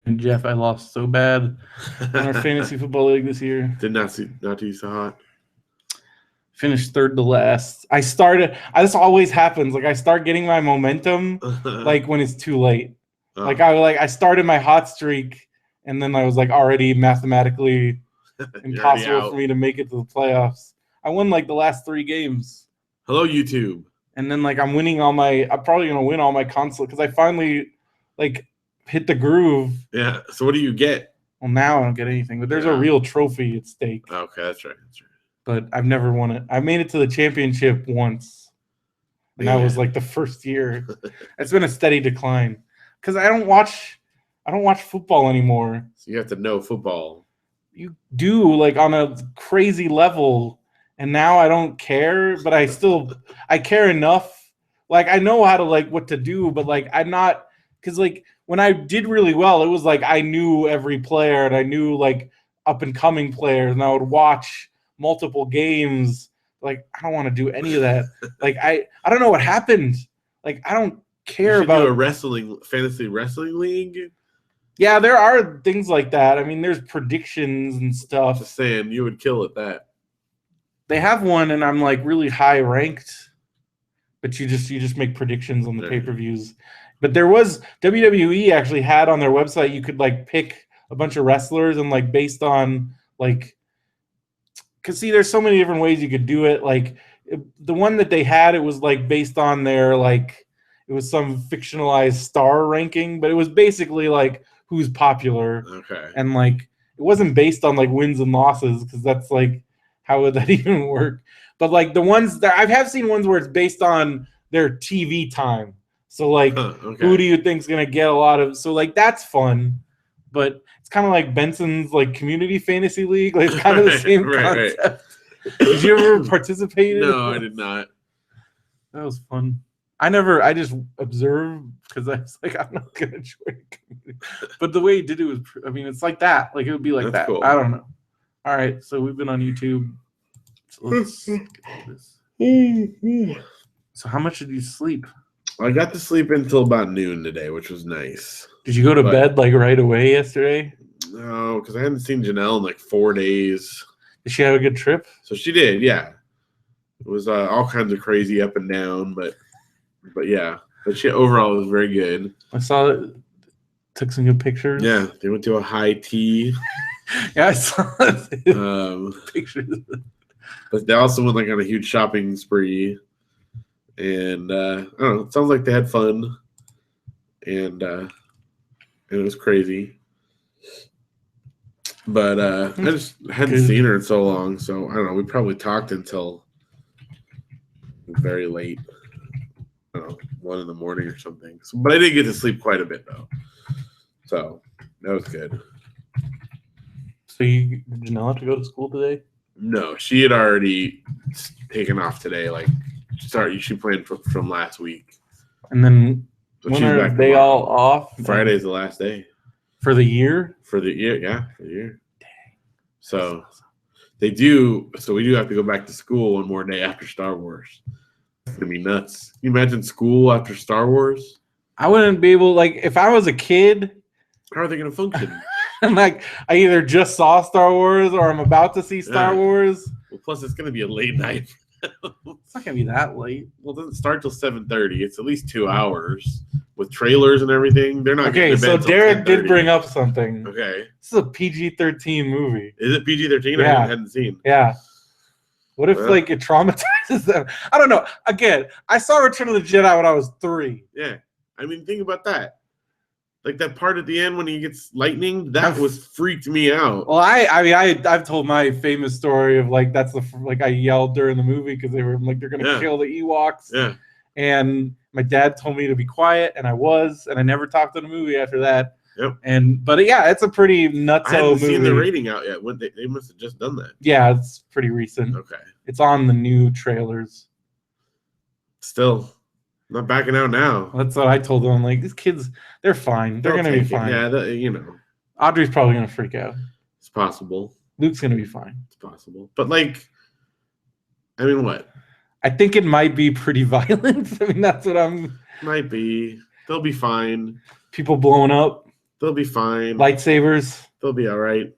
And Jeff, I lost so bad in our fantasy football league this year. Did not do so hot. Finished third to last. This always happens. Like I start getting my momentum like when it's too late. Like I started my hot streak and then I was like already mathematically impossible for me to make it to the playoffs. I won like the last 3 games. Hello, YouTube. And then like I'm probably gonna win all my console because I finally like hit the groove. Yeah. So what do you get? Well, now I don't get anything, but there's a real trophy at stake. Okay, that's right. But I've never won it. I made it to the championship once. And that was like the first year. It's been a steady decline. Because I don't watch football anymore. So you have to know football. You do, like on a crazy level. And now I don't care, but I care enough. Like I know how to like what to do, but like I'm not, because like when I did really well, it was like I knew every player and I knew like up and coming players, and I would watch multiple games. Like I don't want to do any of that. Like I don't know what happened. Like I don't care about a fantasy wrestling league. Yeah, there are things like that. I mean, there's predictions and stuff. Just saying, you would kill at that. They have one, and I'm like really high ranked. But you just make predictions on the pay-per-views. But there was WWE actually had on their website, you could like pick a bunch of wrestlers and like based on like, because see, there's so many different ways you could do it. Like the one that they had, it was like based on their like, it was some fictionalized star ranking, but it was basically like who's popular. Okay. And like it wasn't based on like wins and losses, because that's like, how would that even work? But like the ones that I have seen ones where it's based on their TV time. So like, who do you think's gonna get a lot of? So like that's fun, but it's kind of like Benson's like community fantasy league. Like it's kind of the same concept. Right. Did you ever participate? No, I did not. That was fun. I just observed because I was like, I'm not gonna join a community. But the way he did it was, I mean, it's like that. Like it would be like that. Cool. I don't know. All right, so we've been on YouTube. So let's get this. So how much did you sleep? I got to sleep until about noon today, which was nice. Did you go to bed like right away yesterday? No, because I hadn't seen Janelle in like 4 days. Did she have a good trip? So she did, yeah. It was all kinds of crazy up and down, but yeah. But she overall was very good. I saw it. Took some good pictures. Yeah, they went to a high tea. Yeah, I saw pictures. But they also went like on a huge shopping spree. And I don't know, it sounds like they had fun. And it was crazy. But I just hadn't seen her in so long, so I don't know, we probably talked until very late. I don't know, 1 in the morning or something. So, but I did get to sleep quite a bit though. So that was good. So did Janelle have to go to school today? No, she had already taken off today. Like, she planned from last week. And then when are they all off? Friday's the last day. For the year? For the year, yeah, for the year. Dang. So they do. So we do have to go back to school one more day after Star Wars. It's gonna be nuts. Can you imagine school after Star Wars? I wouldn't be able. Like, if I was a kid, how are they gonna function? I'm like, I either just saw Star Wars or I'm about to see Star Wars. Well, plus it's gonna be a late night. It's not gonna be that late. Well, it doesn't start till 7:30. It's at least 2 hours with trailers and everything. They're not okay. So Derek did bring up something. Okay, this is a PG-13 movie. Is it PG-13? Yeah. I hadn't seen. Yeah. What if like it traumatizes them? I don't know. Again, I saw Return of the Jedi when I was 3. Yeah, I mean, think about that. Like that part at the end when he gets lightning, that was freaked me out. Well, I've told my famous story of like that's I yelled during the movie because they were like they're gonna kill the Ewoks. Yeah. And my dad told me to be quiet, and I was, and I never talked in the movie after that. Yep. But yeah, it's a pretty nutso movie. I haven't seen the rating out yet. When they must have just done that. Yeah, it's pretty recent. Okay. It's on the new trailers. Still. Not backing out now. That's what I told them. Like, these kids, they're fine. They're going to be fine. Yeah, Audrey's probably going to freak out. It's possible. Luke's going to be fine. It's possible. But, like, I mean, what? I think it might be pretty violent. I mean, that's what I'm... Might be. They'll be fine. People blowing up. They'll be fine. Lightsabers. They'll be all right.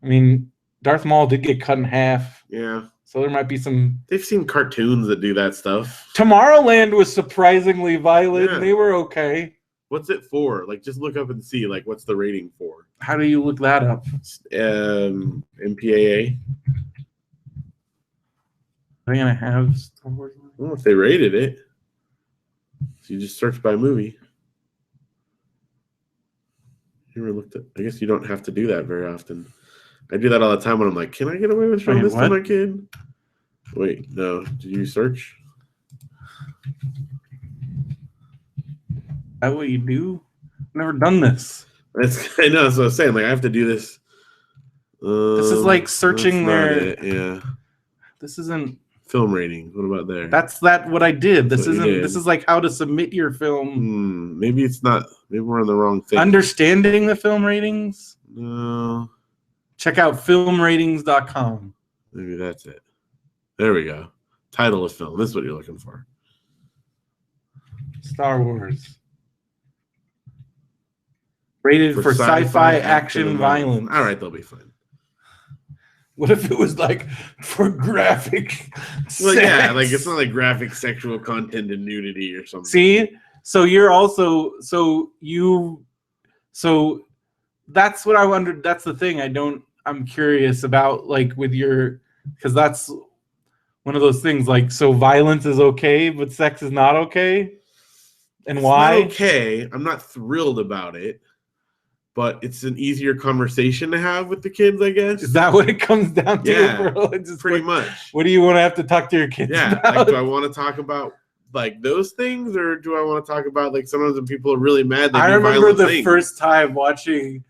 I mean, Darth Maul did get cut in half. Yeah. So there might be some... They've seen cartoons that do that stuff. Tomorrowland was surprisingly violent. Yeah. They were okay. What's it for? Like, just look up and see, like, what's the rating for? How do you look that up? MPAA. Are they going to have Star Wars? Well, if they rated it. So you just search by movie. You ever looked at... I guess you don't have to do that very often. I do that all the time when I'm like, can I get away with showing this to my kid? Wait, no. Did you search? Is that what you do? I've never done this. I know, that's what I was saying. Like, I have to do this. This is like searching their... Yeah. This isn't... Film rating. What about there? That's what I did. This isn't... This is like how to submit your film. Maybe it's not... Maybe we're on the wrong thing. Understanding the film ratings? No. Check out filmratings.com. Maybe that's it. There we go. Title of film. This is what you're looking for. Star Wars. Rated for sci-fi action violence. All right, they'll be fine. What if it was like for graphic sex? Yeah, like it's not like graphic sexual content and nudity or something. See? So you're also that's what I wondered. That's the thing I'm curious about, like with your, because that's one of those things, like, so violence is okay, but sex is not okay. And it's why? Not okay. I'm not thrilled about it, but it's an easier conversation to have with the kids, I guess. Is that what it comes down to? Yeah, bro? pretty much. What do you want to have to talk to your kids about? Like, do I want to talk about like those things, or do I want to talk about like sometimes when people are really mad? I remember the first time watching.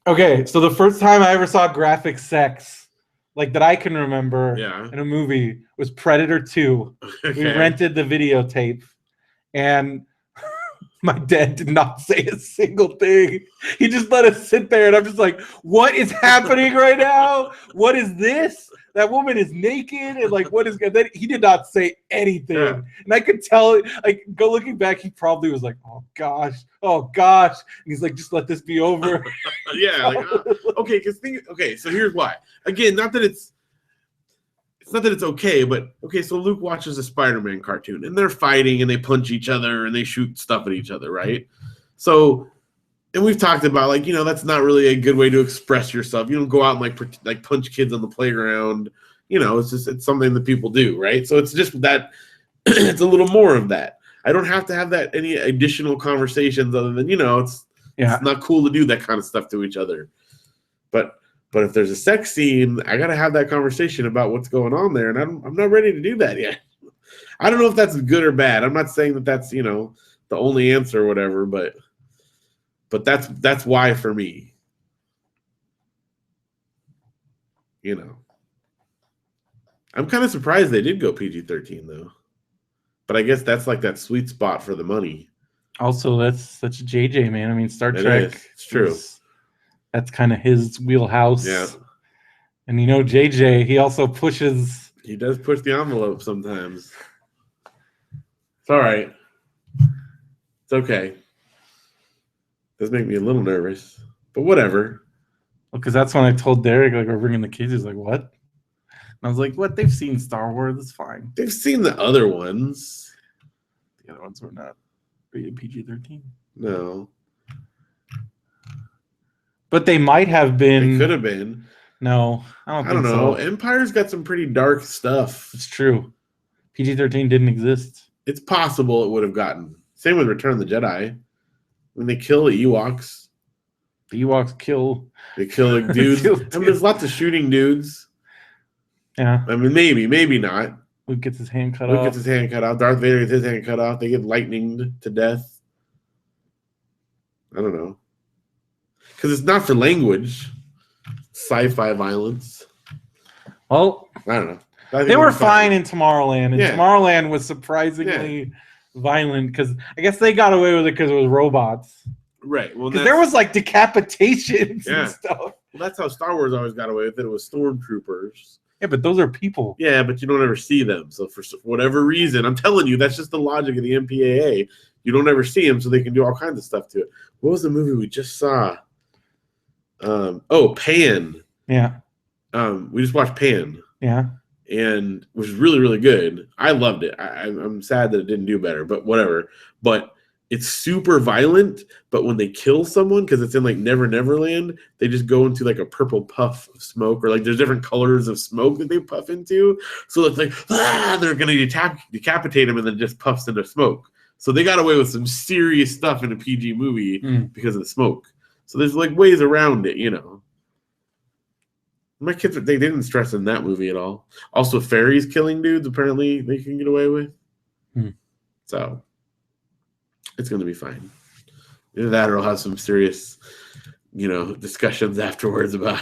Okay, so the first time I ever saw graphic sex, like that I can remember, in a movie was Predator 2. Okay. We rented the videotape, and my dad did not say a single thing. He just let us sit there, and I'm just like, what is happening right now? What is this? That woman is naked, and like, what is good? Then he did not say anything, and I could tell. Like, looking back, he probably was like, "Oh gosh," and he's like, "Just let this be over." Okay, okay. So here's why. Again, not that it's not that it's okay, but okay. So Luke watches a Spider-Man cartoon, and they're fighting, and they punch each other, and they shoot stuff at each other, right? So. And we've talked about, like, you know, that's not really a good way to express yourself. You don't go out and like punch kids on the playground. You know, it's something that people do, right? So it's just that it's a little more of that. I don't have to have that any additional conversations other than, you know, it's not cool to do that kind of stuff to each other. But if there's a sex scene, I got to have that conversation about what's going on there, and I'm not ready to do that yet. I don't know if that's good or bad. I'm not saying that that's, you know, the only answer or whatever, but that's why for me. You know. I'm kind of surprised they did go PG-13 though. But I guess that's like that sweet spot for the money. Also, that's JJ, man. I mean, Star Trek. It's true. That's kind of his wheelhouse. Yeah. And you know, JJ, he also pushes. He does push the envelope sometimes. It's all right. It's okay. Does make me a little nervous, but whatever. Well, because that's when I told Derek, like, we're bringing the kids. He's like, what? And I was like, what? They've seen Star Wars. It's fine. They've seen the other ones. The other ones were not rated PG-13. No. But they might have been. They could have been. No, I don't know. Empire's got some pretty dark stuff. It's true. PG-13 didn't exist. It's possible it would have gotten. Same with Return of the Jedi. When they kill the Ewoks. The Ewoks kill. They kill like dudes. I mean, there's lots of shooting dudes. Yeah. I mean, maybe not. Luke gets his hand cut off. Darth Vader gets his hand cut off. They get lightninged to death. I don't know. Because it's not for language. Sci-fi violence. Well, I don't know. They were fine in Tomorrowland. And Tomorrowland was surprisingly violent because I guess they got away with it because it was robots. Right. Well, because there was like decapitations and stuff. Well, that's how Star Wars always got away with it. It was stormtroopers. Yeah, but those are people. Yeah, but you don't ever see them. So for whatever reason, I'm telling you, that's just the logic of the MPAA. you don't ever see them, so they can do all kinds of stuff to it. What was the movie we just saw? Pan. Yeah. We just watched Pan. Yeah. And which is really, really good. I loved it. I'm sad that it didn't do better, but whatever. But it's super violent. But when they kill someone, because it's in like Never Neverland, they just go into like a purple puff of smoke, or like there's different colors of smoke that they puff into. So it's like they're gonna decapitate him, and then just puffs into smoke. So they got away with some serious stuff in a PG movie because of the smoke. So there's like ways around it, you know. My kids, they didn't stress in that movie at all. Also, fairies killing dudes, apparently they can get away with. So, it's going to be fine. Either that or I'll have some serious, discussions afterwards about.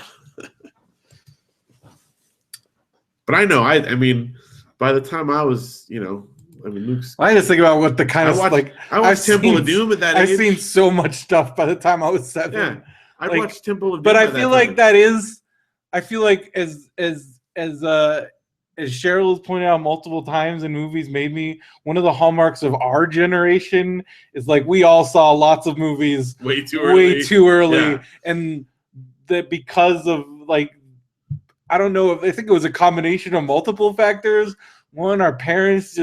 But I know, I mean, by the time I was, Luke's. I just think about what the kind of I watched Temple of Doom at that age. I've seen so much stuff by the time I was 7. Yeah, I watched Temple of Doom. But I feel like that is. I feel like as Cheryl has pointed out multiple times in movies, maybe one of the hallmarks of our generation is like we all saw lots of movies way too early. Yeah. And that because of like, I don't know, I think it was a combination of multiple factors. One, our parents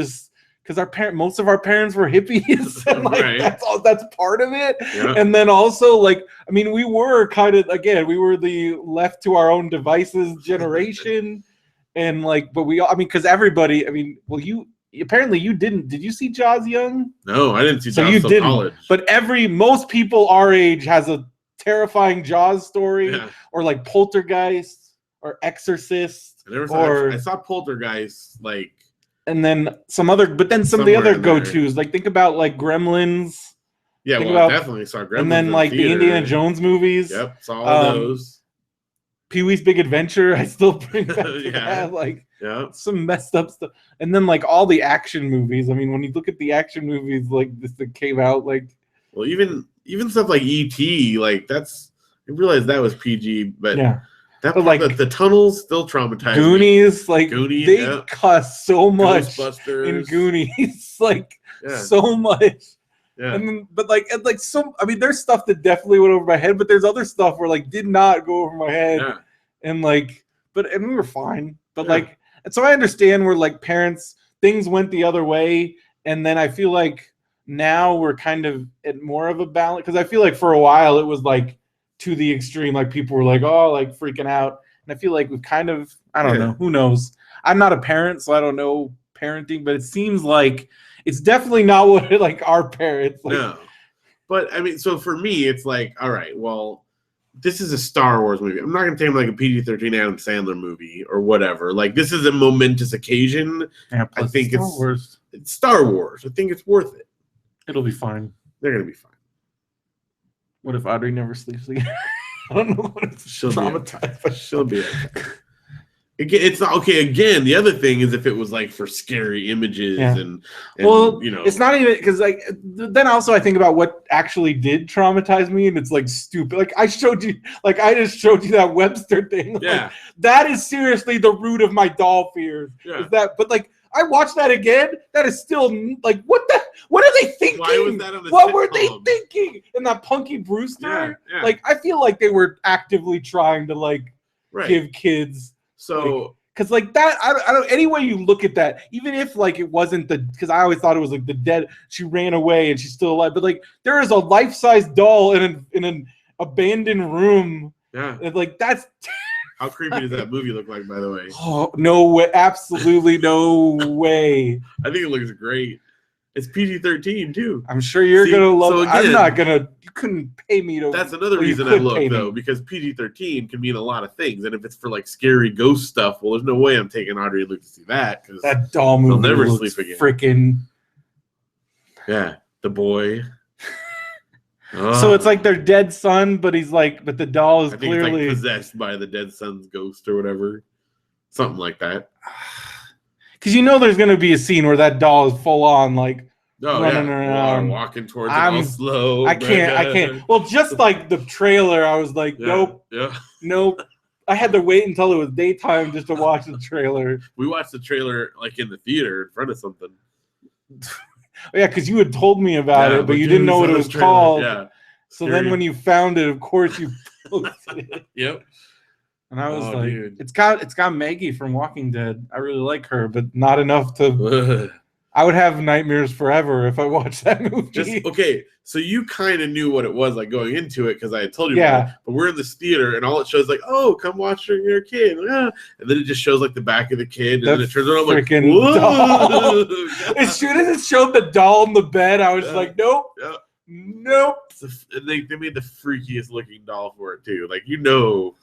because most of our parents were hippies, and like that's part of it. Yeah. And then also like, I mean, we were the left to our own devices generation, and like, but because everybody, you didn't. Did you see Jaws young? No, I didn't see Jaws you didn't. College. But most people our age has a terrifying Jaws story, or like Poltergeist or Exorcist. I saw Poltergeist like. And then some of the other go-tos, like think about like Gremlins. Yeah, I definitely saw Gremlins. And then like the Indiana Jones movies. Yep, saw all those. Pee-wee's Big Adventure, I still bring back to that. Like some messed up stuff. And then like all the action movies. I mean, when you look at the action movies like this that came out, like even stuff like E.T., like I realized that was PG, but yeah. That part, like the tunnels still traumatized Goonies, me. Like Goonies, they cuss so much in Goonies, like so much. Yeah. And then, but there's stuff that definitely went over my head, but there's other stuff where like did not go over my head, and like, and we were fine. But and so I understand where like things went the other way, and then I feel like now we're kind of at more of a balance because I feel like for a while it was like. To the extreme, like people were like, oh, like freaking out. And I feel like we've kind of, I don't know, who knows? I'm not a parent, so I don't know parenting, but it seems like it's definitely not what like our parents. Like, no. But I mean, so for me, it's like, all right, well, this is a Star Wars movie. I'm not going to take like a PG-13 Adam Sandler movie or whatever. Like, this is a momentous occasion. Yeah, I think Wars. It's Star Wars. I think it's worth it. It'll be fine. They're going to be fine. What if Audrey never sleeps again? I don't know what it's traumatized, but she'll be okay. It's not okay. Again, the other thing is if it was like for scary images and it's not even because like then also I think about what actually did traumatize me, and it's like stupid. Like I just showed you that Webster thing. Yeah, like, that is seriously the root of my doll fears. Yeah. Is that? But like I watched that again. That is still like what are they thinking? Why was that on the what sitcom? were they thinking? And that Punky Brewster. Yeah. Like I feel like they were actively trying to like give kids. So, because like that, I don't. Any way you look at that, even if like it wasn't because I always thought it was like the dead. She ran away and she's still alive, but like there is a life-size doll in an abandoned room. Yeah, and like that's. How creepy does that movie look like, by the way? Oh no way! Absolutely no way. I think it looks great. It's PG-13 too. I'm sure you're gonna love it. I'm not gonna. You couldn't pay me to. That's another reason I look though, because PG-13 can mean a lot of things, and if it's for like scary ghost stuff, well, there's no way I'm taking Audrey and Luke to see that because that doll movie they'll never sleep again. Freaking. Yeah, the boy. So it's like their dead son, but the doll is clearly it's like possessed by the dead son's ghost or whatever, something like that. Because there's going to be a scene where that doll is full on like running around, walking towards it all slow. I can't. Well, just like the trailer, I was like, nope. I had to wait until it was daytime just to watch the trailer. We watched the trailer like in the theater in front of something. Yeah, because you had told me about it, but you dude, didn't know what it was called. Yeah. So then when you found it, of course you posted it. Yep. And I was like, dude. it's got Maggie from Walking Dead. I really like her, but not enough to. I would have nightmares forever if I watched that movie. Okay, so you kind of knew what it was like going into it because I had told you Yeah. about it. But we're in this theater and all it shows like, oh, come watch your kid. And then it just shows like the back of the kid and then it turns around like, whoa. As soon as it showed the doll in the bed, I was like, nope. Yeah. Nope. And they made the freakiest looking doll for it too. Like, you know.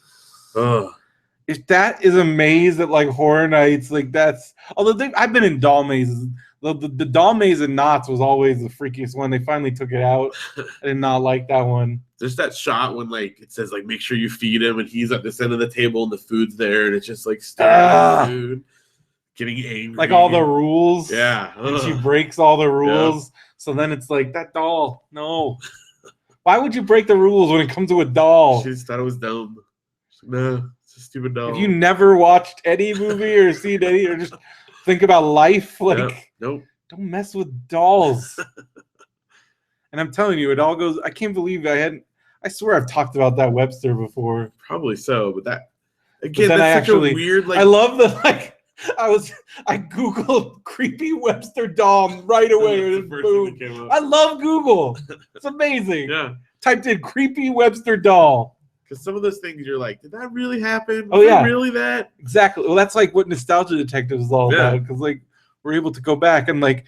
If that is a maze at like Horror Nights, like that's although I've been in doll mazes. The doll maze in Knott's was always the freakiest one. They finally took it out. I did not like that one. There's that shot when like it says like make sure you feed him and he's at this end of the table and the food's there and it's just like staring at the food, getting angry. Like all the rules. Yeah. And she breaks all the rules. Yeah. So then it's like that doll. No. Why would you break the rules when it comes to a doll? She just thought it was dumb. No, it's a stupid doll. If you never watched any movie or seen any or just think about life, like nope. Don't mess with dolls. And I'm telling you, it all goes. I can't believe I swear I've talked about that Webster before. Probably so, but that again, but that's such a weird. Like, I love the like. I googled creepy Webster doll right away. Boom. I love Google. It's amazing. Yeah. Typed in creepy Webster doll. Because some of those things you're like, did that really happen? Was it really that? Exactly. Well, that's like what Nostalgia Detective is all about. Because like we're able to go back and like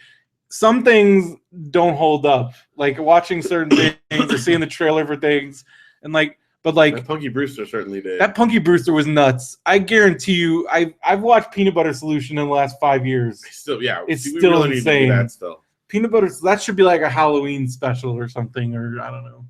some things don't hold up. Like watching certain things or seeing the trailer for things, and like. But like that Punky Brewster certainly did. That Punky Brewster was nuts. I guarantee you, I've watched Peanut Butter Solution in the last 5 years. Still, yeah, it's still really insane. That still. Peanut Butter, that should be like a Halloween special or something, or I don't know.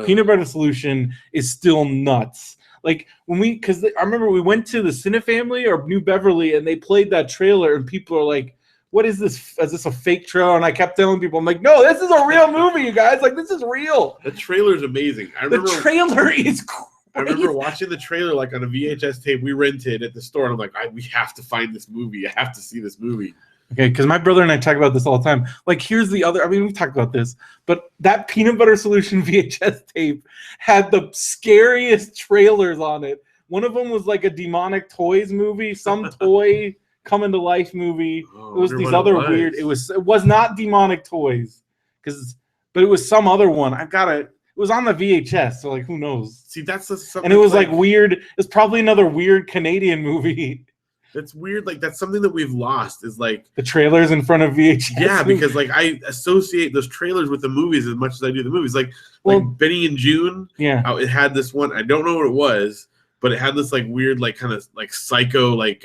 Peanut Butter Solution is still nuts. Like because I remember we went to the Cine Family or New Beverly, and they played that trailer, and people are like, "What is this? Is this a fake trailer?" And I kept telling people, "I'm like, no, this is a real movie, you guys. Like, this is real." The trailer is amazing. The trailer is crazy. I remember watching the trailer like on a VHS tape we rented at the store, and I'm like, we have to find this movie. I have to see this movie. Okay, because my brother and I talk about this all the time. Like, here's the other. I mean, we've talked about this, but that Peanut Butter Solution VHS tape had the scariest trailers on it. One of them was like a demonic toys movie, some toy coming to life movie. It was these other weird. It was not demonic toys, but it was some other one. It was on the VHS, so like who knows? See, that's something. And it was like weird. It's probably another weird Canadian movie. That's weird. Like that's something that we've lost. Is like the trailers in front of VHS. Yeah, because like I associate those trailers with the movies as much as I do the movies. Like Benny and June. Yeah, it had this one. I don't know what it was, but it had this like weird, like kind of like psycho, like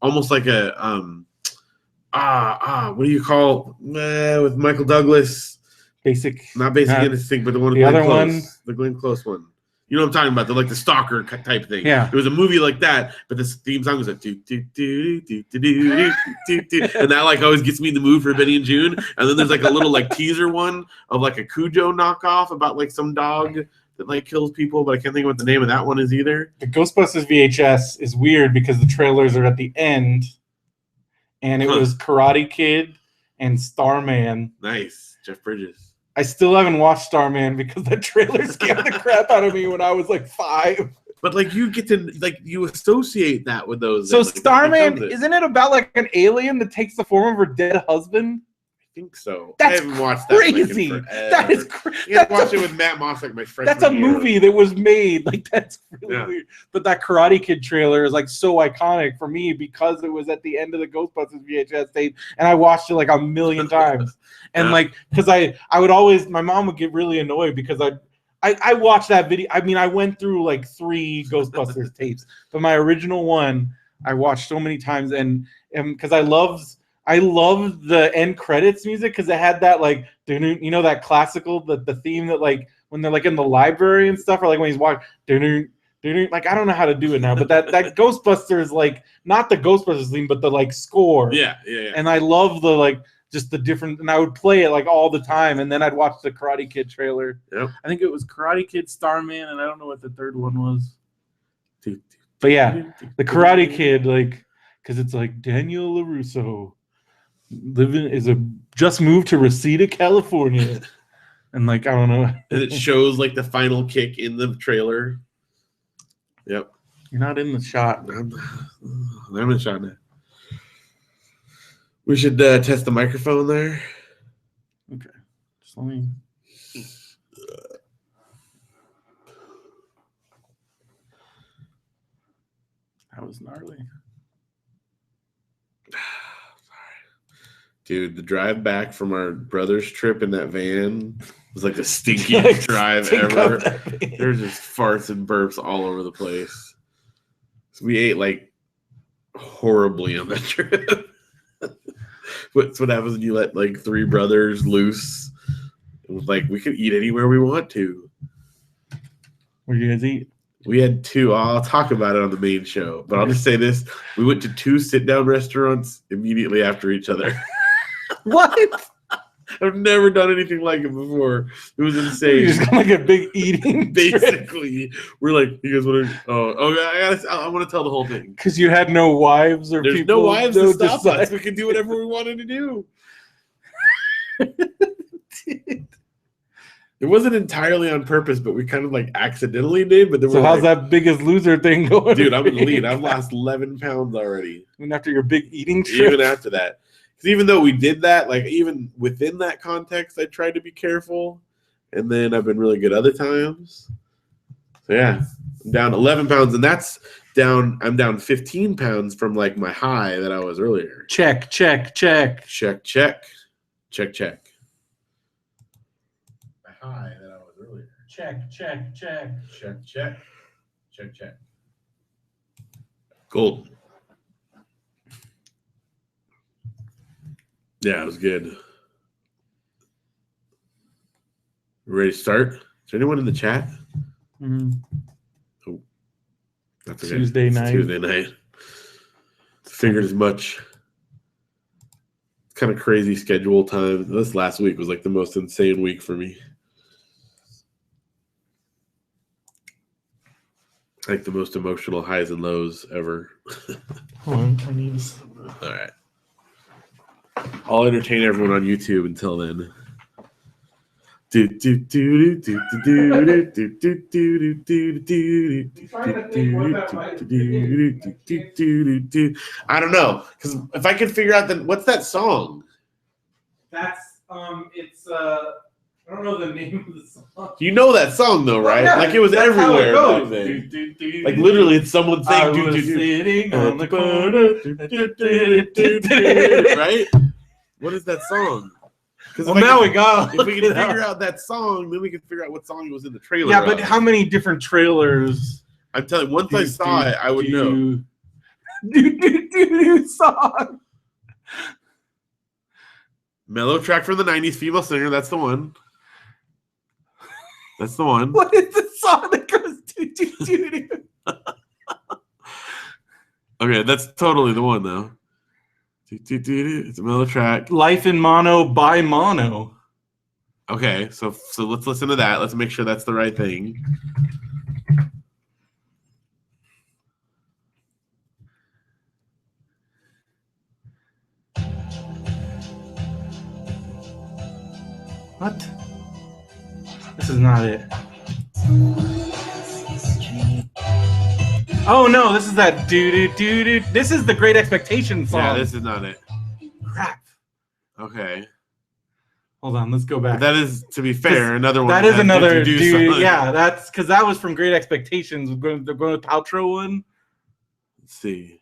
almost like a what do you call with Michael Douglas? Not Basic Instinct, but the one with Glenn Close. The Glenn Close one. You know what I'm talking about? The stalker type thing. Yeah. It was a movie like that, but this theme song was like do do do do do do do do, and that like always gets me in the mood for Benny and June. And then there's like a little like teaser one of like a Cujo knockoff about like some dog that like kills people, but I can't think of what the name of that one is either. The Ghostbusters VHS is weird because the trailers are at the end, and it was Karate Kid and Starman. Nice, Jeff Bridges. I still haven't watched Starman because the trailer scared the crap out of me when I was like 5. But like you get to like you associate that with those. So Starman, isn't it about like an alien that takes the form of her dead husband? I think so. That's I haven't watched crazy. That is crazy. I watched it with Matt Moss like my friend. That's a movie that was made. Like that's really weird. But that Karate Kid trailer is like so iconic for me because it was at the end of the Ghostbusters VHS tape, and I watched it like a million times. And like because I would always, my mom would get really annoyed because I watched that video. I mean, I went through like 3 Ghostbusters tapes, but my original one I watched so many times, and because I loved the end credits music because it had that like you know that classical the theme that like when they're like in the library and stuff, or like when he's walking like I don't know how to do it now, but that Ghostbusters like not the Ghostbusters theme but the like score. Yeah. And I love the like just the different, and I would play it like all the time, and then I'd watch the Karate Kid trailer. Yep. I think it was Karate Kid, Starman, and I don't know what the third one was. But yeah, the Karate Kid, like, because it's like Daniel LaRusso, just moved to Reseda, California, and like I don't know. And it shows like the final kick in the trailer. Yep. You're not in the shot. I'm in the shot now. We should test the microphone there. Okay. Just let me. That was gnarly. Dude, the drive back from our brother's trip in that van was like the stinkiest Like, drive stink ever. up that van. There were just farts and burps all over the place. So we ate like horribly on that trip. That's what happens when you let like three brothers loose. It was like we could eat anywhere we want to. Where do you guys eat? We had two. I'll talk about it on the main show, but I'll just say this: we went to 2 sit-down restaurants immediately after each other. What? I've never done anything like it before. It was insane. You just got like a big eating. Basically, we're like, you guys want to? I want to tell the whole thing Because you had no wives or There's people. no wives to stop decide. us. We could do whatever we wanted to do. It wasn't entirely on purpose, but we kind of like accidentally did. But then So we're how's like, that Biggest Loser thing going? dude, I'm in the lead. I've lost 11 pounds already. Even after your big eating trip. Even after that. Because even though we did that, like even within that context, I tried to be careful. And then I've been really good other times. So yeah, I'm down 11 pounds. And that's down, I'm down 15 pounds from like my high that I was earlier. Check. Check. My high that I was earlier. Check. Check. Gold. Yeah, it was good. Ready to start? Is there anyone in the chat? Mm-hmm. Oh, that's okay. Tuesday night. Tuesday night. Figured as much. It's kind of crazy schedule time. This last week was like the most insane week for me. Like the most emotional highs and lows ever. Hold on, I need this. All right. I'll entertain everyone on YouTube until then. I don't know, because if I could figure out what's that song? That's it's I don't know the name of the song. You know that song though, right? Yeah, like it was that's how it everywhere. goes. Like literally, it's someone I saying, was sitting on the corner. right? What is that song? Well, now we got. If we can figure out that song, then we can figure out what song it was in the trailer. Yeah, but how many different trailers? I'm telling you, once I saw it, I would know. Song. Mellow track from the 90s, female singer. That's the one. That's the one. What is the song that goes do? Okay, that's totally the one though. It's a mellow track. Life in Mono by Mono. Okay, so let's listen to that. Let's make sure that's the right thing. What? This is not it. Oh no, this is that do. This is the Great Expectations song. Yeah, this is not it. Crap. Okay. Hold on, let's go back. But that is, to be fair, another one. That is another dude. Yeah, that's because that was from Great Expectations. They're going with Paltrow one. Let's see.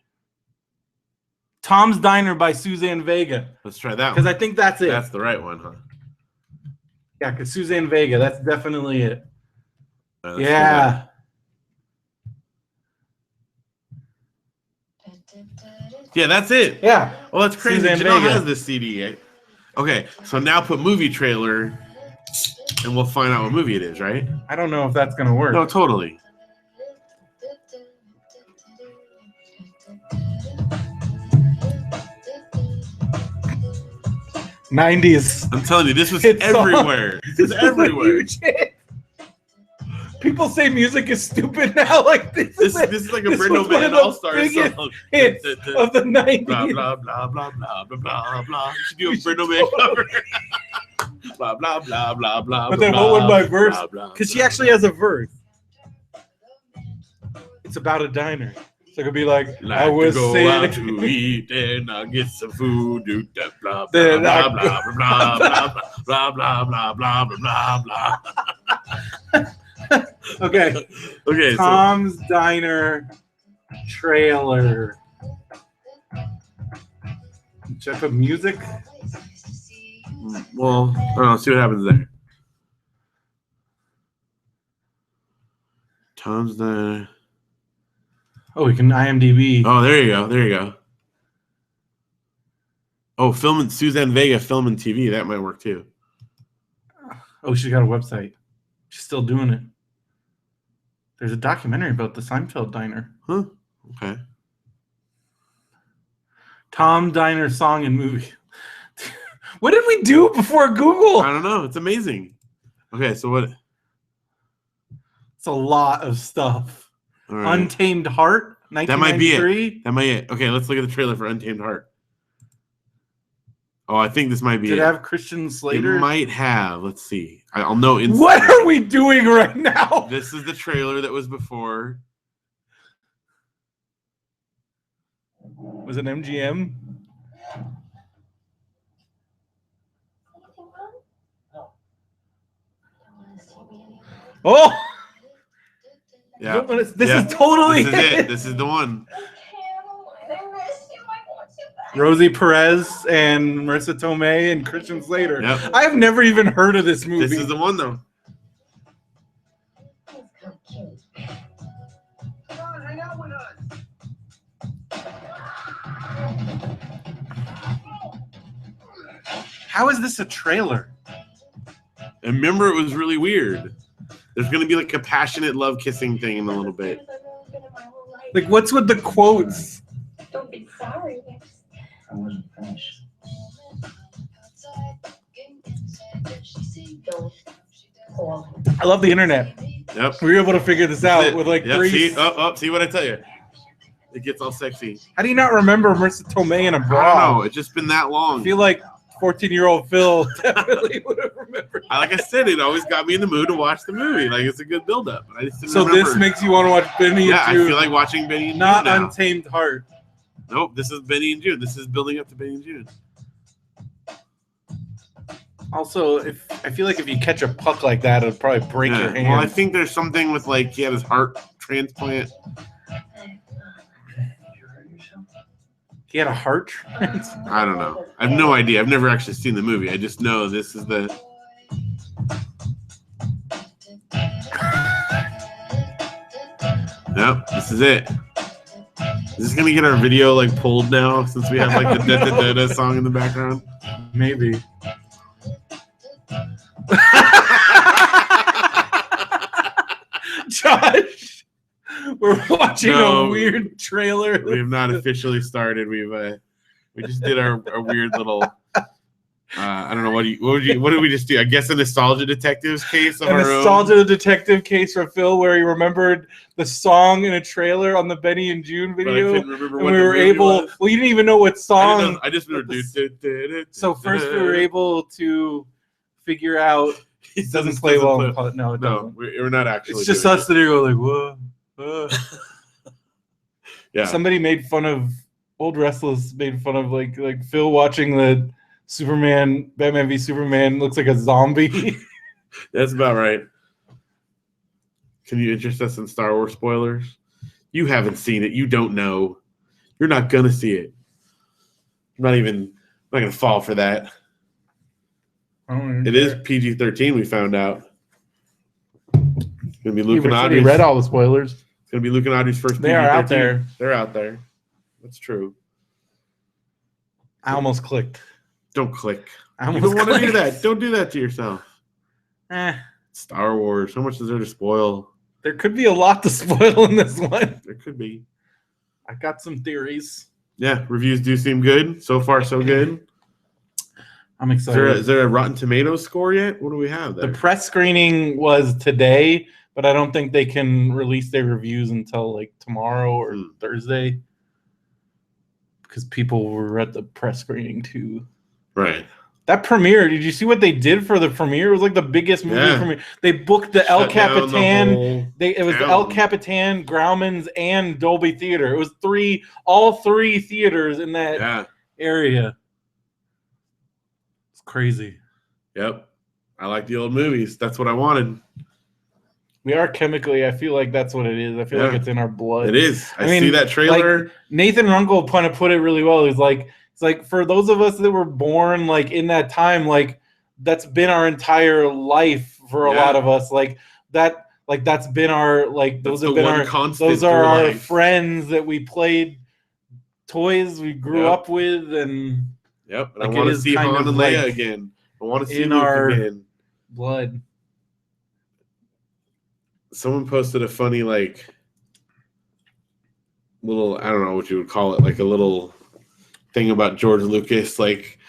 Tom's Diner by Suzanne Vega. Let's try that one. Because I think that's it. That's the right one, huh? Yeah, because Suzanne Vega, that's definitely it. Right, yeah. Yeah, that's it. Yeah. Well, that's crazy. Suzanne Janelle Vega has this CD. Okay, so now put movie trailer, and we'll find out what movie it is, right? I don't know if that's going to work. No, totally. '90s. I'm telling you, this was It's everywhere. This is everywhere. People people say music is stupid now. Like this is like a BrendoMan All-Star song. Hits of the 90s. Blah blah blah blah blah blah blah blah. You should do a BrendoMan cover. Blah blah blah blah blah. But then what would my verse? Because she actually has a verse. It's about a diner. So it could be like I was to go saying out to eat and I'll get some food. Do that blah blah blah blah blah blah blah blah blah blah blah. Okay. Okay. Tom's Diner trailer. Should I put music? Well, I don't know. See what happens there. Tom's Diner. Oh, we can IMDb. Oh, there you go. There you go. Oh, filming Suzanne Vega filming TV. That might work too. Oh, she got a website. She's still doing it. There's a documentary about the Seinfeld diner. Huh? Okay. Tom Diner song and movie. What did we do before Google? I don't know. It's amazing. Okay, so what? It's a lot of stuff. Right. Untamed Heart, 1993. That might be it. That might be it. Okay, let's look at the trailer for Untamed Heart. Oh, I think this might be Did it have Christian Slater? It might have. Let's see. I'll know instantly. What are we doing right now? This is the trailer that was before. Was it MGM? Oh! Yeah. This is totally it. This is the one. Rosie Perez and Marissa Tomei and Christian Slater. Yep. I have never even heard of this movie. This is the one, though. How is this a trailer? And remember, it was really weird. There's going to be like a passionate love kissing thing in a little bit. Like, what's with the quotes? Don't be sorry. I wasn't finished. I love the internet. Yep. We were able to figure this out with like three. See? See what I tell you? It gets all sexy. How do you not remember Marissa Tomei in a bra? I don't know. It's just been that long. I feel like 14-year-old Phil definitely would have remembered. Like I said, it always got me in the mood to watch the movie. Like, it's a good build-up. I just didn't remember. This makes you want to watch Benny and June. Yeah, I feel like watching Benny and June Not now. Untamed Heart. Nope, this is Benny and June. This is building up to Benny and June. Also, I feel like if you catch a puck like that, it'll probably break your hand. Well, I think there's something with, like, he had his heart transplant. He had a heart transplant? I don't know. I have no idea. I've never actually seen the movie. I just know this is the... Nope, this is it. Is this going to get our video, like, pulled now since we have, like, the da-da-da-da song in the background? Maybe. Josh, we're watching a weird trailer. We have not officially started. We just did our weird little. I don't know what did we just do? I guess a nostalgia detectives case of our own. Nostalgia detective case for Phil, where he remembered the song in a trailer on the Benny and June video, but I couldn't remember and what we were able. was. Well, you didn't even know what song. I just remember. So first, we were able to figure out. It doesn't play well. No, it doesn't. No, we're not actually. It's just us that are like, whoa. Yeah. Somebody made fun of Old Restless. Made fun of like Phil watching the Batman v Superman looks like a zombie. That's about right. Can you interest us in Star Wars spoilers? You haven't seen it. You don't know. You're not gonna see it. I'm not gonna fall for that. It is PG-13. We found out. It's gonna be Luke and Audrey. Read all the spoilers. It's gonna be Luke and Audrey's first. They PG-13. are out there. They're out there. That's true. I almost clicked. Don't click. I You don't want to do that. Don't do that to yourself. Star Wars. How much is there to spoil? There could be a lot to spoil in this one. There could be. I got some theories. Yeah, reviews do seem good. So far, so good. I'm excited. Is there a Rotten Tomatoes score yet? What do we have there? The press screening was today, but I don't think they can release their reviews until like tomorrow or Thursday because people were at the press screening too. Right. That premiere, did you see what they did for the premiere? It was like the biggest movie premiere. They booked the El Capitan. It was the El Capitan, Grauman's, and Dolby Theater. It was all three theaters in that area. It's crazy. Yep. I like the old movies. That's what I wanted. We are chemically, I feel like that's what it is. I feel like it's in our blood. It is. I mean, see that trailer. Like, Nathan Runkle kind of put it really well. It's like for those of us that were born like in that time, like that's been our entire life for a lot of us. That's been our those have been our friends that we played toys we grew up with, and and I want to see Han and Leia again. I want to see in Luke our again. Blood. Someone posted a funny little, I don't know what you would call it, like a little thing about George Lucas, like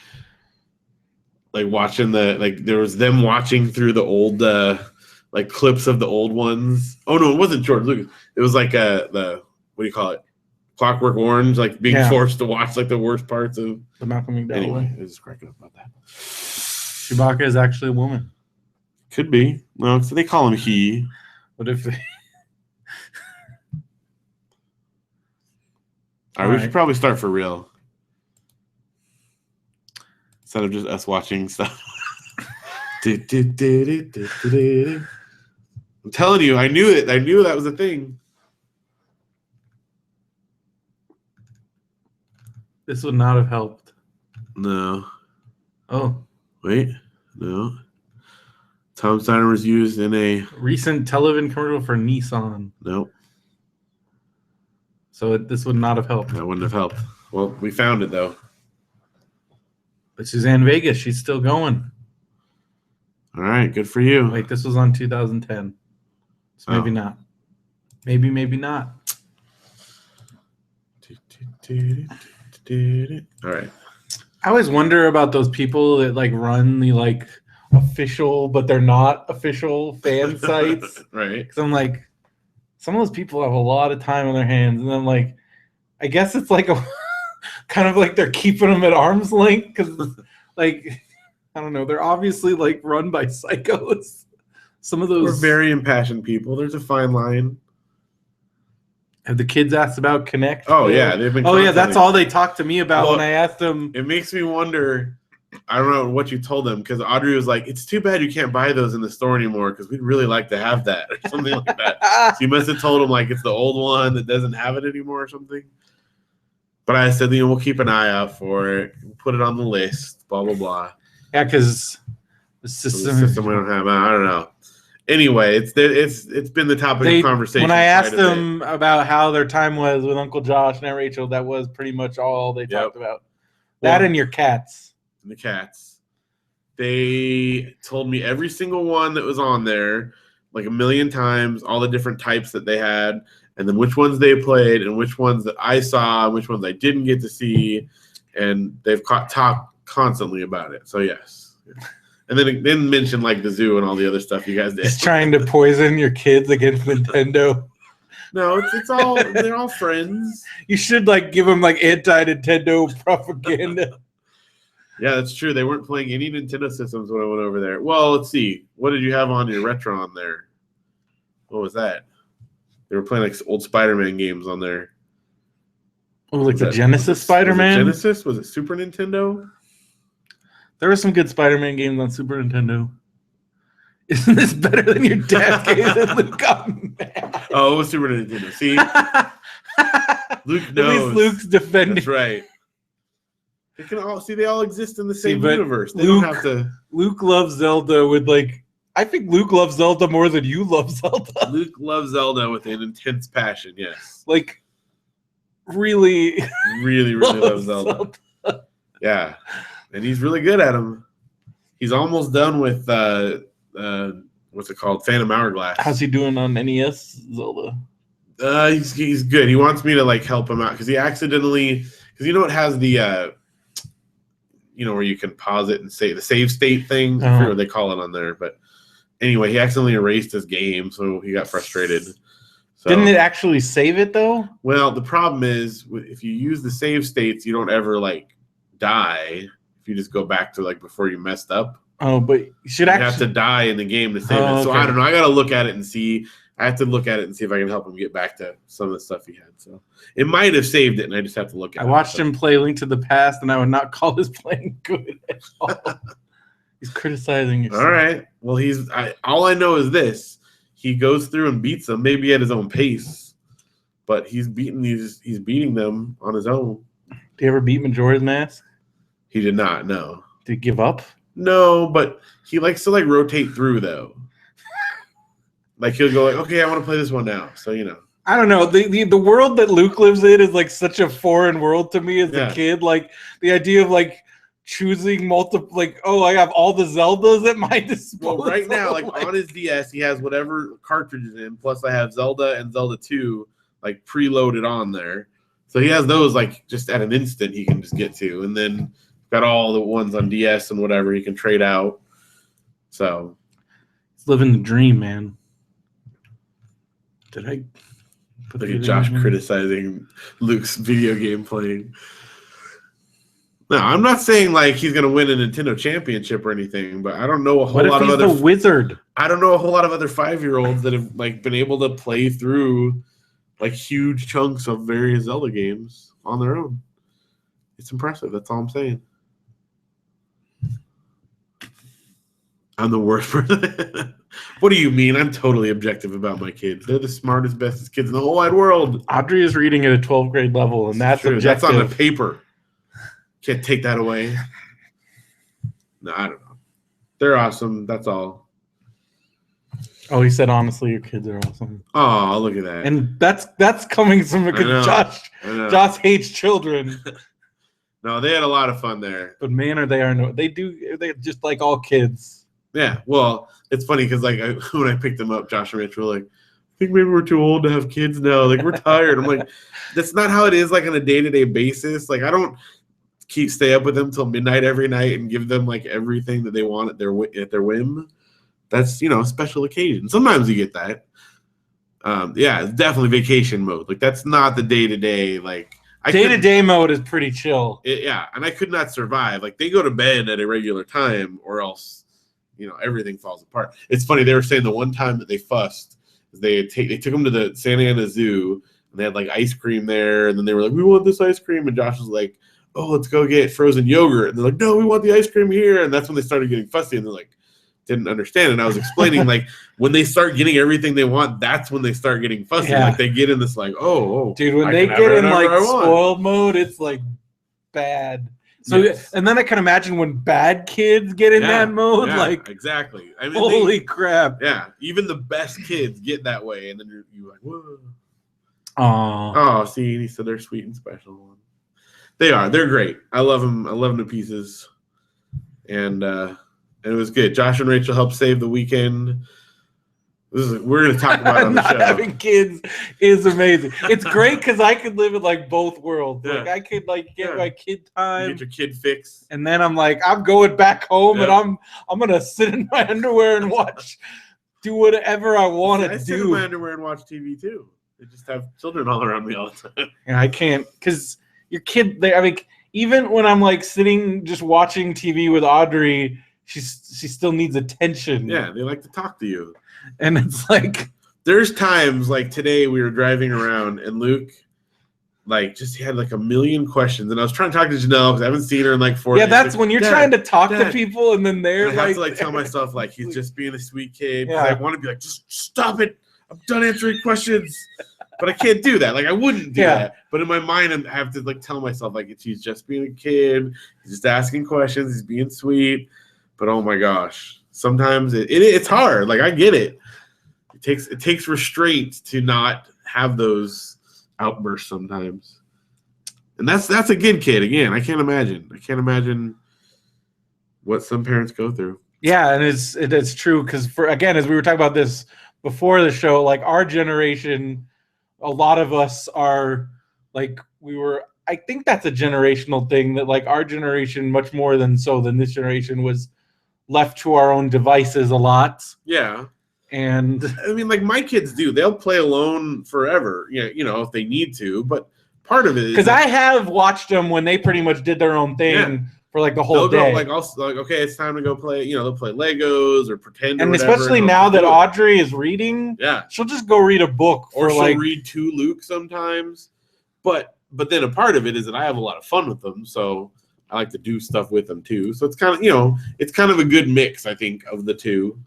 watching there was them watching through the old clips of the old ones. Oh no, it wasn't George Lucas. It was like the what do you call it? Clockwork Orange, like being forced to watch like the worst parts of the Malcolm McDowell. Anyway, I was just cracking up about that. Chewbacca is actually a woman. Could be. No, so they call him he. What if they... All right, we should probably start for real. Instead of just us watching stuff. I'm telling you, I knew it. I knew that was a thing. This would not have helped. No. Oh. Wait. No. Tom Steiner was used in a recent television commercial for Nissan. Nope. So this would not have helped. That wouldn't have helped. Well, we found it, though. But Suzanne Vega, she's still going. All right, good for you. Wait, this was on 2010. So maybe not. Maybe not. All right. I always wonder about those people that run the official, but they're not official fan sites. Right. Because I'm some of those people have a lot of time on their hands, and I'm I guess it's a kind of they're keeping them at arm's length because I don't know, they're obviously run by psychos. Some of those We're very impassioned people. There's a fine line. Have the kids asked about Connect? Oh yeah, they've been. Oh yeah, that's all they talked to me about when I asked them. It makes me wonder. I don't know what you told them because Audrey was like, "It's too bad you can't buy those in the store anymore because we'd really like to have that or something like that." So you must have told them it's the old one that doesn't have it anymore or something. But I said, we'll keep an eye out for it, put it on the list, blah blah blah. Yeah, because the system we don't have. I don't know. Anyway, it's been the topic of conversation. When I asked them about how their time was with Uncle Josh and Aunt Rachel, that was pretty much all they talked about. That and your cats. And the cats. They told me every single one that was on there, a million times, all the different types that they had, and then which ones they played, and which ones that I saw, and which ones I didn't get to see, and they've talked constantly about it. So yes. And then mention the zoo and all the other stuff you guys did. Just trying to poison your kids against Nintendo. No, it's all they're all friends. You should give them anti-Nintendo propaganda. Yeah, that's true. They weren't playing any Nintendo systems when I went over there. Well, let's see. What did you have on your Retron there? What was that? They were playing old Spider-Man games on there. Oh, the Genesis Spider-Man? Was it Genesis? Was it Super Nintendo? There were some good Spider-Man games on Super Nintendo. Isn't this better than your dad's games that Luke got mad? Oh, it was Super Nintendo. See? Luke knows. At least Luke's defending. That's right. They all exist in the same universe. They don't have to. Luke loves Zelda with I think Luke loves Zelda more than you love Zelda. Luke loves Zelda with an intense passion, yes. Really loves Zelda. Yeah. And he's really good at them. He's almost done with what's it called? Phantom Hourglass. How's he doing on NES Zelda? He's good. He wants me to help him out because he accidentally it has the where you can pause it and say the save state thing. I forget what they call it on there, but anyway, he accidentally erased his game, so he got frustrated. So, Didn't it actually save it though? Well, the problem is if you use the save states, you don't ever like die. If you just go back to like before you messed up. Oh, but you have to die in the game to save it. So okay. I don't know. I got to look at it and see. I have to look at it and see if I can help him get back to some of the stuff he had. So it might have saved it, and I just have to look at it. I watched him play Link to the Past, and I would not call his playing good at all. He's criticizing yourself. All right. Well, all I know is this: he goes through and beats them, maybe at his own pace, but he's beating them on his own. Did he ever beat Majora's Mask? He did not. No. Did he give up? No, but he likes to like rotate through though. Like he'll go like, okay, I want to play this one now. So I don't know. The world that Luke lives in is like such a foreign world to me as a kid. Like the idea of like choosing multiple, like, oh, I have all the Zeldas at my disposal. Well, right now, like on his DS, he has whatever cartridges in. Plus, I have Zelda and Zelda 2 like preloaded on there. So he has those like just at an instant he can just get to, and then got all the ones on DS and whatever he can trade out. So he's living the dream, man. Did I put look at Josh criticizing Luke's video game playing? No, I'm not saying like he's gonna win a Nintendo Championship or anything, but I don't know a whole lot of other wizard. I don't know a whole lot of other 5-year-olds that have like been able to play through like huge chunks of various Zelda games on their own. It's impressive. That's all I'm saying. I'm the worst person. What do you mean? I'm totally objective about my kids. They're the smartest, bestest kids in the whole wide world. Audrey is reading at a 12th grade level, and that's objective. That's on the paper. Can't take that away. No, I don't know. They're awesome. That's all. Oh, he said, honestly, your kids are awesome. Oh, look at that. And that's coming from because Josh hates children. No, they had a lot of fun there. But man, they're just like all kids. Yeah, well, it's funny because like when I picked them up, Josh and Rich were like, I think maybe we're too old to have kids now. Like we're tired. I'm like, that's not how it is like on a day-to-day basis. Like I don't stay up with them till midnight every night and give them like everything that they want at their whim. That's a special occasion. Sometimes you get that. Yeah, it's definitely vacation mode. Like that's not the day-to-day like day-to-day mode is pretty chill. Yeah, and I could not survive. Like they go to bed at a regular time or else everything falls apart. It's funny, they were saying the one time that they fussed is they took them to the Santa Ana Zoo and they had like ice cream there, and then they were like, we want this ice cream, and Josh was like, oh, let's go get frozen yogurt, and they're like, no, we want the ice cream here, and that's when they started getting fussy, and they're like, didn't understand. And I was explaining like when they start getting everything they want, that's when they start getting fussy. Yeah. Like they get in this like, oh dude, when they get in like spoiled mode, it's like bad. So yes. And then I can imagine when bad kids get in that mode, like exactly. I mean, holy crap! Yeah, even the best kids get that way, and then you're like, whoa. Oh, see, he said they're sweet and special. They are. They're great. I love them. I love them to pieces. And it was good. Josh and Rachel helped save the weekend. We're going to talk about it on the show. Having kids is amazing. It's great because I could live in like both words. Yeah. Like I could like get my kid time, get your kid fix, and then I'm like I'm going back home and I'm gonna sit in my underwear and do whatever I want to do. I sit in my underwear and watch TV too. They just have children all around me all the time. And I can't because your kid. I mean, even when I'm like sitting just watching TV with Audrey, she still needs attention. Yeah, they like to talk to you. And it's like there's times like today we were driving around and Luke like just had like a million questions, and I was trying to talk to Janelle because I haven't seen her in like 4 days. Yeah, that's when you're trying to talk to people and then they're I have to like tell myself like he's just being a sweet kid. Yeah. I want to be like, just stop it. I'm done answering questions. But I can't do that. Like I wouldn't do that. But in my mind I have to like tell myself like he's just being a kid. He's just asking questions. He's being sweet. But oh my gosh. Sometimes it's hard. Like I get it. It takes restraint to not have those outbursts sometimes. And that's a good kid. Again, I can't imagine what some parents go through. Yeah, and it's true because as we were talking about this before the show, like our generation, a lot of us are like I think that's a generational thing that like our generation much more than this generation was left to our own devices a lot. Yeah. And I mean, like my kids do. They'll play alone forever, if they need to. But part of it is because I have watched them when they pretty much did their own thing for like the whole day. Okay, it's time to go play. They'll play Legos or pretend. And or whatever, especially now that Audrey is reading, she'll just go read a book, or she'll read to Luke sometimes. But then a part of it is that I have a lot of fun with them, so I like to do stuff with them too. So it's kind of it's kind of a good mix, I think, of the two.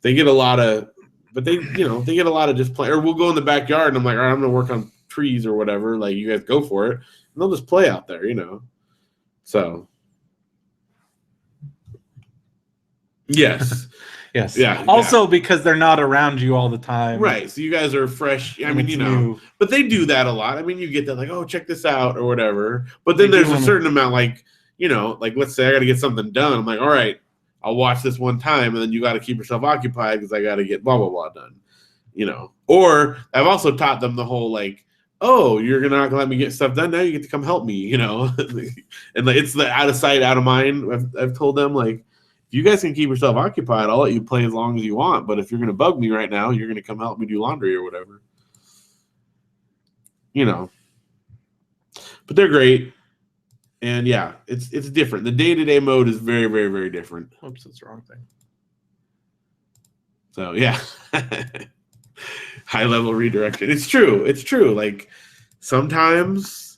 They get a lot of, but they get a lot of just play. Or we'll go in the backyard and I'm like, all right, I'm gonna work on trees or whatever. Like you guys go for it, and they'll just play out there, So yes, yes, yeah. Also because they're not around you all the time, right? So you guys are fresh. I mean, new. But they do that a lot. I mean, you get that like, oh, check this out or whatever. But then there's a certain amount, like like let's say I got to get something done. I'm like, all right. I'll watch this one time, and then you got to keep yourself occupied because I got to get blah, blah, blah done, Or I've also taught them the whole, like, oh, you're not going to let me get stuff done? Now you get to come help me, And it's the out of sight, out of mind. I've told them, like, if you guys can keep yourself occupied, I'll let you play as long as you want. But if you're going to bug me right now, you're going to come help me do laundry or whatever. But they're great. And yeah, it's different. The day-to-day mode is very, very, very different. Oops, that's the wrong thing. So yeah, high-level redirection. It's true. It's true. Like sometimes,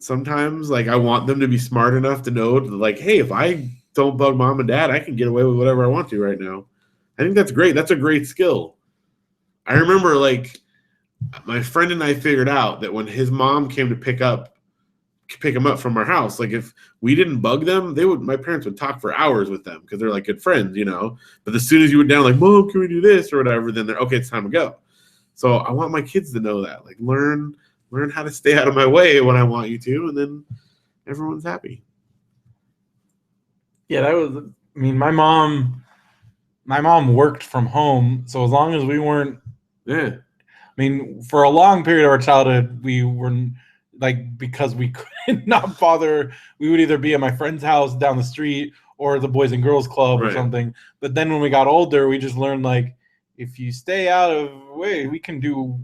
like I want them to be smart enough to know, like, hey, if I don't bug mom and dad, I can get away with whatever I want to right now. I think that's great. That's a great skill. I remember, like, my friend and I figured out that when his mom came to pick him up from our house, like if we didn't bug them, my parents would talk for hours with them because they're like good friends, but as soon as you went down like, Mom, can we do this or whatever, then they're okay, it's time to go. So I want my kids to know that, like learn how to stay out of my way when I want you to, and then everyone's happy. Yeah, my mom worked from home, so as long as we weren't for a long period of our childhood we were like, because we could not bother, we would either be at my friend's house down the street or the Boys and Girls Club or something. But then when we got older, we just learned, like, if you stay out of the way, we can do,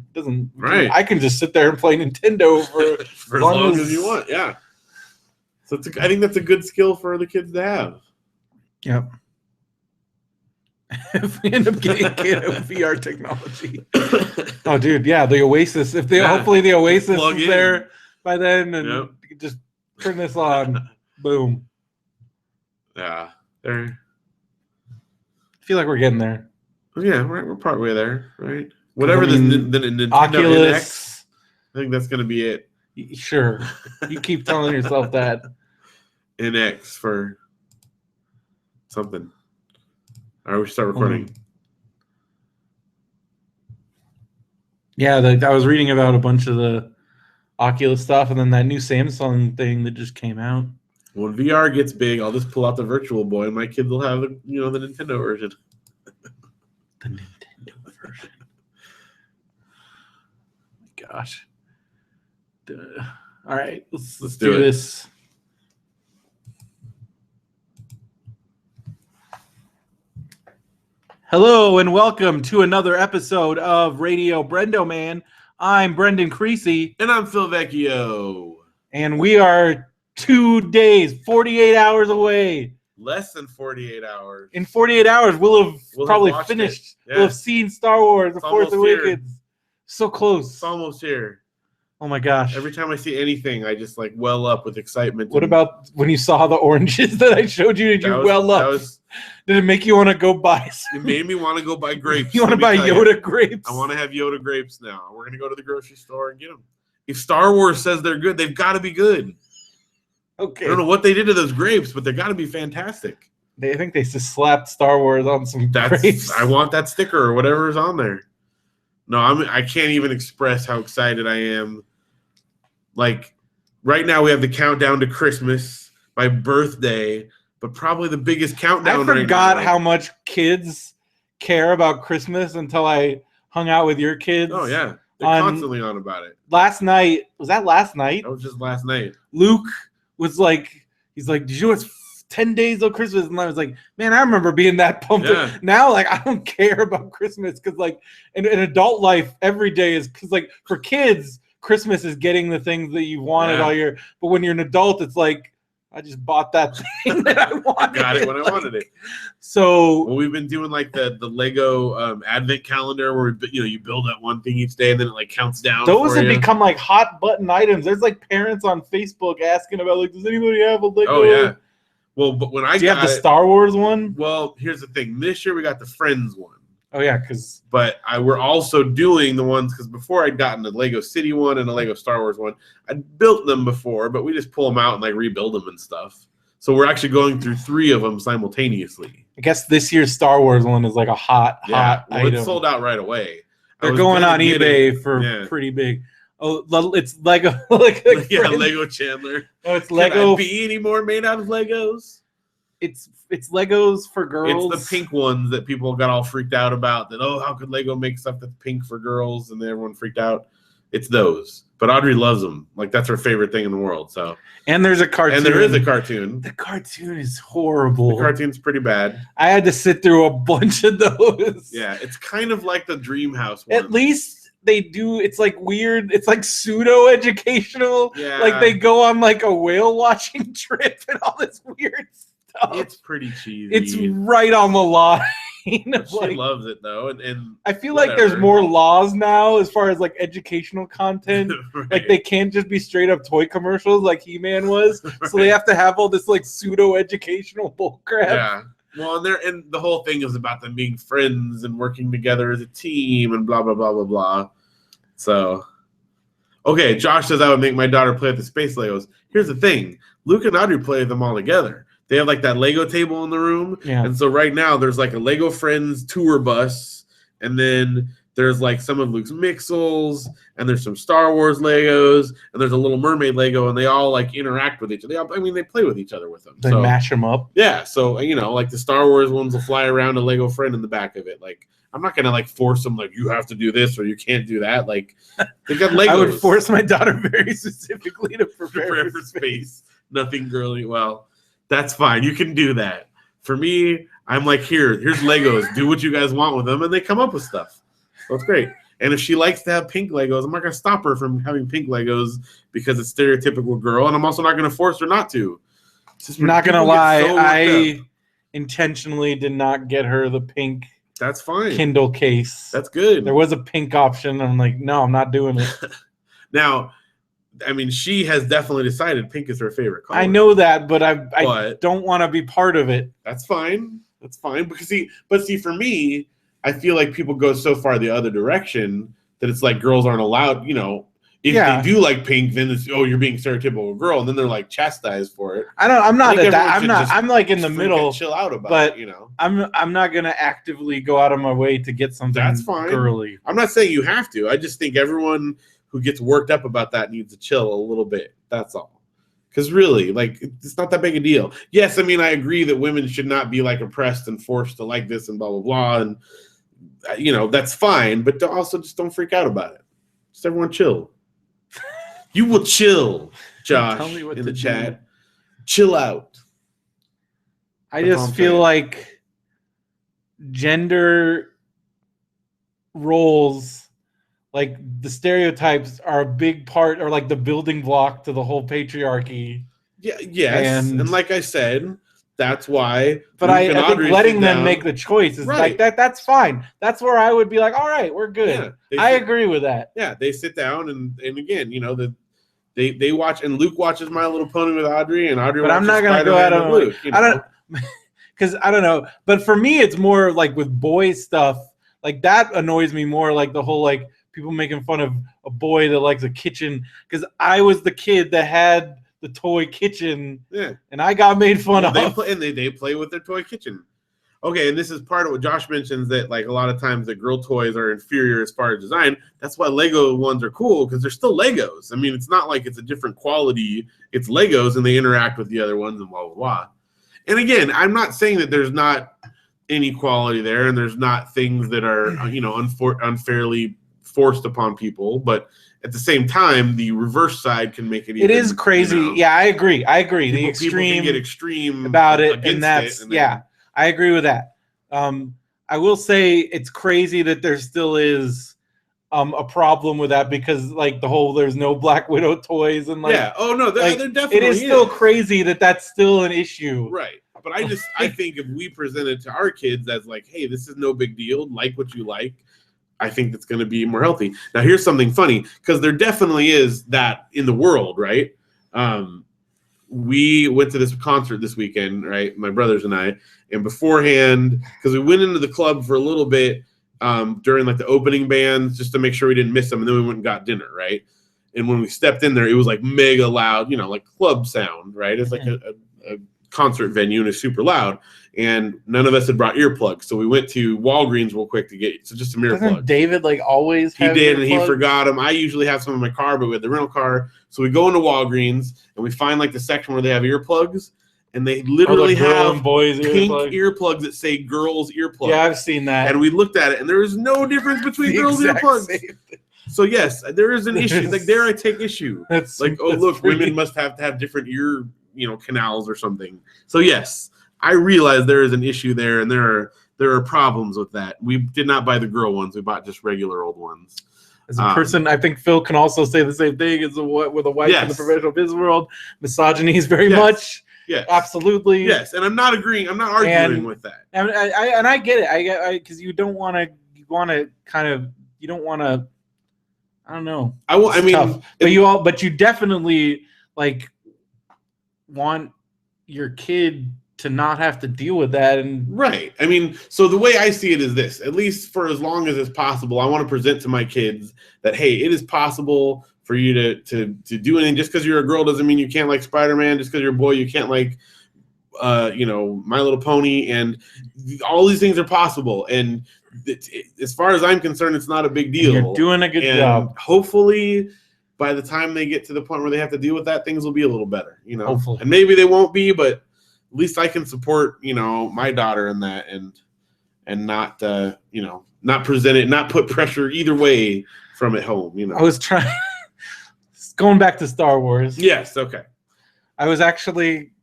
I can just sit there and play Nintendo for as long as you want. Yeah. So I think that's a good skill for the kids to have. Yep. If we end up getting VR technology. Oh, dude, yeah, the Oasis. Hopefully the Oasis is there by then, and you can just turn this on. Boom. Yeah, I feel like we're getting there. Yeah, we're partway there, right? Whatever the Nintendo Oculus. NX, I think that's gonna be it. Sure, you keep telling yourself that. NX for something. All right, we start recording. Yeah, I was reading about a bunch of the Oculus stuff, and then that new Samsung thing that just came out. When VR gets big, I'll just pull out the Virtual Boy, and my kids will have the Nintendo version. The Nintendo version. Oh my gosh. All right, let's do this. Hello and welcome to another episode of Radio BrendoMan. I'm Brendan Creasy. And I'm Phil Vecchio. And we are 2 days, 48 hours away. Less than 48 hours. In 48 hours, we'll have probably finished. Yeah. We'll have seen Star Wars, The Force Awakens. So close. It's almost here. Oh my gosh. Every time I see anything, I just like well up with excitement. What about when you saw the oranges that I showed you? Did you well up? Did it make you want to go buy some? It made me want to go buy grapes. You want to buy Yoda grapes? I want to have Yoda grapes now. We're going to go to the grocery store and get them. If Star Wars says they're good, they've got to be good. Okay. I don't know what they did to those grapes, but they've got to be fantastic. I think they just slapped Star Wars on some grapes. I want that sticker or whatever is on there. No, I can't even express how excited I am. Like, right now we have the countdown to Christmas, my birthday, but probably the biggest countdown right now. I forgot how much kids care about Christmas until I hung out with your kids. Oh, yeah. They're constantly on about it. Last night, was that last night? That was just last night. Luke was like, he's like, did you know it's 10 days till Christmas. And I was like, man, I remember being that pumped. Yeah. Now, like, I don't care about Christmas because, like, in adult life, every day is because, like, for kids, Christmas is getting the things that you wanted all year. But when you're an adult, it's like, I just bought that thing that I wanted. Got it when I wanted it. So well, we've been doing like the Lego Advent calendar where you build that one thing each day and then it like counts down. Those have you. become like hot button items. There's like parents on Facebook asking about like, does anybody have a Lego? Oh yeah. Well, but when I do you have the Star Wars one? Well, here's the thing. This year we got the Friends one. Oh yeah, because we're also doing the ones because before I'd gotten the Lego City one and the Lego Star Wars one. I'd built them before, but we just pull them out and like rebuild them and stuff. So we're actually going through 3 of them simultaneously. I guess this year's Star Wars one is like a hot item. It sold out right away. They're going on eBay for pretty big. Oh, it's Lego. Lego Chandler. No, it's Lego. Can I be any more made out of Legos? It's Legos for girls. It's the pink ones that people got all freaked out about. That how could Lego make stuff that's pink for girls? And everyone freaked out. It's those. But Audrey loves them. Like that's her favorite thing in the world. So. And there's a cartoon. And there is a cartoon. The cartoon is horrible. The cartoon's pretty bad. I had to sit through a bunch of those. Yeah, it's kind of like the Dreamhouse one. At least they do. It's like weird. It's like pseudo educational. Yeah. Like they go on like a whale watching trip and all this weird stuff. It's pretty cheesy. It's right on the line. She loves it though, and I feel like there's more laws now as far as like educational content. Right. Like they can't just be straight up toy commercials like He-Man was. Right. So they have to have all this like pseudo educational bullcrap. Yeah. Well, and the whole thing is about them being friends and working together as a team and blah blah blah blah blah. So, okay, Josh says I would make my daughter play with the space Legos. Here's the thing: Luke and Audrey play them all together. They have like that Lego table in the room. Yeah. And so right now there's like a Lego Friends tour bus. And then there's like some of Luke's Mixels. And there's some Star Wars Legos. And there's a Little Mermaid Lego. And they all like interact with each other. They play with each other with them. They mash them up. Yeah. So, like the Star Wars ones will fly around a Lego friend in the back of it. Like, I'm not going to like force them like, you have to do this or you can't do that. Like, they've got Legos. I would force my daughter very specifically to prepare for space. Nothing girly. Well, that's fine. You can do that. For me, I'm like, here's Legos. Do what you guys want with them. And they come up with stuff. So it's great. And if she likes to have pink Legos, I'm not going to stop her from having pink Legos because it's stereotypical girl. And I'm also not going to force her not to. I'm not going to lie. I intentionally did not get her the pink That's fine. Kindle case. That's good. There was a pink option. And I'm like, no, I'm not doing it. Now, she has definitely decided pink is her favorite color. I know that, but I don't want to be part of it. That's fine. That's fine. Because for me, I feel like people go so far the other direction that it's like girls aren't allowed, if they do like pink, then it's, you're being stereotypical girl. And then they're like chastised for it. I'm not at that. I'm like in the middle. Chill out about it, I'm not going to actively go out of my way to get something that's fine. Girly. I'm not saying you have to. I just think everyone who gets worked up about that needs to chill a little bit. That's all. Because really, like, it's not that big a deal. Yes, I agree that women should not be like oppressed and forced to like this and blah, blah, blah. And, that's fine. But also just don't freak out about it. Just everyone chill. You will chill, Josh, Tell me what in to the chat. do. Chill out. I just feel like gender roles, like the stereotypes, are a big part, or like the building block to the whole patriarchy. Yeah, yes, and like I said, that's why. But I think letting them make the choice is like that. That's fine. That's where I would be like, all right, we're good. Yeah, I agree with that. Yeah, they sit down and again, they watch, and Luke watches My Little Pony with Audrey, and Audrey. But I'm not gonna go out of Luke. I don't, because I don't know. But for me, it's more like with boy stuff. Like that annoys me more. Like the whole like people making fun of a boy that likes a kitchen, because I was the kid that had the toy kitchen, and I got made fun of. They play with their toy kitchen. Okay, and this is part of what Josh mentions, that like a lot of times the girl toys are inferior as far as design. That's why Lego ones are cool, because they're still Legos. It's not like it's a different quality. It's Legos, and they interact with the other ones and blah, blah, blah. And again, I'm not saying that there's not inequality there, and there's not things that are unfairly forced upon people, but at the same time, the reverse side can make it. It is crazy. Yeah, I agree. The extreme people can get extreme about it, and that's I agree with that. I will say it's crazy that there still is a problem with that because like the whole there's no Black Widow toys and like there definitely it is still crazy that that's still an issue, right? But I think if we present it to our kids as like, hey, this is no big deal, like what you like, I think that's going to be more healthy. Now, here's something funny, because there definitely is that in the world, right? We went to this concert this weekend, right? My brothers and I, and beforehand, because we went into the club for a little bit during like the opening bands, just to make sure we didn't miss them, and then we went and got dinner, right? And when we stepped in there, it was like mega loud, like club sound, right? It's like a concert venue and it's super loud, and none of us had brought earplugs, so we went to Walgreens real quick to get just some earplugs. Doesn't David like always he did, and he forgot them. I usually have some in my car, but we had the rental car, so we go into Walgreens and we find like the section where they have earplugs, and they literally have pink earplugs that say girls earplugs. Yeah, I've seen that, and we looked at it, and there is no difference between girls earplugs. So yes, there is an issue. Like there, I take issue. That's like, oh look, women must have to have different ear canals or something. So yes, I realize there is an issue there, and there are problems with that. We did not buy the girl ones; we bought just regular old ones. As a person, I think Phil can also say the same thing as with a wife in the professional business world. Misogyny is very much, absolutely. Yes, and I'm not agreeing. I'm not arguing with that. And I get it. I get because you don't want to. You want to kind of. You don't want to. I don't know. But you definitely like want your kid to not have to deal with that. And right. I mean, so the way I see it is this, at least for as long as it's possible, I want to present to my kids that, hey, it is possible for you to do anything. Just because you're a girl doesn't mean you can't like Spider-Man. Just because you're a boy, you can't like, My Little Pony. And all these things are possible. And as far as I'm concerned, it's not a big deal. You're doing a good job. Hopefully, by the time they get to the point where they have to deal with that, things will be a little better, Hopefully. And maybe they won't be, but at least I can support, my daughter in that and not, not present it, not put pressure either way from at home, I was trying, going back to Star Wars. Yes. Okay. I was actually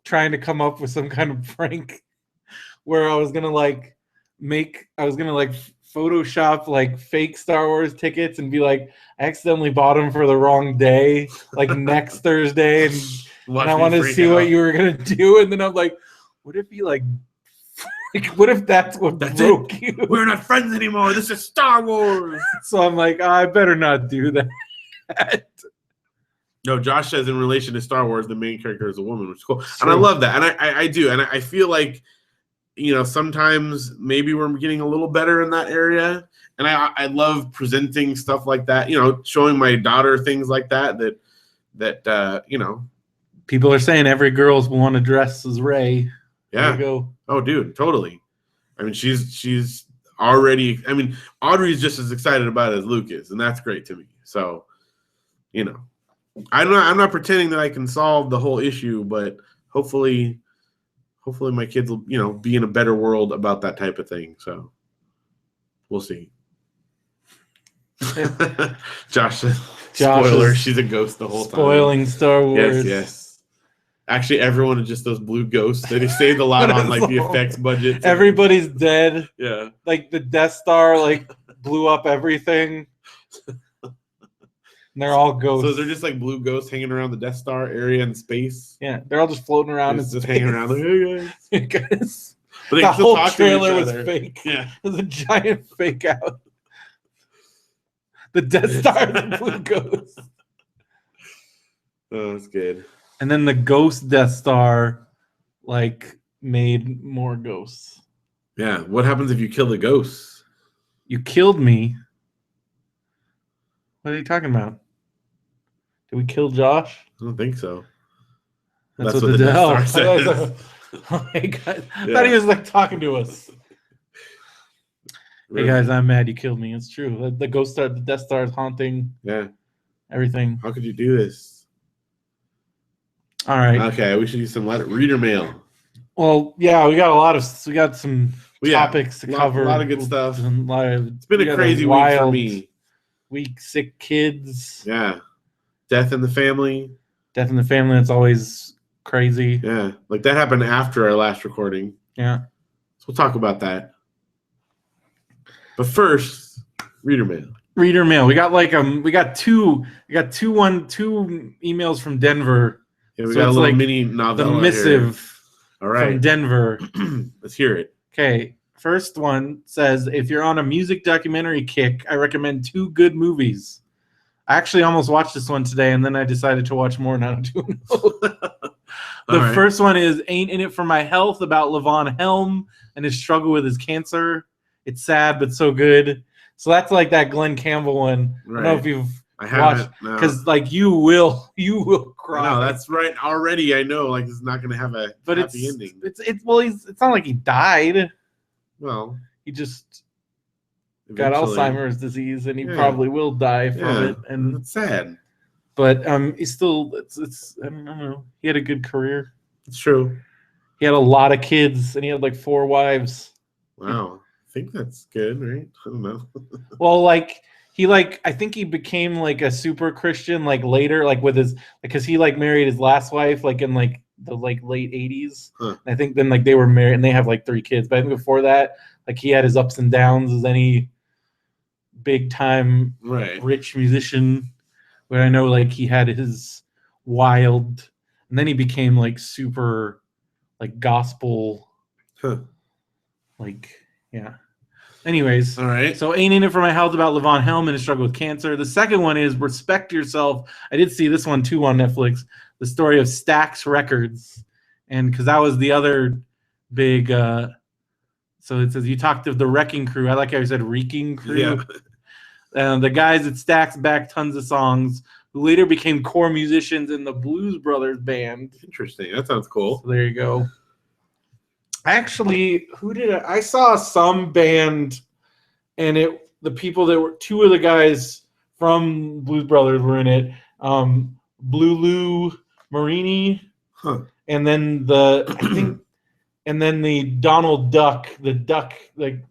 trying to come up with some kind of prank where I was going to Photoshop like fake Star Wars tickets and be like, I accidentally bought them for the wrong day, like next Thursday, and I wanted to see what you were gonna do. And then I'm like, would it be like what if that's what broke you? We're not friends anymore. This is Star Wars. So I'm like, I better not do that. No, Josh says in relation to Star Wars, the main character is a woman, which is cool, and I love that, and I do, and I feel like. Sometimes maybe we're getting a little better in that area. And I love presenting stuff like that, showing my daughter things like that people are saying every girl's want to dress as Rey. Yeah. There you go. Oh, dude, totally. I mean, she's already, Audrey's just as excited about it as Luke is, and that's great to me. So, I'm not pretending that I can solve the whole issue, but hopefully my kids will, be in a better world about that type of thing. So we'll see. Josh, spoiler, she's a ghost the whole time. Spoiling Star Wars. Yes. Actually, everyone is just those blue ghosts. They saved a lot on like the effects budget. Everybody's dead. Yeah. Like the Death Star blew up everything. And they're all ghosts. So they're just like blue ghosts hanging around the Death Star area in space. Yeah, they're all just floating around. Just hanging around. Like, hey guys. But the whole trailer was fake. Yeah. It was a giant fake out. The Death Star is a blue ghost. Oh, that's good. And then the ghost Death Star made more ghosts. Yeah. What happens if you kill the ghosts? You killed me. What are you talking about? Did we kill Josh? I don't think so. That's what the Death Star says. Oh my God. I thought he was talking to us. Hey guys, I'm mad you killed me. It's true. The Ghost Star, the Death Star is haunting. Yeah. Everything. How could you do this? All right. Okay, we should use some reader mail. Well, yeah, we got some topics to cover. A lot of good stuff. It's been a crazy week for me. Week, sick kids. Yeah. Death in the family. Death in the family, it's always crazy. Yeah. Like that happened after our last recording. Yeah. So we'll talk about that. But first, reader mail. Reader mail. We got two emails from Denver. Yeah, we got a little mini novella. The missive from Denver. Let's hear it. Okay. First one says, if you're on a music documentary kick, I recommend 2 good movies. I actually almost watched this one today, and then I decided to watch more, and I don't know. The first one is Ain't In It For My Health, about Levon Helm and his struggle with his cancer. It's sad, but so good. So that's like that Glenn Campbell one. Right. I don't know if you've watched, because like you will cry. No, that's right. Already, I know. Like it's not going to have a happy ending. It's not like he died. Well, he just got Alzheimer's disease, and he probably will die from it. And it's sad. But he's still. It's I don't know. He had a good career. It's true. He had a lot of kids, and he had like 4 wives. Wow, I think that's good, right? I don't know. Well, like I think he became like a super Christian like later, like with his because he like married his last wife like in like the like late 80s. Huh. I think then like they were married and they have like 3 kids. But I think before that, like he had his ups and downs as any big time rich musician. But I know like he had his wild, and then he became like super like gospel. Like yeah. Anyways, all right. So Ain't In It For My Health, about Levon Helm and his struggle with cancer. The second one is Respect Yourself. I did see this one too on Netflix. The story of Stax Records, and because that was the other big. So it says you talked of the Wrecking Crew. I like how you said Wrecking Crew. Yeah. The guys at Stax backed tons of songs, who later became core musicians in the Blues Brothers band. Interesting. That sounds cool. So there you go. Actually, I saw some band, and the people that were 2 of the guys from Blues Brothers were in it. Blue Lou Marini, and then and then the Donald Duck, like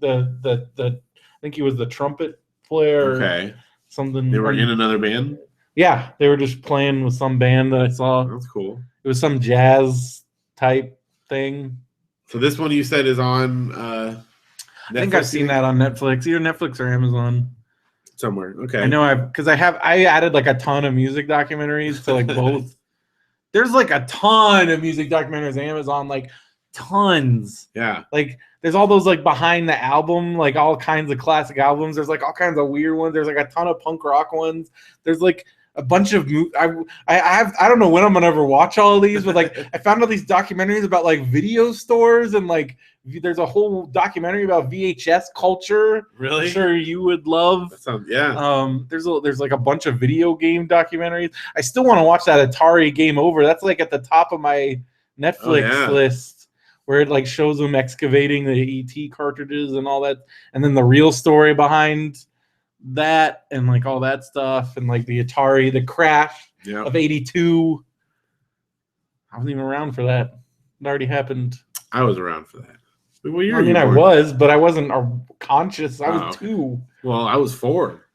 the I think he was the trumpet player. Okay. Something. They were in another band? Yeah, they were just playing with some band that I saw. That's cool. It was some jazz type thing. So this one you said is on Netflix? I think I've seen that on Netflix, either Netflix or Amazon. Somewhere. Okay. I know I added like a ton of music documentaries to like both. There's like a ton of music documentaries on Amazon, like tons. Yeah. Like there's all those like behind the album, like all kinds of classic albums. There's like all kinds of weird ones. There's like a ton of punk rock ones. There's like a bunch of I don't know when I'm gonna ever watch all of these, but like I found all these documentaries about like video stores, and like there's a whole documentary about VHS culture. Really? I'm sure you would love. That sounds, There's like a bunch of video game documentaries. I still want to watch that Atari Game Over. That's like at the top of my Netflix list, where it like shows them excavating the ET cartridges and all that, and then the real story behind that and like all that stuff, and like the Atari, the crash of '82. I wasn't even around for that. It already happened. I was around for that. What year I was, but I wasn't conscious. I was 2. Well, I was 4.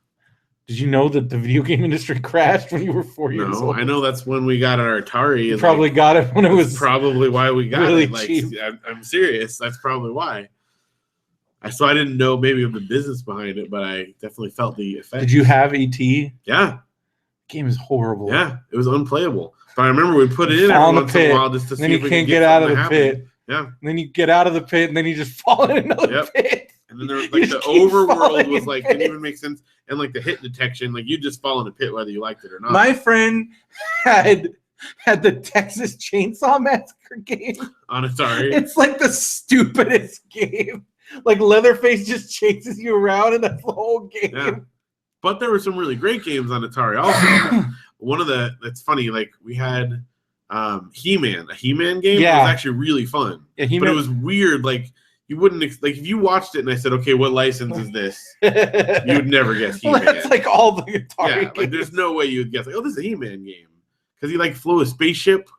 Did you know that the video game industry crashed when you were 4 years old? No, I know that's when we got our Atari. You probably got it when it was probably why we got really it. Like, cheap. I'm serious. That's probably why. So I didn't know maybe of the business behind it, but I definitely felt the effect. Did you have ET? Yeah. The game is horrible. Yeah, it was unplayable. But I remember we put it in every once in a while just to see if we can't get out of the pit. Yeah. And then you get out of the pit, and then you just fall in another pit. And then there was like the overworld was like didn't even make sense, and like the hit detection, like you just fall in a pit whether you liked it or not. My friend had the Texas Chainsaw Massacre game on Atari. It's like the stupidest game. Like Leatherface just chases you around, and that's the whole game. Yeah. But there were some really great games on Atari also. That's funny, like we had He-Man, a He-Man game. Yeah. It was actually really fun. Yeah, but it was weird, like you wouldn't like if you watched it and I said, okay, what license is this? You would never guess He-Man. Well, that's like all the Atari games. Like there's no way you would guess like, oh, this is a He-Man game. Because he like flew a spaceship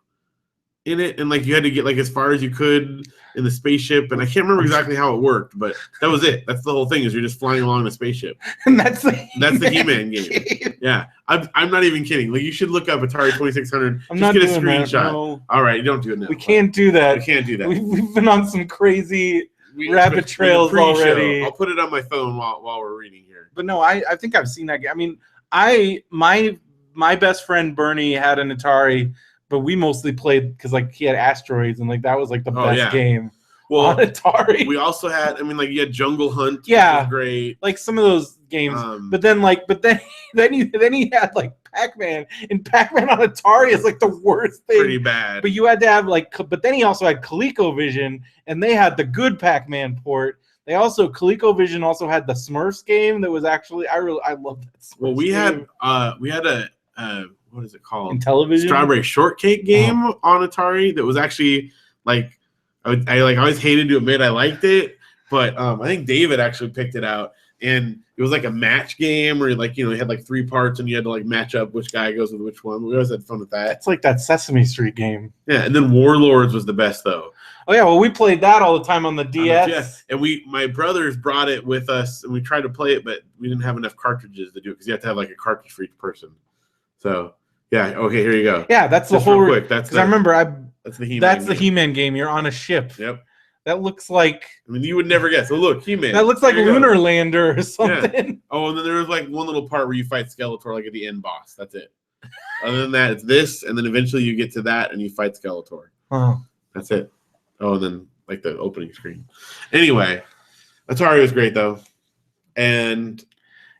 in it, and like you had to get like as far as you could in the spaceship, and I can't remember exactly how it worked, but that was it. That's the whole thing, is you're just flying along in a spaceship. And that's the He-Man game. Yeah, I'm not even kidding. Like, you should look up Atari 2600. I'm just not get a doing screenshot. that, no. All right, you don't do it now. We can't do that. We can't do that. We've been on some crazy rabbit trails already. I'll put it on my phone while we're reading here. But no, I think I've seen that game. I mean, my best friend Bernie had an Atari, but we mostly played because like he had Asteroids, and like that was like the best game. Well, on Atari. We also had, you had Jungle Hunt, yeah, which was great. Like some of those games. But then he had like Pac-Man, and Pac-Man on Atari is like the worst thing. Pretty bad. But you had to have but then he also had ColecoVision, and they had the good Pac-Man port. ColecoVision also had the Smurfs game that was actually I love that Smurfs Well, we game. had a what is it called? Intellivision? Strawberry Shortcake game on Atari that was actually like I always hated to admit I liked it, but I think David actually picked it out, and it was like a match game where you had like 3 parts and you had to like match up which guy goes with which one. We always had fun with that. It's like that Sesame Street game. Yeah, and then Warlords was the best though. Oh yeah, well we played that all the time on the DS. And my brothers brought it with us, and we tried to play it, but we didn't have enough cartridges to do it because you have to have like a cartridge for each person. So yeah, okay, here you go. Yeah, that's just the whole. Real quick, that's I remember that's the He-Man. That's the He-Man game. You're on a ship. Yep. That looks like. I mean, you would never guess. So look, He-Man. That looks like Lunar Lander or something. Yeah. Oh, and then there was like one little part where you fight Skeletor, like at the end boss. That's it. Other than that, it's this, and then eventually you get to that, and you fight Skeletor. Oh. That's it. Oh, and then like the opening screen. Anyway, Atari was great though, and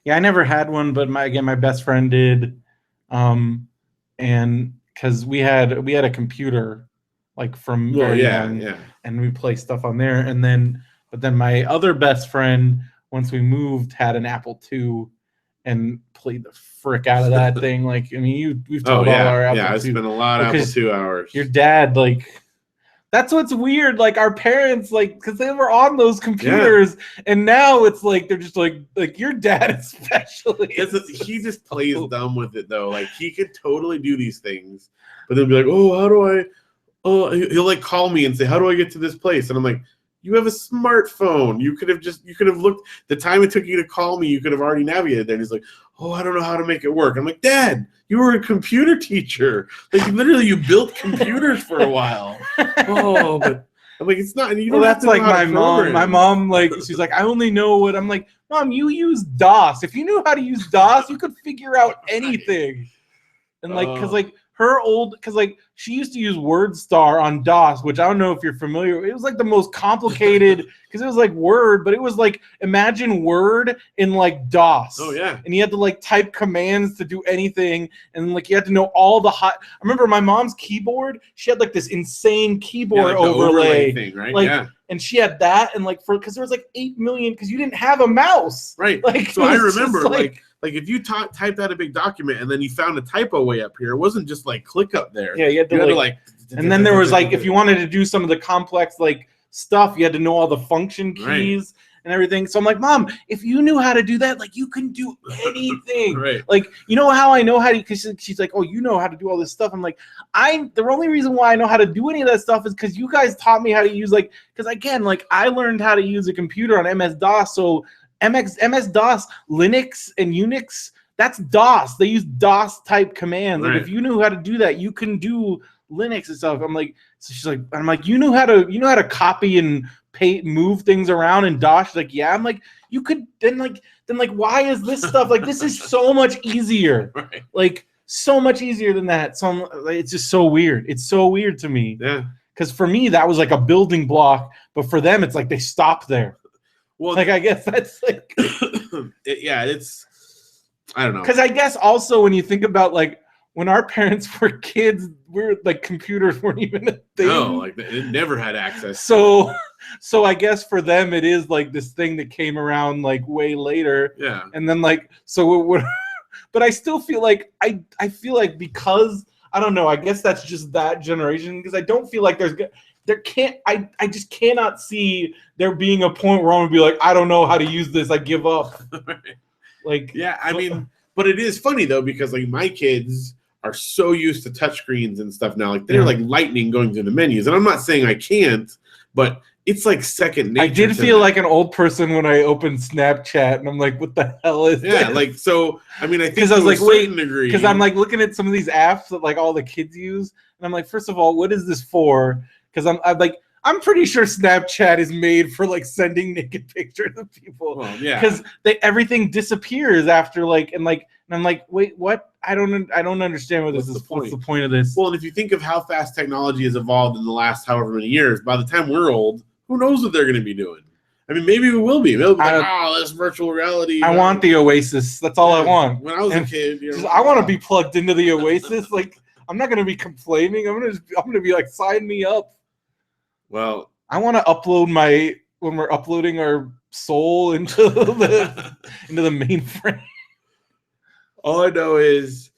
yeah, I never had one, but my best friend did, and because we had a computer, like from very young, and we play stuff on there, but then my other best friend, once we moved, had an Apple II, and played the frick out of that thing. Like, I mean, we've told all our Apple II. I spent a lot of Apple II hours. Your dad, like. That's what's weird. Like our parents, like, because they were on those computers, and now it's like they're just like your dad especially. He just plays dumb with it though. Like he could totally do these things, but then be like, "Oh, how do I?" Oh, he'll like call me and say, "How do I get to this place?" And I'm like, "You have a smartphone. You could have looked. The time it took you to call me, you could have already navigated there." And he's like, "Oh, I don't know how to make it work." I'm like, "Dad, you were a computer teacher. Like literally, you built computers for a while." Oh, but I'm like, it's not. You don't have to like know how my to mom. program. My mom, like, she's like, I only know what. I'm like, Mom, you use DOS. If you knew how to use DOS, you could figure out anything. And like, because she used to use WordStar on DOS, which I don't know if you're familiar. It was like the most complicated because it was like Word, but it was like imagine Word in like DOS. Oh yeah. And you had to like type commands to do anything, and like you had to know all the hot. I remember my mom's keyboard. She had like this insane keyboard overlay thing, right? Like, yeah. And she had that, and like because there was like 8 million because you didn't have a mouse. Right. Like so I remember like if you typed out a big document and then you found a typo way up here, it wasn't just like click up there. Yeah, you had to like and then there was like if you wanted to do some of the complex like stuff, you had to know all the function keys and everything. So I'm like, Mom, if you knew how to do that, like you can do anything. Right. Like, you know how I know how to, because she's like, oh, you know how to do all this stuff. I'm like, the only reason why I know how to do any of that stuff is because you guys taught me how to use because again, like I learned how to use a computer on MS-DOS. So MS-DOS, Linux and Unix, that's DOS. They use DOS type commands. Like if you knew how to do that, you can do Linux and stuff. I'm like, so she's like, I'm like, you know how to copy and move things around in DOS? She's like, yeah. I'm like, you could then why is this stuff like this is so much easier, like so much easier than that. So it's just so weird. It's so weird to me. Yeah. Because for me that was like a building block, but for them it's like they stopped there. Well, like I guess that's like, it's I don't know. Because I guess also when you think about like when our parents were kids, we're like computers weren't even a thing. No, like they never had access. So I guess for them it is like this thing that came around like way later. Yeah. And then like but I still feel like I feel like because I don't know. I guess that's just that generation because I don't feel like I just cannot see there being a point where I'm gonna be like, I don't know how to use this. I give up. Like, yeah, I mean, but it is funny though because like my kids are so used to touchscreens and stuff now. Like they're like lightning going through the menus, and I'm not saying I can't, but it's like second nature. I did feel like an old person when I opened Snapchat, and I'm like, "What the hell is this?" like so. I mean, I think because I was like, "Wait," degree, because I'm like looking at some of these apps that like all the kids use, and I'm like, first of all, what is this for? Because I'm pretty sure Snapchat is made for like sending naked pictures of people. Well, yeah. Because everything disappears after like and I'm like, wait, what? I don't understand what this is. What's the point of this? Well, and if you think of how fast technology has evolved in the last however many years, by the time we're old, who knows what they're going to be doing? I mean, maybe we will be. They'll be like, this virtual reality. I want the Oasis. That's all I want. When I was a kid, I want to be plugged into the Oasis. Like, I'm not going to be complaining. I'm going to be like, sign me up. Well, I want to upload when we're uploading our soul into the mainframe. All I know is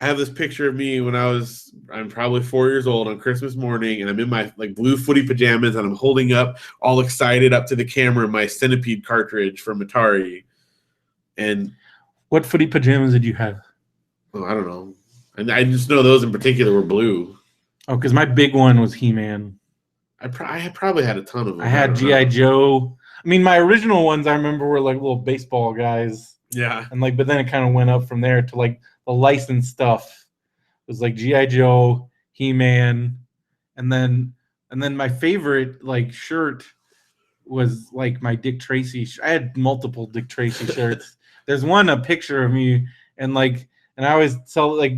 I have this picture of me when I'm probably 4 years old on Christmas morning, and I'm in my like blue footy pajamas, and I'm holding up, all excited, up to the camera, my Centipede cartridge from Atari. And what footy pajamas did you have? Oh, I don't know. And I just know those in particular were blue. Oh, because my big one was He-Man. I probably had a ton of them. I had G.I. Joe. I mean, my original ones I remember were like little baseball guys. Yeah. And like, but then it kind of went up from there to like the licensed stuff. It was like G.I. Joe, He-Man, and then my favorite like shirt was like my Dick Tracy. I had multiple Dick Tracy shirts. There's a picture of me, and I always tell like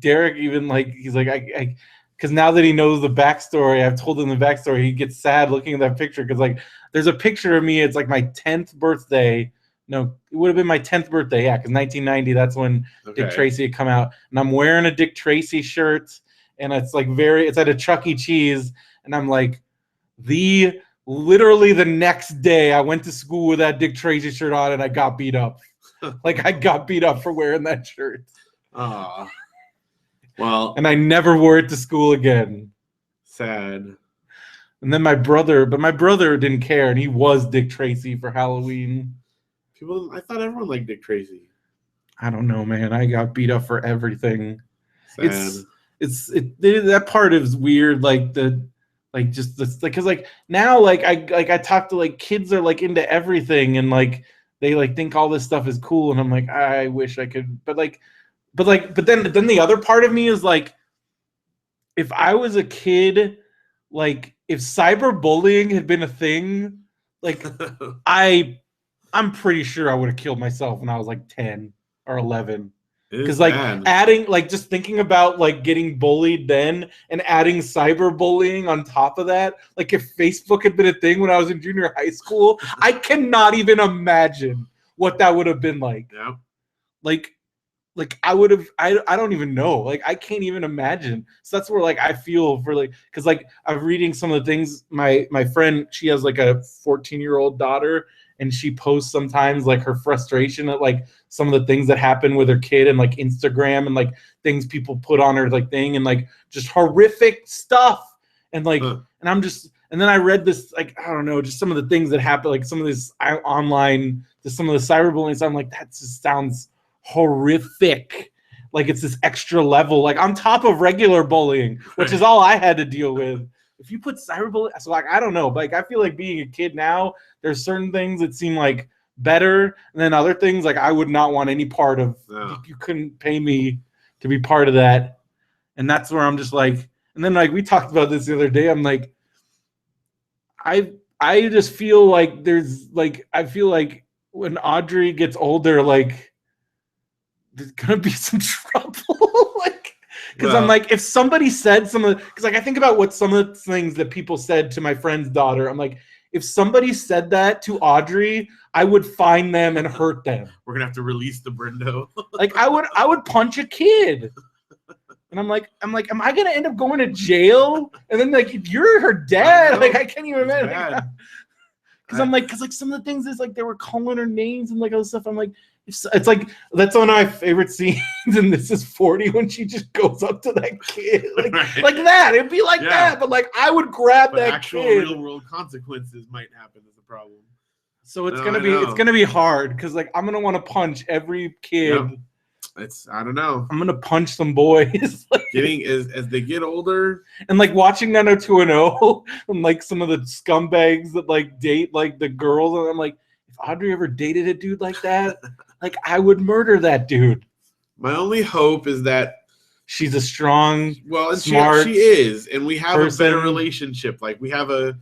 Derek, even like he's like I because now that he knows the backstory, I've told him the backstory. He gets sad looking at that picture because like there's a picture of me. It's like my 10th birthday. No, it would have been my 10th birthday. Yeah, because 1990, that's when Dick Tracy had come out. And I'm wearing a Dick Tracy shirt, and it's like it's at a Chuck E. Cheese. And I'm like, literally the next day, I went to school with that Dick Tracy shirt on, and I got beat up. Like, I got beat up for wearing that shirt. Well. And I never wore it to school again. Sad. And then my brother didn't care, and he was Dick Tracy for Halloween. I thought everyone liked Dick Tracy. I don't know, man. I got beat up for everything. Sad. That part is weird. Like because like now like I talk to like kids are like into everything, and like they like think all this stuff is cool, and I'm like, I wish I could, but then the other part of me is like, if I was a kid, like if cyberbullying had been a thing, like I'm pretty sure I would have killed myself when I was like 10 or 11. Because like adding, like just thinking about like getting bullied then and adding cyberbullying on top of that, like if Facebook had been a thing when I was in junior high school, I cannot even imagine what that would have been like. Yeah. Like I would have, I don't even know. Like I can't even imagine. So that's where like I feel for like, because like I'm reading some of the things. My friend, she has like a 14-year-old daughter, and she posts sometimes like her frustration at like some of the things that happen with her kid and like Instagram and like things people put on her like thing and like just horrific stuff. And like, and I'm just, and then I read this, like, I don't know, just some of the things that happen, like some of this online, some of the cyberbullying. So I'm like, that just sounds horrific. Like it's this extra level, like on top of regular bullying, which is all I had to deal with. If you put cyberbullying, so like, I don't know, but like I feel like being a kid now, there's certain things that seem like better, and then other things like I would not want any part of. No. You couldn't pay me to be part of that, and that's where I'm just like. And then like we talked about this the other day, I'm like, I just feel like there's like I feel like when Audrey gets older, like there's gonna be some trouble, like. Because I'm like, if somebody said some of, because like I think about what some of the things that people said to my friend's daughter, I'm like, if somebody said that to Audrey, I would find them and hurt them. We're gonna have to release the Brendo. Like I would punch a kid, and I'm like, am I gonna end up going to jail? And then like you're her dad, like I can't even imagine. Because I'm like, because like some of the things is like they were calling her names and like all this stuff. I'm like. It's like that's one of my favorite scenes in This Is 40 when she just goes up to that kid like, like that. It'd be like that, but like I would grab that actual kid. Real world consequences might happen as a problem. So it's gonna be hard because like I'm gonna want to punch every kid I don't know. I'm gonna punch some boys. Getting as they get older, and like watching 90210 and like some of the scumbags that like date like the girls, and I'm like, if Audrey ever dated a dude like that, like I would murder that dude. My only hope is that she's a strong, and smart. She is, and we have person. a better relationship. Like we have a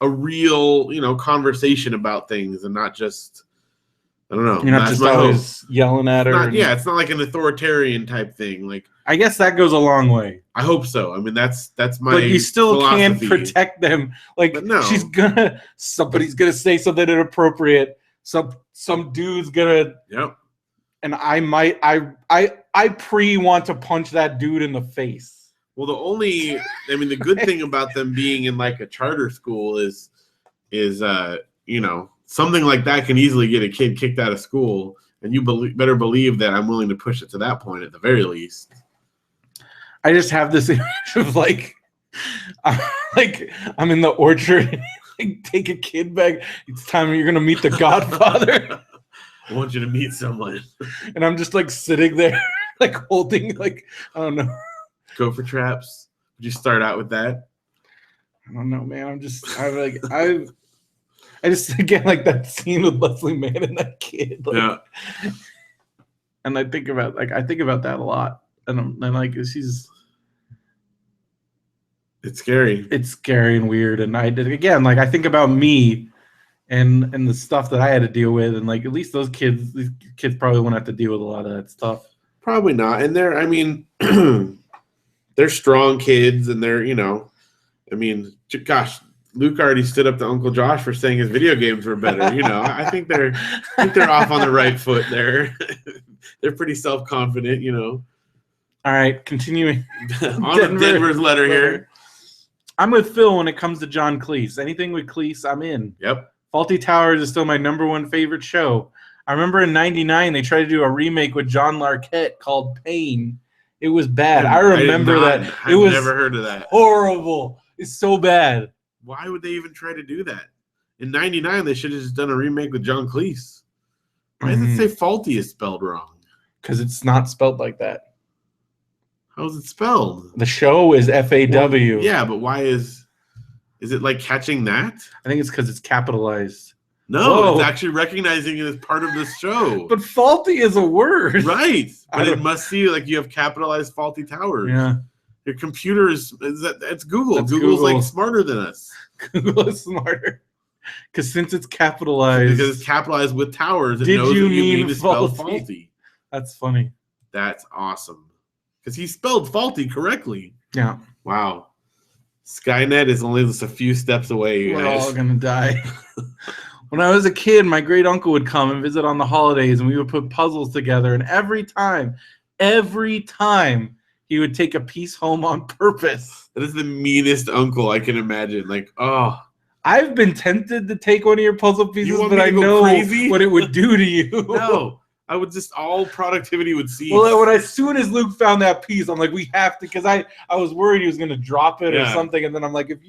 real, conversation about things, and not just. I don't know. You're not just always yelling at her. It's not like an authoritarian type thing. Like I guess that goes a long way. I hope so. I mean, that's my. But you still philosophy. can't protect them. Like but no. somebody's gonna say something inappropriate. Some dude's gonna. Yep. And I want to punch that dude in the face. Well, the good thing about them being in like a charter school is something like that can easily get a kid kicked out of school, and you better believe that I'm willing to push it to that point at the very least. I just have this image of like I'm in the orchard, and take a kid back. It's time you're gonna meet the Godfather. I want you to meet someone, and I'm just like sitting there, like holding like I don't know. Gopher traps. Would you start out with that? I don't know, man. I just again like that scene with Leslie Mann and that kid. Like, yeah. And I think about that a lot. And I'm like, it's scary. It's scary and weird. And I think about me and the stuff that I had to deal with, and like at least these kids probably won't have to deal with a lot of that stuff. Probably not. And they're strong kids, and they're, gosh, Luke already stood up to Uncle Josh for saying his video games were better. I think they're off on the right foot there. They're pretty self-confident, All right, continuing. On Denver's letter here. I'm with Phil when it comes to John Cleese. Anything with Cleese, I'm in. Yep. Fawlty Towers is still my number one favorite show. I remember in '99 they tried to do a remake with John Larroquette called Pain. It was bad. I remember that. I've never heard of that. Horrible. It's so bad. Why would they even try to do that? In '99, they should have just done a remake with John Cleese. Why does it say Faulty is spelled wrong? Because it's not spelled like that. How is it spelled? The show is F-A-W. Well, yeah, but why is it like catching that? I think it's because it's capitalized. No, it's actually recognizing it as part of the show. But faulty is a word. Right. But it must see like you have capitalized Fawlty Towers. Yeah. Your computer that's Google. That's Google's Google. like smarter than us. Google is smarter. Because since it's capitalized. Because it's capitalized with towers, it knows that you mean to spell faulty. That's funny. That's awesome. Because he spelled faulty correctly. Yeah. Wow. Skynet is only just a few steps away, you We're guys. all going to die. When I was a kid, my great uncle would come and visit on the holidays, and we would put puzzles together. And every time, he would take a piece home on purpose. That is the meanest uncle I can imagine. Like, oh. I've been tempted to take one of your puzzle pieces, but I know what it would do to you. No. I would just, all productivity would cease. Well, as soon as Luke found that piece, I'm like, we have to, because I was worried he was going to drop it or something. And then I'm like, if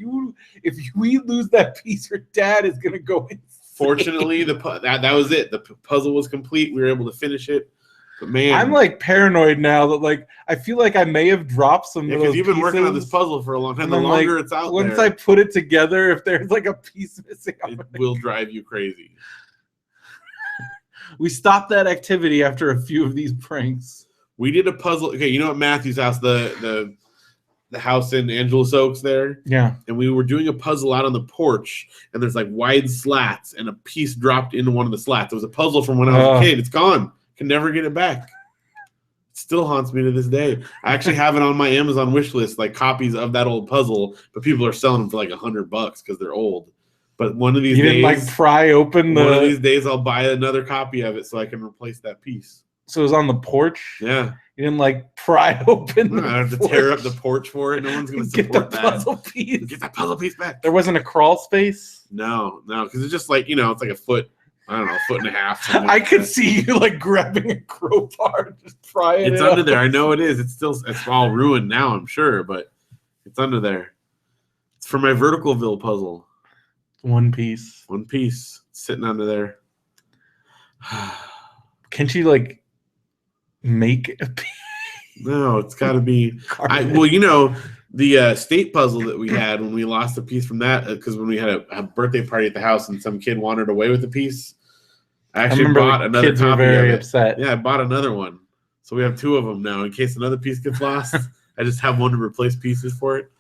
we lose that piece, your dad is going to go insane. Fortunately, that was it. The puzzle was complete. We were able to finish it. But man, I'm like paranoid now that like I feel like I may have dropped some. Yeah, because you've been working on this puzzle for a long time. The longer it's out once I put it together, if there's like a piece missing, it will drive you crazy. We stopped that activity after a few of these pranks. We did a puzzle. Okay, you know at Matthew's house, the house in Angeles Oaks there? Yeah. And we were doing a puzzle out on the porch, and there's like wide slats, and a piece dropped into one of the slats. It was a puzzle from when I was a kid. It's gone. Can never get it back. It still haunts me to this day. I actually have it on my Amazon wish list, like copies of that old puzzle, but people are selling them for like $100 because they're old. But one of these days, didn't like pry open one of these days, I'll buy another copy of it so I can replace that piece. So it was on the porch. Yeah. You didn't like pry open. I have to tear up the porch for it. No one's going to support that. Puzzle piece. Get that puzzle piece back. There wasn't a crawl space. No, because it's just like it's like a foot. I don't know, a foot and a half. I could see you like grabbing a crowbar, just prying it. It's under there. I know it is. It's all ruined now, I'm sure, but it's under there. It's for my Verticalville puzzle. One piece. Sitting under there. Can't you like Make a No, it's got to be. Well, you know, the state puzzle that we had when we lost a piece from that, because when we had a birthday party at the house and some kid wandered away with a piece, I actually bought another kids were copy very of it. upset. Yeah, I bought another one. So we have 2 of them now in case another piece gets lost. I just have one to replace pieces for it.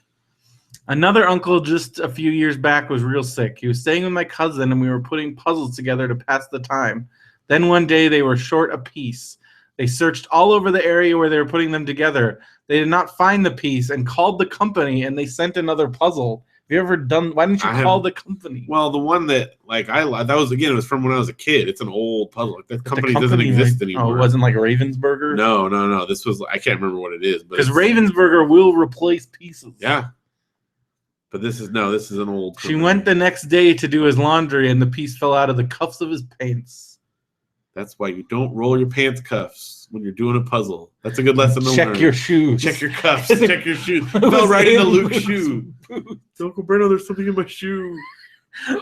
Another uncle just a few years back was real sick. He was staying with my cousin, and we were putting puzzles together to pass the time. Then one day they were short a piece. They searched all over the area where they were putting them together. They did not find the piece and called the company, and they sent another puzzle. Have you ever done? Why didn't you call the company? Well, the one that that was again. It was from when I was a kid. It's an old puzzle. That company doesn't exist anymore. Oh, it wasn't like Ravensburger. No. This was. I can't remember what it is, but because Ravensburger will replace pieces. Yeah, but this is an old. She went the next day to do his laundry, and the piece fell out of the cuffs of his pants. That's why you don't roll your pants cuffs when you're doing a puzzle. That's a good lesson to learn. Check your shoes. Check your cuffs. Check your shoes. It fell right into Luke's shoe. Uncle Brendo, there's something in my shoe.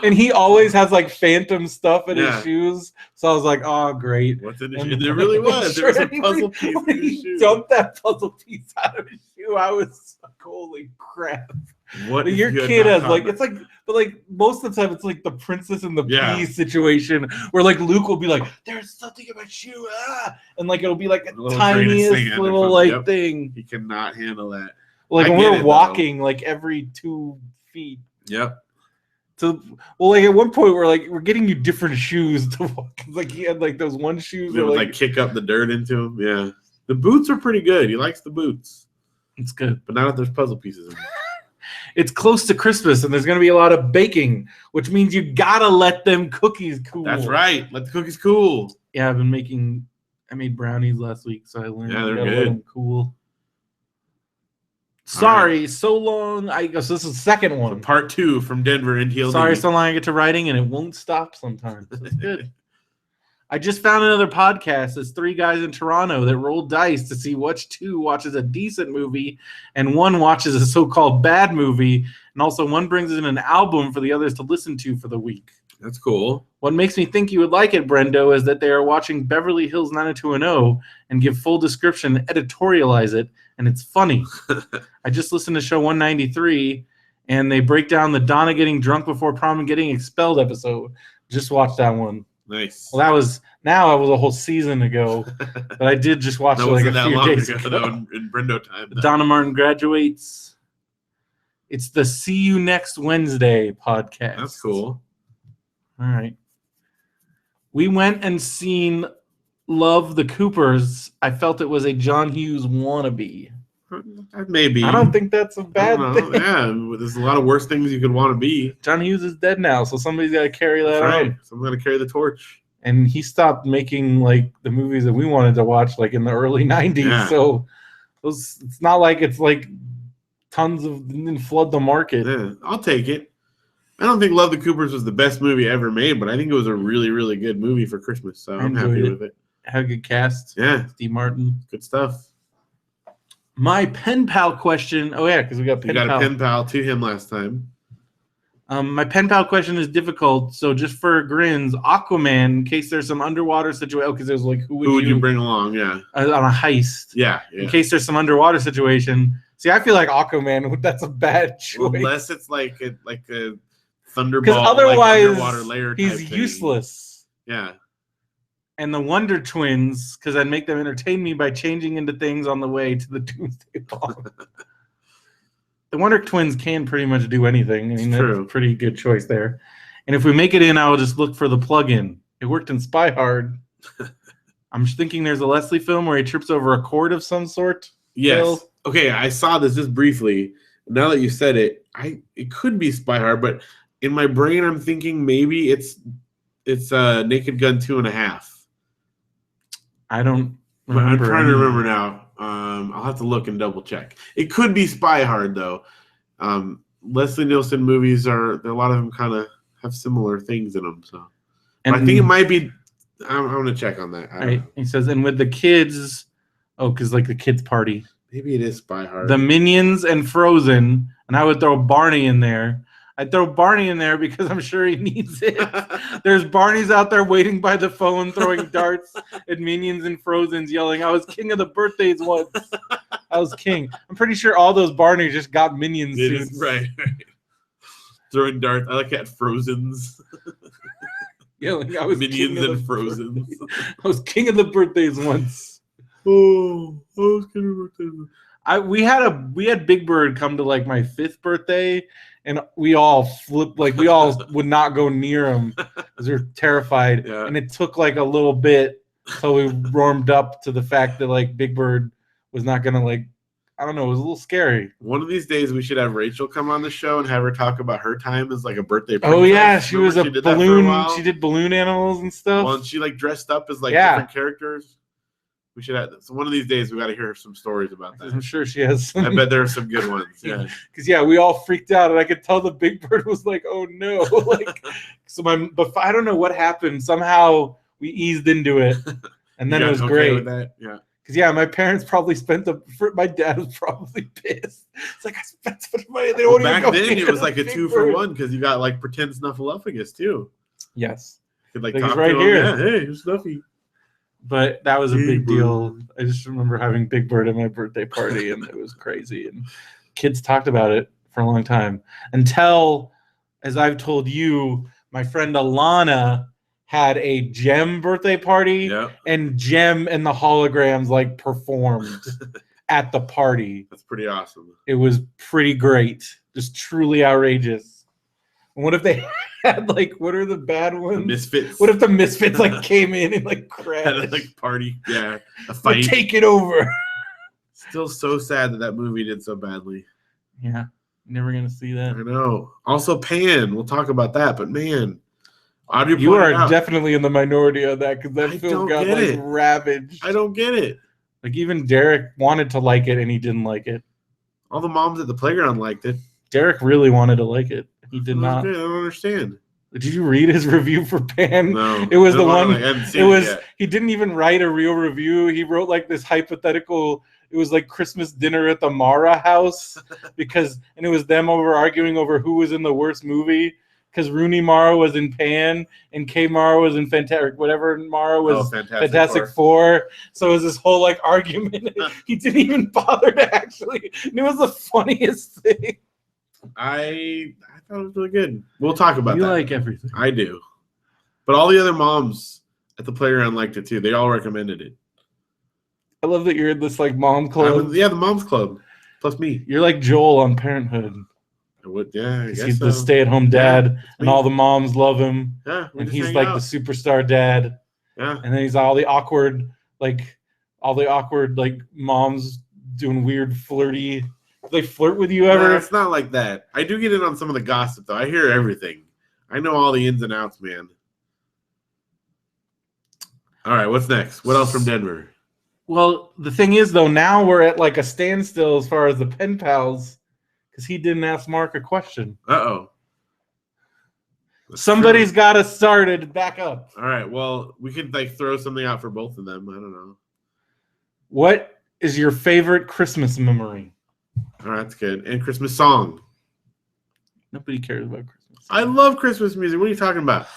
And he always has like phantom stuff in his shoes. So I was like, oh, great. What's in his shoe? There really was. There was a puzzle piece in his shoe. He dumped that puzzle piece out of his shoe. I was like, holy crap. What your kid has like, it's like, but like most of the time it's like the princess and the pea situation where like Luke will be like, there's something in my shoe, and like it'll be like a tiniest little like thing. He cannot handle that. Like when we're walking like every 2 feet. Yep. So like at one point we're getting you different shoes to walk. Like he had like those one shoes that would like kick up the dirt into him. Yeah. The boots are pretty good. He likes the boots. It's good. But not if there's puzzle pieces in them. It's close to Christmas, and there's going to be a lot of baking, which means you got to let them cookies cool. That's right. Let the cookies cool. Yeah, I made brownies last week, so I learned they're to good. let them cool. Sorry, so long. I guess this is the second one. So part 2 from Denver and TLD. Sorry, so long I get to writing, and it won't stop sometimes. It's good. I just found another podcast. It's 3 guys in Toronto that roll dice to see which 2 watches a decent movie and 1 watches a so-called bad movie. And also 1 brings in an album for the others to listen to for the week. That's cool. What makes me think you would like it, Brendo, is that they are watching Beverly Hills 90210 and give full description, editorialize it, and it's funny. I just listened to show 193, and they break down the Donna getting drunk before prom and getting expelled episode. Just watched that one. Nice. Well, that was a whole season ago, but I did just watch it like a few days ago. That was in Brendo time. Donna Martin graduates. It's the See You Next Wednesday podcast. That's cool. All right. We went and seen Love the Coopers. I felt it was a John Hughes wannabe. Maybe. I don't think that's a bad thing. Yeah, there's a lot of worse things you could want to be. John Hughes is dead now, so somebody's got to carry that on. Someone's got to carry the torch. And he stopped making like the movies that we wanted to watch like in the early 90s. Yeah. So it's not like it's like tons of didn't flood the market. Yeah, I'll take it. I don't think Love the Coopers was the best movie ever made, but I think it was a really, really good movie for Christmas. So I'm happy with it. Had a good cast. Yeah. Steve Martin. Good stuff. My pen pal question. Oh, yeah, because we got pen pal. You got a pen pal to him last time. My pen pal question is difficult. So just for grins, Aquaman, in case there's some underwater situation. Oh, because there's like, who would you bring along? Yeah. On a heist. Yeah. In case there's some underwater situation. See, I feel like Aquaman, that's a bad choice. Unless it's like a thunderball. Because otherwise, underwater layer he's useless. Yeah. And the Wonder Twins, because I'd make them entertain me by changing into things on the way to the Doomsday Bomb. The Wonder Twins can pretty much do anything. I mean, that's a pretty good choice there. And if we make it in, I'll just look for the plug-in. It worked in Spy Hard. I'm just thinking there's a Leslie film where he trips over a cord of some sort. Yes. Bill. Okay, I saw this just briefly. Now that you said it, it could be Spy Hard, but in my brain, I'm thinking maybe it's Naked Gun 2.5. I don't remember. I'm trying to remember now. I'll have to look and double check. It could be Spy Hard though. Leslie Nielsen movies a lot of them kind of have similar things in them. So, and I think it might be. I'm going to check on that. Right. He says, and with the kids, because like the kids party. Maybe it is Spy Hard. The Minions and Frozen, and I would throw Barney in there. I'd throw Barney in there because I'm sure he needs it. There's Barneys out there waiting by the phone, throwing darts at Minions and Frozens, yelling, "I was king of the birthdays once. I was king." I'm pretty sure all those Barneys just got Minion suits. Right. Throwing darts. I like that Frozens. Yelling, "I was Minions king of and the Frozens. I was king of the birthdays once." Oh, I was king of the birthdays. We had Big Bird come to like my 5th birthday, and we all flipped, like we all would not go near him because we were terrified. Yeah. And it took like a little bit till we warmed up to the fact that like Big Bird was not gonna, like, I don't know, it was a little scary. One of these days we should have Rachel come on the show and have her talk about her time as like a birthday princess. Oh yeah, she was a did that for a balloon. while? She did balloon animals and stuff. Well, and she like dressed up as like Yeah. different characters. We should have. So one of these days we got to hear some stories about that. I'm sure she has some. I bet there are some good ones. Yeah. Because we all freaked out, and I could tell the Big Bird was like, "Oh no!" Like, but I don't know what happened. Somehow we eased into it, and then it was great. With that? Yeah. Because my parents probably spent my dad was probably pissed. It's like, I spent so much money. They don't even back go then get it was like a Big 2-for-1 because you got like pretend Snuffleupagus too. Yes. You could like Like, talk he's right to him. here. Yeah, hey, who's Snuffy? But that was a big Big deal. I just remember having Big Bird at my birthday party, and it was crazy. And kids talked about it for a long time until, as I've told you, my friend Alana had a Gem birthday party, and Gem and the holograms like performed at the party. That's pretty awesome. It was pretty great. Just truly outrageous. And what if they had like, what are the bad ones? The Misfits. What if the Misfits like came in and like crashed? Had a like party, a fight. Take it over. Still so sad that movie did so badly. Yeah, never gonna see that. I know. Also, Pan. We'll talk about that, but man, Audrey, you are definitely in the minority of that because that film got like ravaged. I don't get it. Like even Derek wanted to like it and he didn't like it. All the moms at the playground liked it. Derek really wanted to like it. He did not. I don't understand. Did you read his review for Pan? No. It was the one. It was. He didn't even write a real review. He wrote like this hypothetical. It was like Christmas dinner at the Mara house and it was them arguing over who was in the worst movie. Because Rooney Mara was in Pan and Kay Mara was in Fantastic Fantastic Four. So it was this whole like argument. He didn't even bother to actually. And it was the funniest thing. I thought it was really good. We'll talk about that. You like everything. I do. But all the other moms at the playground liked it too. They all recommended it. I love that you're in this like mom club. The mom's club. Plus me. You're like Joel on Parenthood. I guess he's so. the stay-at-home dad, and all the moms love him. Yeah, and he's like the superstar dad. Yeah, and then he's all the awkward moms doing weird flirty. Do they flirt with you ever? Nah, it's not like that. I do get in on some of the gossip though. I hear everything. I know all the ins and outs, man. All right, what's next? What else from Denver? Well, the thing is though, now we're at like a standstill as far as the pen pals. Because he didn't ask Mark a question. Uh-oh. Somebody's got to start it back up. All right. Well, we could like throw something out for both of them. I don't know. What is your favorite Christmas memory? All right, that's good. And Christmas song. Nobody cares about Christmas. I love Christmas music. What are you talking about?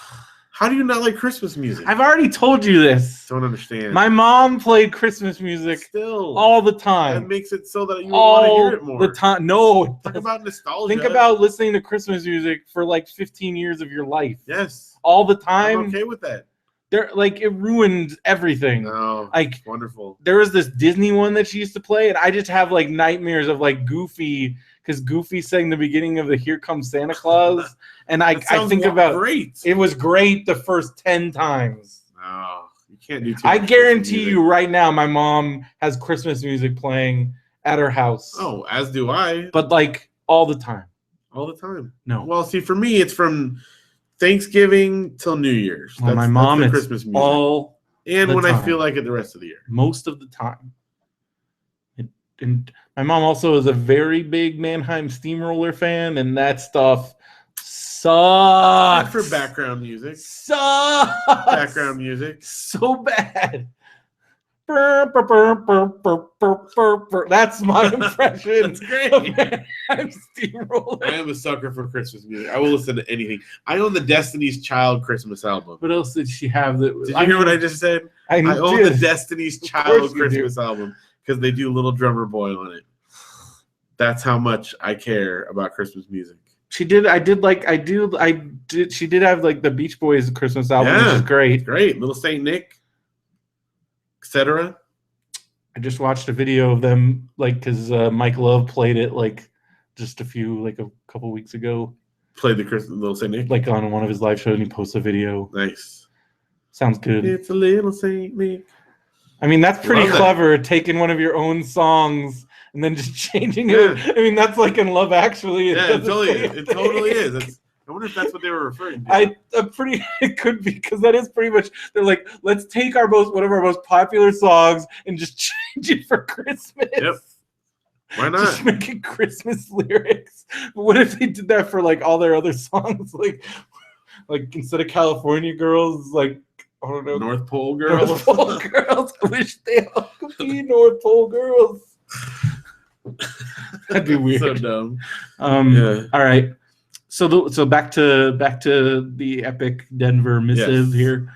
How do you not like Christmas music? I've already told you this. Don't understand. My mom played Christmas music all the time. That makes it so that you want to hear it more. All the time. No. Talk about nostalgia. Think about listening to Christmas music for like 15 years of your life. Yes. All the time. I'm okay with that. It ruined everything. No. Like wonderful. There was this Disney one that she used to play, and I just have like nightmares of like Goofy, because Goofy sang the beginning of the Here Comes Santa Claus, and I think about great. It was great the first 10 times. No, you can't do. I guarantee you right now, my mom has Christmas music playing at her house. Oh, as do I. But like all the time. All the time. No. Well, see, for me, it's from Thanksgiving till New Year's. Well, my mom, that's it's Christmas music. all and the when time. I feel like it the rest of the year. Most of the time. And my mom also is a very big Mannheim Steamroller fan, and that stuff sucks. For background music. Sucks. Background music. So bad. That's my impression. That's great. I'm Steamroller. I am a sucker for Christmas music. I will listen to anything. I own the Destiny's Child Christmas album. What else did she have? That Did you hear what I just said? I own the Destiny's Child Christmas album because they do Little Drummer Boy on it. That's how much I care about Christmas music. She did. She did have like the Beach Boys Christmas album, which is great. Great. Little Saint Nick, etc. I just watched a video of them, like, because Mike Love played it like just a couple weeks ago. Played the Little Saint Nick, like on one of his live shows, and he posted a video. Nice. Sounds good. It's a little Saint Nick. I mean, that's pretty clever. Taking one of your own songs and then just changing it. I mean, that's like in Love Actually. Yeah, it totally is. I wonder if that's what they were referring to. It could be, because that is pretty much. They're like, let's take one of our most popular songs and just change it for Christmas. Yep. Why not? Just make it Christmas lyrics. But what if they did that for like all their other songs? Like instead of California Girls, like, I don't know, North Pole Girls. North Pole Girls. I wish they all could be North Pole Girls. That'd be weird. So dumb. Yeah. All right. So back to the epic Denver missive here.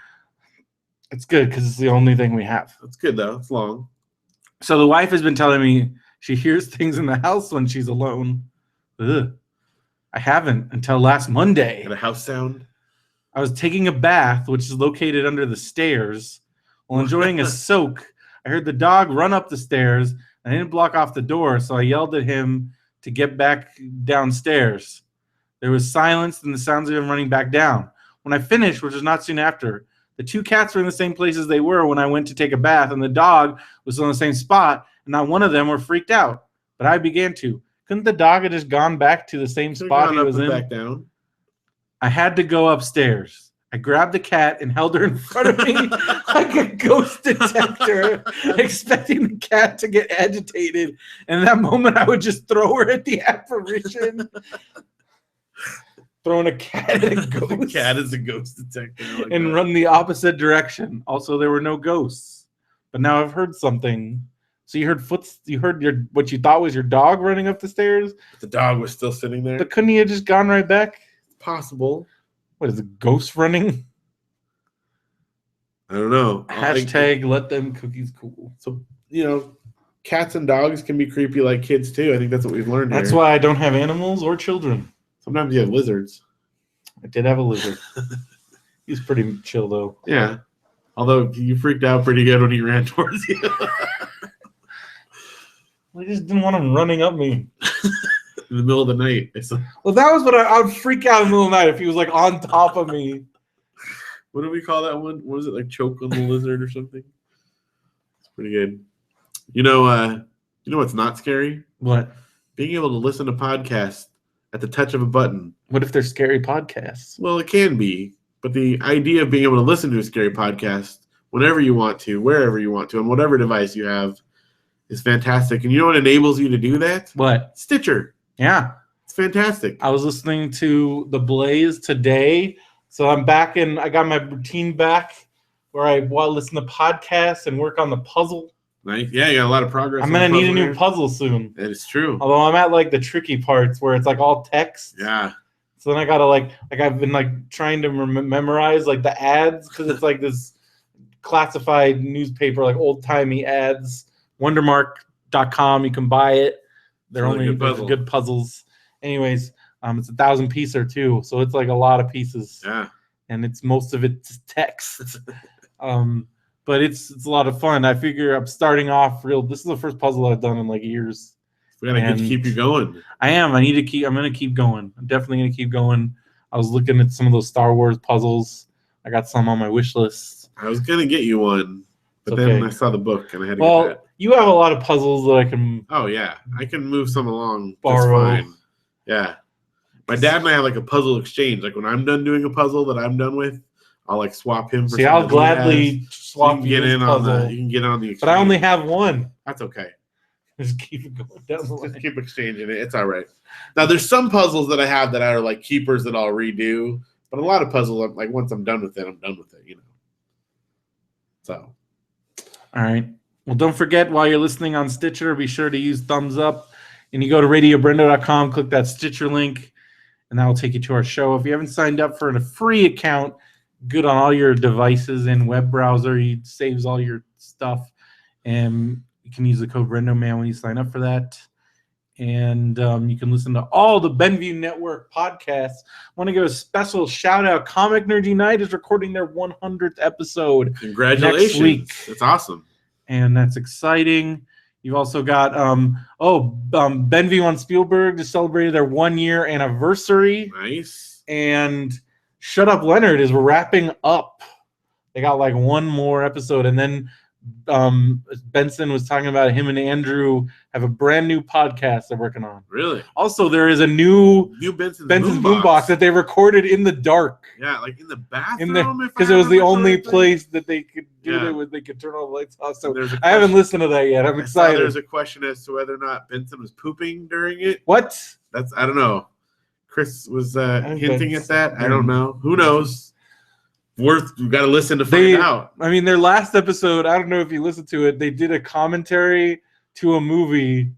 It's good because it's the only thing we have. It's good though. It's long. So the wife has been telling me she hears things in the house when she's alone. Ugh. I haven't until last Monday. Got a house sound? I was taking a bath, which is located under the stairs. While enjoying a soak, I heard the dog run up the stairs. I didn't block off the door, so I yelled at him to get back downstairs. There was silence and the sounds of him running back down. When I finished, which was not soon after, the two cats were in the same places they were when I went to take a bath, and the dog was on the same spot, and not one of them were freaked out. But I began to. Couldn't the dog have just gone back to the same spot he was in? Back down. I had to go upstairs. I grabbed the cat and held her in front of me like a ghost detector, expecting the cat to get agitated. And in that moment, I would just throw her at the apparition. Throwing a cat at a ghost. The cat is a ghost detector. Like and run the opposite direction. Also, there were no ghosts. But now I've heard something. So you heard what you thought was your dog running up the stairs? The dog was still sitting there. But couldn't he have just gone right back? Possible. What is it, ghost running? I don't know. Hashtag let them cookies cool. So, cats and dogs can be creepy like kids too. I think that's what we've learned That's here. why I don't have animals or children. Sometimes you have lizards. I did have a lizard. He's pretty chill though. Yeah. Although you freaked out pretty good when he ran towards you. I just didn't want him running up me. In the middle of the night. Well, that was what I would freak out in the middle of the night if he was like on top of me. What do we call that one? What was it, like choke on the lizard or something? It's pretty good. You know what's not scary? What? Being able to listen to podcasts at the touch of a button. What if they're scary podcasts? Well, it can be. But the idea of being able to listen to a scary podcast whenever you want to, wherever you want to, on whatever device you have is fantastic. And you know what enables you to do that? What? Stitcher. Yeah. It's fantastic. I was listening to The Blaze today. So I'm back I got my routine back where I listen to podcasts and work on the puzzle. Nice. Yeah, you got a lot of progress. I'm going to need a new puzzle soon. That is true. Although I'm at like the tricky parts where it's like all text. Yeah. So then I got to I've been trying to memorize like the ads because it's like this classified newspaper, like old timey ads. Wondermark.com. You can buy it. They're good puzzles. Anyways, it's 1,000 pieces too, so it's like a lot of pieces. Yeah, and most of it's text. But it's a lot of fun. I figure I'm starting off real. This is the first puzzle I've done in like years. We gotta keep you going. I am. I'm gonna keep going. I'm definitely gonna keep going. I was looking at some of those Star Wars puzzles. I got some on my wish list. I was gonna get you one, but then I saw the book and I had to get that. You have a lot of puzzles that I can. Oh yeah, I can move some along. Borrow. That's fine. Yeah, my dad and I have like a puzzle exchange. Like when I'm done doing a puzzle that I'm done with, I'll like swap him for. See, I'll gladly swap you. Can get in on the. You can get on the exchange. But I only have one. That's okay. Just keep it going down the line. Just keep exchanging it. It's all right. Now there's some puzzles that I have that are like keepers that I'll redo, but a lot of puzzles, like once I'm done with it, I'm done with it. So. All right. Well, don't forget, while you're listening on Stitcher, be sure to use thumbs up. And you go to radiobrendo.com, click that Stitcher link, and that will take you to our show. If you haven't signed up for a free account, good on all your devices and web browser, it saves all your stuff. And you can use the code BrendoMan when you sign up for that. And you can listen to all the Benview Network podcasts. I want to give a special shout out. Comic Nerd Unite is recording their 100th episode. Congratulations. Next week. That's awesome. And that's exciting. You've also got Benview on Spielberg just celebrated their 1 year anniversary. Nice. And Shut Up Leonard is wrapping up. They got like one more episode, and then Benson was talking about him and Andrew have a brand new podcast they're working on. Really? Also, there is a new Benson's Boombox that they recorded in the dark. Yeah, like in the bathroom. Because it was the only place that they could do it where they could turn all the lights off. So I haven't listened to that yet. I'm excited. There's a question as to whether or not Benson was pooping during it. What? I don't know. Chris was hinting at that. I don't know. Who knows? We've got to listen to find out. I mean, their last episode, I don't know if you listened to it, they did a commentary to a movie,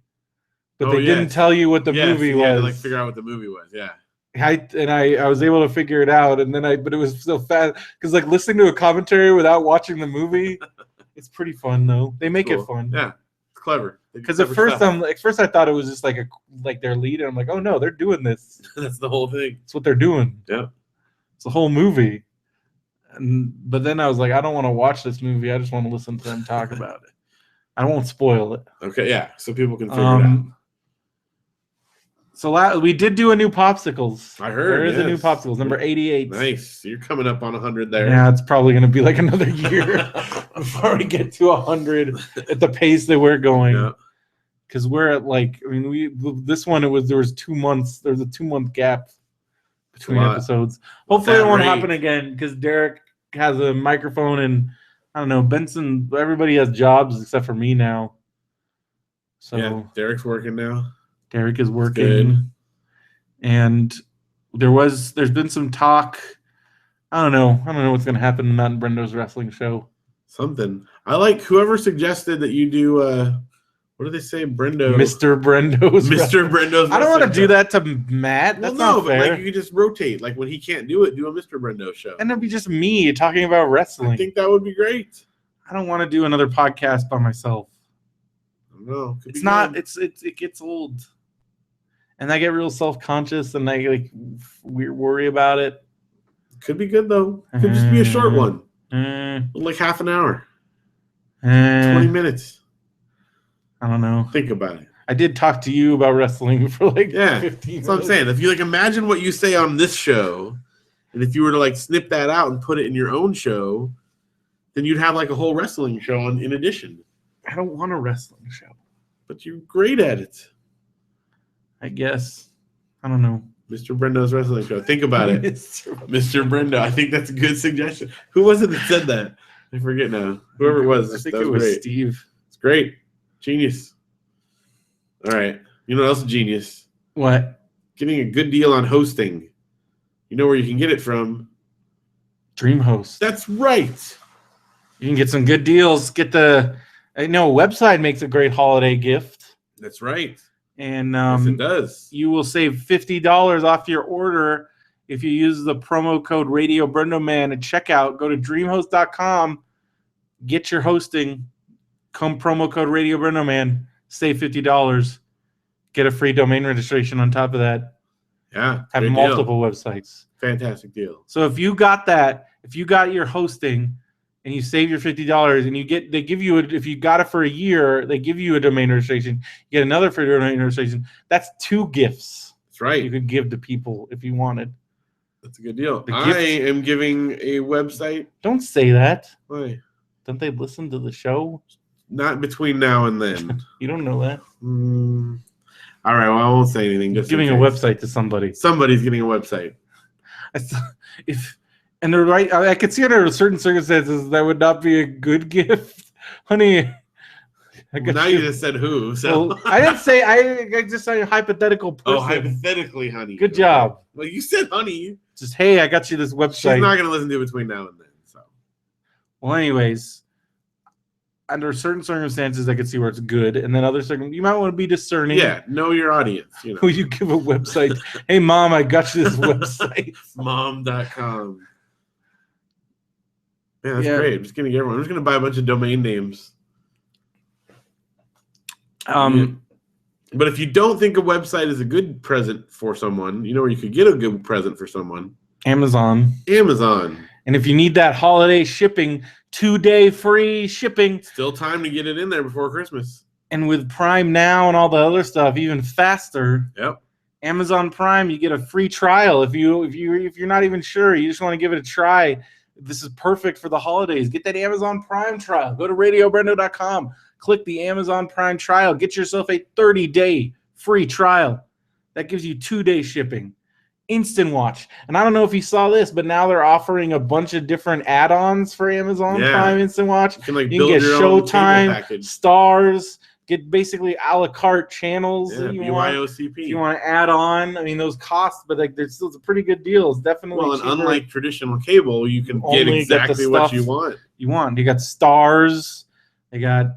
but they didn't tell you what the movie was. You had to like figure out what the movie was, yeah. I was able to figure it out, but it was so fast because like listening to a commentary without watching the movie, it's pretty fun though. They make it fun. Yeah, it's clever. Because at first I thought it was just like their lead, and I'm like, oh no, they're doing this. That's the whole thing. It's what they're doing. Yeah, it's the whole movie. But then I was like, I don't want to watch this movie. I just want to listen to them talk about it. I won't spoil it. Okay, yeah, so people can figure it out. So we did do a new Popsicles. I heard. There is a new Popsicles, number 88. Nice. You're coming up on 100 there. Yeah, it's probably going to be like another year before we get to 100 at the pace that we're going. Because we're at this one, there was 2 months. There was a 2-month gap between episodes. Hopefully it won't happen again because Derek has a microphone and I don't know, Benson, everybody has jobs except for me now. So yeah, Derek's working now. Derek is working. And there's been some talk. I don't know what's gonna happen in Matt and Brendo's wrestling show. Something. I like whoever suggested that you do what do they say? Mr. Brendo's I don't want to do that to Matt. That's not fair. But like you could just rotate. Like when he can't do it, do a Mr. Brendo show. And it'd be just me talking about wrestling. I think that would be great. I don't want to do another podcast by myself. No, it's not. It gets old, and I get real self-conscious, and I worry about it. Could be good though. Could just be a short one, like half an hour, 20 minutes. I don't know. Think about it. I did talk to you about wrestling for 15 minutes. That's what I'm saying. If you imagine what you say on this show, and if you were to snip that out and put it in your own show, then you'd have a whole wrestling show in addition. I don't want a wrestling show. But you're great at it. I guess. I don't know. Mr. Brendo's wrestling show. Think about it. Mr. Brendo. I think that's a good suggestion. Who was it that said that? I forget now. Whoever it was. I think it was Steve. It's great. Genius. All right. You know what else is genius? What? Getting a good deal on hosting. You know where you can get it from? DreamHost. That's right. You can get some good deals. A website makes a great holiday gift. That's right. And yes, it does. You will save $50 off your order if you use the promo code Radio BrendoMan at checkout. Go to dreamhost.com, get your hosting. Come promo code Radio BrendoMan, save $50, get a free domain registration on top of that. Yeah, have multiple websites. Fantastic deal. So if you got your hosting and you save your $50, and they give you if you got it for a year, they give you a domain registration. You get another free domain registration. That's 2 gifts. That's right. You could give to people if you wanted. That's a good deal. I am giving a website. Don't say that. Why? Don't they listen to the show? Not between now and then. You don't know that. All right. Well, I won't say anything. Just giving a website to somebody. Somebody's getting a website. And they're right. I could see under certain circumstances that would not be a good gift, honey. Now you just said who? So well, I didn't say. I just said a hypothetical person. Oh, hypothetically, honey. Good job. Well, you said honey. Just I got you this website. She's not going to listen to it between now and then. So. Well, anyways. under certain circumstances, I could see where it's good, and then other circumstances, you might want to be discerning. Yeah, know your audience. You know, Will you give a website? Hey, Mom, I got you this website. Mom.com. Yeah, that's great. I'm just gonna get everyone. I'm just gonna buy a bunch of domain names. But if you don't think a website is a good present for someone, you know where you could get a good present for someone? Amazon. And if you need that holiday shipping, 2-day free shipping. Still time to get it in there before Christmas. And with Prime Now and all the other stuff, even faster. Yep. Amazon Prime, you get a free trial. If you're not even sure, you just want to give it a try. This is perfect for the holidays. Get that Amazon Prime trial. Go to radiobrendo.com. Click the Amazon Prime trial. Get yourself a 30-day free trial. That gives you 2-day shipping. Instant Watch. And I don't know if you saw this, but now they're offering a bunch of different add-ons for Amazon Prime Instant Watch. You can, you can get Showtime, Stars, get basically a la carte channels that you want. BYOCP. If you want to add on, I mean, those costs, but like, there's still a pretty good deal. It's definitely and cheaper. unlike traditional cable, you can get exactly what you want. You got Stars, they got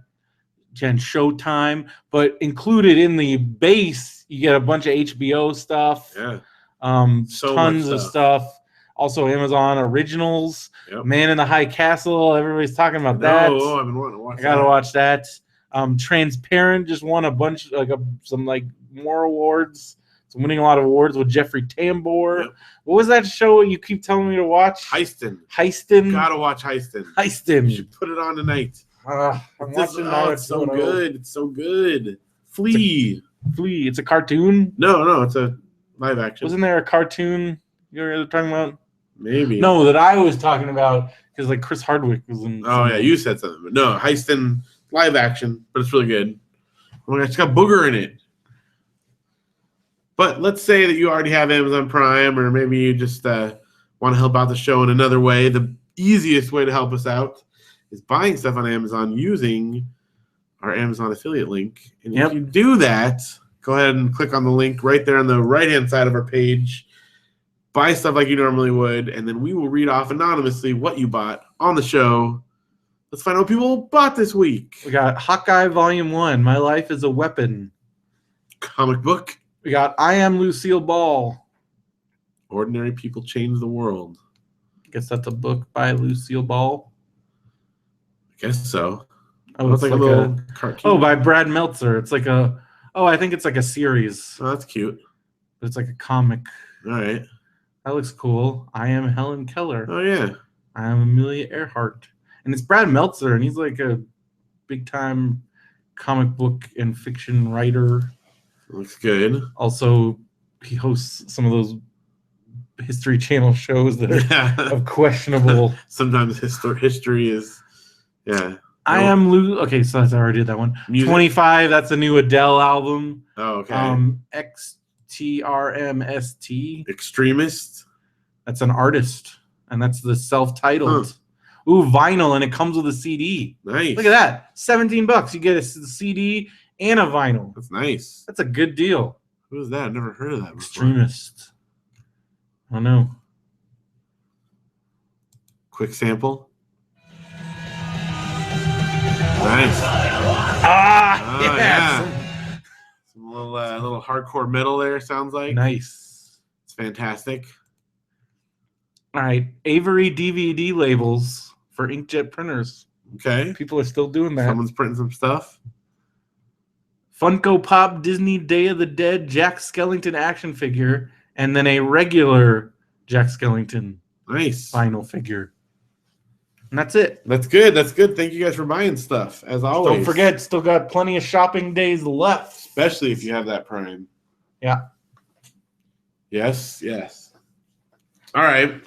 Showtime, but included in the base, you get a bunch of HBO stuff. Yeah. Tons of stuff. Also, Amazon Originals, Man in the High Castle. Everybody's talking about that. Oh, I've been wanting to watch. I gotta watch that. Transparent just won a bunch, some more awards. So winning a lot of awards with Jeffrey Tambor. Yep. What was that show you keep telling me to watch? Heistin. Gotta watch Heistin. You should put it on tonight. I'm watching now. It's so good. It's so good. Flea. It's a cartoon? No, it's a live action. Wasn't there a cartoon you were talking about? Maybe. No, that I was talking about because Chris Hardwick was in. Oh yeah, you said something. But no, Heistin live action, but it's really good. Oh my gosh, it's got Booger in it. But let's say that you already have Amazon Prime, or maybe you just want to help out the show in another way. The easiest way to help us out is buying stuff on Amazon using our Amazon affiliate link. And if you do that, go ahead and click on the link right there on the right-hand side of our page. Buy stuff like you normally would, and then we will read off anonymously what you bought on the show. Let's find out what people bought this week. We got Hawkeye Volume 1, My Life is a Weapon. Comic book. We got I Am Lucille Ball. Ordinary People Change the World. I guess that's a book by Lucille Ball. I guess so. Oh, it's like a little cartoon. Oh, by Brad Meltzer. It's like a... Oh, I think it's like a series. Oh, that's cute. But it's like a comic. All right. That looks cool. I Am Helen Keller. Oh, yeah. I Am Amelia Earhart. And it's Brad Meltzer, and he's like a big-time comic book and fiction writer. Looks good. Also, he hosts some of those History Channel shows that are of questionable... Sometimes history is... Yeah. I Am Lou. Okay, so I already did that one. Music? 25. That's a new Adele album. Oh, okay. XTRMST. Extremist. That's an artist, and that's the self-titled. Huh. Ooh, vinyl, and it comes with a CD. Nice. Look at that. $17. You get a CD and a vinyl. That's nice. That's a good deal. Who is that? I've never heard of that before. Extremist. I don't know. Quick sample. Nice. Yeah. Some little hardcore metal there, sounds like. Nice. It's fantastic. All right. Avery DVD labels for inkjet printers. Okay. People are still doing that. Someone's printing some stuff. Funko Pop Disney Day of the Dead Jack Skellington action figure, and then a regular Jack Skellington vinyl figure. And that's it. That's good. That's good. Thank you guys for buying stuff, as always. Don't forget, still got plenty of shopping days left. Especially if you have that Prime. Yeah. Yes. All right.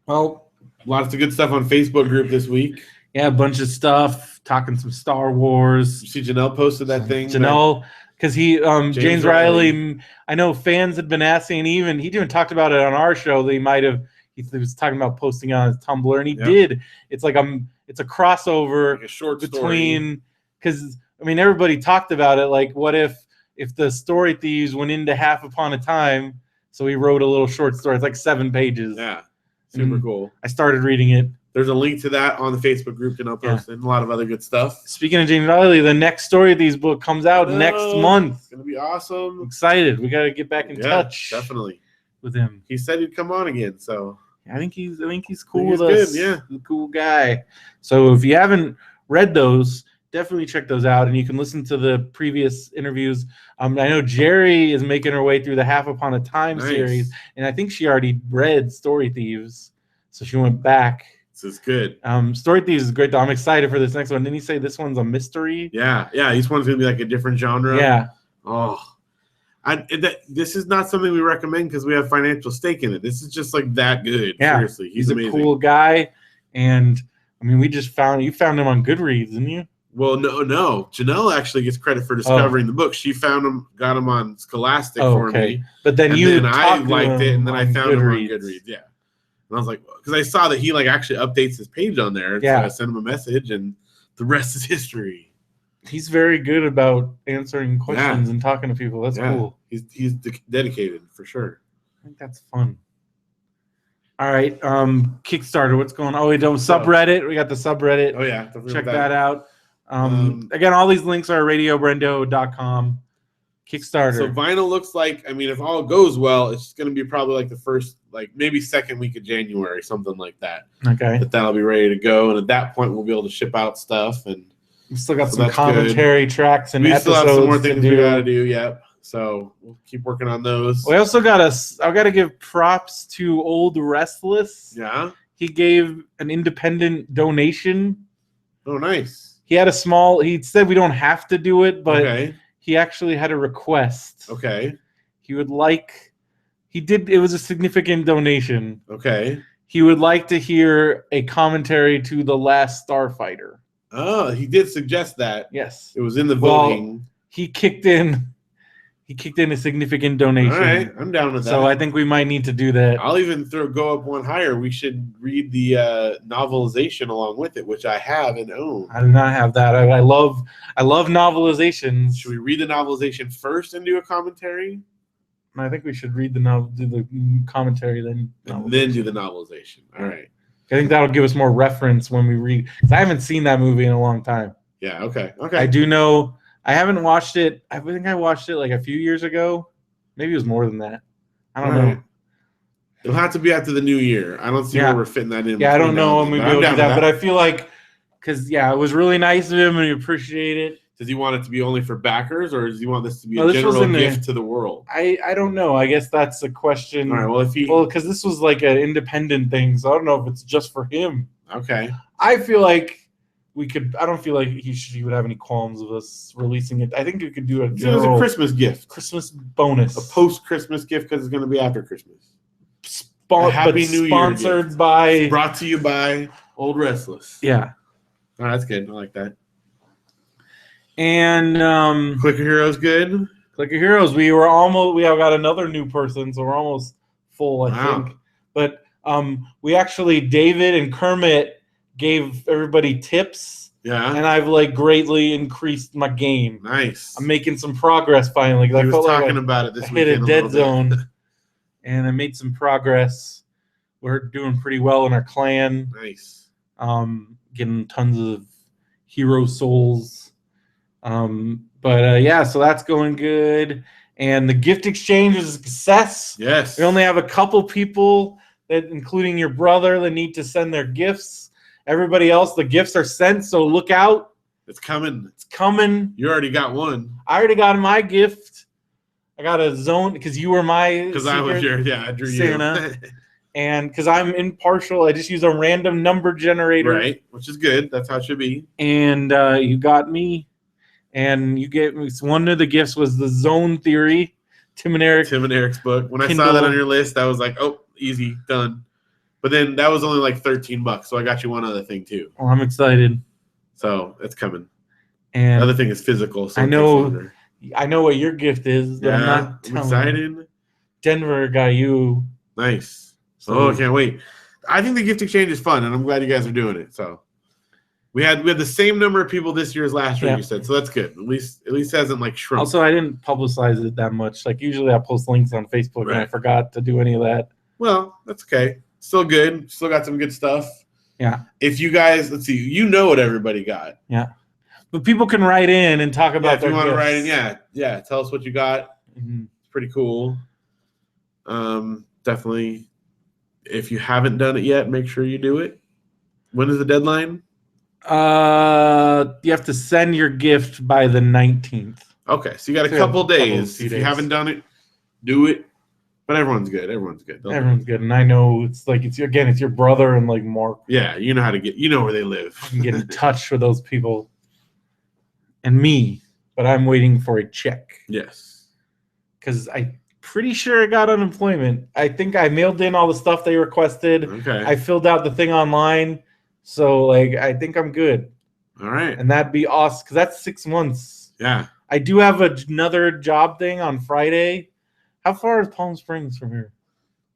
Well, lots of good stuff on Facebook group this week. Yeah, a bunch of stuff. Talking some Star Wars. You see Janelle posted that thing? Janelle, because he, James Riley, I know fans had been asking, he even talked about it on our show that he was talking about posting on his Tumblr, and he did. It's like it's a crossover, like a short between, because everybody talked about it. Like, what if the story thieves went into Half Upon a Time? So he wrote a little short story. It's like 7 pages. Yeah, super cool. I started reading it. there's a link to that on the Facebook group, and I'll post it, and a lot of other good stuff. Speaking of Jamie Riley, the next Story Thieves book comes out next month. It's gonna be awesome. I'm excited. We got to get back in touch. Definitely. With him. He said he'd come on again, so I think he's cool with us. Good, yeah. He's a cool guy. So if you haven't read those, definitely check those out, and you can listen to the previous interviews. I know Jerry is making her way through the Half Upon a Time series, and I think she already read Story Thieves, so she went back. This is good. Story Thieves is great, though. I'm excited for this next one. Didn't he say this one's a mystery? Yeah. Each one's gonna be like a different genre. Yeah. Oh, this is not something we recommend because we have financial stake in it. This is just like that good. Yeah. Seriously, he's a amazing. Cool guy, and I mean, you found him on Goodreads, didn't you? Well, no. Janelle actually gets credit for discovering the book. She found him, got him on Scholastic for me. But then I liked it, and then I found him on Goodreads. Yeah. And I was like, because I saw that he like actually updates his page on there. So I sent him a message, and the rest is history. He's very good about answering questions and talking to people. That's cool. He's dedicated for sure. I think that's fun. All right, Kickstarter. What's going on? Oh, we don't subreddit. We got the subreddit. Oh yeah, check that out. Again, all these links are radiobrendo.com. Kickstarter. So vinyl looks like, I mean, if all goes well, it's going to be probably like the first, like maybe second week of January, something like that. Okay. That'll be ready to go, and at that point, we'll be able to ship out stuff. And we still got some commentary tracks and episodes. We still have some more things we got to do. Yep. So we'll keep working on those. We also got I've got to give props to Old Restless. Yeah. He gave an independent donation. Oh, nice. He had he said we don't have to do it, but he actually had a request. Okay. He would like, it was a significant donation. Okay. He would like to hear a commentary to The Last Starfighter. Oh, he did suggest that. Yes. It was in the voting. He kicked in a significant donation. All right, I'm down with that. So I think we might need to do that. I'll even go up one higher. We should read the novelization along with it, which I have and own. I do not have that. I love novelizations. Should we read the novelization first and do a commentary? I think we should read do the commentary, then do the novelization. All right. I think that'll give us more reference when we read. Because I haven't seen that movie in a long time. Yeah. Okay. I do know. I haven't watched it. I think I watched it like a few years ago. Maybe it was more than that. I don't know. It'll have to be after the new year. I don't see where we're fitting that in. Yeah, I don't know when we go do that, but I feel like because it was really nice of him and we appreciate it. Does he want it to be only for backers, or does he want this to be a general gift to the world? I don't know. I guess that's a question. All right. Because this was like an independent thing, so I don't know if it's just for him. Okay. I feel like we could. I don't feel like he would have any qualms of us releasing it. I think we could do a general Christmas gift, Christmas bonus, a post-Christmas gift because it's going to be after Christmas. Happy New Year! Sponsored by, brought to you by Old Restless. Yeah. Oh, that's good. I like that. And Clicker Heroes good. Clicker Heroes. We have got another new person, so we're almost full, I think. But we actually, David and Kermit gave everybody tips. Yeah. And I've greatly increased my game. Nice. I'm making some progress finally. He was talking about it this weekend. I hit a dead zone, and I made some progress. We're doing pretty well in our clan. Nice. Getting tons of hero souls. So that's going good. And the gift exchange is a success. Yes. We only have a couple people, including your brother, that need to send their gifts. Everybody else, the gifts are sent, so look out. It's coming. It's coming. You already got one. I already got my gift. I got a zone because you were my because I was your I drew Santa. And because I'm impartial, I just use a random number generator. Right, which is good. That's how it should be. And you got me. And you gave me one of the gifts was the Zone Theory, Tim and Eric's book. When I saw that on your list, I was like, oh, easy, done. But then that was only like $13, so I got you one other thing too. Oh, I'm excited. So it's coming. And the other thing is physical. So I know what your gift is, but I'm not telling. Excited. Denver got you. Nice. So I can't wait. I think the gift exchange is fun, and I'm glad you guys are doing it. So we had the same number of people this year as last year. You said, so that's good. At least hasn't shrunk. Also, I didn't publicize it that much. Usually, I post links on Facebook, and I forgot to do any of that. Well, that's okay. Still good. Still got some good stuff. Yeah. If you guys, let's see, you know what everybody got. Yeah. But people can write in and talk about If you their want to gifts. write in, yeah. Tell us what you got. Mhm. It's pretty cool. Definitely. If you haven't done it yet, make sure you do it. When is the deadline? You have to send your gift by the 19th. Okay, so you got a So couple days. few If days. you haven't done it, do it. But everyone's good. Everyone's good. Everyone's good, and I know it's your brother and like Mark. Yeah, you know how to get. You know where they live. You can get in touch with those people, and me. But I'm waiting for a check. Yes. Because I'm pretty sure I got unemployment. I think I mailed in all the stuff they requested. Okay. I filled out the thing online, so like I think I'm good. All right. And that'd be awesome because that's 6 months. Yeah. I do have another job thing on Friday. How far is Palm Springs from here?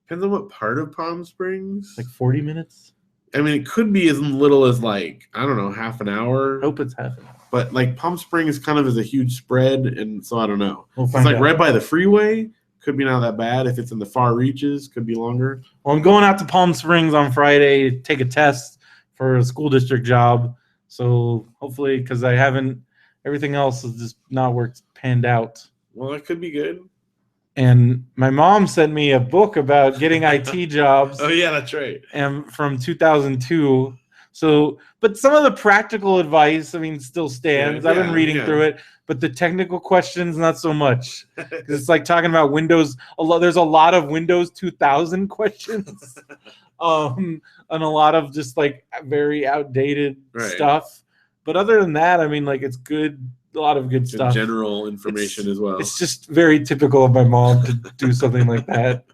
Depends on what part of Palm Springs. Like 40 minutes? I mean, it could be as little as like, I don't know, half an hour. I hope it's half an hour. But like Palm Springs kind of is a huge spread, and so I don't know. We'll It's find like out. right by the freeway. Could be not that bad. If it's in the far reaches, could be longer. Well, I'm going out to Palm Springs on Friday to take a test for a school district job. So hopefully, because everything else has just not panned out. Well, that could be good. And my mom sent me a book about getting IT jobs. Oh yeah, that's right. And from 2002. So, but some of the practical advice, I mean, still stands. I've been reading through it, but the technical questions, not so much. 'Cause it's like talking about Windows. There's a lot of Windows 2000 questions, and a lot of just like very outdated stuff. But other than that, I mean, like it's good. A lot of good stuff. General information as well. It's just very typical of my mom to do something like that.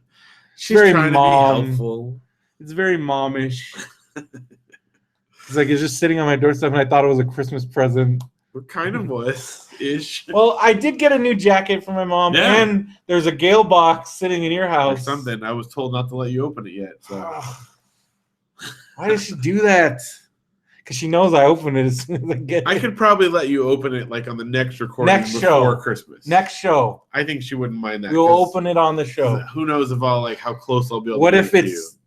She's very trying mom. to be helpful. It's very momish. It's like it's just sitting on my doorstep, and I thought it was a Christmas present. It kind of was ish. Well, I did get a new jacket from my mom, and there's a Gale box sitting in your house. Or something. I was told not to let you open it yet. So why did she do that? Because she knows I open it as soon as I get it. I could probably let you open it like on the next recording before Christmas. Next show. I think she wouldn't mind that. We'll open it on the show. Who knows if I'll like how close I'll be able what to if it's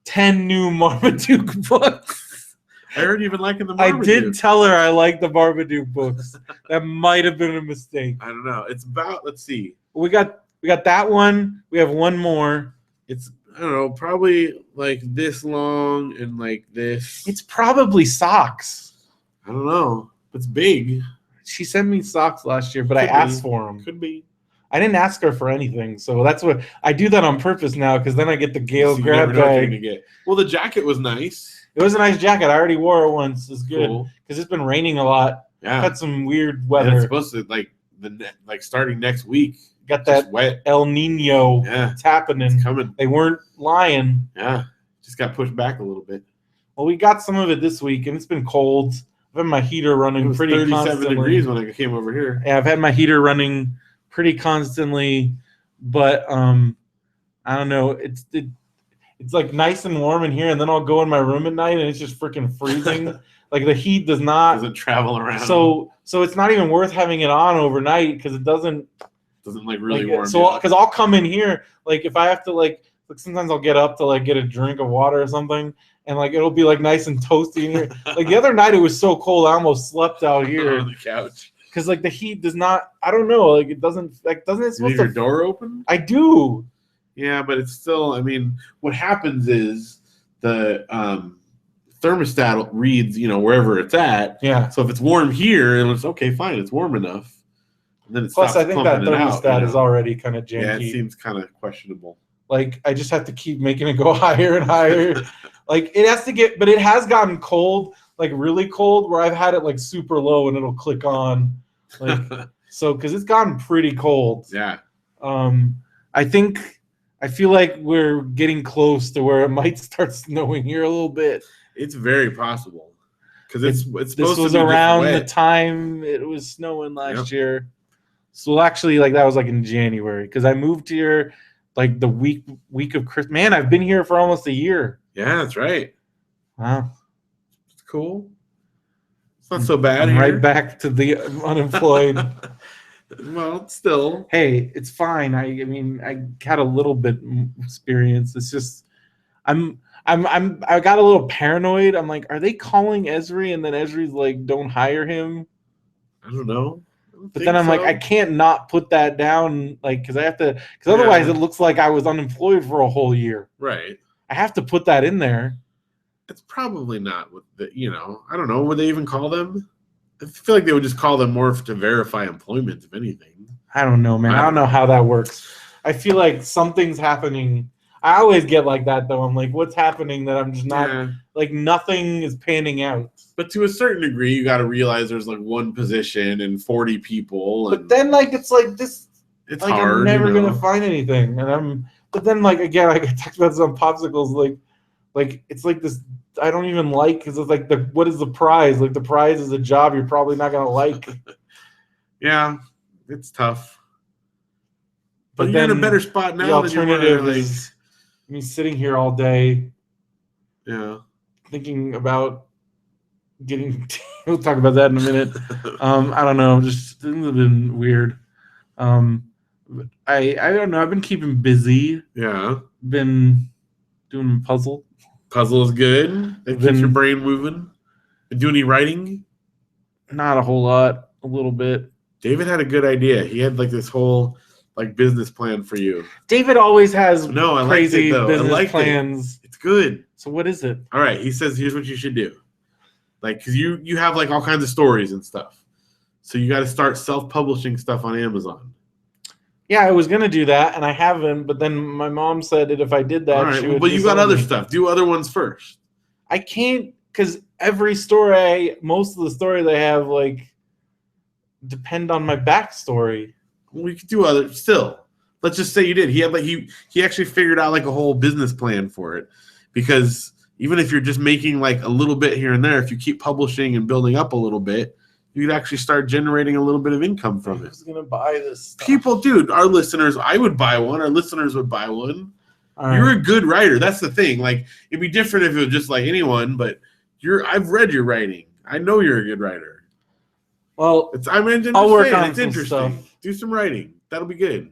10 new Marmaduke books? I heard you've been liking the Marmaduke. I did tell her I like the Marmaduke books. That might have been a mistake. I don't know. It's about, let's see. We got that one. We have one more. It's, I don't know, probably like this long and like this. It's probably socks. I don't know. It's big. She sent me socks last year, but I asked for them. Could be. I didn't ask her for anything, so that's what I do that on purpose now because then I get the Gale grab bag. Well, the jacket was nice. It was a nice jacket. I already wore it once. It's good because it's been raining a lot. Yeah, had some weird weather. And it's supposed to like starting next week. Got that wet El Nino. Yeah, it's happening. It's coming. They weren't lying. Yeah, just got pushed back a little bit. Well, we got some of it this week, and it's been cold. I've had my heater running pretty 37 degrees when I came over here. Yeah, I've had my heater running pretty constantly, but I don't know. It's like nice and warm in here, and then I'll go in my room at night, and it's just freaking freezing. Like the heat doesn't travel around. So it's not even worth having it on overnight because it doesn't like really warm. So because I'll come in here, like if I have to like sometimes I'll get up to like get a drink of water or something, and like it'll be like nice and toasty in here. Like the other night it was so cold I almost slept out here on the couch. Because like the heat does not, I don't know, like it doesn't it supposed to leave your door open? I do. Yeah, but it's still, I mean, what happens is the thermostat reads, wherever it's at. Yeah. So if it's warm here, and it's okay, fine, it's warm enough. And then it Plus, I think that thermostat is already kind of janky. Yeah, it seems kind of questionable. Like I just have to keep making it go higher and higher. Like it has to get, but it has gotten cold, like really cold, where I've had it like super low and it'll click on. Like so, because it's gotten pretty cold. Yeah. I feel like we're getting close to where it might start snowing here a little bit. It's very possible because it's supposed this was to be around the time it was snowing last year. So actually, like that was like in January because I moved here like the week of Christmas. Man, I've been here for almost a year. Yeah, that's right. Wow, it's cool. It's not so bad. I'm right back to the unemployed. Well, still. Hey, it's fine. I mean, I had a little bit experience. It's just, I got a little paranoid. I'm like, are they calling Esri? And then Esri's like, don't hire him. I don't know. But then I'm like, I can't not put that down, like, because I have to, because otherwise it looks like I was unemployed for a whole year. Right. I have to put that in there. It's probably not with the, I don't know. Would they even call them? I feel like they would just call them more to verify employment, if anything. I don't know, man. I don't know how that works. I feel like something's happening. I always get like that, though. I'm like, what's happening that I'm just not, like, nothing is panning out. But to a certain degree, you got to realize there's like one position and 40 people. But then, like, it's like this. It's like, hard. I'm never going to find anything. But then, like, again, like I talked about this on Popsicles, like it's like this. I don't even like, because it's like, what is the prize? Like, the prize is a job you're probably not going to like. Yeah, it's tough. But you're in a better spot now. The alternative is me sitting here all day. Yeah. Thinking about getting. We'll talk about that in a minute. I don't know. Just things have been weird. I don't know. I've been keeping busy. Yeah. Been doing puzzle. Puzzle is good. It keeps your brain moving. Been doing any writing? Not a whole lot. A little bit. David had a good idea. He had like this whole like business plan for you. David always has crazy business plans. It's good. So what is it? All right. He says, here's what you should do. Like, because you have like all kinds of stories and stuff. So you got to start self-publishing stuff on Amazon. Yeah, I was gonna do that, and I haven't. But then my mom said that if I did that, all right, but you got other stuff. Do other ones first. I can't, because every story, most of the stories I have, like, depend on my backstory. We could do other. Still, let's just say you did. He had like he actually figured out like a whole business plan for it, because even if you're just making like a little bit here and there, if you keep publishing and building up a little bit, you'd actually start generating a little bit of income from it. Who's gonna buy this stuff? People, dude, our listeners, I would buy one. Our listeners would buy one. Right. You're a good writer. That's the thing. Like, it'd be different if it was just like anyone, but I've read your writing. I know you're a good writer. Well, I'll work on it's interesting. Stuff. Do some writing. That'll be good.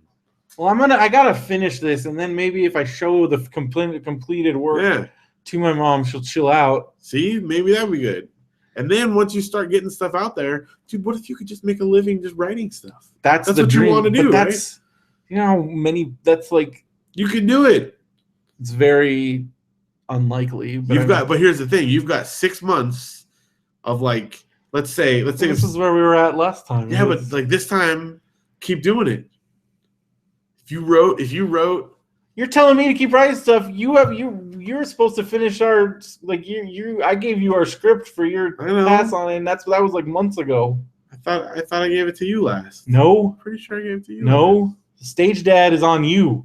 Well, I gotta finish this, and then maybe if I show the completed work to my mom, she'll chill out. See, maybe that'd be good. And then once you start getting stuff out there, dude, what if you could just make a living just writing stuff? That's what dream. You want to do, right? You know how many? That's like you can do it. It's very unlikely. But But here's the thing: you've got 6 months of like, let's say this is where we were at last time. Yeah, but like this time, keep doing it. If you wrote. You're telling me to keep writing stuff. You're supposed to finish our I gave you our script for your pass on it, and that was like months ago. I thought I gave it to you last. No. Pretty sure I gave it to you. No. The stage dad is on you.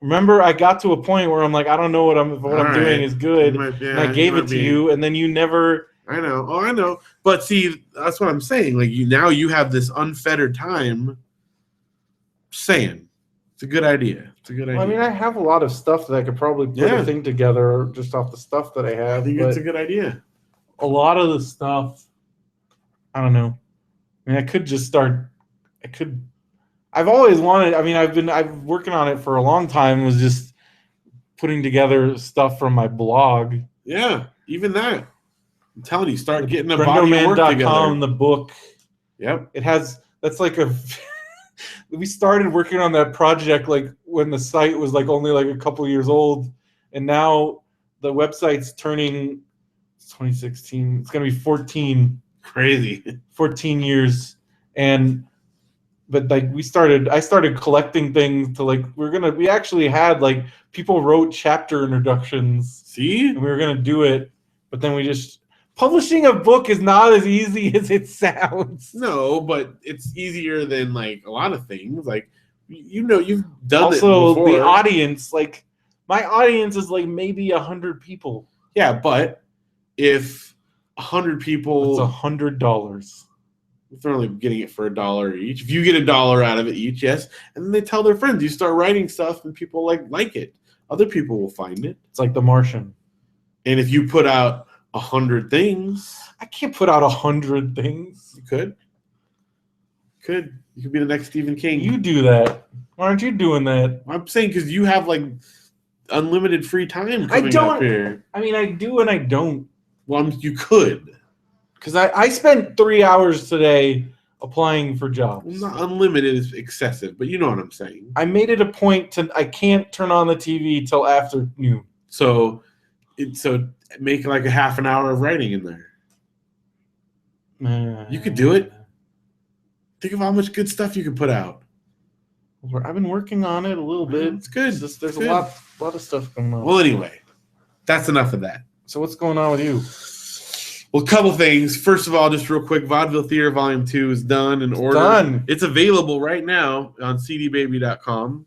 Remember, I got to a point where I'm like, I don't know what I'm doing is good. And I gave it to you, and then you never. I know. Oh, I know. But see, that's what I'm saying. Like you have this unfettered time saying. It's a good idea. Well, I mean, I have a lot of stuff that I could probably put a thing together just off the stuff that I have. I think it's a good idea. A lot of the stuff, I don't know. I mean, I could just start. I've always wanted. I mean, I've been working on it for a long time. Was just putting together stuff from my blog. Yeah, even that. I'm telling you, start getting a body of work together. The book. Yep. It has. That's like a. We started working on that project like when the site was like only like a couple years old, and now the website's turning 2016. It's gonna be 14. Crazy. 14 years, but like I started collecting things to like we actually had like people wrote chapter introductions. See, and we were gonna do it, but then we just. Publishing a book is not as easy as it sounds. No, but it's easier than like a lot of things. Like you've done also, it before. The audience, like my audience is like maybe 100 people. Yeah, but if 100 people, it's $100. They're only getting it for $1 each. If you get $1 out of it each, yes, and then they tell their friends. You start writing stuff, and people like it. Other people will find it. It's like The Martian. And if you put out 100 things. I can't put out 100 things. You could. You could be the next Stephen King. You do that. Why aren't you doing that? I'm saying because you have like unlimited free time I coming don't. up here. I mean, I do and I don't. Well, you could. Because I spent 3 hours today applying for jobs. Well, not unlimited is excessive, but you know what I'm saying. I made it a point to I can't turn on the TV till afternoon. So make like a half an hour of writing in there. You could do it. Think of how much good stuff you can put out. I've been working on it a little bit. It's good. There's a lot of stuff going on. Well, anyway, that's enough of that. So what's going on with you? Well, a couple things. First of all, just real quick, Vaudeville Theater Volume 2 is done and ordered. Done. It's available right now on cdbaby.com.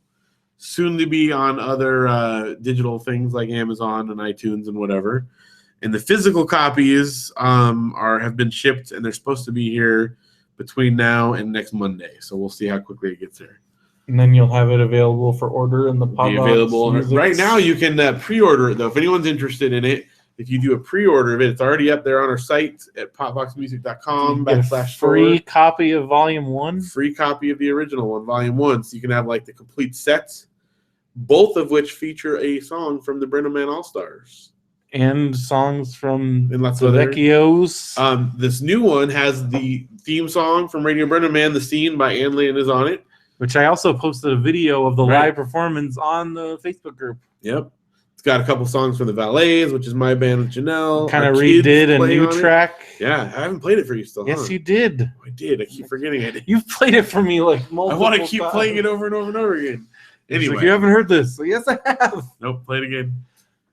Soon to be on other digital things like Amazon and iTunes and whatever. And the physical copies have been shipped, and they're supposed to be here between now and next Monday. So we'll see how quickly it gets there. And then you'll have it available for order in the pop available right now. You can pre-order it though if anyone's interested in it. If you do a pre-order of it, it's already up there on our site at popboxmusic.com / free copy of Volume 1. Free copy of the original one, Volume 1. So you can have like the complete sets, both of which feature a song from the BrendoMan All-Stars. And songs from and lots the of other Vecchios. This new one has the theme song from Radio BrendoMan, The Scene by Ann Lynn is on it. Which I also posted a video of the live performance on the Facebook group. Yep. It's got a couple songs from the Valets, which is my band with Janelle. Kind of redid a new track. Yeah, I haven't played it for you still. Yes, you did. Oh, I did. I keep forgetting it. You've played it for me like multiple times. I want to keep playing it over and over and over again. Anyway. Like, you haven't heard this. So yes, I have. Nope, play it again.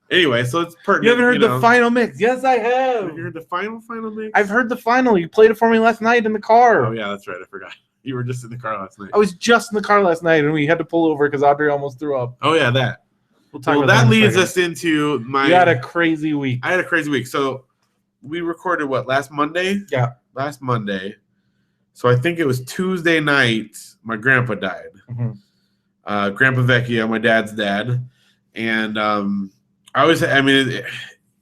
Anyway, so it's pertinent. You haven't heard the final mix. Yes, I have. Have you heard the final mix? I've heard the final. You played it for me last night in the car. Oh, yeah, that's right. I forgot. You were just in the car last night. I was just in the car last night, and we had to pull over because Audrey almost threw up. Oh, yeah, that. We'll talk about that leads us into my... You had a crazy week. I had a crazy week. So we recorded, last Monday? Yeah. Last Monday. So I think it was Tuesday night, my grandpa died. Mm-hmm. Grandpa Vecchio, my dad's dad. And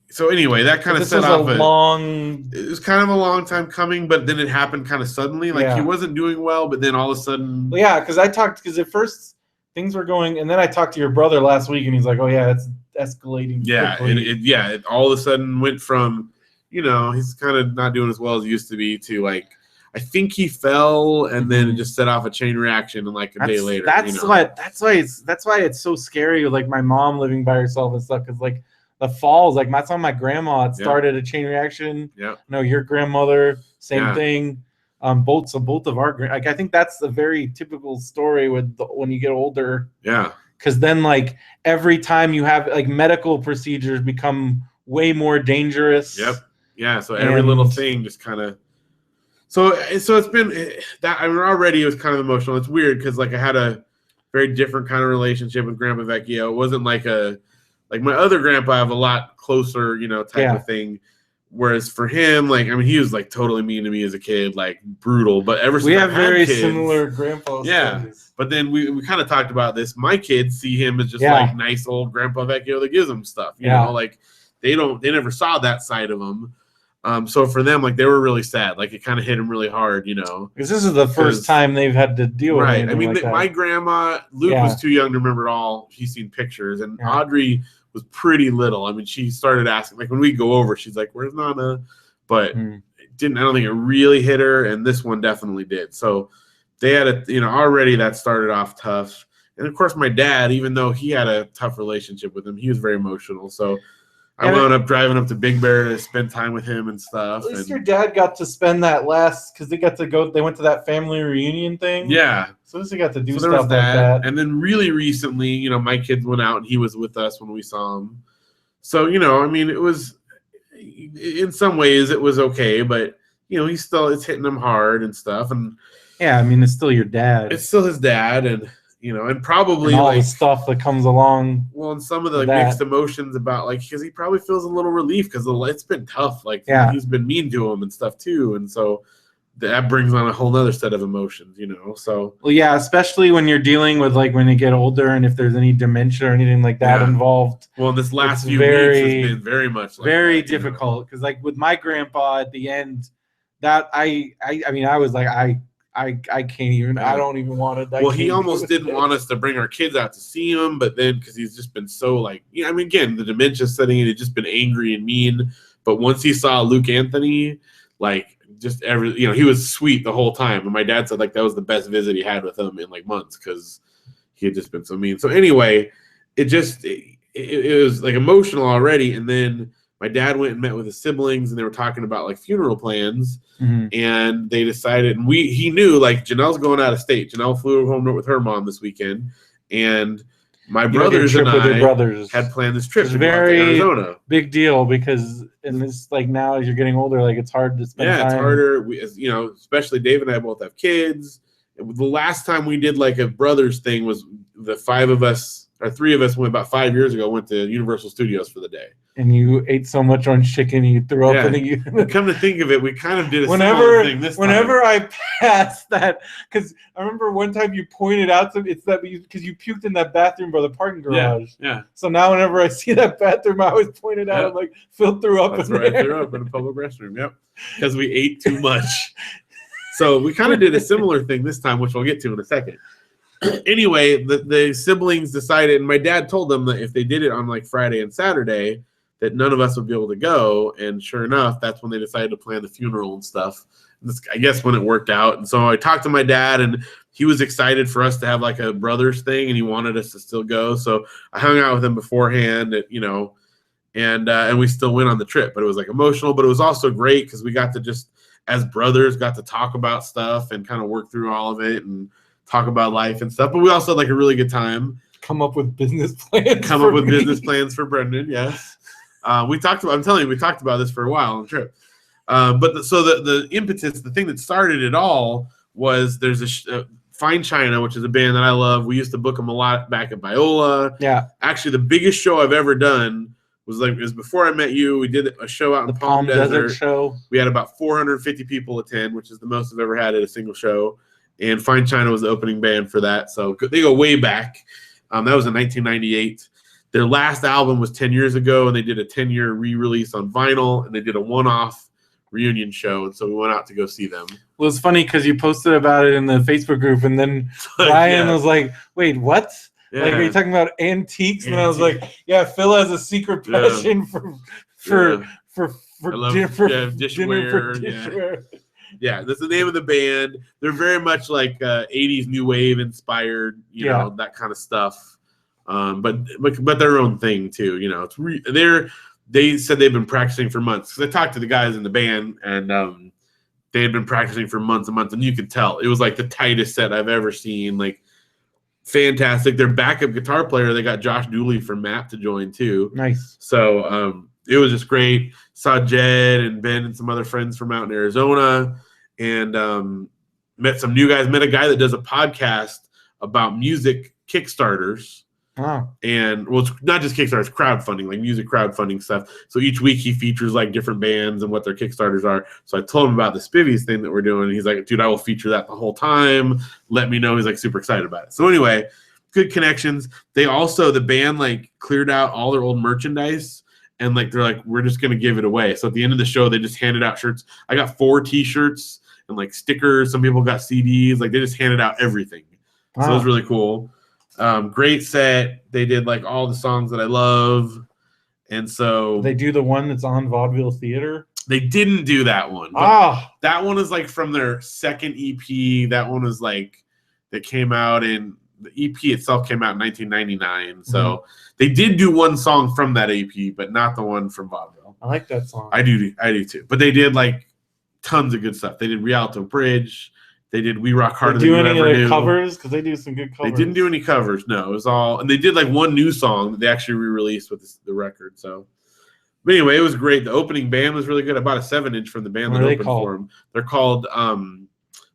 so anyway, that kind of set off it was kind of a long time coming, but then it happened kind of suddenly. Like he wasn't doing well, but then all of a sudden... Well, yeah, because at first things were going, and then I talked to your brother last week, and he's like, oh, yeah, it's escalating. Yeah, it all of a sudden went from, he's kind of not doing as well as he used to be to like, I think he fell, and then it just set off a chain reaction, and like a day later. That's why it's so scary with like my mom living by herself and stuff, because like the falls, like that's on my grandma. It started a chain reaction. Yeah. No, your grandmother, same thing. Both of our I think that's a very typical story when you get older. Yeah. Because then like every time you have like medical procedures become way more dangerous. Yep. Yeah. So every little thing just kind of. So it's been that. I mean, already it was kind of emotional. It's weird because like I had a very different kind of relationship with Grandpa Vecchio. It wasn't like my other grandpa. I have a lot closer, type of thing. Whereas for him, like, I mean, he was like totally mean to me as a kid, like brutal. But ever since we have very kids, similar grandpa yeah. Stories. But then we kind of talked about this. My kids see him as just like nice old Grandpa Vecchio that gives them stuff. You know, like they never saw that side of him. So for them, like they were really sad. Like it kind of hit them really hard, because this is the first time they've had to deal with it. Right. I mean, my grandma, Luke was too young to remember it all. She's seen pictures, and Audrey was pretty little. I mean, she started asking, like when we go over, she's like, "Where's Nana?" But I don't think it really hit her, and this one definitely did. So they had already that started off tough. And of course, my dad, even though he had a tough relationship with him, he was very emotional. So I wound up driving up to Big Bear to spend time with him and stuff. At least your dad got to spend that because they got to go. They went to that family reunion thing. Yeah. So at least they got to do stuff like that. And then really recently, my kids went out and he was with us when we saw him. So, I mean, it was, in some ways it was okay, but, it's hitting him hard and stuff. And yeah, I mean, it's still your dad. It's still his dad. And, and probably and all the stuff that comes along. Well, and some of the mixed emotions about because he probably feels a little relief because it's been tough. Like he's been mean to him and stuff too. And so that brings on a whole other set of emotions, So well, yeah, especially when you're dealing with like when they get older and if there's any dementia or anything like that involved. Well, this last few weeks has been very much very difficult because like with my grandpa at the end, that I mean I was like I I can't even. I don't even want to. Well, he almost didn't want us to bring our kids out to see him, but then because he's just been so like, I mean, again, the dementia setting in, he'd just been angry and mean. But once he saw Luke Anthony, like just he was sweet the whole time. And my dad said like that was the best visit he had with him in like months because he had just been so mean. So anyway, it was like emotional already, and then my dad went and met with his siblings, and they were talking about like funeral plans, and they decided, and he knew like Janelle's going out of state. Janelle flew home with her mom this weekend, and my brothers and I had planned this trip to Arizona. Big deal because in this like now as you're getting older, like it's hard to spend time. It's harder. Especially Dave and I both have kids. The last time we did like a brothers thing was the three of us went about 5 years ago. Went to Universal Studios for the day. And you ate so much orange chicken, you threw up. Come to think of it, we kind of did a similar thing this time. Whenever I passed that, because I remember one time you pointed out it's that because you puked in that bathroom by the parking garage. Yeah. So now whenever I see that bathroom, I always point it out. I'm like, Phil threw up. That's right. I threw up in a public restroom. Yep. Because we ate too much. So we kind of did a similar thing this time, which we'll get to in a second. Anyway, the siblings decided, and my dad told them that if they did it on like Friday and Saturday, that none of us would be able to go. And sure enough, that's when they decided to plan the funeral and stuff. I guess when it worked out. And so I talked to my dad, and he was excited for us to have like a brothers thing, and he wanted us to still go. So I hung out with him beforehand, and we still went on the trip. But it was like emotional, but it was also great because we got to just, as brothers, got to talk about stuff and kind of work through all of it and talk about life and stuff. But we also had like a really good time. Come up with business plans. Business plans for Brendan, yes. We talked about this for a while on the trip. But the impetus, the thing that started it all was there's Fine China, which is a band that I love. We used to book them a lot back at Biola. Yeah. Actually, the biggest show I've ever done was before I met you. We did a show out in the Palm Desert show. We had about 450 people attend, which is the most I've ever had at a single show. And Fine China was the opening band for that. So they go way back. That was in 1998. Their last album was 10 years ago, and they did a 10-year re-release on vinyl, and they did a one-off reunion show, and so we went out to go see them. Well, it's funny because you posted about it in the Facebook group, and then Brian was like, wait, what? Yeah. Like, are you talking about antiques? And I was like, yeah, Phil has a secret passion for dishware. Yeah, that's the name of the band. They're very much like 80s new wave inspired, that kind of stuff. But their own thing too. They said they've been practicing for months. Because I talked to the guys in the band, and they had been practicing for months and months, and you could tell it was like the tightest set I've ever seen. Like, fantastic. Their backup guitar player, they got Josh Dooley from Map to join too. Nice. So it was just great. Saw Jed and Ben and some other friends from out in Arizona, and met some new guys. Met a guy that does a podcast about music Kickstarters. Oh. And well, it's not just Kickstarters, crowdfunding, like music crowdfunding stuff. So each week he features like different bands and what their Kickstarters are. So I told him about the Spivvies thing that we're doing. And he's like, dude, I will feature that the whole time. Let me know. He's like super excited about it. So anyway, good connections. They also, the band like cleared out all their old merchandise, and like they're like, we're just gonna give it away. So at the end of the show, they just handed out shirts. I got 4 T-shirts and like stickers. Some people got CDs. Like they just handed out everything. Wow. So it was really cool. Great set. They did like all the songs that I love, and so they do the one that's on Vaudeville Theater. They didn't do that one. That one is like from their second EP. That one was like that came out in the EP itself came out in 1999. So they did do one song from that EP, but not the one from Vaudeville. I like that song. I do too. But they did like tons of good stuff. They did Rialto Bridge. They did We Rock Harder Than You Ever Knew. Do any covers? Because they do some good covers. They didn't do any covers, no. It was all, and they did like one new song that they actually re-released with the record. So, but anyway, it was great. The opening band was really good. I bought a 7-inch from the band that opened for them. They're called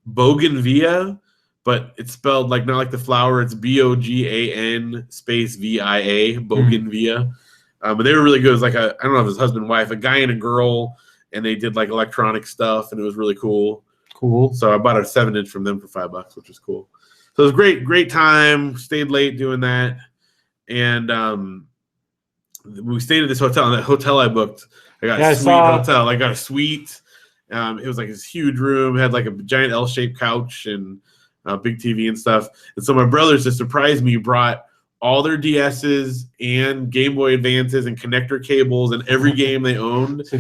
Bougainvillea, but it's spelled like not like the flower. It's Bogan space VIA, Bougainvillea. But they were really good. It was like I don't know if it was husband and wife, a guy and a girl, and they did like electronic stuff, and it was really cool. Cool. So I bought a 7-inch from them for $5, which was cool. So it was great time. Stayed late doing that, and we stayed at this hotel. And that hotel I booked, I got a sweet hotel. I got a suite, It was like this huge room, had like a giant L-shaped couch and a big TV and stuff. And so my brothers, to surprise me, brought all their DSs and Game Boy Advances and connector cables and every game they owned. So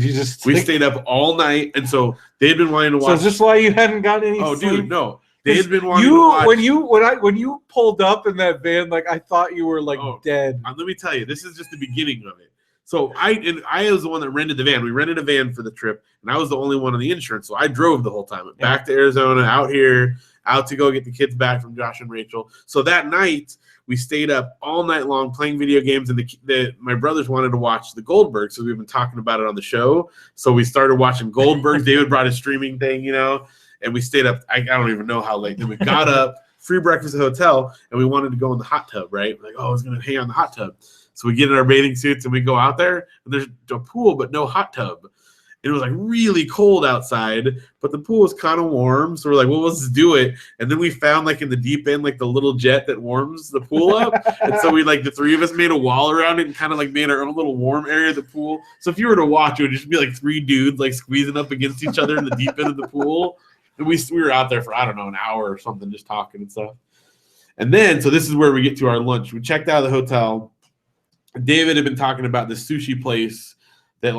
we stayed up all night, and so they'd been wanting to watch. So is this why you hadn't gotten any sleep? Dude, no. They had been wanting to watch. When you pulled up in that van, like I thought you were like dead. Let me tell you, this is just the beginning of it. So I was the one that rented the van. We rented a van for the trip, and I was the only one on the insurance. So I drove the whole time back to Arizona, out here, out to go get the kids back from Josh and Rachel. So that night we stayed up all night long playing video games, and my brothers wanted to watch the Goldbergs. So we've been talking about it on the show. So we started watching Goldbergs. David brought his streaming thing, and we stayed up. I don't even know how late. Then we got up, free breakfast at the hotel, and we wanted to go in the hot tub, right? Like, I was going to hang out in the hot tub. So we get in our bathing suits and we go out there, and there's a pool but no hot tub. And it was like really cold outside, but the pool was kind of warm. So we're like, well, let's do it. And then we found like in the deep end, like the little jet that warms the pool up. And so we the three of us made a wall around it and kind of like made our own little warm area of the pool. So if you were to watch, it would just be like three dudes like squeezing up against each other in the deep end of the pool. And we were out there for, I don't know, an hour or something, just talking and stuff. And then, so this is where we get to our lunch. We checked out of the hotel. David had been talking about this sushi place that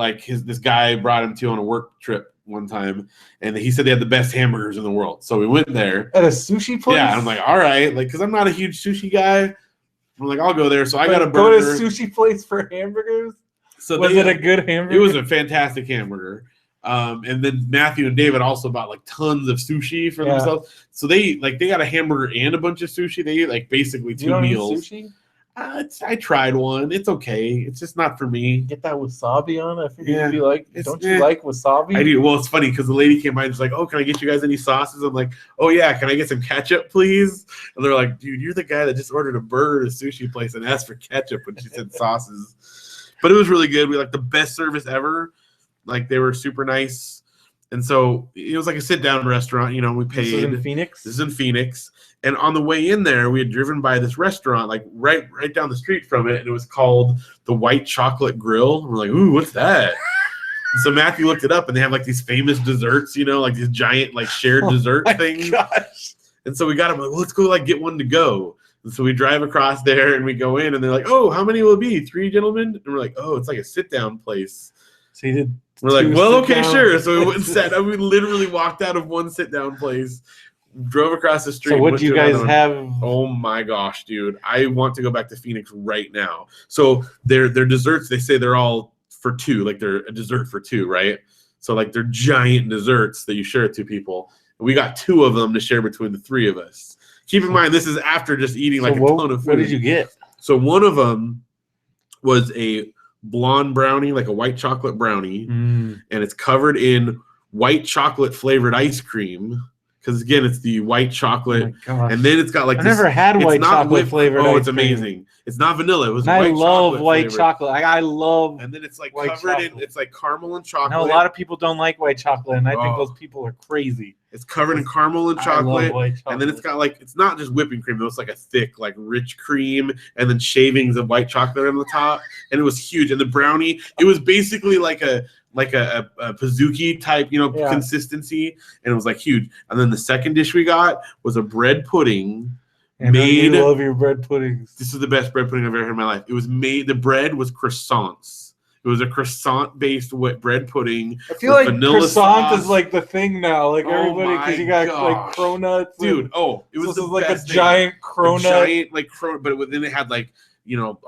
this guy brought him to on a work trip one time, and he said they had the best hamburgers in the world. So we went there at a sushi place. Yeah, and I'm like, all right, because I'm not a huge sushi guy. I'm like, I'll go there. So I got a burger. Go to a sushi place for hamburgers. So was it a good hamburger? It was a fantastic hamburger. And then Matthew and David also bought tons of sushi for themselves. So they got a hamburger and a bunch of sushi. They ate basically two meals. Eat sushi? I tried one. It's okay. It's just not for me. Get that wasabi on. I figured you'd be like, don't you like wasabi? I do. Well, it's funny because the lady came by and was like, oh, can I get you guys any sauces? I'm like, oh, yeah. Can I get some ketchup, please? And they're like, dude, you're the guy that just ordered a burger at a sushi place and asked for ketchup when she said sauces. But it was really good. We the best service ever. They were super nice. And so it was like a sit-down restaurant. We paid. This is in Phoenix? This is in Phoenix. And on the way in there, we had driven by this restaurant, right down the street from it, and it was called the White Chocolate Grill. And we're like, ooh, what's that? And so Matthew looked it up, and they have these famous desserts, these giant shared dessert things. Gosh. And so we got them well, let's go get one to go. And so we drive across there, and we go in, and they're like, oh, how many will it be? 3 gentlemen? And we're like, oh, it's a sit-down place. So you did. We're like, well, okay, sure. So we went and sat. We literally walked out of one sit-down place. Drove across the street. So what do you guys have? Oh my gosh, dude. I want to go back to Phoenix right now. So their desserts, they say they're all for 2. They're a dessert for 2, right? So they're giant desserts that you share with 2 people. And we got 2 of them to share between the 3 of us. Keep in mind, this is after just eating a ton of food. What did you get? So one of them was a blonde brownie, a white chocolate brownie. And it's covered in white chocolate flavored ice cream. Because again, it's the white chocolate, and then it's got I've never had white chocolate flavored. Oh, it's amazing! It's not vanilla. It was. I love white chocolate. I love. And then it's covered in. It's caramel and chocolate. No, a lot of people don't like white chocolate, and I think those people are crazy. It's covered in caramel and chocolate, chocolate, and then it's got it's not just whipping cream. It was a thick, rich cream, and then shavings of white chocolate on the top, and it was huge. And the brownie, it was basically like a Pizookie type, consistency, and it was huge. And then the second dish we got was a bread pudding. And you love your bread puddings. This is the best bread pudding I've ever had in my life. It was made. The bread was croissants. It was a croissant-based bread pudding. I feel like croissant is the thing now. Everybody, because you got cronuts. Dude, it was a giant cronut. A giant but then it had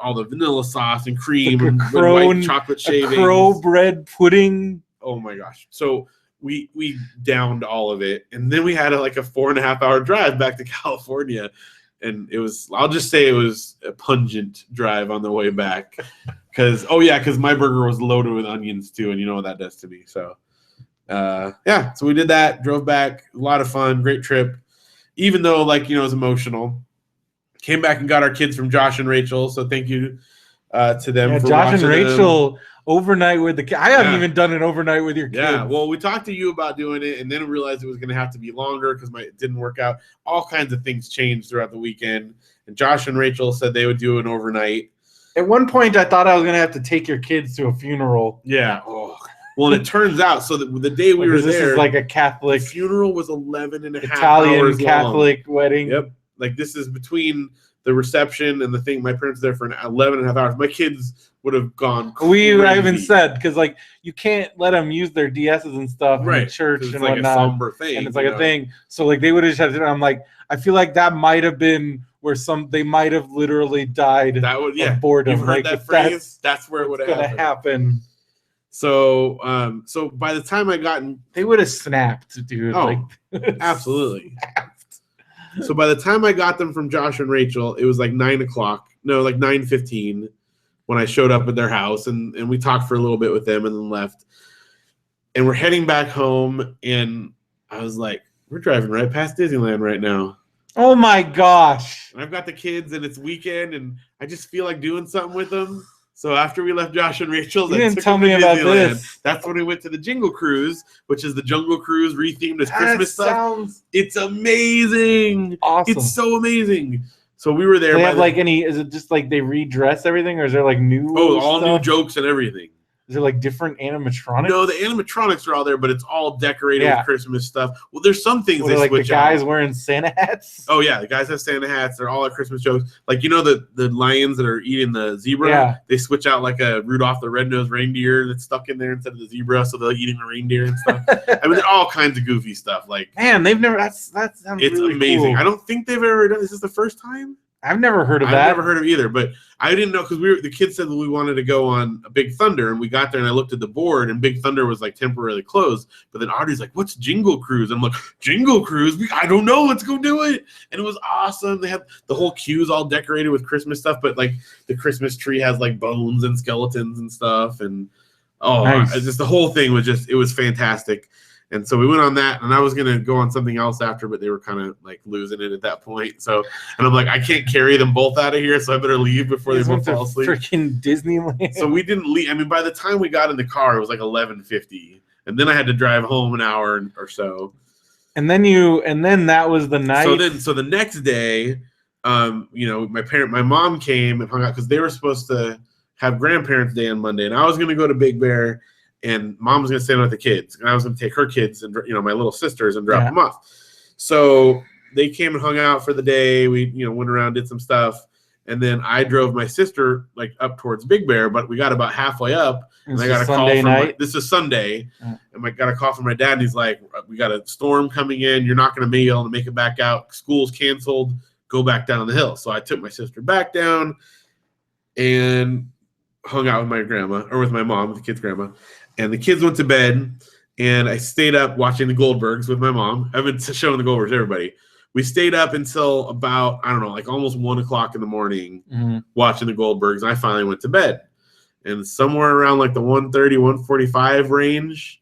all the vanilla sauce and cream and white chocolate shavings. A crow bread pudding. Oh my gosh! So we downed all of it, and then we had a 4.5-hour drive back to California, and it was. I'll just say it was a pungent drive on the way back, because my burger was loaded with onions too, and you know what that does to me. So, so we did that. Drove back. A lot of fun. Great trip. Even though it was emotional. Came back and got our kids from Josh and Rachel, so thank you to them. Yeah, for Josh and them. Rachel overnight with the kids. I haven't even done an overnight with your kids. Yeah, well, we talked to you about doing it, and then we realized it was going to have to be longer because it didn't work out. All kinds of things changed throughout the weekend, and Josh and Rachel said they would do an overnight. At one point, I thought I was going to have to take your kids to a funeral. Yeah. Oh. Well, and it turns out, so that the day we were this there, is like a Catholic, the funeral was 11 and a half Italian hours Catholic long. wedding. Yep. Like this is between the reception and the thing. My parents were there for 11 and a half hours. My kids would have gone crazy. I even said, because like you can't let them use their DSs and stuff in the church it's and like whatnot. a somber thing, and it's like a thing. So like they would have just had to. I'm like, I feel like that might have been where they might have literally died of boredom. You've heard like, that phrase? That's where it would have happened. So, so by the time I gotten, they would have snapped, dude. Oh, absolutely. So by the time I got them from Josh and Rachel, it was like 9 o'clock. No, like 9:15 when I showed up at their house, and we talked for a little bit with them, and then left. And we're heading back home, and I was like, "We're driving right past Disneyland right now." Oh my gosh! And I've got the kids, and it's weekend, and I just feel like doing something with them. So after we left Josh and Rachel's, you didn't tell me about this. That's when we went to the Jingle Cruise, which is the Jungle Cruise rethemed as Christmas stuff. It's amazing. Awesome. It's so amazing. So we were there. Do they have like any? Is it just like they redress everything, or is there like new? Oh, all new jokes and everything. Is there like different animatronics? No, the animatronics are all there, but it's all decorated with Christmas stuff. Well, there's some things they like switch the guys out. Wearing Santa hats. Oh yeah, the guys have Santa hats. They're all at Christmas jokes. Like the lions that are eating the zebra. Yeah. They switch out like a Rudolph the Red-Nosed Reindeer that's stuck in there instead of the zebra, so they're eating the reindeer and stuff. I mean, all kinds of goofy stuff. Like man, they've never. That sounds. It's really amazing. Cool. I don't think they've ever done. Is this the first time? I've never heard of that. I've never heard of either, but I didn't know because the kids said that we wanted to go on a Big Thunder, and we got there and I looked at the board and Big Thunder was like temporarily closed. But then Audrey's like, "What's Jingle Cruise?" I'm like, "Jingle Cruise? I don't know. Let's go do it." And it was awesome. They had the whole queues all decorated with Christmas stuff, but like the Christmas tree has like bones and skeletons and stuff, and just the whole thing was it was fantastic. And so we went on that, and I was going to go on something else after, but they were kind of like losing it at that point. So, and I'm like, I can't carry them both out of here, so I better leave before they both fall asleep. Freaking Disneyland. So we didn't leave. I mean, by the time we got in the car, it was like 11:50, and then I had to drive home an hour or so. And then that was the night. So the next day, my mom came and hung out because they were supposed to have Grandparents' Day on Monday, and I was going to go to Big Bear. And Mom was going to stay with the kids. And I was going to take her kids and, my little sisters and drop them off. So they came and hung out for the day. We, went around, did some stuff. And then I drove my sister, like, up towards Big Bear. But we got about halfway up. And I got a call from this is Sunday. And I got a call from my dad. And he's like, we got a storm coming in. You're not going to be able to make it back out. School's canceled. Go back down the hill. So I took my sister back down and hung out with my grandma, or with my mom, the kids' grandma. And the kids went to bed, and I stayed up watching the Goldbergs with my mom. I've been showing the Goldbergs to everybody. We stayed up until about, I don't know, like almost 1 o'clock in the morning watching the Goldbergs, and I finally went to bed. And somewhere around like the 1:30, 1:45 range,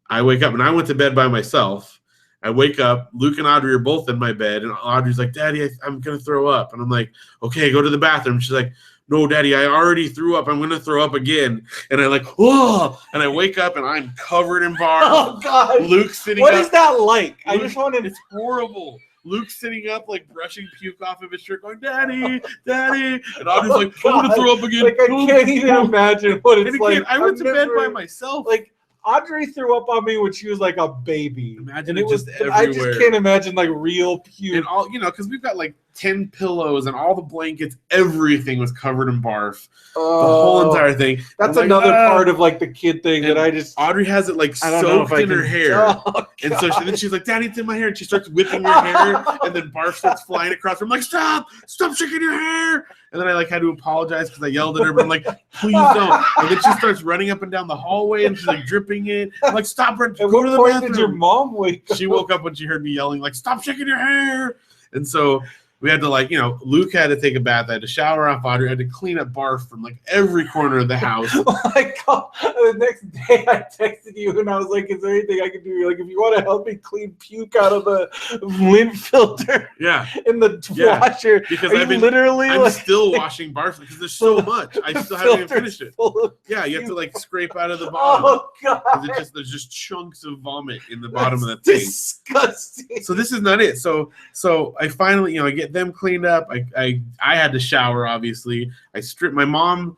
I wake up, and I went to bed by myself. I wake up, Luke and Audrey are both in my bed, and Audrey's like, "Daddy, I'm going to throw up." And I'm like, "Okay, go to the bathroom." She's like, "No, Daddy, I already threw up. I'm going to throw up again." And I like, whoa. And I wake up and I'm covered in barf. Oh, God. Luke's sitting up. What is that like? I just wanted. It's horrible. Luke's sitting up, like brushing puke off of his shirt, going, "Daddy, Daddy." And Audrey's like, "I'm going to throw up again." Like, I can't even imagine what it's like. I went to bed by myself. Like, Audrey threw up on me when she was like a baby. Imagine it just everywhere. I just can't imagine like real puke. And all, because we've got like 10 pillows and all the blankets, everything was covered in barf. The whole entire thing. That's another part of like the kid thing that I just. Audrey has it like soaked in her hair. Oh, and so then she's like, "Daddy, it's in my hair." And she starts whipping her hair, and then barf starts flying across her. I'm like, Stop shaking your hair. And then I like had to apologize because I yelled at her, but I'm like, "Please don't." And then she starts running up and down the hallway, and she's like dripping it. I'm like, "Stop, go to the bathroom." Did your mom wake up? She woke up when she heard me yelling, like, "Stop shaking your hair." And so we had to Luke had to take a bath. I had to shower off Audrey. I had to clean up barf from like every corner of the house. The next day I texted you and I was like, "Is there anything I can do? Like, if you want to help me clean puke out of the lint filter in the washer." Because I'm still washing barf because there's so much. I still haven't even finished it. Yeah, you have to like scrape out of the bottom. Oh, God. There's just chunks of vomit in the bottom of the thing. Disgusting. So this is not it. So I finally, I get them cleaned up. I had to shower, obviously. I stripped my mom.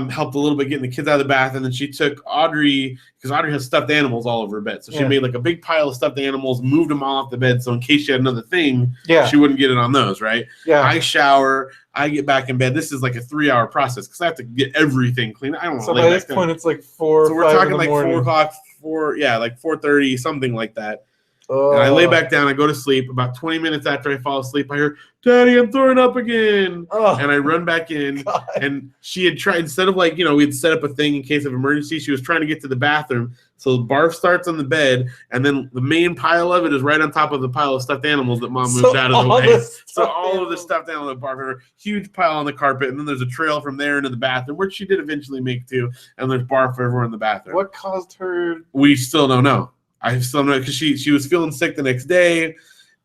helped a little bit getting the kids out of the bath, and then she took Audrey, because Audrey has stuffed animals all over her bed. So she made like a big pile of stuffed animals, moved them all off the bed, so in case she had another thing, she wouldn't get it on those, right? Yeah. I shower, I get back in bed. This is like a 3-hour process because I have to get everything clean. I don't want to lay by back this point, it's like 4 or 5 So we're talking like morning. 4 o'clock, like 4:30, something like that. And I lay back down, I go to sleep. About 20 minutes after I fall asleep, I hear, "Daddy, I'm throwing up again." And I run back in. God. And she had tried, instead of like, we'd set up a thing in case of emergency, she was trying to get to the bathroom. So the barf starts on the bed, and then the main pile of it is right on top of the pile of stuffed animals that Mom moved out of the way. So all of the stuffed animals barf are a huge pile on the carpet, and then there's a trail from there into the bathroom, which she did eventually make too, and there's barf everywhere in the bathroom. What caused her? We still don't know. I still don't know because she was feeling sick the next day,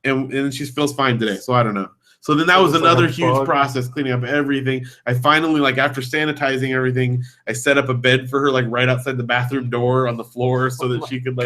and she feels fine today. So I don't know. So then that was another huge process, cleaning up everything. I finally, like after sanitizing everything, I set up a bed for her, like right outside the bathroom door on the floor, so that she could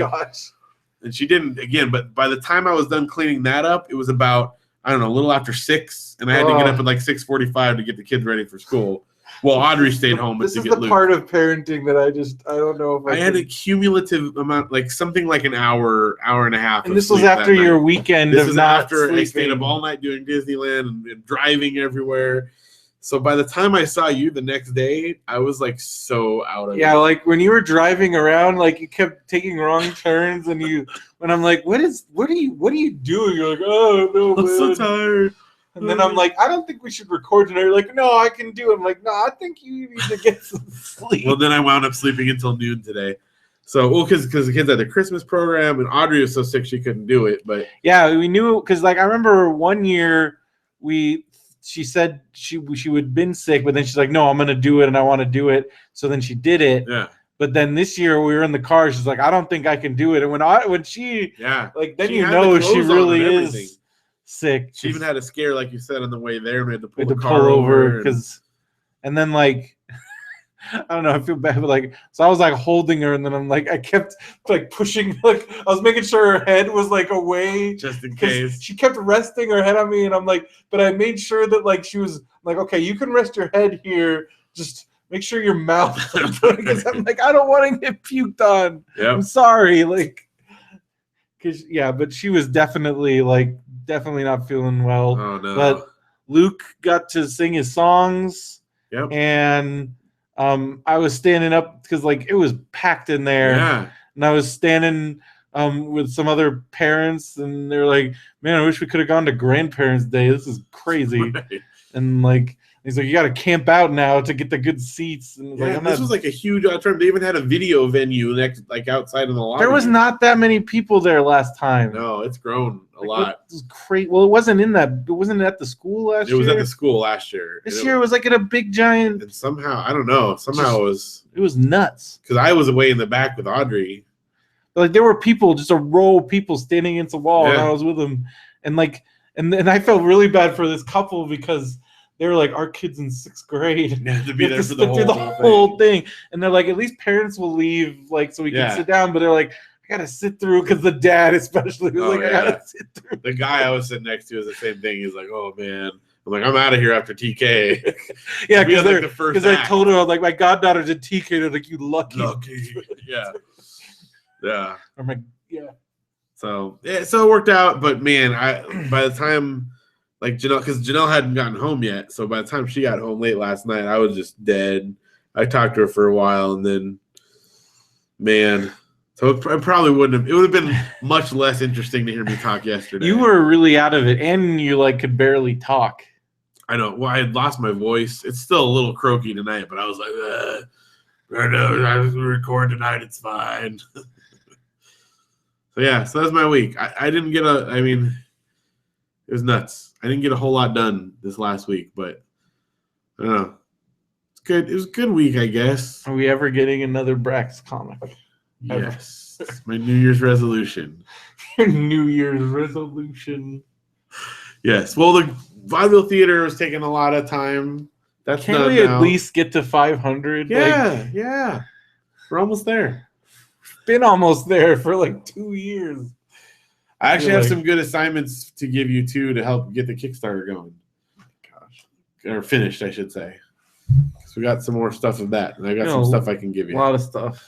and she didn't again. But by the time I was done cleaning that up, it was about, I don't know, a little after 6, and I had to get up at like 6:45 to get the kids ready for school. Well, Audrey stayed home. This is the part of parenting that I don't know if I had a cumulative amount, like something like an hour and a half. And this was after your weekend. This is after sleeping. I stayed up all night doing Disneyland and driving everywhere. So by the time I saw you the next day, I was like so out of it. Yeah, like when you were driving around, like you kept taking wrong turns, and when I'm like, what are you doing? You're like, oh no, I'm man. so tired. And then I'm like, I don't think we should record tonight. You're like, no, I can do it. I'm like, no, I think you need to get some sleep. Well, then I wound up sleeping until noon today. So, because the kids had the Christmas program, and Audrey was so sick she couldn't do it. But yeah, we knew, because like I remember one year she said she would been sick, but then she's like, no, I'm gonna do it, and I want to do it. So then she did it. Yeah. But then this year we were in the car. She's like, I don't think I can do it. And when she like then she she really is sick. She even had a scare, like you said, on the way there. We had to pull the car over and then like I don't know, I feel bad, but like so I was like holding her, and then I'm like I kept like pushing, like I was making sure her head was like away just in case. She kept resting her head on me, and I'm like, but I made sure that like she was like, okay, you can rest your head here, just make sure your mouth, because I'm like, I don't want to get puked on. Yep. I'm sorry, like, but she was definitely not feeling well. Oh no. But Luke got to sing his songs. Yep. And I was standing up because like it was packed in there. Yeah. And I was standing with some other parents, and they're like, man, I wish we could have gone to Grandparents' Day. This is crazy. Right. And like he's like, you got to camp out now to get the good seats. And yeah, this was like a huge auditorium. They even had a video venue like outside in the lobby. There was not that many people there last time. No, it's grown a lot. It was crazy. Well, it wasn't at the school last year. It was at the school last year. This year it was like at a big giant. And somehow, I don't know. Somehow it was nuts. Because I was away in the back with Audrey. Like there were people, just a row of people standing against the wall, and I was with them, and like, and I felt really bad for this couple because they were like, our kid's in 6th grade. Yeah, to be there for the whole thing. And they're like, at least parents will leave, like, so we can sit down. But they're like, I gotta sit through, because the dad especially was I gotta sit through. The guy I was sitting next to is the same thing. He's like, oh man. I'm like, I'm out of here after TK. Yeah, because I told her, like, my goddaughter did TK. They're like, you lucky. Yeah. Yeah. I'm like, yeah. So it worked out, but man, by the time like Janelle, because Janelle hadn't gotten home yet, so by the time she got home late last night, I was just dead. I talked to her for a while, and then, man, so it probably wouldn't have. It would have been much less interesting to hear me talk yesterday. You were really out of it, and you like could barely talk. I know. Well, I had lost my voice. It's still a little croaky tonight, but I was like, Brendo, I was gonna record tonight. It's fine. So yeah, so that's my week. I didn't get it was nuts. I didn't get a whole lot done this last week, but I don't know. It's good. It was a good week, I guess. Are we ever getting another Brax comic? Yes. My New Year's resolution. Your New Year's resolution. Yes. Well, the vaudeville theater was taking a lot of time. That's Can't we at least get to 500? Yeah, yeah. We're almost there. Been almost there for like 2 years. I actually have some good assignments to give you too to help get the Kickstarter going. Gosh, or finished, I should say. So we got some more stuff of that, and I got some stuff I can give A you. lot of stuff.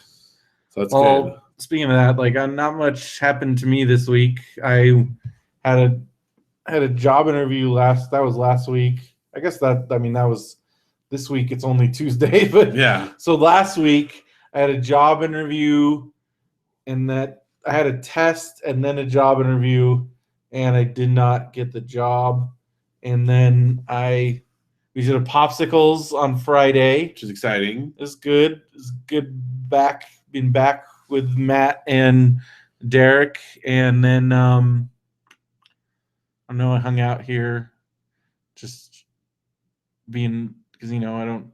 So that's good. Speaking of that, like not much happened to me this week. I had a job interview last week. I guess that was this week. It's only Tuesday, but yeah. So last week I had a job interview, and that I had a test and then a job interview, and I did not get the job. And then we did a popsicles on Friday, which is exciting. It was good. Being back with Matt and Derek, and then I know I hung out here, just being because I don't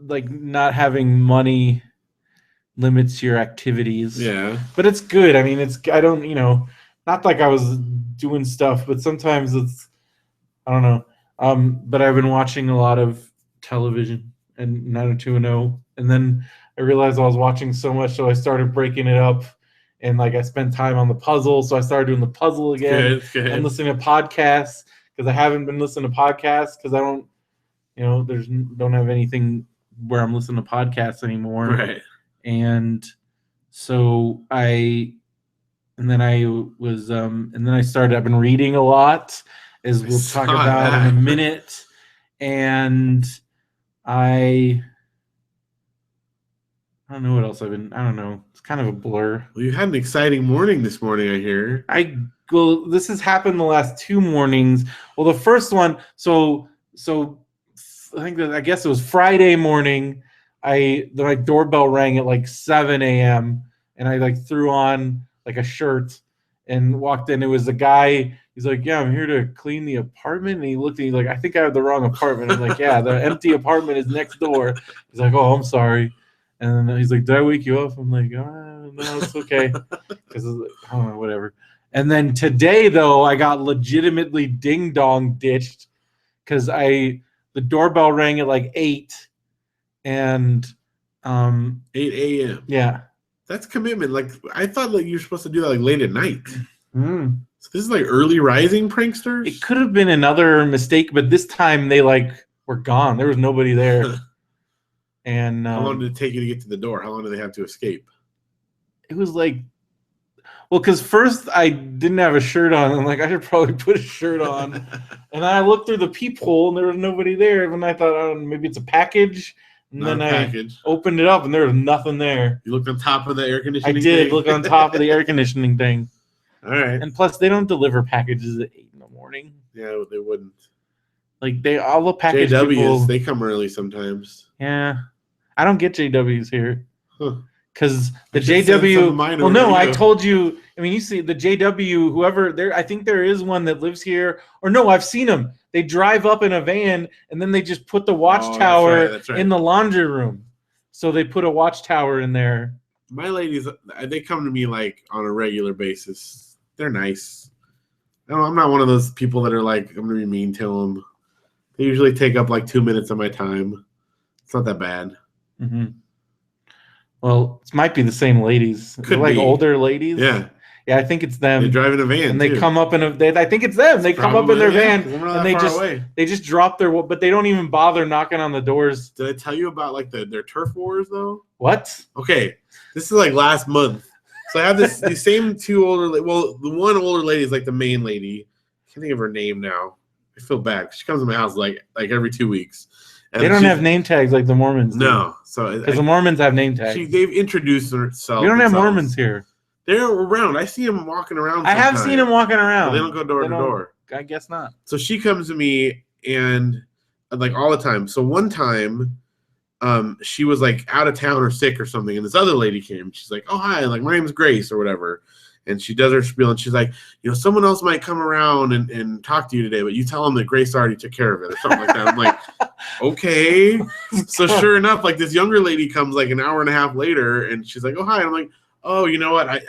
like not having money limits your activities. Yeah, but it's good. I mean, I don't not like I was doing stuff, but sometimes it's I don't know. But I've been watching a lot of television and 90210, and then I realized I was watching so much, so I started breaking it up, and like I spent time on the puzzle, so I started doing the puzzle again. Good. And listening to podcasts because I haven't been listening to podcasts because I don't, don't have anything where I'm listening to podcasts anymore. Right. And so and then I've been reading a lot, as we'll talk about in a minute. And I don't know what else I don't know. It's kind of a blur. Well, you had an exciting morning this morning, I hear. This has happened the last 2 mornings. Well, the first one, so I guess it was Friday morning. My doorbell rang at like 7 a.m. and I like threw on like a shirt and walked in. It was a guy. He's like, "Yeah, I'm here to clean the apartment." And he looked at me like, "I think I have the wrong apartment." I'm like, "Yeah, the empty apartment is next door." He's like, "Oh, I'm sorry." And then he's like, "Did I wake you up?" I'm like, "No, it's okay." Because I don't know, whatever. And then today, though, I got legitimately ding-dong ditched because the doorbell rang at like 8. And 8 a.m. Yeah. That's commitment. Like I thought like you were supposed to do that like late at night. Mm. So this is like early rising pranksters? It could have been another mistake, but this time they like were gone. There was nobody there. And how long did it take you to get to the door? How long did they have to escape? It was like, well, because first I didn't have a shirt on. I'm like, I should probably put a shirt on. And I looked through the peephole and there was nobody there. And I thought, oh, maybe it's a package. And then I opened it up and there was nothing there. You looked on top of the air conditioning I did look on top of the air conditioning thing. All right. And plus, they don't deliver packages at 8 in the morning. Yeah, they wouldn't. Like all the package JWs, people, they come early sometimes. Yeah, I don't get JWs here. Because the JW. Well, no, I told you. I mean, you see the JW. Whoever there, I think there is one that lives here. Or no, I've seen them. They drive up in a van and then they just put the watchtower that's right. in the laundry room. So they put a watchtower in there. My ladies, they come to me like on a regular basis. They're nice. I'm not one of those people that are like, I'm gonna be mean to them. They usually take up like 2 minutes of my time. It's not that bad. Mm-hmm. Well, it might be the same ladies. Could like be. Older ladies. Yeah, I think it's them. They drive in a van and they too. come up in I think it's them. They come up in their van and they just drop but they don't even bother knocking on the doors. Did I tell you about like their turf wars though? What? Okay, this is like last month. So I have these same 2 older. Well, the one older lady is like the main lady. I can't think of her name now. I feel bad. She comes to my house like every 2 weeks. And they don't have name tags like the Mormons. No, so because the Mormons have name tags. They've introduced themselves. We don't have Mormons here. They're around. I see them walking around. I have seen them walking around. But they don't go door to door. I guess not. So she comes to me and like all the time. So one time, she was like out of town or sick or something, and this other lady came. She's like, "Oh hi, like my name's Grace or whatever," and she does her spiel, and she's like, "Someone else might come around and talk to you today, but you tell them that Grace already took care of it or something like that." I'm like, okay. So sure enough, like this younger lady comes like an hour and a half later, and she's like, "Oh hi," and I'm like, "Oh, you know what? I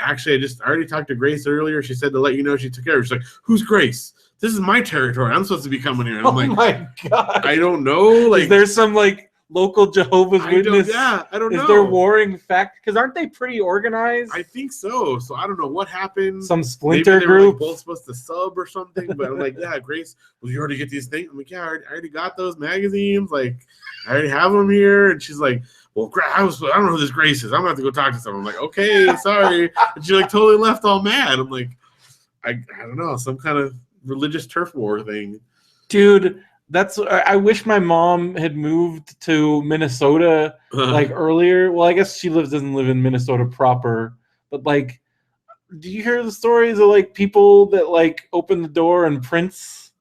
already talked to Grace earlier. She said to let you know she took care of it." She's like, "Who's Grace? This is my territory. I'm supposed to be coming here." And I'm like, my God. I don't know. Like, is there some like local Jehovah's Witness? I don't know. Is there warring fact? Because aren't they pretty organized? I think so. So I don't know what happened. Some splinter Maybe they group. were both supposed to sub or something. But I'm like, yeah, Grace, well, you already get these things. I'm like, yeah, I already got those magazines. Like, I already have them here. And she's like, well, I don't know who this Grace is. I'm gonna have to go talk to someone. I'm like, okay, sorry. And she like totally left all mad. I'm like, I don't know, some kind of religious turf war thing. Dude, I wish my mom had moved to Minnesota like earlier. Well, I guess she doesn't live in Minnesota proper, but like, do you hear the stories of like people that like opened the door and Prince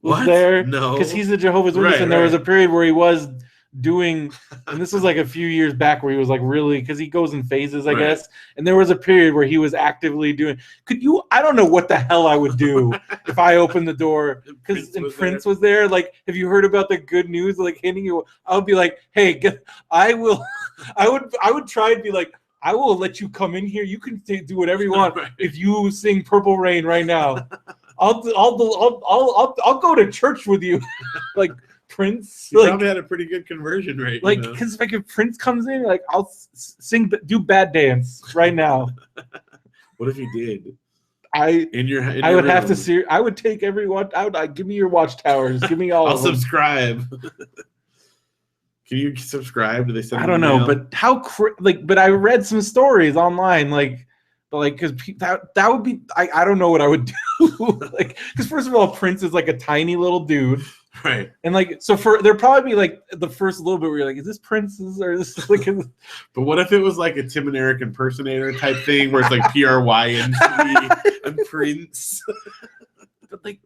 was there? No, because he's a Jehovah's Witness, and there was a period where he was doing, and this was like a few years back where he was like really, because he goes in phases, I guess, and there was a period where he was actively doing. I don't know what the hell I would do if I opened the door because Prince was there. Like, have you heard about the good news like hitting you? I would be like, hey, I would try and be like, I will let you come in here. You can do whatever you want if you sing Purple Rain right now. I'll go to church with you. Like, Prince, you probably had a pretty good conversion rate. Like, because like if Prince comes in, like I'll do Bad Dance right now. What if he did? I would have to see. I would take everyone. Give me your watchtowers. Give me all. I'll of them. subscribe. Can you subscribe? Do they send? I don't know, but but I read some stories online, because that would be. I don't know what I would do. Like, because first of all, Prince is like a tiny little dude. Right. And like, so there'll probably be like the first little bit where you're like, is this Prince's or is this like But what if it was like a Tim and Eric impersonator type thing where it's like PRYNC and Prince? But like,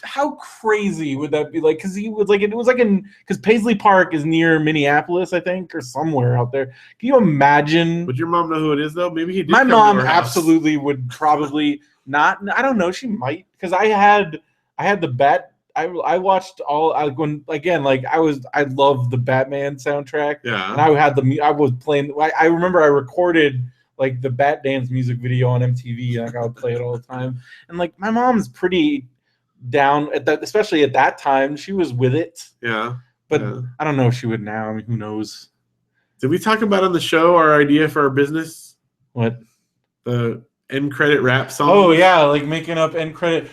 how crazy would that be? Like, because because Paisley Park is near Minneapolis, I think, or somewhere out there. Can you imagine? Would your mom know who it is though? Maybe he did. My mom absolutely would probably not. I don't know. She might, because I had the Bat. I watched all. I love the Batman soundtrack. Yeah. And I was playing. I remember I recorded like the Bat Dance music video on MTV. Like, I would play it all the time. And like, my mom's pretty down at that, especially at that time. She was with it. Yeah. But I don't know if she would now. I mean, who knows? Did we talk about on the show our idea for our business? What? The end credit rap song. Oh yeah, like making up end credit.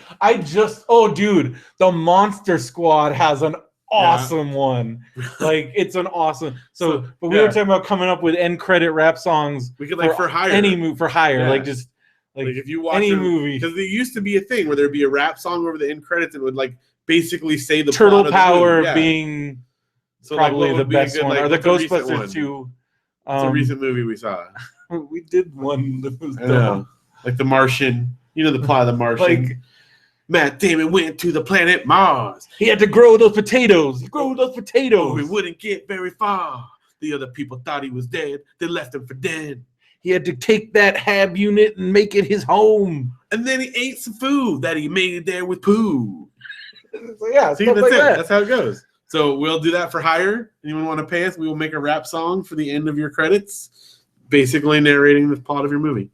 Dude, the Monster Squad has an awesome one. Like, it's an awesome. But we were talking about coming up with end credit rap songs. We could for hire any movie for hire. Yeah. Like, just like if you watch any movie, because there used to be a thing where there'd be a rap song over the end credits and would like basically say the Turtle plot Power of the movie. being probably the best one, or the Ghostbusters 2. It's a recent movie we saw. We did one that was dumb. Like The Martian. You know the plot of The Martian. Like, Matt Damon went to the planet Mars. He had to grow those potatoes. Oh, he wouldn't get very far. The other people thought he was dead. They left him for dead. He had to take that hab unit and make it his home. And then he ate some food that he made there with poo. So yeah, see, that's like it. That's how it goes. So we'll do that for hire. Anyone want to pay us? We will make a rap song for the end of your credits, basically narrating the plot of your movie.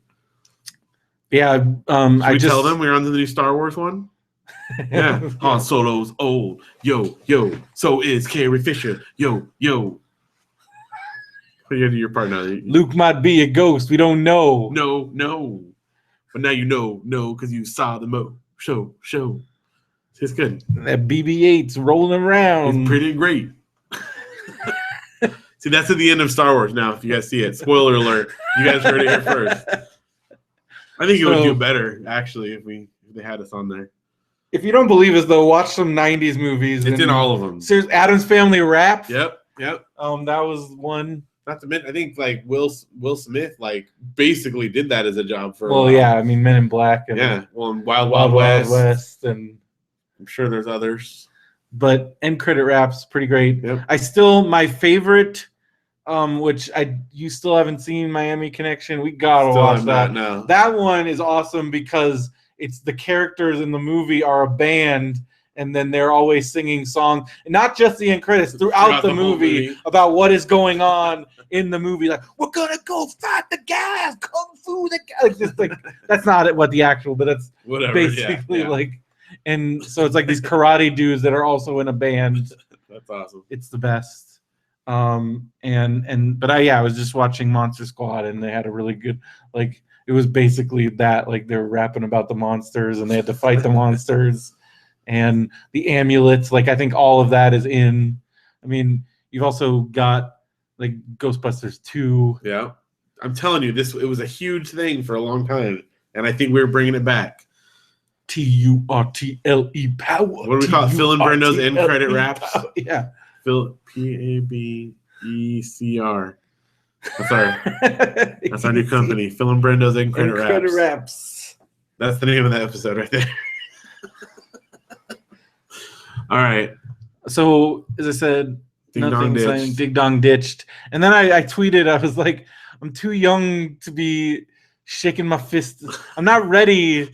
Yeah, I just tell them we're on to the new Star Wars one. Yeah, Han Solo's old. Yo, yo. So is Carrie Fisher. Yo, yo. What do you do your part now? Luke might be a ghost. We don't know. No. But now you know, because you saw the show. It's good. That BB-8's rolling around. It's pretty great. See, that's at the end of Star Wars now, if you guys see it. Spoiler alert. You guys heard it here first. I think it would do better, actually, if they had us on there. If you don't believe us, though, watch some 90s movies. It's in all of them. There's Addams Family Rap. Yep. That was one. Not to mention, I think like Will Smith basically did that as a job for a while. Yeah, I mean, Men in Black. And and Wild West. And I'm sure there's others. But end credit rap's pretty great. Yep. My favorite, which you still haven't seen, Miami Connection. We gotta watch that. No. That one is awesome because it's the characters in the movie are a band, and then they're always singing songs, and not just the end credits, throughout the movie about what is going on in the movie. Like, we're gonna go fight the guys, kung fu the guys. That's not what the actual, but that's whatever. Basically, like, and so it's like these karate dudes that are also in a band. That's awesome. It's the best. But I was just watching Monster Squad, and they had a really good, like, it was basically that, like, they were rapping about the monsters and they had to fight the monsters, and the amulets, like, I think all of that is in. I mean, you've also got like Ghostbusters 2. Yeah, I'm telling you, it was a huge thing for a long time, and I think we're bringing it back. TURTLE power. What do we call it? Phil and Brendo's end credit raps. Power. Yeah. Phil PABECR. That's our new company. Phil and Brendo's end credit raps. That's the name of the episode right there. All right. So as I said, nothing saying Ding Dong ditched. And then I tweeted, I was like, I'm too young to be shaking my fist. I'm not ready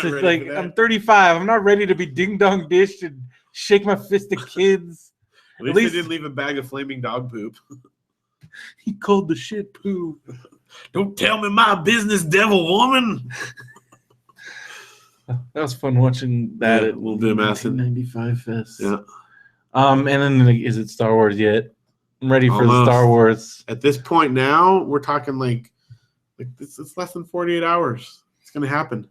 to, like, I'm 35. I'm not ready to be Ding Dong dished and shake my fist at kids. At least they didn't leave a bag of flaming dog poop. He called the shit poo. Don't tell me my business, devil woman. That was fun watching that at Little bit of 1995 Fest. Yeah. And then, like, is it Star Wars yet? I'm ready for Almost. the Star Wars. At this point now, we're talking like it's less than 48 hours. It's gonna happen.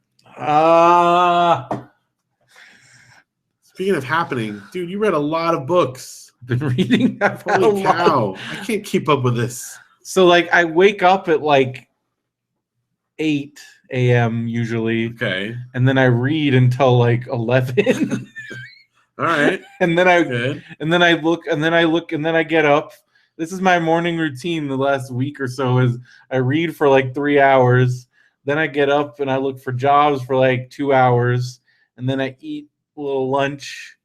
Speaking of happening, dude, you read a lot of books. I've been reading. Holy cow! I can't keep up with this. So, like, I wake up at like 8 a.m. usually. Okay. And then I read until like 11. All right. And then I look, and then I get up. This is my morning routine the last week or so, is I read for like 3 hours. Then I get up and I look for jobs for like 2 hours. And then I eat a little lunch,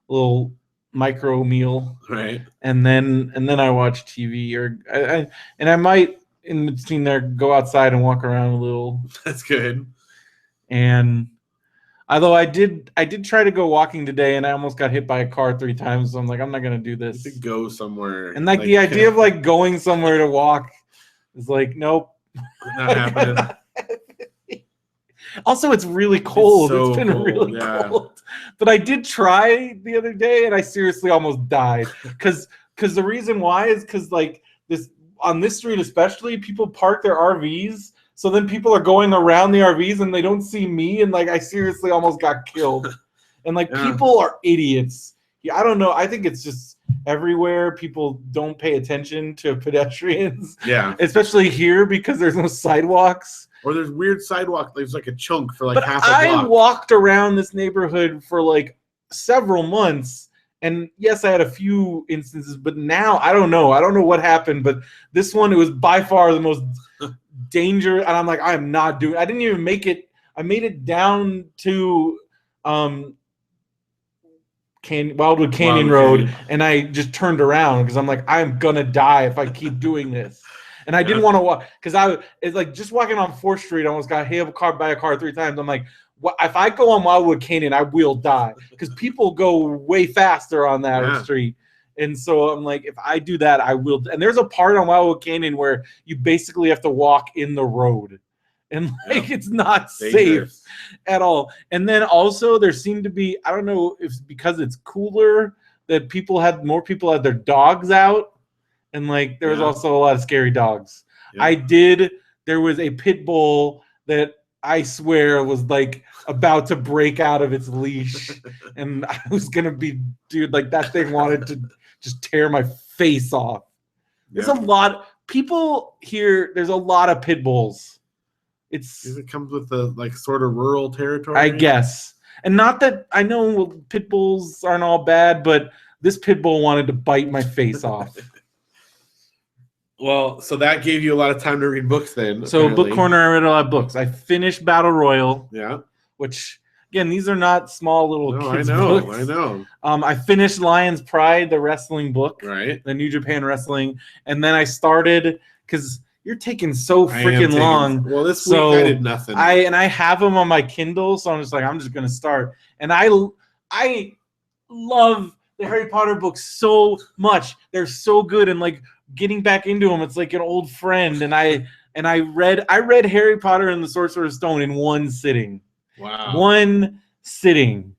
a little micro meal. Right. And then I watch TV, or I might in between there go outside and walk around a little. That's good. And although I did try to go walking today, and I almost got hit by a car 3 times. So I'm like, I'm not gonna do this. You could go somewhere. And like the idea of like going somewhere to walk is like, nope, not happening. Also, it's really cold. It's been cold, really cold. But I did try the other day, and I seriously almost died. Because the reason why is because, like, this on this street especially, people park their RVs. So then people are going around the RVs and they don't see me, and like I seriously almost got killed. And like people are idiots. Yeah, I don't know. I think it's just everywhere. People don't pay attention to pedestrians. Yeah. Especially here because there's no sidewalks. Or there's weird sidewalk. There's like a chunk for like half a block. I walked around this neighborhood for like several months. And yes, I had a few instances, but now I don't know. I don't know what happened, but this one, it was by far the most dangerous. And I'm like, I am not doing. I didn't even make it. I made it down to Wildwood Canyon Road, and I just turned around because I'm like, I'm gonna die if I keep doing this. And I didn't want to walk because it's like just walking on 4th Street. I almost got hit by a car 3 times. I'm like, if I go on Wildwood Canyon, I will die because people go way faster on that street. And so I'm like, if I do that, I will. And there's a part on Wildwood Canyon where you basically have to walk in the road, and like it's not safe at all. And then also there seemed to be, I don't know if it's because it's cooler, that more people had their dogs out. And like there was also a lot of scary dogs. Yeah. There was a pit bull that I swear was like about to break out of its leash. And I was gonna be, dude, like that thing wanted to just tear my face off. There's a lot people here, there's a lot of pit bulls. It comes with the like sort of rural territory, I guess. And not that I know pit bulls aren't all bad, but this pit bull wanted to bite my face off. Well, so that gave you a lot of time to read books then. So apparently. Book Corner, I read a lot of books. I finished Battle Royal. Yeah. Which, again, these are not small little kids' books. I know. I finished Lion's Pride, the wrestling book. Right. The New Japan Wrestling. And then I started, because you're taking so freaking long. Well, this week I did nothing. I have them on my Kindle, so I'm just going to start. And I love the Harry Potter books so much. They're so good, and like getting back into them, it's like an old friend. And I read Harry Potter and the Sorcerer's Stone in one sitting. Wow. One sitting.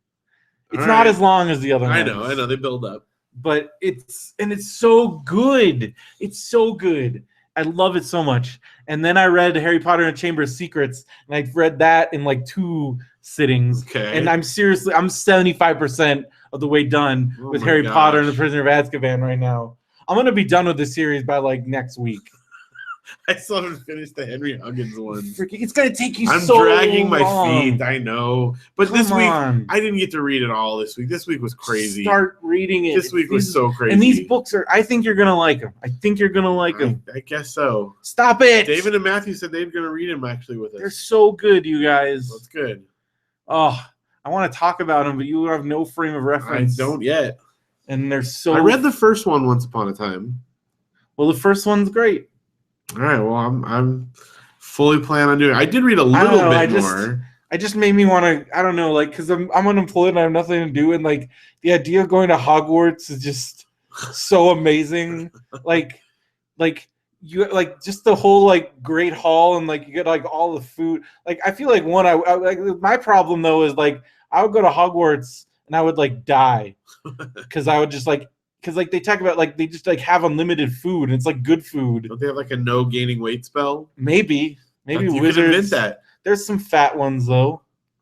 It's not as long as the other ones. I know. They build up. but it's so good. It's so good. I love it so much. And then I read Harry Potter and the Chamber of Secrets, and I read that in like 2 sittings. Okay. And I'm 75% of the way done with Harry Potter and the Prisoner of Azkaban right now. I'm gonna be done with the series by like next week. I still haven't finished the Henry Huggins one. It's gonna take you I'm so dragging my long. feet, I know. But this week, I didn't get to read it all this week. This week was crazy. Start reading it. This week was so crazy. And these books I think you're gonna like them. I think you're gonna like them. I guess so. Stop it. David and Matthew said they're gonna read them actually with us. They're so good, you guys. That's good. Oh, I want to talk about them, but you have no frame of reference. I don't yet. And they're so. I read the first one once upon a time. Well, the first one's great. All right. Well, I'm fully planning on doing it. I did read a little bit more. I just made me want to. I don't know, like, because I'm unemployed and I have nothing to do, and like the idea of going to Hogwarts is just so amazing. like you like just the whole like Great Hall, and like you get like all the food. Like I feel like I like my problem though is like I would go to Hogwarts and I would like die because I would just like. Because like they talk about like they just like have unlimited food and it's like good food. Don't they have like a no gaining weight spell? Maybe you wizards. can invent that. There's some fat ones though.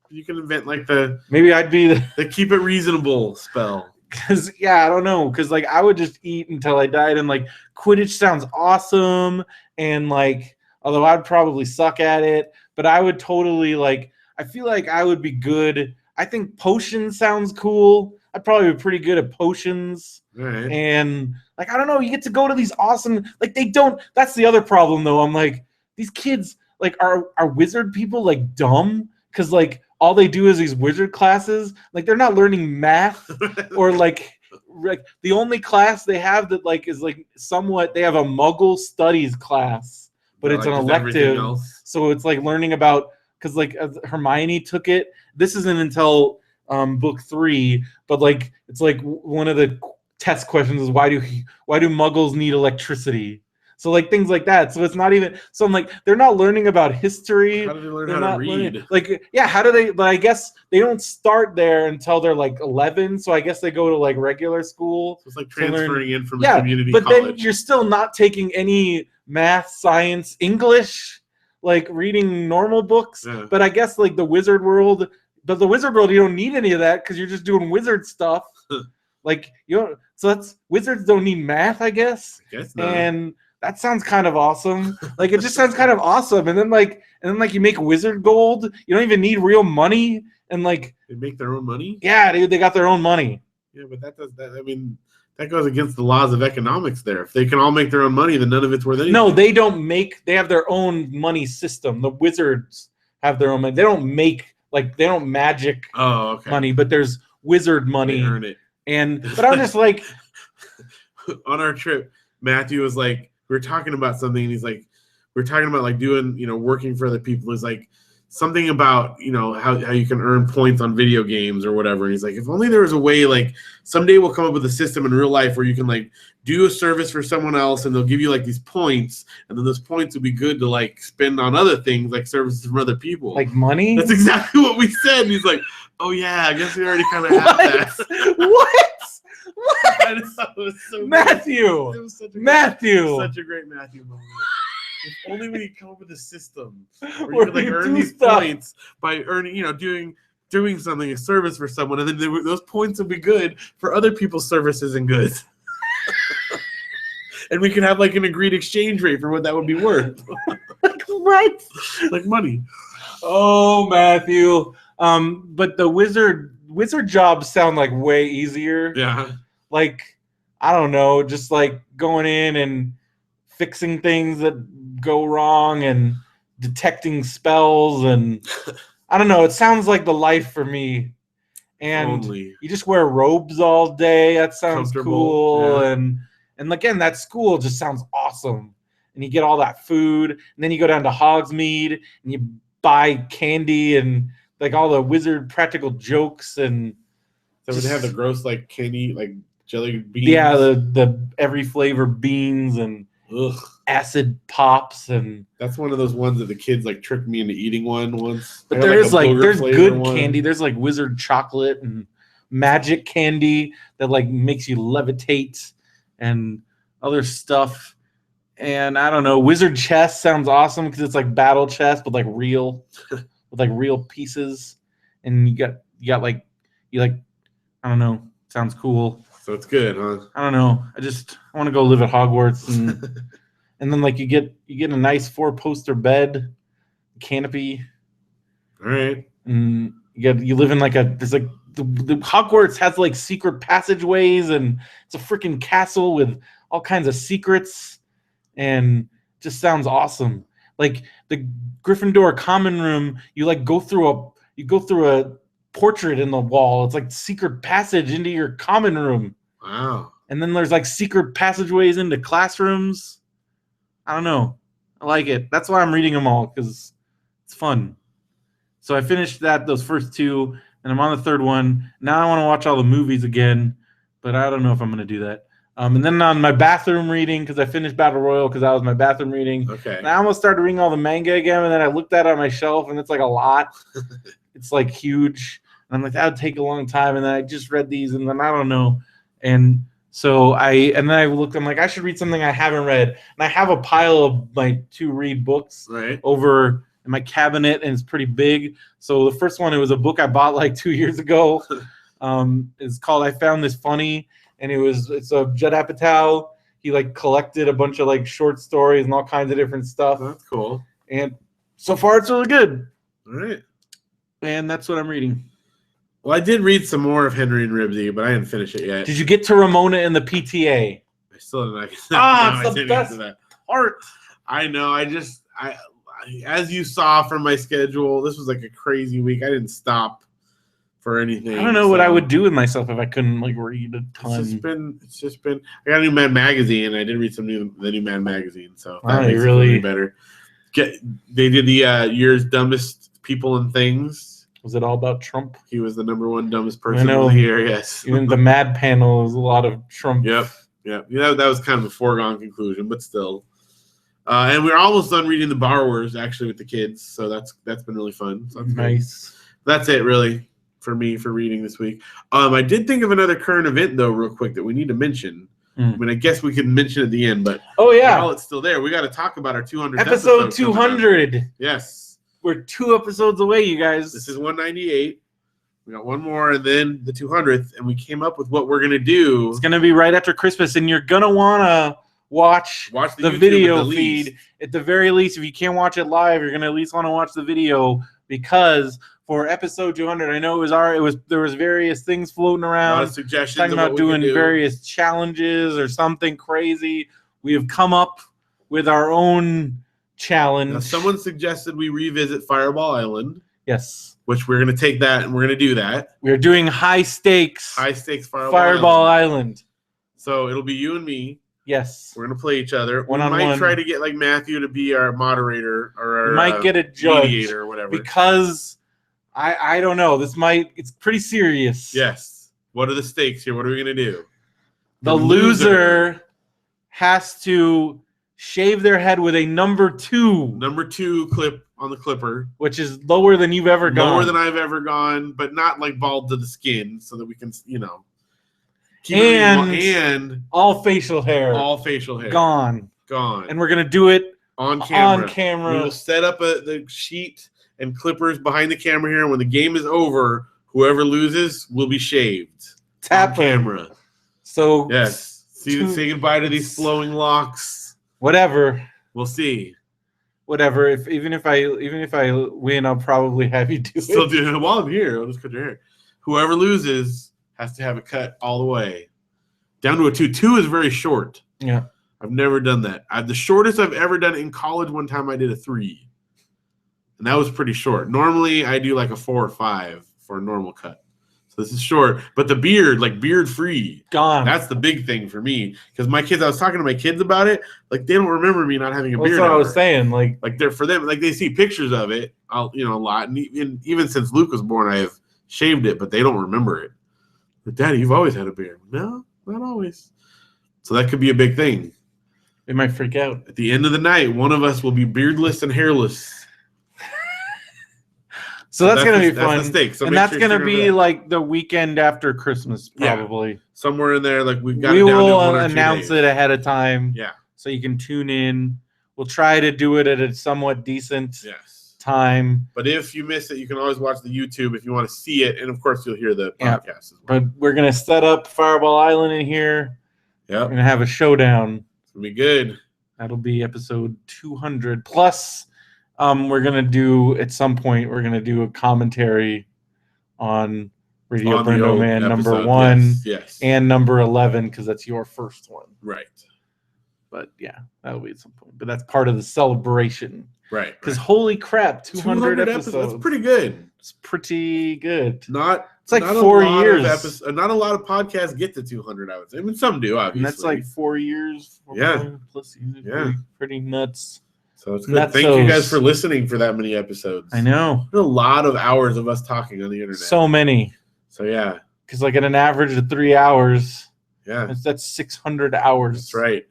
You can invent like the maybe I'd be the keep it reasonable spell. Because I don't know. Because like I would just eat until I died, and like Quidditch sounds awesome, and like although I'd probably suck at it, but I would totally like. I feel like I would be good. I think potions sounds cool. I'd probably be pretty good at potions. Right. And like I don't know, you get to go to these awesome like they don't. That's the other problem though. I'm like these kids like are wizard people like dumb because like all they do is these wizard classes. Like they're not learning math or like the only class they have that like is like somewhat. They have a Muggle studies class, but it's an elective. So it's like learning about because like Hermione took it. This isn't until book 3, but like it's like one of the test questions is why do Muggles need electricity? So like things like that. So it's not even. So I'm like they're not learning about history. How do they learn how to read? Like yeah, how do they? But I guess they don't start there until they're like 11. So I guess they go to like regular school. So it's like transferring in from a community college. But then you're still not taking any math, science, English, like reading normal books. Yeah. But I guess like the wizard world. But the wizard world, you don't need any of that because you're just doing wizard stuff. Like you don't. So that's wizards don't need math, I guess. I guess not. And that sounds kind of awesome. Like it just sounds kind of awesome. And then like you make wizard gold. You don't even need real money. And like they make their own money. Yeah, they got their own money. Yeah, but that does that. I mean, that goes against the laws of economics. There, if they can all make their own money, then none of it's worth anything. No, they don't make. They have their own money system. The wizards have their own money. They don't make. Like they don't magic money, but there's wizard money. They earn it. But I'm just like on our trip, Matthew was like, we were talking about something, and he's like, we're talking about like doing, working for other people. He's like something about, how you can earn points on video games or whatever. And he's like, if only there was a way, like someday we'll come up with a system in real life where you can like do a service for someone else and they'll give you like these points, and then those points would be good to like spend on other things like services from other people. Like money? That's exactly what we said. And he's like, oh yeah, I guess we already kind of have that. What? I know, it was so Matthew. It was Matthew. Such a great Matthew moment. If only we could come up with a system where you could like earn these points by earning, doing something, a service for someone, and then those points would be good for other people's services and goods. And we could have like an agreed exchange rate for what that would be worth. Like what? Like money. Oh, Matthew. But the wizard jobs sound like way easier. Yeah. Like, I don't know, just like going in and fixing things that go wrong and detecting spells, and I don't know, it sounds like the life for me. And you just wear robes all day. That sounds cool. Yeah. And again, that school just sounds awesome. And you get all that food, and then you go down to Hogsmeade and you buy candy and like all the wizard practical jokes, and so they have the gross like candy, like jelly beans. Yeah, the every flavor beans and acid pops, and that's one of those ones that the kids like tricked me into eating one once. But there's good candy. There's like wizard chocolate and magic candy that like makes you levitate and other stuff. And I don't know, wizard chess sounds awesome because it's like battle chess, but like real, with like real pieces. And you got I don't know, sounds cool. So it's good, huh? I don't know. I want to go live at Hogwarts and and then like you get a nice 4-poster bed, canopy. All right. And you live in like there's like the Hogwarts has like secret passageways and it's a freaking castle with all kinds of secrets and just sounds awesome. Like the Gryffindor common room, you go through a portrait in the wall. It's like secret passage into your common room. Wow. And then there's like secret passageways into classrooms. I don't know. I like it. That's why I'm reading them all, because it's fun. So I finished those first 2, and I'm on the 3rd one. Now I want to watch all the movies again, but I don't know if I'm going to do that. And then on my bathroom reading, because I finished Battle Royale because that was my bathroom reading. Okay. And I almost started reading all the manga again, and then I looked at it on my shelf, and it's like a lot. It's like huge. And I'm like, that would take a long time. And then I just read these, and then I don't know. And so then I looked, I'm like, I should read something I haven't read. And I have a pile of my to-read books over in my cabinet, and it's pretty big. So the first one, it was a book I bought like 2 years ago. It's called I Found This Funny, and it's a Judd Apatow. He like collected a bunch of like short stories and all kinds of different stuff. That's cool. And so far it's really good. All right. And that's what I'm reading. Well, I did read some more of Henry and Ribsy, but I didn't finish it yet. Did you get to Ramona and the PTA? I still didn't. It's the best part. I know. I as you saw from my schedule, this was like a crazy week. I didn't stop for anything. I don't know what I would do with myself if I couldn't like read a ton. It's just been. I got a new Mad magazine. I did read the new Mad magazine, so that Wow, makes it really better. They did the year's dumbest people and things. Was it all about Trump? He was the number 1 dumbest person of the year. Yes. Even the Mad panel was a lot of Trump. Yep. That was kind of a foregone conclusion, but still. And we're almost done reading The Borrowers actually with the kids, so that's been really fun. So that's nice. Good. That's it really for me for reading this week. I did think of another current event though, real quick, that we need to mention. I mean, I guess we could mention at the end, but while it's still there, we got to talk about our 200th episode 200. Yes. We're 2 episodes away, you guys. This is 198. We got one more, and then the 200th, and we came up with what we're gonna do. It's gonna be right after Christmas, and you're gonna wanna watch the video feed at the very least. If you can't watch it live, you're gonna at least want to watch the video, because for episode 200, I know there was various things floating around. A lot of suggestions talking about doing various challenges or something crazy. We have come up with our own challenge. Now, someone suggested we revisit Fireball Island. Yes. Which we're going to take that and we're going to do that. We're doing high stakes Fireball Island. So it'll be you and me. Yes. We're going to play each other. We might try to get like Matthew to be our moderator or our might get a judge mediator or whatever. Because I don't know. It's pretty serious. Yes. What are the stakes here? What are we going to do? The loser has to shave their head with a number 2 clip on the clipper, which is lower than you've ever gone. Lower than I've ever gone, but not like bald to the skin, so that we can, and all facial hair gone, and we're gonna do it on camera. We will set up the sheet and clippers behind the camera here, and when the game is over, whoever loses will be shaved. Tap on camera. So yes, say goodbye to these flowing locks. Whatever. We'll see. Whatever. Even if I win, I'll probably have you do it. Still do it while I'm here. I'll just cut your hair. Whoever loses has to have it cut all the way down to a 2. 2 is very short. Yeah. I've never done that. The shortest I've ever done in college, one time I did a 3, and that was pretty short. Normally I do like a 4 or 5 for a normal cut. So this is short, but the beard, like beard free, gone. That's the big thing for me, because my kids, I was talking to my kids about it, like they don't remember me not having a beard. That's what I was saying. Like they're for them, like they see pictures of it, a lot, and even since Luke was born, I have shaved it, but they don't remember it. But Daddy, you've always had a beard. No, not always. So that could be a big thing. They might freak out. At the end of the night, one of us will be beardless and hairless. So that's gonna be fun. That's the stake. So and that's gonna be like the weekend after Christmas, probably. Yeah. Somewhere in there, like we've got. We it down will to 1 or 2 announce days. it ahead of time. Yeah. So you can tune in. We'll try to do it at a somewhat decent time. But if you miss it, you can always watch the YouTube if you want to see it, and of course you'll hear the podcast as well. But we're gonna set up Fireball Island in here. Yeah. We're gonna have a showdown. It's gonna be good. That'll be episode 200 plus. We're gonna do at some point. We're gonna do a commentary on Radio BrendoMan number 1 and number 11 because that's your first one, right? But yeah, that'll be at some point. But that's part of the celebration, right? Because holy crap, 200 episodes. That's pretty good. It's pretty good. It's like 4 years. Not a lot of podcasts get to 200. I would say. I mean, some do, obviously. And that's like 4 years. Plus, pretty nuts. So it's good. Thank you guys for listening for that many episodes. I know. There's a lot of hours of us talking on the internet. So many. So yeah. Because like at an average of 3 hours. Yeah. That's 600 hours. That's right.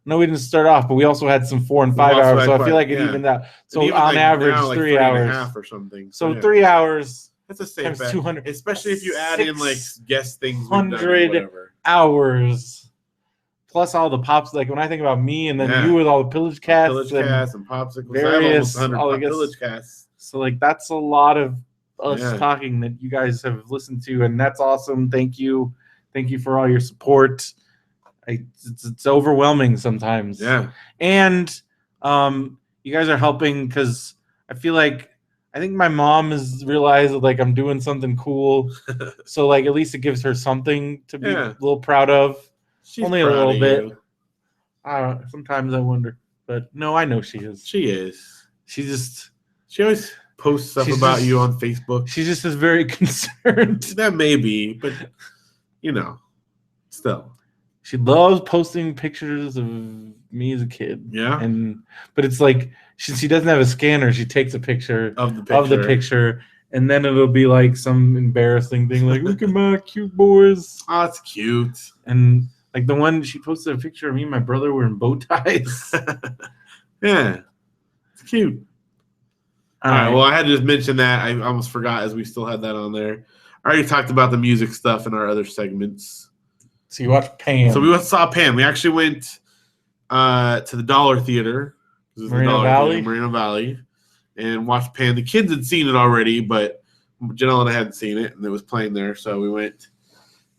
No, we didn't start off, but we also had some 4 and 5 hours. So I feel like it evened out. So on average, now, 3 hours. 3.5 or something. So 3 hours. That's a safe bet. 200. Especially if you add in like guest things. 100 hours. Plus all the pops, like when I think about me and then you with all the pillage casts and popsicles, various pillage casts. So like that's a lot of us talking that you guys have listened to, and that's awesome. Thank you for all your support. It's overwhelming sometimes. Yeah, and you guys are helping because I think my mom has realized that like I'm doing something cool, so like at least it gives her something to be a little proud of. She's only a little bit. Sometimes I wonder, but no, I know she is. She is. She always posts stuff about you on Facebook. She just is very concerned. That may be, but still. She loves posting pictures of me as a kid. Yeah. But it's like she doesn't have a scanner. She takes a picture of the picture, and then it'll be like some embarrassing thing, like look at my cute boys. Oh, it's cute. And like the one she posted a picture of me and my brother wearing bow ties. Yeah, it's cute. All right. Well, I had to just mention that. I almost forgot as we still had that on there. I already talked about the music stuff in our other segments. So you watched Pan. So we saw Pan. We actually went to the Dollar Theater. Marina Valley. And watched Pan. The kids had seen it already, but Janelle and I hadn't seen it, and it was playing there, so we went.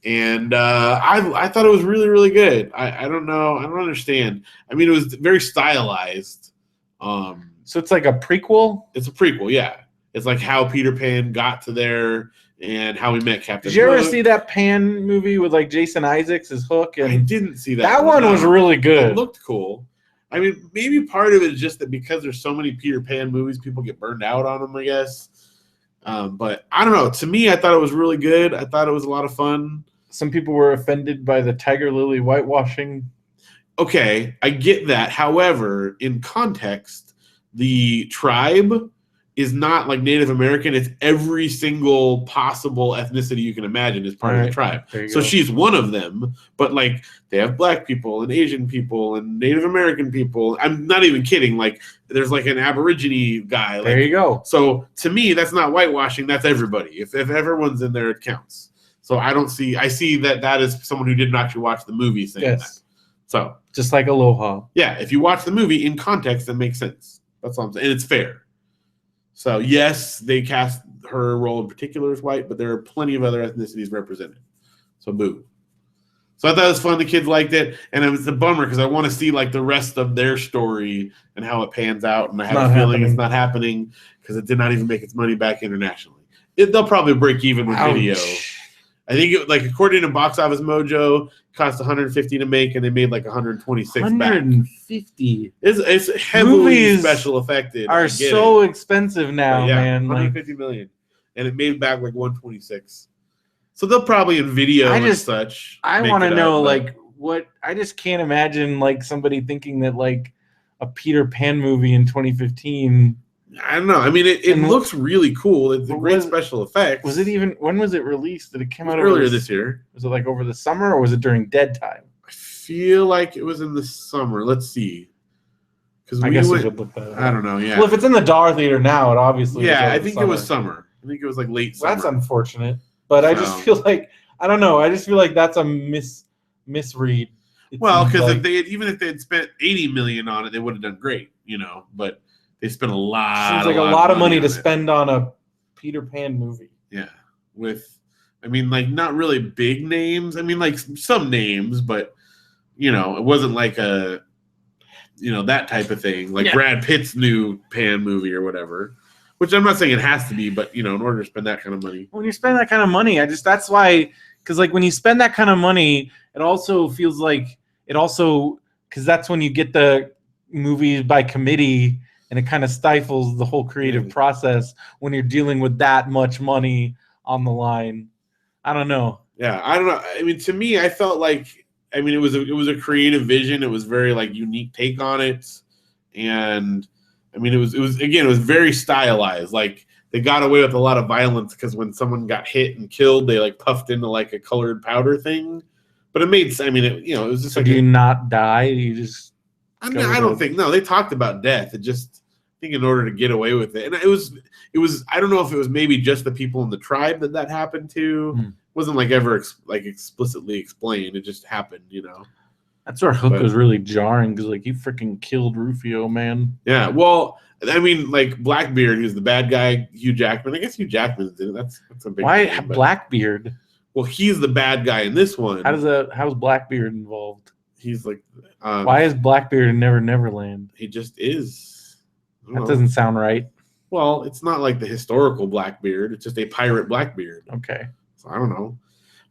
And I thought it was really, really good. I don't know. I don't understand. I mean, it was very stylized. So it's like a prequel? It's a prequel, yeah. It's like how Peter Pan got to there and how we met Captain Hook. Did you ever see that Pan movie with like Jason Isaacs as Hook? And I didn't see that. That one was really good. It looked cool. I mean, maybe part of it is just that because there's so many Peter Pan movies, people get burned out on them, I guess. But I don't know. To me, I thought it was really good. I thought it was a lot of fun. Some people were offended by the Tiger Lily whitewashing. Okay, I get that. However, in context, the tribe is not like Native American. It's every single possible ethnicity you can imagine is part of the tribe. So she's one of them, but like they have black people and Asian people and Native American people. I'm not even kidding. Like there's like an Aborigine guy. Like, there you go. So to me, that's not whitewashing. That's everybody. If everyone's in there, it counts. So I see that is someone who didn't actually watch the movie saying that. So just like Aloha. Yeah, if you watch the movie in context, it makes sense. That's all I'm saying. And it's fair. So, yes, they cast her role in particular as white, but there are plenty of other ethnicities represented. So, boo. So, I thought it was fun. The kids liked it. And it was a bummer because I want to see, like, the rest of their story and how it pans out. And I have a feeling it's not happening because it did not even make its money back internationally. They'll probably break even with video. I think it, like according to Box Office Mojo, it cost $150 to make, and they made like $126 back. $150. It's heavily Movies special effected. Are so expensive now, man. $150 million, and it made back like $126. So they'll probably in video and such. I want to know like what. I just can't imagine like somebody thinking that like a Peter Pan movie in 2015. I don't know. I mean, it looks really cool. It's a great special effects. Was it even? When was it released? Did it come out earlier this year? Was it like over the summer, or was it during dead time? I feel like it was in the summer. Let's see, Because I guess we could look that up. I don't know. Yeah. Well, if it's in the Dar Theater now, it obviously. Yeah, I think it was summer. I think it was like late summer. That's unfortunate, but I just feel like I don't know. I just feel like that's a misread. Well, because if they had spent $80 million on it, they would have done great, But they spent a lot. Seems like a lot of money to spend on a Peter Pan movie. Yeah, like not really big names. I mean, like some names, but it wasn't like a, that type of thing. Like Brad Pitt's new Pan movie or whatever. Which I'm not saying it has to be, but in order to spend that kind of money. When you spend that kind of money, that's why, because like when you spend that kind of money, it also feels like because that's when you get the movies by committee, and it kind of stifles the whole creative process when you're dealing with that much money on the line. I don't know. Yeah, I don't know. I mean, to me, I felt like it was a creative vision. It was very like unique take on it, and. I mean, it was very stylized. Like they got away with a lot of violence because when someone got hit and killed, they like puffed into like a colored powder thing. But it made. I mean, it was just. So like do you not die? You just. I don't think. No, they talked about death. It just. I think in order to get away with it, and it was. I don't know if it was maybe just the people in the tribe that happened to. It wasn't like ever explicitly explained. It just happened, That's where Hook was really jarring because, like, he freaking killed Rufio, man. Yeah, well, I mean, like Blackbeard, who's the bad guy, Hugh Jackman. I guess Hugh Jackman's in it. That's a big. Why name, Blackbeard? Well, he's the bad guy in this one. How's Blackbeard involved? He's like. Why is Blackbeard in Never Neverland? He just is. That doesn't sound right. Well, it's not like the historical Blackbeard. It's just a pirate Blackbeard. Okay. So I don't know,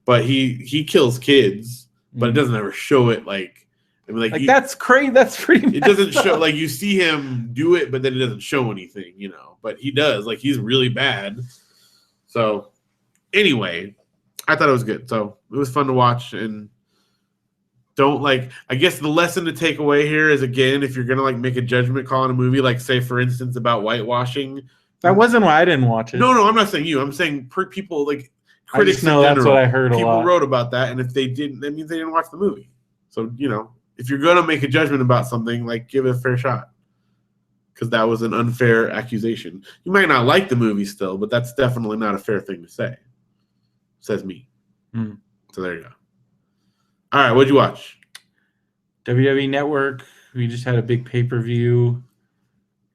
but he kills kids. But it doesn't ever show it that's crazy. That's pretty. It doesn't show like you see him do it, but then it doesn't show anything, But he does. Like he's really bad. So anyway, I thought it was good. So it was fun to watch, and I guess the lesson to take away here is, again, if you're gonna make a judgment call on a movie, like say for instance about whitewashing. That wasn't why I didn't watch it. No, I'm not saying you. I'm saying people like. Critics know that's what I heard a lot. People wrote about that, and if they didn't, that means they didn't watch the movie. So, if you're going to make a judgment about something, give it a fair shot. Because that was an unfair accusation. You might not like the movie still, but that's definitely not a fair thing to say. Says me. So there you go. All right, what'd you watch? WWE Network. We just had a big pay-per-view,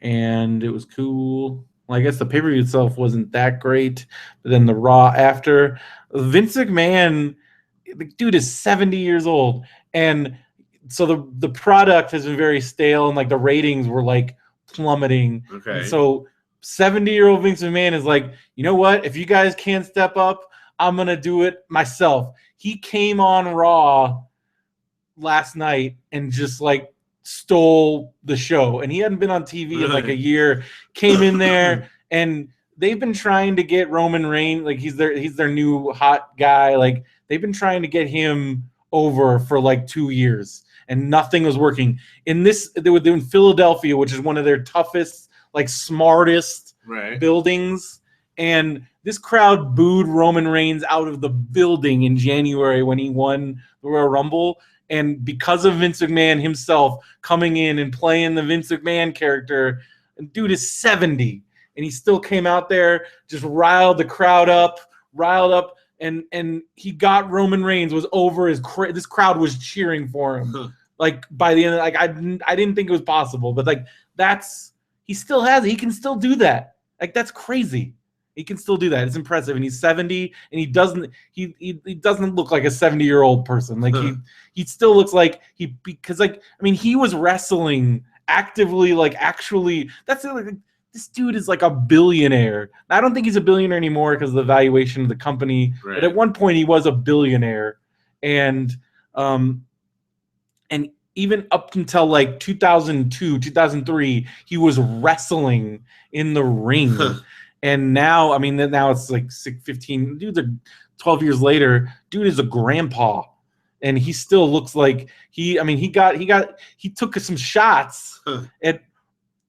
and it was cool. Well, I guess the pay-per-view itself wasn't that great, but then the Raw after. Vince McMahon, the dude is 70 years old, and so the product has been very stale, and the ratings were plummeting. Okay. And so 70-year-old Vince McMahon is like, you know what? If you guys can't step up, I'm gonna do it myself. He came on Raw last night and just stole the show, and he hadn't been on TV in a year. Came in there, and they've been trying to get Roman Reigns, he's their new hot guy. They've been trying to get him over for 2 years, and nothing was working. They were in Philadelphia, which is one of their toughest, smartest buildings, and this crowd booed Roman Reigns out of the building in January when he won the Royal Rumble. And because of Vince McMahon himself coming in and playing the Vince McMahon character, and dude is 70, and he still came out there, just riled the crowd up, and he got Roman Reigns, was over this crowd was cheering for him. By the end, I didn't think it was possible, but he still has it. He can still do that. That's crazy. He can still do that. It's impressive, and he's 70, and he doesn't look like a 70-year-old person. He still looks like because he was wrestling actively, actually. That's this dude is a billionaire. I don't think he's a billionaire anymore because of the valuation of the company. Right. But at one point, he was a billionaire, and even up until 2002, 2003, he was wrestling in the ring. And now, now it's 15. Dude's 12 years later. Dude is a grandpa, and he still looks like he took some shots at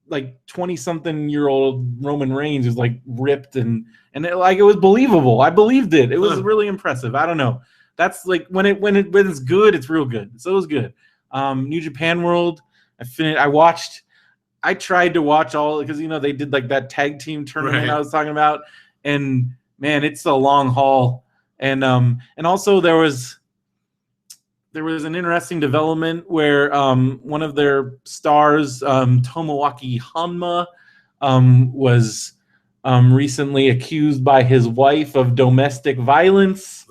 20-something-year-old Roman Reigns, who's ripped and it was believable. I believed it. It was really impressive. I don't know. That's when it's good, it's real good. So it was good. New Japan World. I watched I tried to watch all because they did like that tag team tournament I was talking about, and man, it's a long haul. And also there was an interesting development where one of their stars, Tomoaki Hanma, was recently accused by his wife of domestic violence.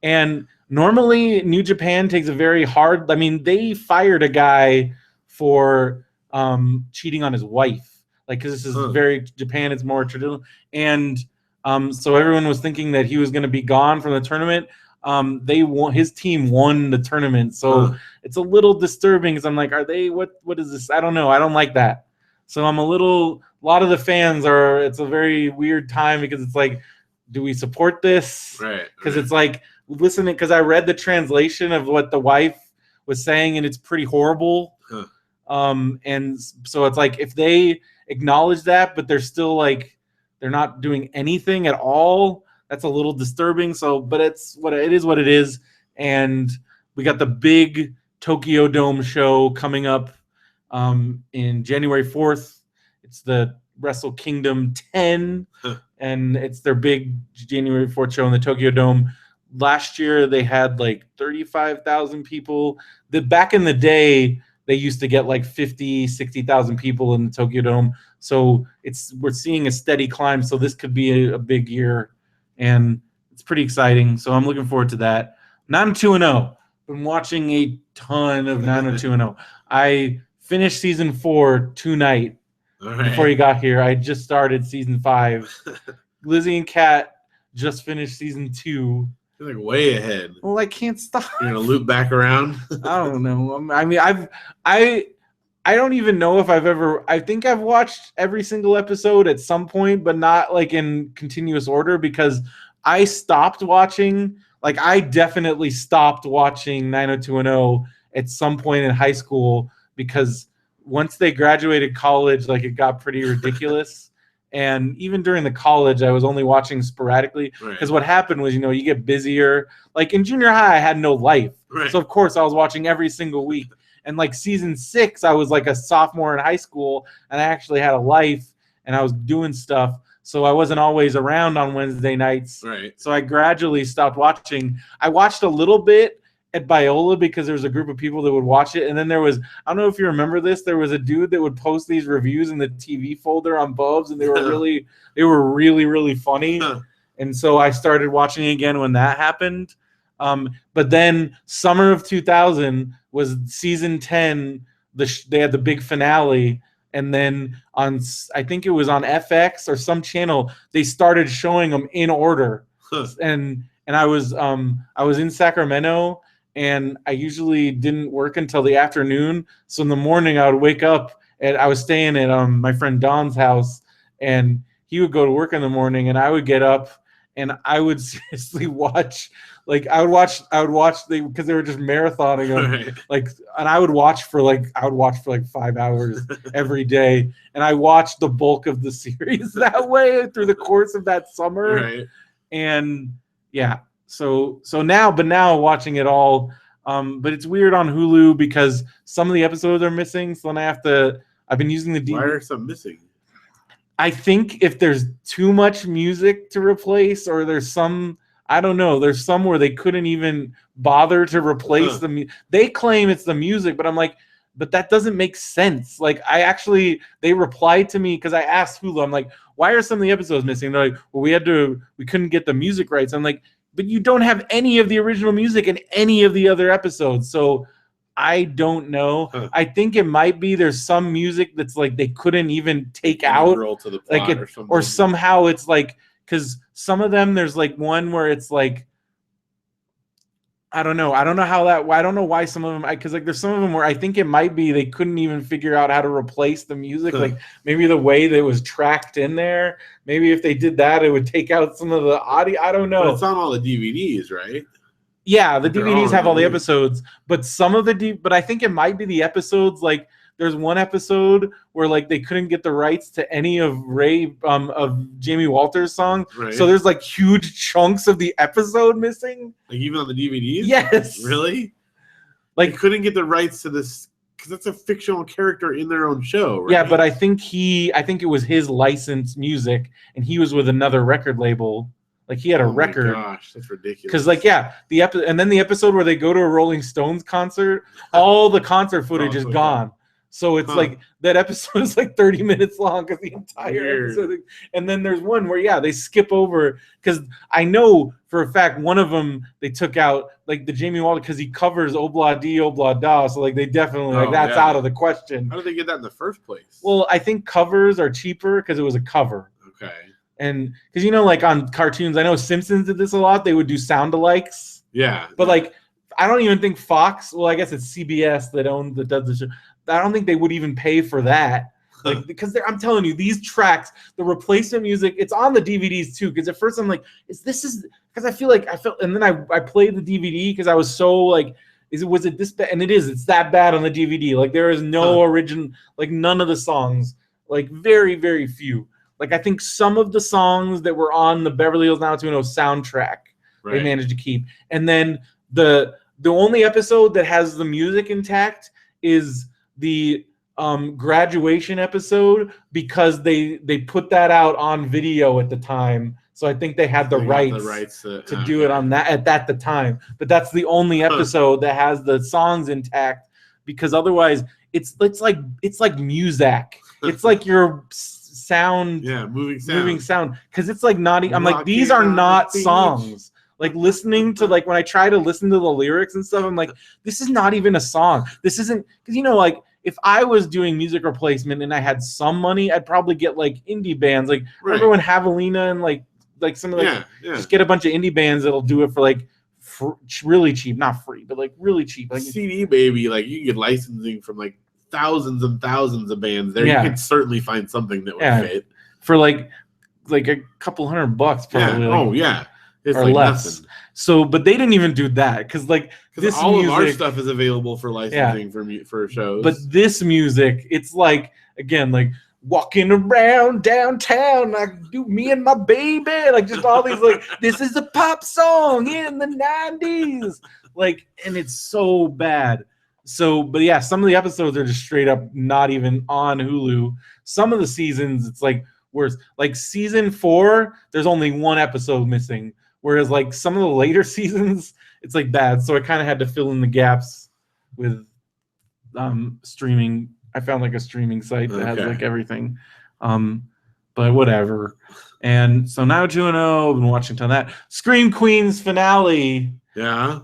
And normally New Japan takes a very hard, they fired a guy for cheating on his wife, because this is very Japan, it's more traditional. And so everyone was thinking that he was going to be gone from the tournament. His team won the tournament, so it's a little disturbing because I'm like, are they what is this? I don't know. I don't like that. So I'm a lot of the fans are, it's a very weird time because it's like, do we support this? Right. Because it's like, listening, because I read the translation of what the wife was saying, and it's pretty horrible. And so it's like, if they acknowledge that, but they're still like, they're not doing anything at all, that's a little disturbing. So, but it is what it is. And we got the big Tokyo Dome show coming up in January 4th. It's the Wrestle Kingdom 10, and it's their big January 4th show in the Tokyo Dome. Last year they had like 35,000 people. Back in the day, they used to get like 50, 60,000 people in the Tokyo Dome. So we're seeing a steady climb. So this could be a big year, and it's pretty exciting. So I'm looking forward to that. 90210. Been watching a ton of 90210. I finished season 4 tonight. Before you got here. I just started season 5. Lizzie and Kat just finished season 2. You're like way ahead. Well, I can't stop. You're gonna loop back around. I don't know. I mean, I don't even know if I think I've watched every single episode at some point, but not like in continuous order, because I stopped watching. Like, I definitely stopped watching 90210 at some point in high school, because once they graduated college, like, it got pretty ridiculous. And even during the college, I was only watching sporadically, because what happened was, you get busier. Like in junior high, I had no life. So of course I was watching every single week. And like season 6, I was like a sophomore in high school, and I actually had a life, and I was doing stuff. So I wasn't always around on Wednesday nights. So I gradually stopped watching. I watched a little bit at Biola because there was a group of people that would watch it. And then there was, I don't know if you remember this, there was a dude that would post these reviews in the TV folder on Bubs, and they were really, really funny. And so I started watching again when that happened. But then summer of 2000 was season 10. They had the big finale. And then I think it was on FX or some channel, they started showing them in order. And I was in Sacramento, and I usually didn't work until the afternoon. So in the morning I would wake up, and I was staying at my friend Don's house, and he would go to work in the morning, and I would get up, and I would seriously watch. Like I would watch because they were just marathoning them. Like, and I would watch for like 5 hours every day, and I watched the bulk of the series that way through the course of that summer. And yeah, so now watching it all, but it's weird on Hulu because some of the episodes are missing. So then I've been using the DVD. Why are some missing? I think if there's too much music to replace, or there's some. I don't know. There's some where they couldn't even bother to replace they claim it's the music, but I'm like, but that doesn't make sense. Like, they replied to me because I asked Hulu, I'm like, why are some of the episodes missing? They're like, well, we couldn't get the music rights. I'm like, but you don't have any of the original music in any of the other episodes. So I don't know. I think it might be there's some music that's like they couldn't even take out, roll to the plot or somehow it's like, because some of them, there's like one where it's like, I don't know why some of them, because like there's some of them where I think it might be they couldn't even figure out how to replace the music. Like maybe the way that it was tracked in there, maybe if they did that, it would take out some of the audio. I don't know. But it's on all the DVDs, right? Yeah, the DVDs have all the episodes, but some of but I think it might be the episodes. Like there's one episode where like they couldn't get the rights to any of of Jamie Walters' songs, so there's like huge chunks of the episode missing. Like even on the DVDs? Yes. Really? Like they couldn't get the rights to this because that's a fictional character in their own show, right? Yeah, but I think it was his licensed music, and he was with another record label. Like he had a record. Oh my gosh, that's ridiculous. Because and then the episode where they go to a Rolling Stones concert, all the concert footage is gone. So it's like that episode is like 30 minutes long because the entire episode. And then there's one where they skip over because I know for a fact one of them they took out like the Jamie Walter because he covers Obla Di Obla Da. So like they definitely that's out of the question. How did they get that in the first place? Well, I think covers are cheaper because it was a cover. Okay. And because like on cartoons, I know Simpsons did this a lot. They would do sound alikes. Yeah. But like I don't even think Fox. Well, I guess it's CBS that does the show. I don't think they would even pay for that. Like because I'm telling you, these tracks, the replacement music, it's on the DVDs too. Because at first I'm like, because I felt, and then I played the DVD because I was so like, was it this bad? And it's that bad on the DVD. Like there is no original, like none of the songs, like very very few. Like I think some of the songs that were on the Beverly Hills 90210 soundtrack they managed to keep, and then the only episode that has the music intact is the graduation episode because they put that out on video at the time. So I think they had the rights to do it on that at the time. But that's the only episode that has the songs intact because otherwise it's like Muzak. It's like your sound, moving sound because it's like not. I'm like these are not songs. Like listening to like when I try to listen to the lyrics and stuff, I'm like, this is not even a song. This isn't because like if I was doing music replacement and I had some money, I'd probably get like indie bands. Like remember when Javelina and like some of just get a bunch of indie bands that'll do it for like really cheap, not free, but like really cheap. Like CD Baby, like you can get licensing from like thousands and thousands of bands there. You could certainly find something that would fit for like a couple $100 probably. It's or like less. Nothing. So, but they didn't even do that because like this all music, of our stuff is available for licensing for shows. But this music, it's like again like walking around downtown, like do me and my baby, like just all these like this is a pop song in the 90s, like, and it's so bad. So, but yeah, some of the episodes are just straight up not even on Hulu. Some of the seasons, it's like worse. Like season 4, there's only one episode missing. Whereas like some of the later seasons, it's like bad. So I kind of had to fill in the gaps with streaming. I found like a streaming site that has like everything. But whatever. And so now 2-0, I've been watching a ton of that. Scream Queens finale. Yeah.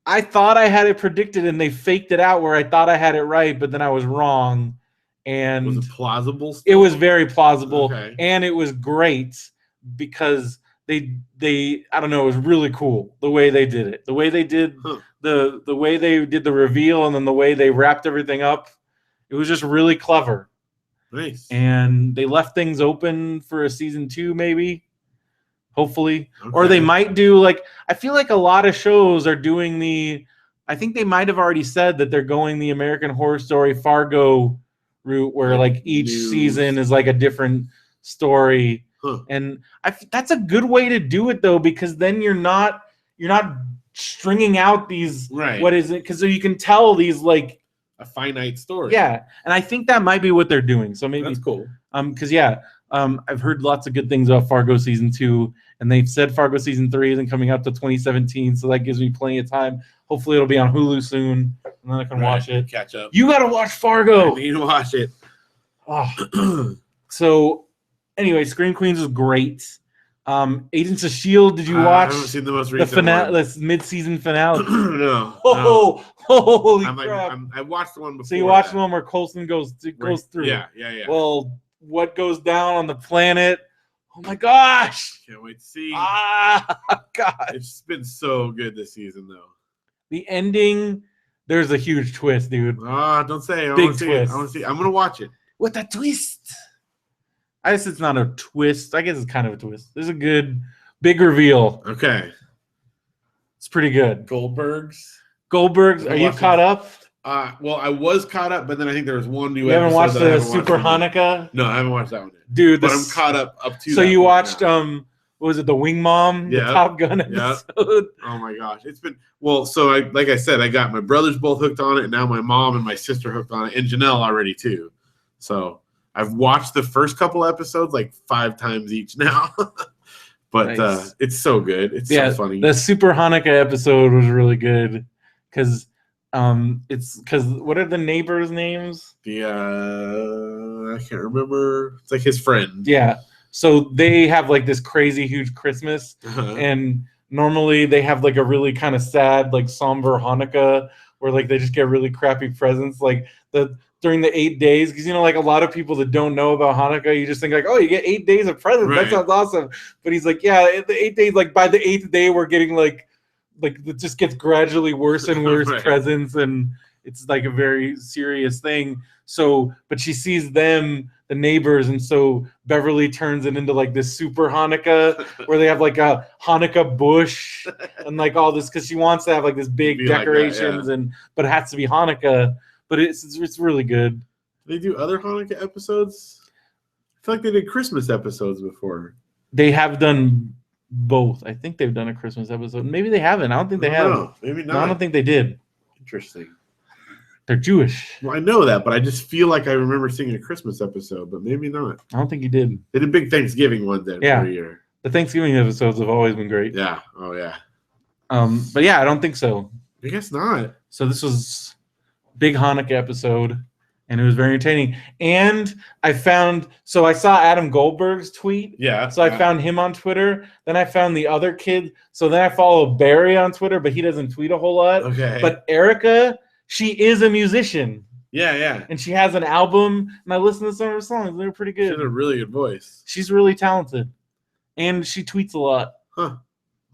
I thought I had it predicted and they faked it out where I thought I had it right, but then I was wrong. And was it plausible still? It was very plausible. Okay. And it was great because they I don't know, it was really cool the way they did it. The way they did the way they did the reveal and then the way they wrapped everything up. It was just really clever. Nice. And they left things open for a season 2 maybe. Hopefully. Okay. Or they might do like I feel like a lot of shows are doing I think they might have already said that they're going the American Horror Story Fargo route where like each season is like a different story. And that's a good way to do it though, because then you're not stringing out these what is it? Because so you can tell these like a finite story. Yeah, and I think that might be what they're doing. So maybe that's cool. Because I've heard lots of good things about Fargo season 2, and they've said Fargo season 3 isn't coming out to 2017, so that gives me plenty of time. Hopefully, it'll be on Hulu soon, and then I can watch it. Catch up. You got to watch Fargo. I need to watch it. Oh. So, anyway, Scream Queens was great. Agents of S.H.I.E.L.D., did you watch? I haven't seen the most recent the mid-season finale? No. Holy crap. I watched the one before. So you watched the one where Coulson goes through. Yeah. Well, what goes down on the planet? Oh my gosh! Can't wait to see. God! It's been so good this season, though. The ending, there's a huge twist, dude. Don't say. I Big want to see twist. it. I want to see. I'm gonna watch it. What a twist! I guess it's not a twist. I guess it's kind of a twist. There's a good big reveal. Okay. It's pretty good. Goldbergs. Are you caught up? Well, I was caught up, but then I think there was one new episode. You haven't watched the Super Hanukkah? No, I haven't watched that one yet. Dude, but I'm caught up to. So you watched what was it, the Wing Mom, the Top Gun episode. Oh my gosh, it's been so like I said, I got my brothers both hooked on it, and now my mom and my sister hooked on it, and Janelle already too. So I've watched the first couple episodes like 5 times each now. But nice. It's so good. It's so funny. The Super Hanukkah episode was really good because it's because what are the neighbors' names? I can't remember. It's like his friend. Yeah. So they have like this crazy huge Christmas, and normally they have like a really kind of sad, like somber Hanukkah where like they just get really crappy presents. Like during the 8 days, because like a lot of people that don't know about Hanukkah, you just think like, oh, you get 8 days of presents. Right. That sounds awesome. But he's like, yeah, the 8 days, like by the 8th day, we're getting like it just gets gradually worse and worse presents, and it's like a very serious thing. So, but she sees them, the neighbors, and so Beverly turns it into like this super Hanukkah where they have like a Hanukkah bush and like all this because she wants to have like this big decorations, like that, but it has to be Hanukkah. But it's really good. They do other Hanukkah episodes? I feel like they did Christmas episodes before. They have done both. I think they've done a Christmas episode. Maybe they haven't. I don't think they have. No, maybe not. No, I don't think they did. Interesting. They're Jewish. Well, I know that, but I just feel like I remember seeing a Christmas episode, but maybe not. I don't think you did. They did big Thanksgiving one then every year. The Thanksgiving episodes have always been great. Yeah. Oh, yeah. But yeah, I don't think so. I guess not. So this was big Hanukkah episode, and it was very entertaining. And I saw Adam Goldberg's tweet. Yeah. So I found him on Twitter. Then I found the other kid. So then I follow Barry on Twitter, but he doesn't tweet a whole lot. Okay. But Erica, she is a musician. Yeah, yeah. And she has an album, and I listened to some of her songs. They're pretty good. She has a really good voice. She's really talented. And she tweets a lot. Huh.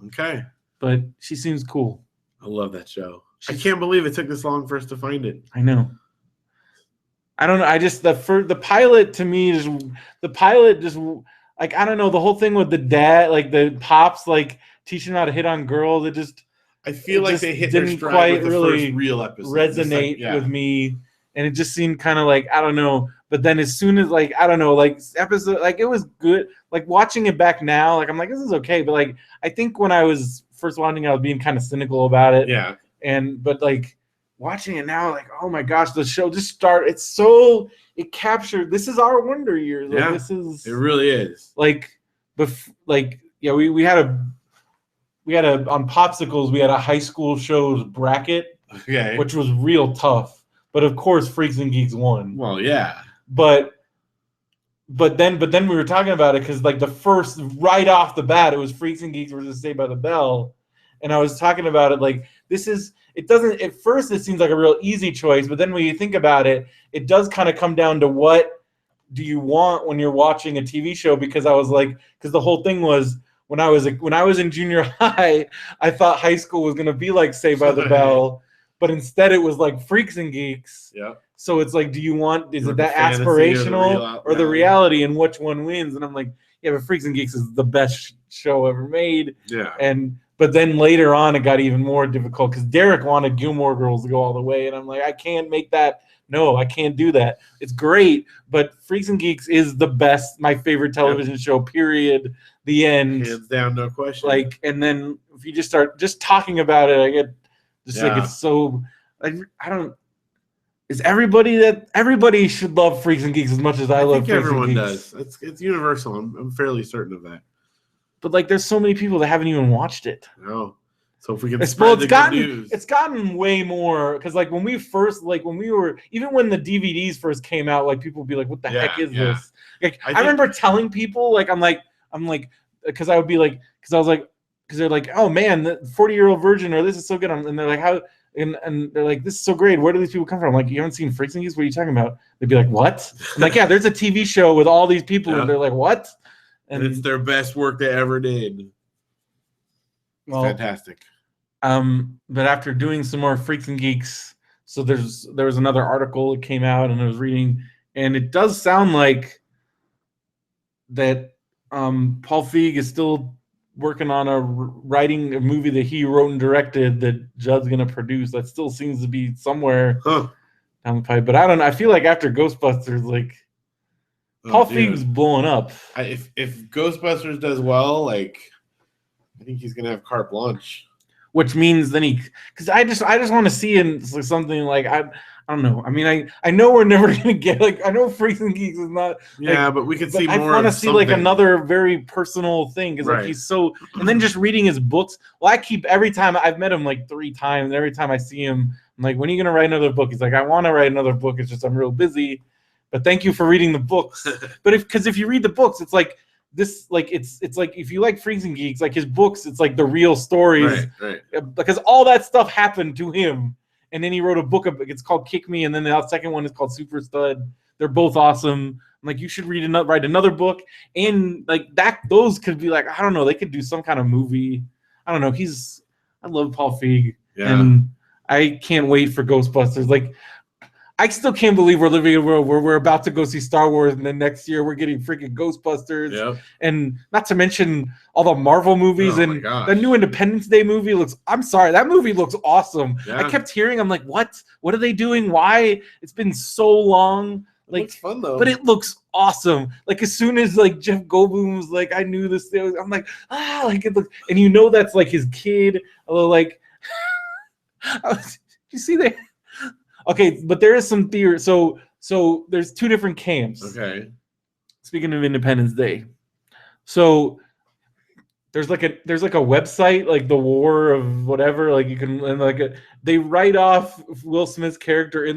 Okay. But she seems cool. I love that show. I can't believe it took this long for us to find it. I know. I don't know. I just the pilot to me is like I don't know, the whole thing with the dad, like the pops like teaching how to hit on girls. I feel like they hit their stride with the really first real episode. Resonate with me, and it just seemed kind of like I don't know. But then as soon as like I don't know, like episode like it was good. Like watching it back now, like I'm like this is okay. But like I think when I was first watching, I was being kind of cynical about it. Yeah. But like watching it now, like oh my gosh, the show just started. It captured. This is our Wonder Years. Like, yeah, it really is. Like, yeah, we had on Popsicles we had a high school shows bracket, okay, which was real tough. But of course, Freaks and Geeks won. Well, yeah. But then we were talking about it because like the first right off the bat, it was Freaks and Geeks versus Saved by the Bell. And I was talking about it like it doesn't at first it seems like a real easy choice, but then when you think about it, it does kind of come down to what do you want when you're watching a TV show? Because the whole thing was when I was in junior high, I thought high school was gonna be like Saved by the Bell, but instead it was like Freaks and Geeks. Yeah. So it's like, is it that aspirational or the reality, and which one wins? And I'm like, yeah, but Freaks and Geeks is the best show ever made. Yeah. But then later on, it got even more difficult because Derek wanted Gilmore Girls to go all the way. And I'm like, I can't make that. No, I can't do that. It's great, but Freaks and Geeks is the best, my favorite television show, period. The end. Hands down, no question. Like, and then if you just start just talking about it, I get just like it's so, I don't, everybody should love Freaks and Geeks as much as I love Freaks and Geeks. Everyone does. It's universal. I'm fairly certain of that. But like, there's so many people that haven't even watched it. No. So if we can spread the good news. It's gotten way more because like when we were even when the DVDs first came out, like people would be like, "What the heck is this?" Like I remember telling people like I'm like because I would be like because they're like, "Oh man, the 40-year-old virgin," or "This is so good," and they're like, "How?" And they're like, "This is so great. Where do these people come from?" I'm like, "You haven't seen Freaks and Geeks? What are you talking about?" They'd be like, "What?" I'm like, "Yeah, there's a TV show with all these people," and they're like, "What?" And it's their best work they ever did. Well, fantastic. But after doing some more Freaks and Geeks, so there was another article that came out, and I was reading, and it does sound like that Paul Feig is still working on writing a movie that he wrote and directed that Judd's gonna produce. That still seems to be somewhere down the pipe. But I don't know. I feel like after Ghostbusters, like Paul Feig's blowing up. If Ghostbusters does well, like I think he's gonna have carte blanche. Which means then because I just want to see in something like I don't know. I mean, I know we're never gonna get like I know Freaks and Geeks is not. Yeah, like, but we could see more. I want to see something. like another very personal thing because like he's so. And then just reading his books. Well, I keep every time I've met him like 3 times. And every time I see him, I'm like, when are you gonna write another book? He's like, I want to write another book. It's just I'm real busy. But thank you for reading the books. But if you read the books, it's like. This like it's like if you like Freaks and Geeks, like his books, it's like the real stories, right? Because all that stuff happened to him, and then he wrote a book. It's called Kick Me, and then the second one is called Super Stud. They're both awesome. I'm like, you should write another book, and like that. Those could be like I don't know. They could do some kind of movie. I don't know. I love Paul Feig, and I can't wait for Ghostbusters. Like. I still can't believe we're living in a world where we're about to go see Star Wars, and then next year we're getting freaking Ghostbusters, and not to mention all the Marvel movies and the new Independence Day movie looks. I'm sorry, that movie looks awesome. I kept hearing, I'm like, what? What are they doing? Why? It's been so long. Like, it's fun though. But it looks awesome. Like as soon as like Jeff Goldblum was like, I knew this. I'm like, like it looks, and you know that's like his kid. Although like, you see that. Okay, but there is some theory. So there's 2 different camps. Okay. Speaking of Independence Day, so there's like a website like the War of whatever. Like you can and like they write off Will Smith's character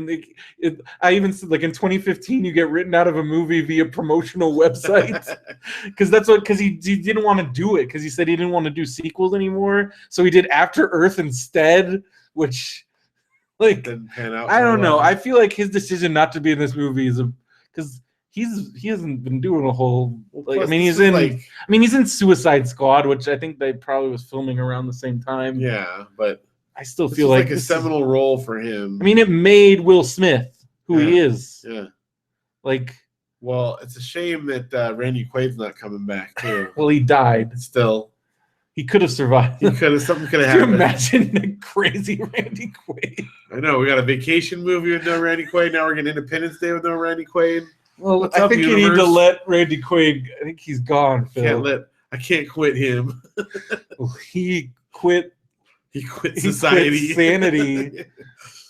I even said like in 2015 you get written out of a movie via promotional websites because he didn't want to do it because he said he didn't want to do sequels anymore. So he did After Earth instead, which. Like didn't pan out I don't know. I feel like his decision not to be in this movie is because he hasn't been doing a whole. Like, I mean, he's in Suicide Squad, which I think they probably was filming around the same time. Yeah, but I still feel like a seminal role for him. I mean, it made Will Smith who he is. Yeah. Like. Well, it's a shame that Randy Quaid's not coming back too. Well, he died. Still. He could have survived. Something could have happened. Can you imagine the crazy Randy Quaid? I know. We got a vacation movie with no Randy Quaid. Now we're getting Independence Day with no Randy Quaid. Well, I think you need to let Randy Quaid. I think he's gone, Phil. I can't quit him. He quit. He quit society. He quit sanity.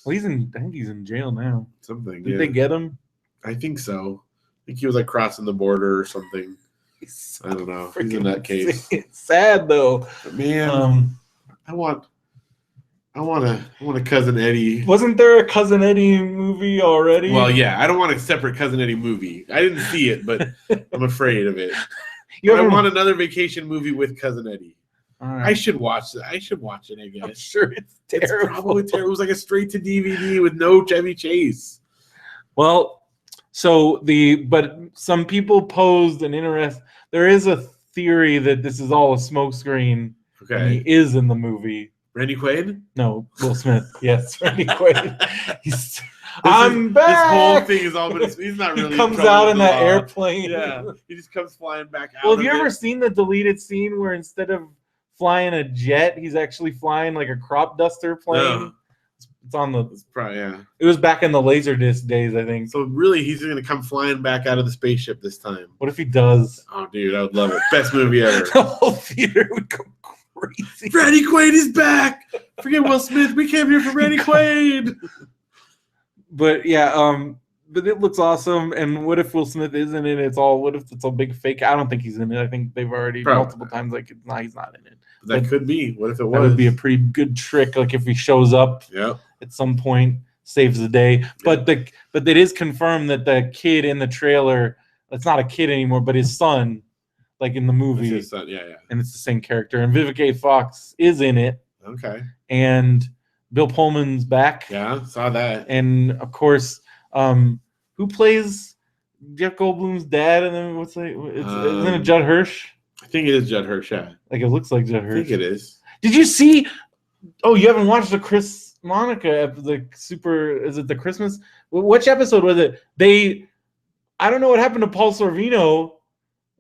Well, I think he's in jail now. Something. Did they get him? I think so. I think he was like crossing the border or something. I don't know. He's a nutcase. It's sad though. But man, I want a Cousin Eddie. Wasn't there a Cousin Eddie movie already? Well, yeah. I don't want a separate Cousin Eddie movie. I didn't see it, but I'm afraid of it. I want another vacation movie with Cousin Eddie. Right. I should watch it. I guess. I'm sure it's terrible. It's probably terrible. It was like a straight to DVD with no Chevy Chase. Well, but some people posed an interest. There is a theory that this is all a smokescreen. Okay. And he is in the movie. Randy Quaid? No, Will Smith. Yes, Randy Quaid. I'm back. This whole thing is all. He's not really. He comes out in that airplane. Yeah, he just comes flying back out. Well, have you ever seen the deleted scene where instead of flying a jet, he's actually flying like a crop duster plane? No. It's on the. It's probably, yeah. It was back in the Laserdisc days, I think. So really, he's going to come flying back out of the spaceship this time. What if he does? Oh, dude, I would love it. Best movie ever. The whole theater would go crazy. Randy Quaid is back. Forget Will Smith. We came here for Randy Quaid. But yeah, but it looks awesome. And what if Will Smith isn't in it? What if it's a big fake? I don't think he's in it. I think they've already multiple times like he's not in it. That could be. What if it was? That would be a pretty good trick. Like if he shows up at some point, saves the day. But it is confirmed that the kid in the trailer, it's not a kid anymore, but his son, like in the movie. It's his son, yeah. And it's the same character. And Vivica A. Fox is in it. Okay. And Bill Pullman's back. Yeah, saw that. And of course, who plays Jeff Goldblum's dad? And then isn't it Judd Hirsch? I think it is Judd Hirsch, yeah. Like it looks like Judd Hirsch. I think it is. Did you see? Oh, you haven't watched the Chris Monica is it the Christmas? Which episode was it? I don't know what happened to Paul Sorvino,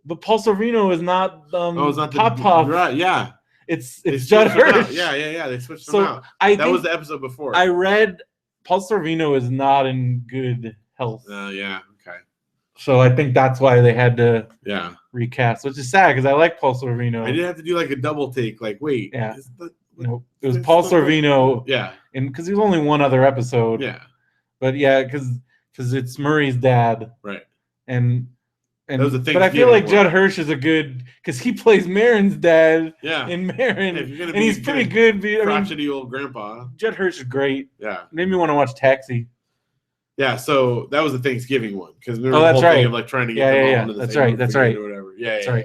but Paul Sorvino is not it's not Pop. Right, yeah. It's Judd Hirsch. Yeah. They switched them out. That was the episode before. I read Paul Sorvino is not in good health. Yeah, okay. So I think that's why they had to Yeah. recast, which is sad because I like Paul Sorvino. I did have to do like a double take. Like, wait. Yeah. No, it was Paul Sorvino. Yeah. And because he was only one other episode. Yeah. But yeah, because it's Murray's dad. Right. And that was but I feel like Judd Hirsch is a good because he plays Marin's dad. Yeah. In Marin, and he's pretty good. Crotchety old grandpa. Judd Hirsch is great. Yeah. Made me want to watch Taxi. Yeah, so that was the Thanksgiving one because there was that's the whole right. thing of like trying to get them all into the that's same right. That's right. or whatever. Yeah.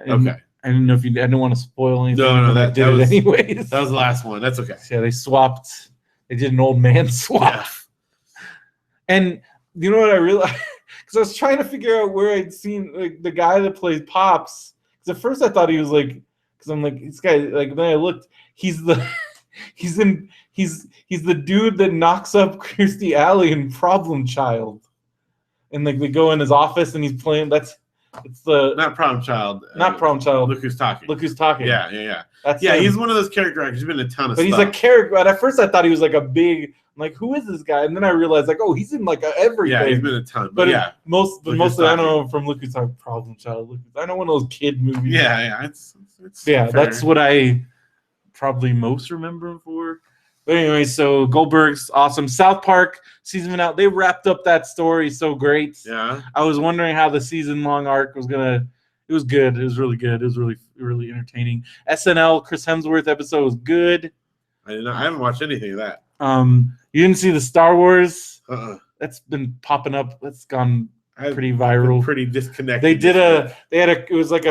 Okay. I didn't know if you. I didn't want to spoil anything. No, that did it anyways. That was the last one. That's okay. Yeah, they swapped. They did an old man swap. Yeah. And you know what I realized? Because I was trying to figure out where I'd seen like the guy that plays Pops. Because at first I thought he was like, because I'm like this guy. Like then I looked, he's the dude that knocks up Kirstie Alley in Problem Child, and like they go in his office and he's playing. It's the not Problem Child. Not Problem Child. Look Who's Talking. Look Who's Talking. Yeah. That's he's one of those character actors. He's been in a ton of but stuff. He's a character. But at first I thought he was like a big. I'm like, who is this guy? And then I realized, like, oh, he's in like everything. Yeah, he's been a ton. But mostly I know know him from Look Who's Talking, Problem Child. I know one of those kid movies. Yeah. It's fair. That's what I probably most remember him for. But anyway, so Goldberg's awesome. South Park season went out. They wrapped up that story so great. Yeah. I was wondering how the season-long arc was gonna. It was good. It was really good. It was really, really entertaining. SNL Chris Hemsworth episode was good. I haven't watched anything of that. You didn't see the Star Wars? That's been popping up. That's gone pretty viral. Pretty disconnected. It was like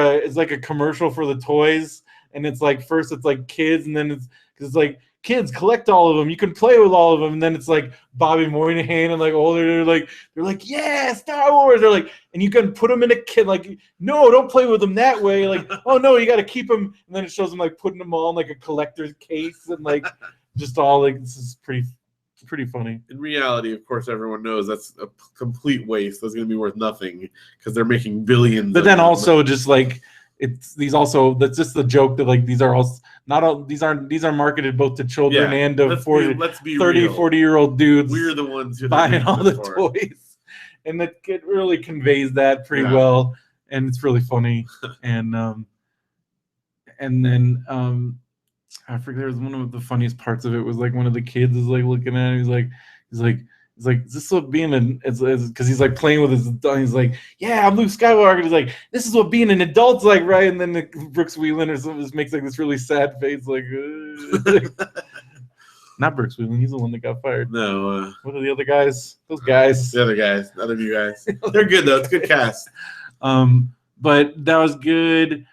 a commercial for the toys, and it's like first it's like kids, and then it's like kids collect all of them. You can play with all of them, and then it's like Bobby Moynihan and like older. They're like yeah, Star Wars. They're like, and you can put them in a kid. Like no, don't play with them that way. Like oh no, you got to keep them. And then it shows them like putting them all in like a collector's case and like just all like this is pretty funny. In reality, of course, everyone knows that's a complete waste. That's going to be worth nothing because they're making billions. But then also just like that's just the joke that like these are marketed both to children and to 30-40-year-old dudes. We're the ones who buying all the toys, and it really conveys that pretty well, and it's really funny. And then I forget, there was one of the funniest parts of it was like one of the kids is like looking at it, he's like is this what being an because he's like playing with his adult, he's like yeah I'm Luke Skywalker, he's like this is what being an adult's like, right? And then Brooks Wheelan or something just makes like this really sad face like not Brooks Wheelan, he's the one that got fired. No, what are the other guys? Those guys, the other guys, other new guys. They're good though. It's a good cast. But that was good.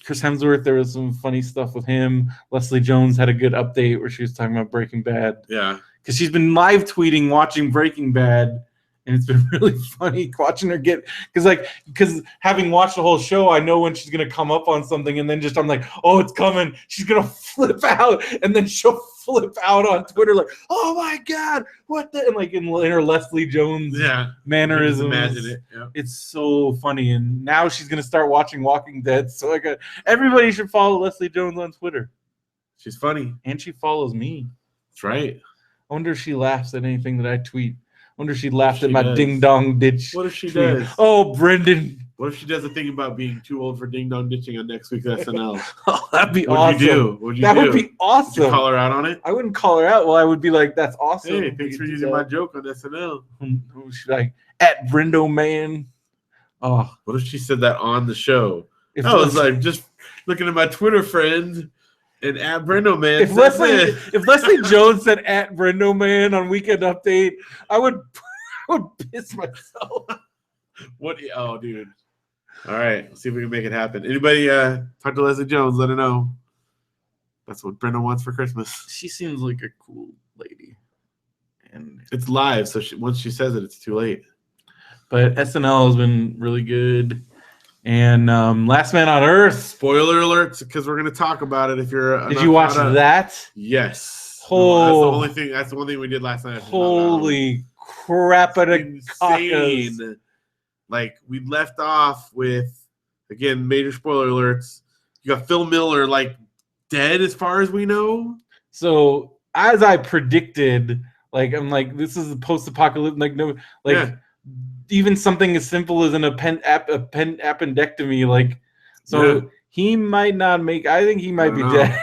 Chris Hemsworth, there was some funny stuff with him. Leslie Jones had a good update where she was talking about Breaking Bad. Yeah. Because she's been live tweeting watching Breaking Bad, and it's been really funny watching her get because having watched the whole show, I know when she's gonna come up on something, and then just I'm like, oh, it's coming. She's gonna flip out, and then she'll flip out on Twitter like, oh my god, what the, and like in her Leslie Jones mannerisms. Imagine it. Yeah. It's so funny, and now she's gonna start watching Walking Dead. So everybody should follow Leslie Jones on Twitter. She's funny, and she follows me. That's right. I wonder if she laughs at anything that I tweet. I wonder if she laughed at my ding dong ditch. What if she does? Oh, Brendan. What if she does a thing about being too old for ding dong ditching on next week's SNL? Oh, that'd be awesome. What'd you do? Would be awesome. Would you call her out on it? I wouldn't call her out. Well, I would be like, that's awesome. Hey, thanks for using my joke on SNL. Who should I? At BrendoMan. Oh. What if she said that on the show? I was like, just looking at my Twitter friend. And at BrendoMan. If Leslie Jones said at BrendoMan on Weekend Update, I would piss myself. What? Oh, dude. All right, let's see if we can make it happen. Anybody talk to Leslie Jones? Let her know. That's what Brenda wants for Christmas. She seems like a cool lady, and it's live, so once she says it, it's too late. But SNL has been really good. And Last Man on Earth. Spoiler alerts, because we're going to talk about it. If you're, did you watch that? Yes. Oh, that's the one thing we did last night. Holy crap! Insane. Like we left off with, again, major spoiler alerts. You got Phil Miller like dead as far as we know. So as I predicted, like I'm like this is a post-apocalyptic, like no, like. Yeah. even something as simple as an appendectomy, like, so Yeah. he might not make. I think he might be dead.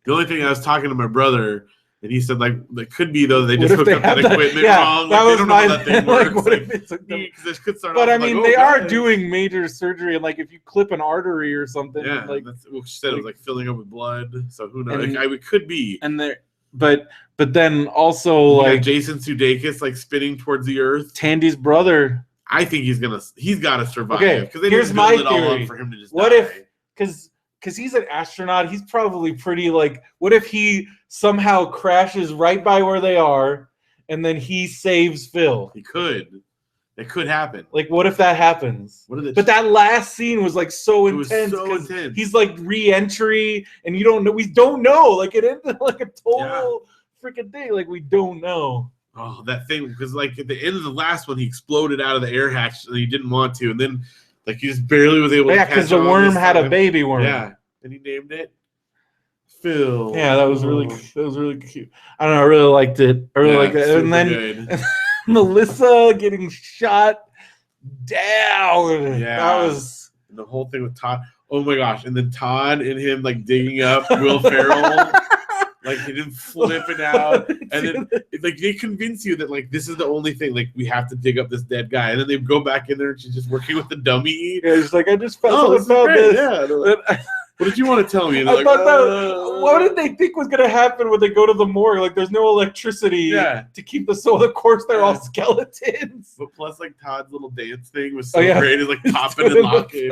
The only thing, I was talking to my brother, and he said, like, it could be though they What just if hooked they up have that that- equipment yeah, wrong. that Like, they was don't know how my that thing like, works. what if it's a- because this could start But off I like, mean, oh, they are guys. doing major surgery, and like if you clip an artery or something, Yeah, like, that's what she said. It was like filling up with blood. So who knows? And- Like, it could be. and there, but then also You got like Jason Sudeikis like spinning towards the earth. Tandy's brother. I think he's got to survive. Okay, because they here's didn't build my it all theory. up for him to just What die. if, because he's an astronaut, he's probably pretty like. What if he somehow crashes right by where they are, and then he saves Phil? He could. It could happen. Like, what if that happens? What are the But that last scene was like so It was intense so because intense. he's like re-entry, and you don't know. We don't know. Like it ended like a total freaking thing. Like we don't know. Oh, that thing, because like at the end of the last one, he exploded out of the air hatch and he didn't want to, and then like he just barely was able to Yeah, catch because the on worm this had a time. baby worm. Yeah, and he named it Phil. Yeah, that was really cute. I don't know. I really liked it. I really liked it. And then good. Melissa getting shot down. Yeah. That was And the whole thing with Todd. Oh my gosh! And then Todd and him like digging up Will Ferrell, like he didn't flipping out, and then like they convince you that like this is the only thing, like we have to dig up this dead guy, and then they go back in there and she's just working with the dummy. Yeah, it's like I just found Oh, this is about great. this. Yeah. They're like, But what did you want to tell me? And they're I like, thought that. What did they think was gonna happen when they go to the morgue? Like, there's no electricity Yeah. to keep the. So of course they're all Yeah. skeletons. But plus, like Todd's little dance thing was so Oh, yeah. great. It's like popping and locking.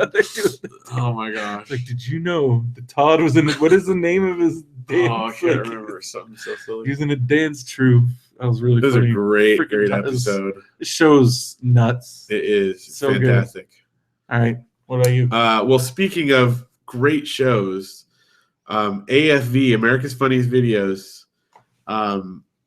Oh my gosh! Like, did you know that Todd was in? What is the name of his dance? Oh, I can't Like, remember. Something so silly. He was in a dance troupe. That was really This is funny. a great, Freaking great Todd. episode. This show's nuts. It is. It's So good. fantastic. All right, what about you? Well, speaking of great shows, AFV, America's Funniest Videos,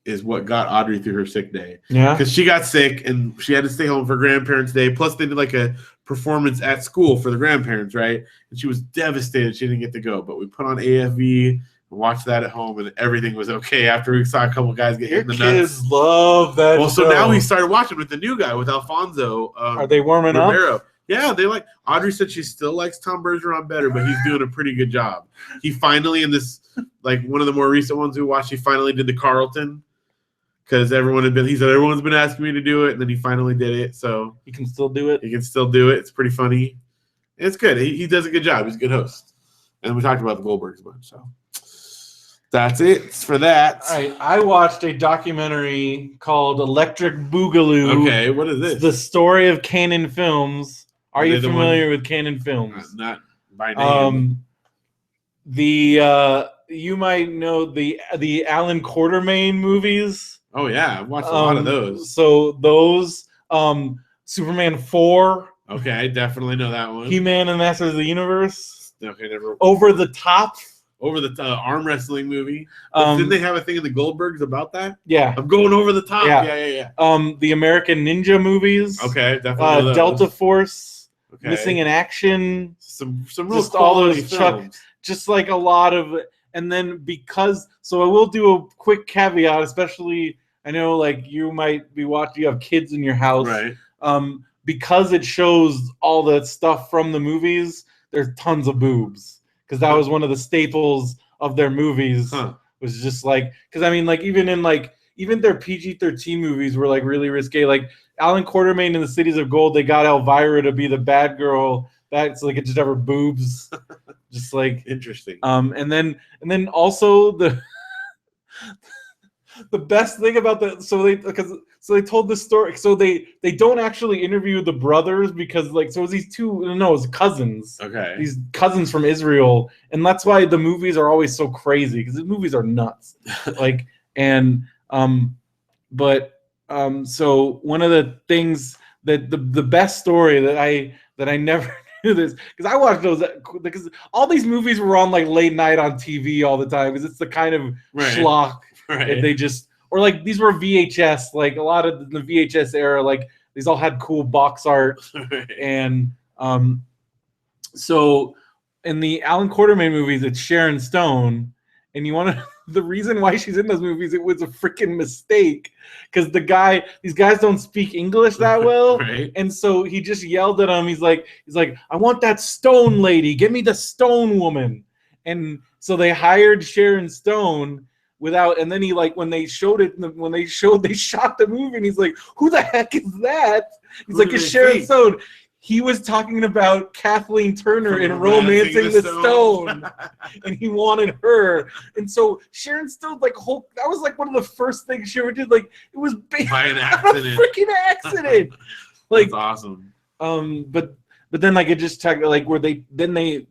is what got Audrey through her sick day. Yeah. Because she got sick and she had to stay home for Grandparents' Day. Plus, they did like a performance at school for the grandparents, right? And she was devastated she didn't get to go. But we put on AFV and watched that at home, and everything was okay after we saw a couple guys get hit Your in the kids nuts. love that. Well, so show. now we started watching with the new guy, with Alfonso. Are they warming up? Romero. Yeah, they like. Audrey said she still likes Tom Bergeron better, but he's doing a pretty good job. He finally, in this, like one of the more recent ones we watched, he finally did the Carlton, because he said everyone's been asking me to do it, and then he finally did it. So You can still do it. he can still do it. It's pretty funny. It's good. He does a good job. He's a good host. And we talked about the Goldbergs a bunch. So that's it for that. All right, I watched a documentary called Electric Boogaloo. Okay, what is this? The story of Canon Films. Are Are you they the familiar with Canon Films? Not by name. You might know the Alan Quartermain movies. Oh yeah, I've watched a lot of those. So those Superman 4, Okay, I definitely know that one. He-Man and Masters of the Universe, Okay, never. Over the Top. Over the arm wrestling movie. Um, Didn't they have a thing in the Goldbergs about that? Yeah. I'm going over the top. Yeah. Yeah. The American Ninja movies. Okay, definitely. know those. Delta Force. Okay. Missing in Action. Some real Just all quality those Chuck- films. Just like a lot of, and then so I will do a quick caveat, especially I know like you might be watching, you have kids in your house, Right. Because it shows all the stuff from the movies, there's tons of boobs, because that was one of the staples of their movies. Huh. Was just like, because I mean, like even their PG-13 movies were like really risque. Like Alan Quartermain in the Cities of Gold, they got Elvira to be the bad girl. That's like it just have her boobs, just like Interesting. and then also the best thing about they told this story. So they don't actually interview the brothers because like so it was it's cousins. Okay. These cousins from Israel, and that's why the movies are always so crazy, because the movies are nuts. Like so one of the things that the best story that I never knew this, because I watched those, because all these movies were on like late night on TV all the time, because it's the kind of schlock that they just, or like these were VHS, like a lot of the VHS era, like these all had cool box art. And so in the Alan Quartermain movies, it's Sharon Stone, and you want to the reason why she's in those movies, it was a freaking mistake because these guys don't speak English that well, Right. and so he just yelled at him. He's like, I want that stone lady. Give me the stone woman. And so they hired Sharon Stone and then he they shot the movie, and he's like, who the heck is that? He's like, it's Sharon Stone. He was talking about Kathleen Turner in Romancing the Stone, and he wanted her. And so Sharon Stone, that was one of the first things she ever did. Like, it was based by an on a accident. freaking accident. That's awesome. But then it just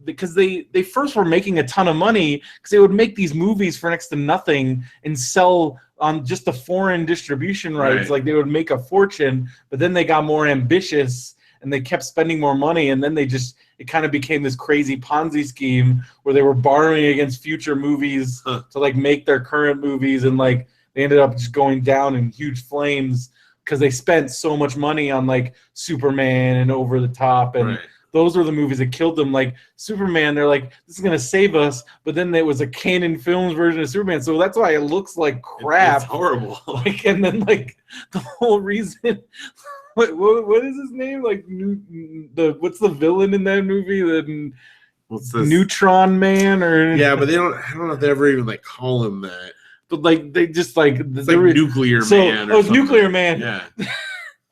because they first were making a ton of money because they would make these movies for next to nothing and sell on just the foreign distribution rights. Right. Like, they would make a fortune, but then they got more ambitious and they kept spending more money, and then it kind of became this crazy Ponzi scheme where they were borrowing against future movies to make their current movies, and they ended up just going down in huge flames because they spent so much money on Superman and Over the Top, and those were the movies that killed them. Like Superman, they're like, this is gonna save us, but then there was a Canon Films version of Superman, so that's why it looks like crap. It's horrible. And then the whole reason. What is his name? What's the villain in that movie? What's this? Neutron Man or yeah, but I don't know if they ever even call him that. But they just it's Nuclear Man. It's Nuclear Man. Yeah.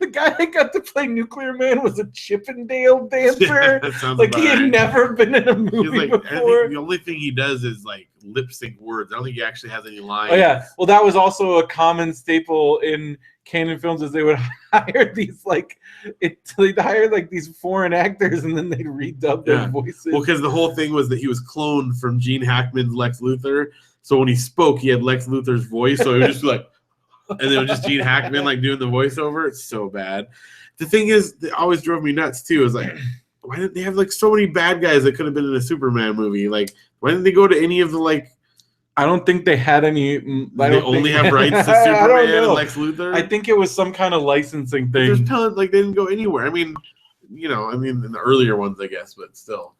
The guy that got to play Nuclear Man was a Chippendale dancer. Yeah, sounds he had never been in a movie before. I think the only thing he does is lip sync words. I don't think he actually has any lines. Oh yeah, well that was also a common staple in Canon Films, is they would hire these they'd hire these foreign actors and then they'd redub their voices. Well, because the whole thing was that he was cloned from Gene Hackman's Lex Luthor, so when he spoke, he had Lex Luthor's voice, so it would just be and then it was just Gene Hackman doing the voiceover. It's so bad. The thing is, that always drove me nuts too. Is why didn't they have so many bad guys that could have been in a Superman movie? Why didn't they go to any of the I don't think they had any. They only have rights to Superman and Lex Luthor. I think it was some kind of licensing thing. There's tons, they didn't go anywhere. I mean, in the earlier ones, I guess, but still.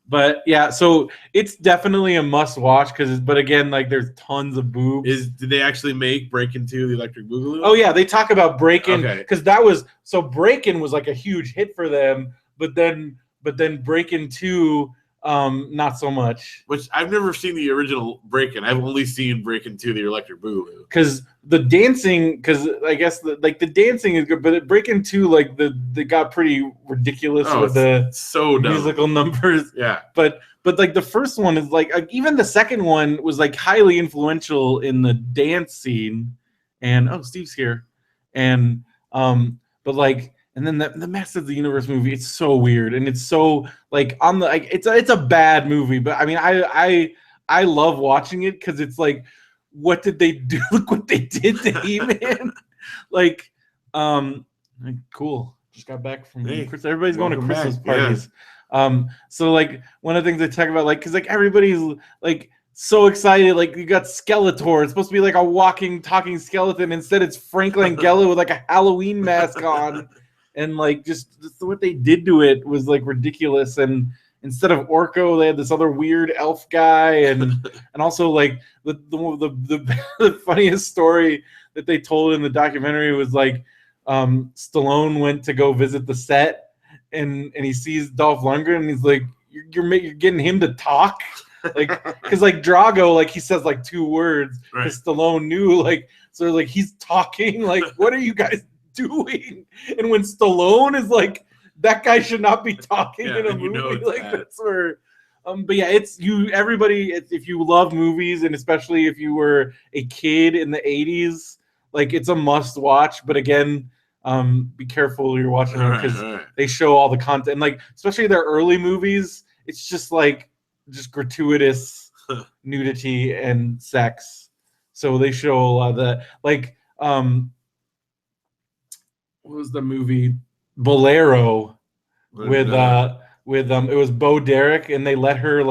But yeah, so it's definitely a must-watch but again, there's tons of boobs. Did they actually make Breakin' 2 the Electric Boogaloo? Oh yeah, they talk about Breakin' because Okay. Breakin' was a huge hit for them, but then Breakin' 2. Not so much. Which I've never seen the original Breakin'. I've only seen Breakin' 2 the Electric Boogaloo. Because the dancing, I guess the dancing is good, but Breakin' 2, they got pretty ridiculous with the so dumb musical numbers. Yeah. But the first one is even the second one was highly influential in the dance scene, and Steve's here, and and then the Masters of the Universe movie, it's so weird, and it's so it's a bad movie, but I mean I love watching it because it's what did they do? Look what they did to He-Man. Cool. Just got back from Christmas. Everybody's going to Christmas parties. Yeah. So one of the things they talk about because everybody's so excited, you got Skeletor. It's supposed to be a walking, talking skeleton. Instead, it's Frank Langella with a Halloween mask on. And just what they did to it was ridiculous. And instead of Orko, they had this other weird elf guy, and also the funniest story that they told in the documentary was Stallone went to go visit the set, and he sees Dolph Lundgren, and he's like, "You're getting him to talk." Because Drago, he says 2 words. Because Stallone knew, so he's talking. What are you guys doing? And when Stallone is that guy should not be talking in a movie. That's where. But yeah, everybody. If you love movies, and especially if you were a kid in the '80s, it's a must watch. But again, be careful you're watching them because they show all the content. Especially their early movies, it's just gratuitous nudity and sex. So they show a lot of that. What was the movie Bolero with it was Bo Derek, and they let her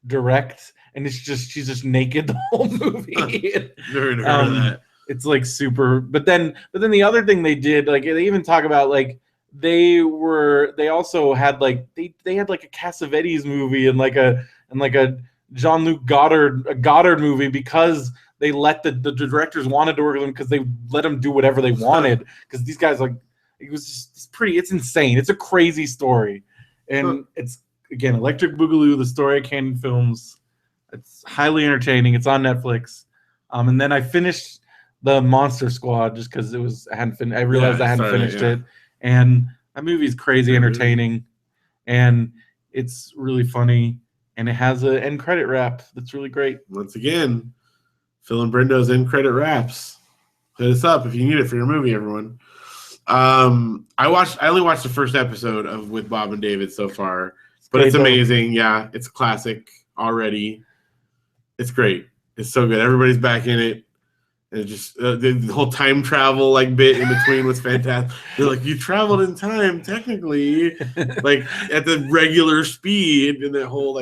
direct, and she's just naked the whole movie. Never heard of that. It's super. But then the other thing they did, they even talk about they also had they had a Cassavetes movie and Jean-Luc Godard, a Goddard movie, because they let the directors wanted to work with them because they let them do whatever they wanted. Because these guys, like, it was just it's insane. It's a crazy story, and it's again Electric Boogaloo, the story of Canyon Films. It's highly entertaining. It's on Netflix, and then I finished the Monster Squad just because I realized I hadn't finished it, and that movie is crazy entertaining, and it's really funny, and it has an end credit rap that's really great. Once again, Phil and Brendo's end credit raps. Hit us up if you need it for your movie, everyone. I only watched the first episode with Bob and David so far, but it's amazing. Yeah, it's a classic already. It's great. It's so good. Everybody's back in it. And just the whole time travel bit in between was fantastic. They're like, you traveled in time technically, like at the regular speed, and that whole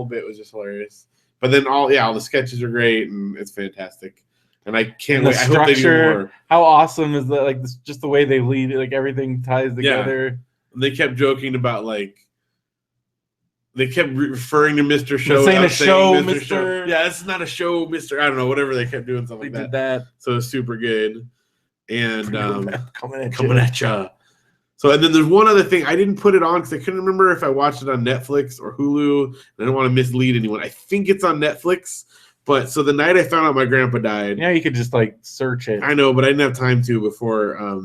bit was just hilarious. But then all the sketches are great and it's fantastic. And I can't wait. I hope they do more. How awesome is that? Like, just the way they lead it, like everything ties together. Yeah. They kept joking about they kept referring to Mr. Show. Saying a show, Mr. Yeah, it's not a show, Mr. I don't know, whatever. They kept doing something like that. So it's super good. And coming at ya. So, and then there's one other thing. I didn't put it on because I couldn't remember if I watched it on Netflix or Hulu. And I don't want to mislead anyone. I think it's on Netflix. But so the night I found out my grandpa died. Yeah, you could just search it. I know, but I didn't have time to before I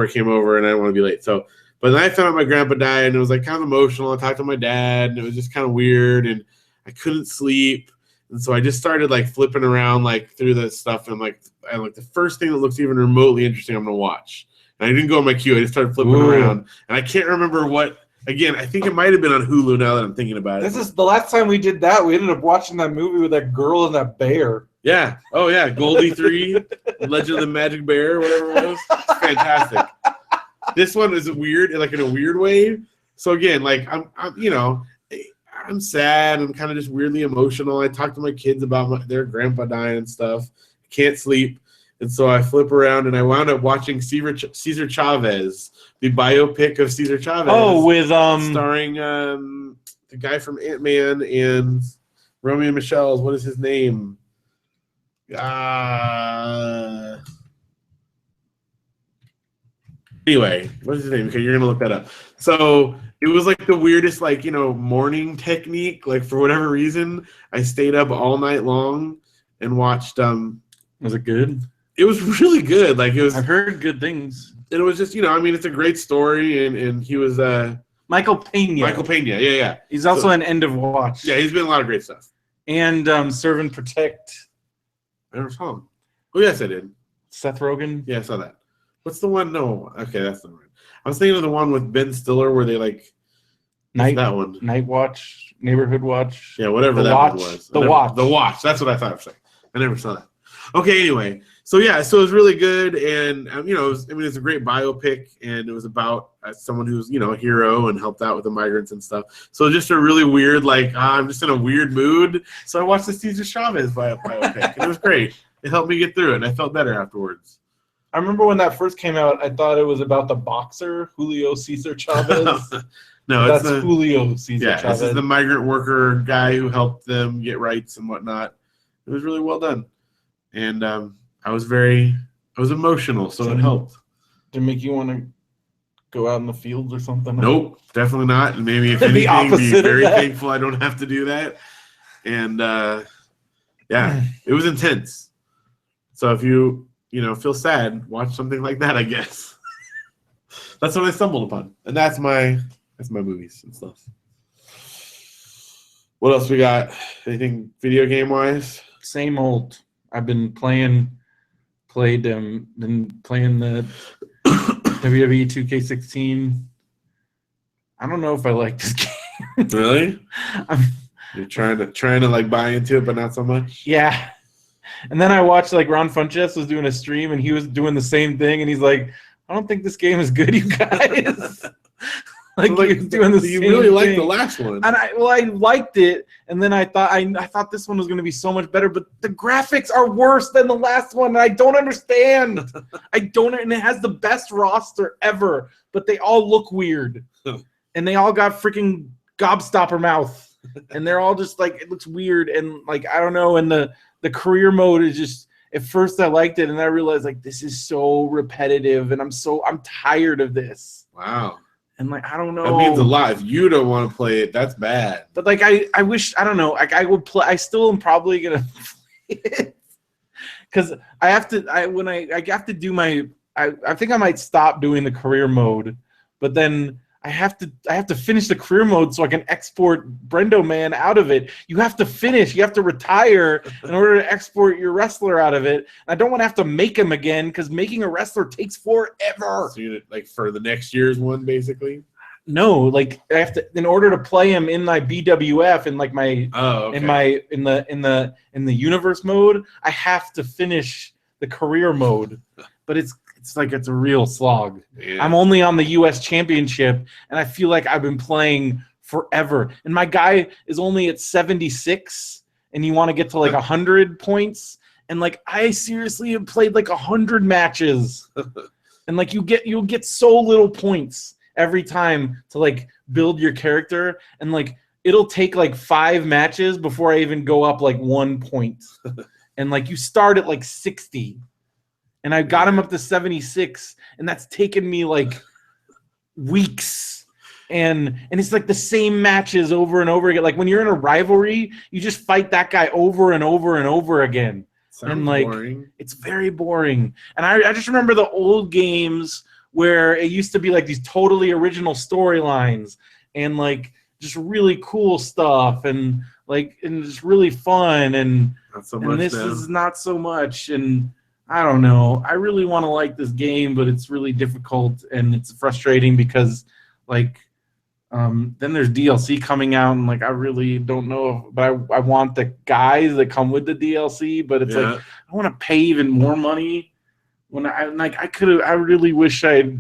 came over, and I didn't want to be late. So, but then I found out my grandpa died, and it was kind of emotional. I talked to my dad, and it was just kind of weird, and I couldn't sleep. And so I just started flipping around through the stuff, and the first thing that looks even remotely interesting, I'm gonna watch. And I didn't go on my queue. I just started flipping around, and I can't remember what. Again, I think it might have been on Hulu now that I'm thinking about it. This is the last time we did that. We ended up watching that movie with that girl and that bear. Yeah. Oh yeah, Goldie 3, Legend of the Magic Bear, whatever it was. It's fantastic. This one is weird, in a weird way. So again, I'm sad. I'm kind of just weirdly emotional. I talked to my kids about their grandpa dying and stuff. Can't sleep. And so I flip around, and I wound up watching Cesar Chavez, the biopic of Cesar Chavez. Oh, with starring the guy from Ant-Man and Romeo and Michelle's. What is his name? Anyway, what is his name? Okay, you're gonna look that up. So it was the weirdest, morning technique. For whatever reason, I stayed up all night long and watched. Was it good? It was really good. It was. I've heard good things. It was just, it's a great story, and he was Michael Pena. Michael Pena, yeah. He's also an End of Watch. Yeah, he's been in a lot of great stuff. And Serve and Protect. I never saw him. Oh yes, I did. Seth Rogen. Yeah, I saw that. What's the one? No, okay, that's not right. I was thinking of the one with Ben Stiller where they that one. Night Watch, Neighborhood Watch. Yeah, whatever one was. The Watch. The Watch. That's what I thought of saying. I never saw that. Okay, anyway. So it was really good, and it's a great biopic, and it was about someone who's a hero and helped out with the migrants and stuff. So just a really weird, I'm just in a weird mood. So I watched the Cesar Chavez biopic, and it was great. It helped me get through it, and I felt better afterwards. I remember when that first came out, I thought it was about the boxer Julio Cesar Chavez. No, that's Julio Cesar Chavez. This is the migrant worker guy who helped them get rights and whatnot. It was really well done, and I was emotional, so it helped. Did it make you want to go out in the fields or something? Nope, definitely not. And maybe if anything, be very thankful I don't have to do that. And it was intense. So if you feel sad, watch something like that, I guess. That's what I stumbled upon, and that's my movies and stuff. What else we got? Anything video game wise? Same old. I've been playing the WWE 2K16. I don't know if I like this game. Really? You're trying to buy into it, but not so much. Yeah. And then I watched Ron Funches was doing a stream, and he was doing the same thing, and he's like, "I don't think this game is good, you guys." He was doing the same thing. You really liked the last one, and I liked it, and then I thought this one was going to be so much better, but the graphics are worse than the last one, and I don't understand. And it has the best roster ever, but they all look weird, and they all got freaking gobstopper mouth. and they're all just like, it looks weird, and like I don't know, and the career mode is just, at first I liked it, and I realized like this is so repetitive, and I'm tired of this. Wow. And like I don't know. That means a lot. If you don't want to play it, that's bad. But like I wish, I don't know, like I would play. I still am probably gonna play it because I have to. I have to do my. I think I might stop doing the career mode, but then I have to finish the career mode so I can export BrendoMan out of it. You have to finish. You have to retire in order to export your wrestler out of it. I don't want to have to make him again because making a wrestler takes forever. So you like for the next year's one, basically. No, like I have to, in order to play him in my BWF and like my in the universe mode, I have to finish the career mode. But it's a real slog. Yeah. I'm only on the US Championship, and I feel like I've been playing forever. And my guy is only at 76, and you want to get to like 100 points. And like I seriously have played like 100 matches, and like you'll get so little points every time to like build your character, and like it'll take like 5 matches before I even go up like 1 point. And like you start at like 60. And I got him up to 76, and that's taken me like weeks. And it's like the same matches over and over again. Like when you're in a rivalry, you just fight that guy over and over and over again. Sounds like boring. It's very boring. And I just remember the old games where it used to be like these totally original storylines and like just really cool stuff and just really fun. And not so much. And this is not so much. And I don't know. I really want to like this game, but it's really difficult and it's frustrating because, like, then there's DLC coming out, and like I really don't know. But I want the guys that come with the DLC, but it's like I want to pay even more money. When I really wish I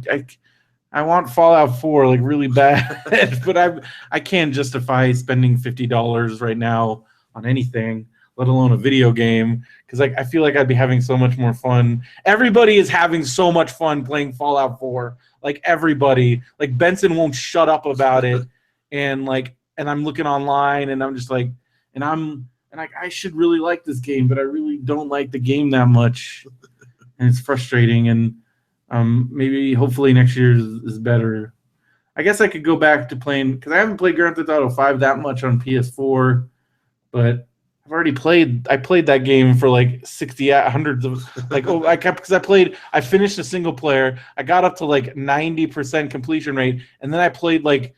want Fallout 4 like really bad, but I can't justify spending $50 right now on anything, let alone a video game, because like I feel like I'd be having so much more fun. Everybody is having so much fun playing Fallout 4. Like everybody, like Benson won't shut up about it, and I'm looking online, and I'm just like, I should really like this game, but I really don't like the game that much, and it's frustrating. And maybe hopefully next year is better. I guess I could go back to playing, because I haven't played Grand Theft Auto 5 that much on PS4, but I've already played. I played that game for like 60, hundreds of like. I finished the single player. I got up to like 90% completion rate, and then I played like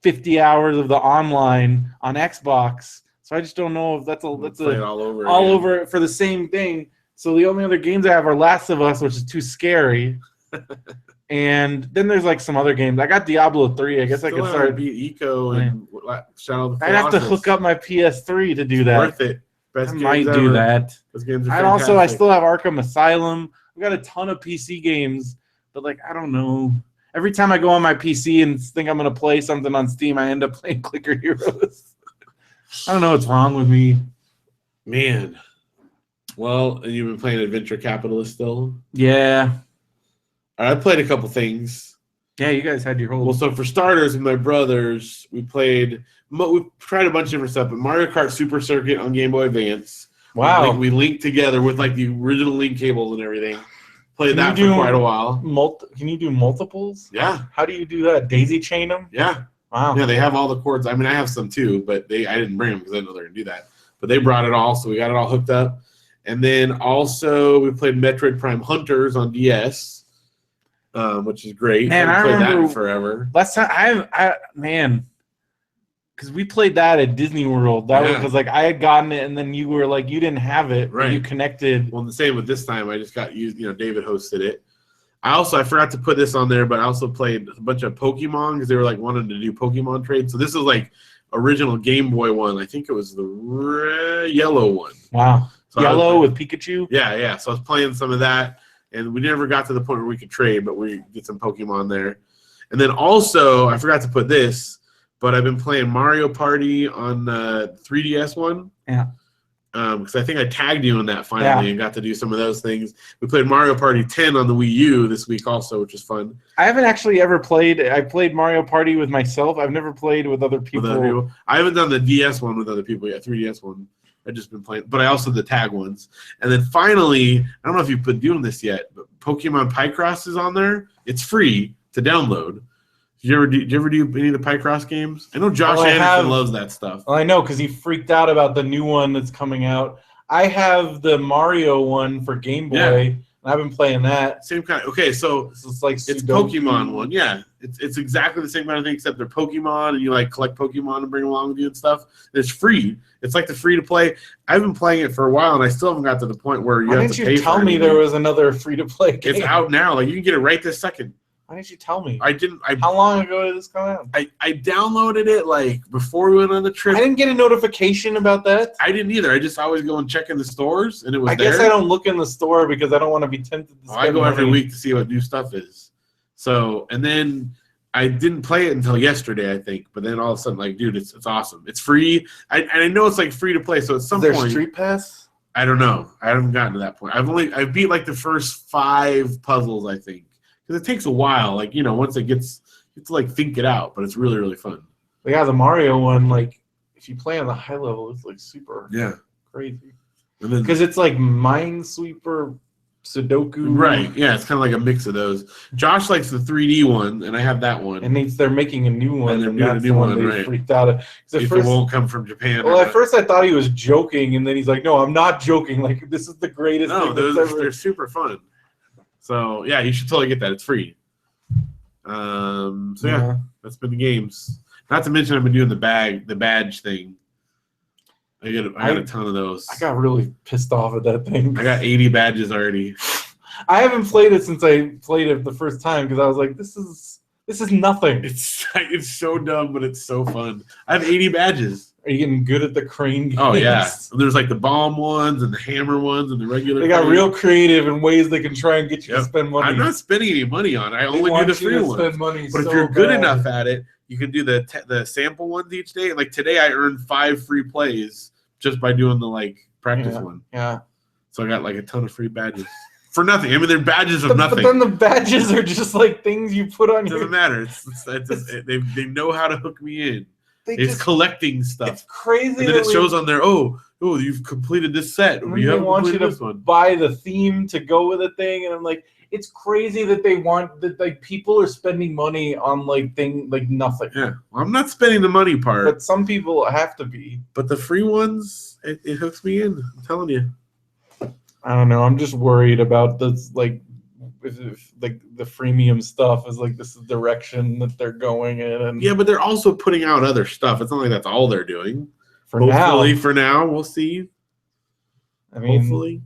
50 hours of the online on Xbox. So I just don't know if that's all over for the same thing. So the only other games I have are Last of Us, which is too scary. And then there's like some other games. I got Diablo 3. I guess I could start beat Eco and Shadow of the Colossus. I'd have to hook up my PS3 to do that. Worth it. Best I might games do ever. that. Those games are fantastic. I still have Arkham Asylum. I've got a ton of PC games, but like I don't know. Every time I go on my PC and think I'm gonna play something on Steam, I end up playing Clicker Heroes. I don't know what's wrong with me. Man. Well, and you've been playing Adventure Capitalist still? Yeah. I played a couple things. Yeah, you guys had your whole. Well, so for starters, with my brothers, we tried a bunch of different stuff, but Mario Kart Super Circuit on Game Boy Advance. Wow. We linked together with like the original link cables and everything. Played that for quite a while. Can you do multiples? Yeah. How do you do that? Daisy chain them? Yeah. Wow. Yeah, they have all the cords. I mean, I have some too, but I didn't bring them because I didn't know they were going to do that. But they brought it all, so we got it all hooked up. And then also we played Metroid Prime Hunters on DS. Which is great. Man, I played remember that in forever. Last time because we played that at Disney World. That was because like I had gotten it, and then you were like you didn't have it. Right. You connected. Well, the same with this time. I just got used. David hosted it. I forgot to put this on there, but I also played a bunch of Pokemon because they were like wanting to do Pokemon trades. So this is like original Game Boy one. I think it was the yellow one. Wow. So yellow with Pikachu. Yeah. So I was playing some of that. And we never got to the point where we could trade, but we get some Pokemon there. And then also, I forgot to put this, but I've been playing Mario Party on 3DS one. Yeah. because I think I tagged you on that finally and got to do some of those things. We played Mario Party 10 on the Wii U this week also, which is fun. I haven't actually ever played. I played Mario Party with myself. I've never played with other people. I haven't done the DS one with other people yet, 3DS one. I've just been playing, but I also the tag ones. And then finally, I don't know if you've been doing this yet, but Pokemon Picross is on there. It's free to download. Did you ever do any of the Picross games? I know Josh Anderson loves that stuff. Well, I know because he freaked out about the new one that's coming out. I have the Mario one for Game Boy, and I've been playing that. Same kind. Okay, so it's like it's Pokemon one. Yeah, it's exactly the same kind of thing, except they're Pokemon, and you like collect Pokemon and bring them along with you and stuff. And it's free. It's like the free to play. I've been playing it for a while, and I still haven't got to the point where you have to pay for it. Why didn't you tell me there was another free to play game? It's out now. Like you can get it right this second. Why didn't you tell me? I didn't. How long ago did this come out? I downloaded it like before we went on the trip. I didn't get a notification about that. I didn't either. I just always go and check in the stores, and it was there. I guess I don't look in the store because I don't want to be tempted to spend I go money. every week to see what new stuff is. So, and then I didn't play it until yesterday, I think. But then all of a sudden, like, dude, it's awesome. It's free. I know it's like free to play. So at some point, Street Pass? I don't know. I haven't gotten to that point. I beat like the first 5 puzzles, I think. Because it takes a while, like, you know, once it gets, you have to, like, think it out, but it's really, really fun. But yeah, the Mario one, like, if you play on the high level, it's, like, super crazy. Because it's, like, Minesweeper, Sudoku. Right, yeah, it's kind of like a mix of those. Josh likes the 3D one, and I have that one. And they're making a new one, and they're doing a new one, right. Freaked out at. If it won't come from Japan. Well, at first I thought he was joking, and then he's like, no, I'm not joking. Like, this is the greatest thing that's ever. They're super fun. So yeah, you should totally get that. It's free. So yeah, that's been the games. Not to mention I've been doing the badge thing. I got a ton of those. I got really pissed off at that thing. I got 80 badges already. I haven't played it since I played it the first time because I was like, this is nothing. It's so dumb, but it's so fun. I have 80 badges. Are you getting good at the crane games? Oh yeah. And there's like the bomb ones and the hammer ones and the regular. They got real creative in ways they can try and get you to spend money. I'm not spending any money on it. I only do the free ones. But if you're good enough at it, you can do the sample ones each day. Like today, I earned 5 free plays just by doing the like practice one. Yeah. So I got like a ton of free badges for nothing. I mean, they're badges of nothing. But then the badges are just like things you put on. It doesn't matter. They know how to hook me in. It's collecting stuff. It's crazy. And then it shows on there, oh, you've completed this set. Or you want you to buy the theme to go with a thing, and I'm like, it's crazy that they want that. Like people are spending money on like nothing. Yeah, well, I'm not spending the money part, but some people have to be. But the free ones, it hooks me in. I'm telling you. I don't know. I'm just worried about this, like. If the freemium stuff is like this is the direction that they're going in, and yeah, but they're also putting out other stuff. It's not like that's all they're doing. Hopefully, for now, we'll see. I mean, hopefully,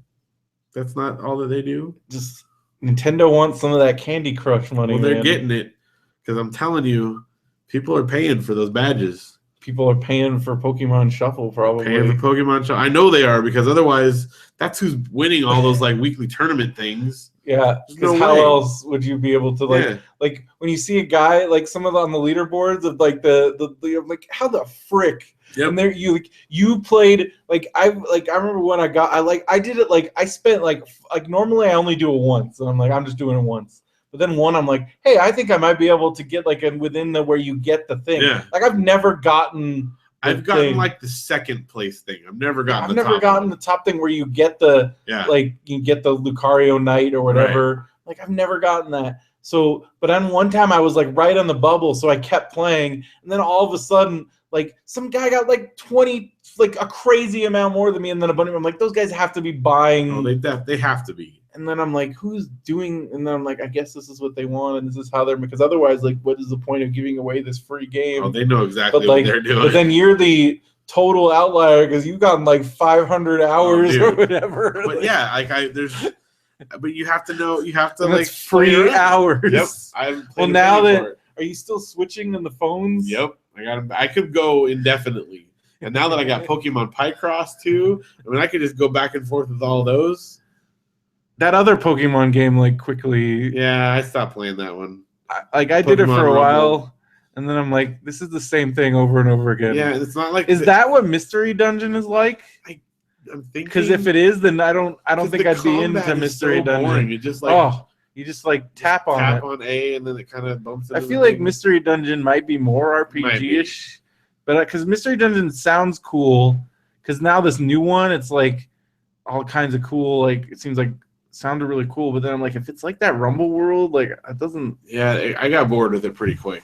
that's not all that they do. Just Nintendo wants some of that Candy Crush money. Well, they're getting it because I'm telling you, people are paying for those badges. People are paying for Pokemon Shuffle, probably. Paying for Pokemon Shuffle. I know they are because otherwise, that's who's winning all those like weekly tournament things. Yeah, because how else would you be able to like when you see a guy like some of them on the leaderboards of like the like how the frick and there you played like I remember when I did it like I spent like normally I only do it once and I'm like I'm just doing it once. But then I'm like, hey, I think I might be able to get like within the where you get the thing. Yeah. Like I've never gotten. I've gotten like the second place thing. I've never gotten the top thing where you get the like you get the Lucario Knight or whatever. Right. Like I've never gotten that. So, but then one time I was like right on the bubble, so I kept playing, and then all of a sudden, like some guy got like 20, like a crazy amount more than me, and then a bunch of them, I'm like, those guys have to be buying. Oh, they have to be. And then I'm like, who's doing? And then I'm like, I guess this is what they want, and this is how they're. Because otherwise, like, what is the point of giving away this free game? Oh, they know exactly what they're doing. But then you're the total outlier because you've gotten like 500 hours or whatever. But yeah, but you have to know. You have to like free hours. Yep. Well, now that are you still switching in the phones? Yep. I could go indefinitely, and now that I got Pokemon Picross too, I mean, I could just go back and forth with all those. That other Pokemon game, like, quickly... Yeah, I stopped playing that one. I did it for a while, and then I'm like, this is the same thing over and over again. Yeah, it's not like... Is that what Mystery Dungeon is like? I'm thinking Because if it is, then I don't think I'd be into combat is Mystery so Dungeon. boring. You just like you just like tap on it. on A and then it kind of bumps. I feel like Mystery Dungeon might be more Might RPG-ish, but because Mystery Dungeon sounds cool. Because now this new one, it's like all kinds of cool. Like it seems like sounded really cool, but then I'm like, if it's like that Rumble World, like it doesn't. Yeah, I got bored with it pretty quick.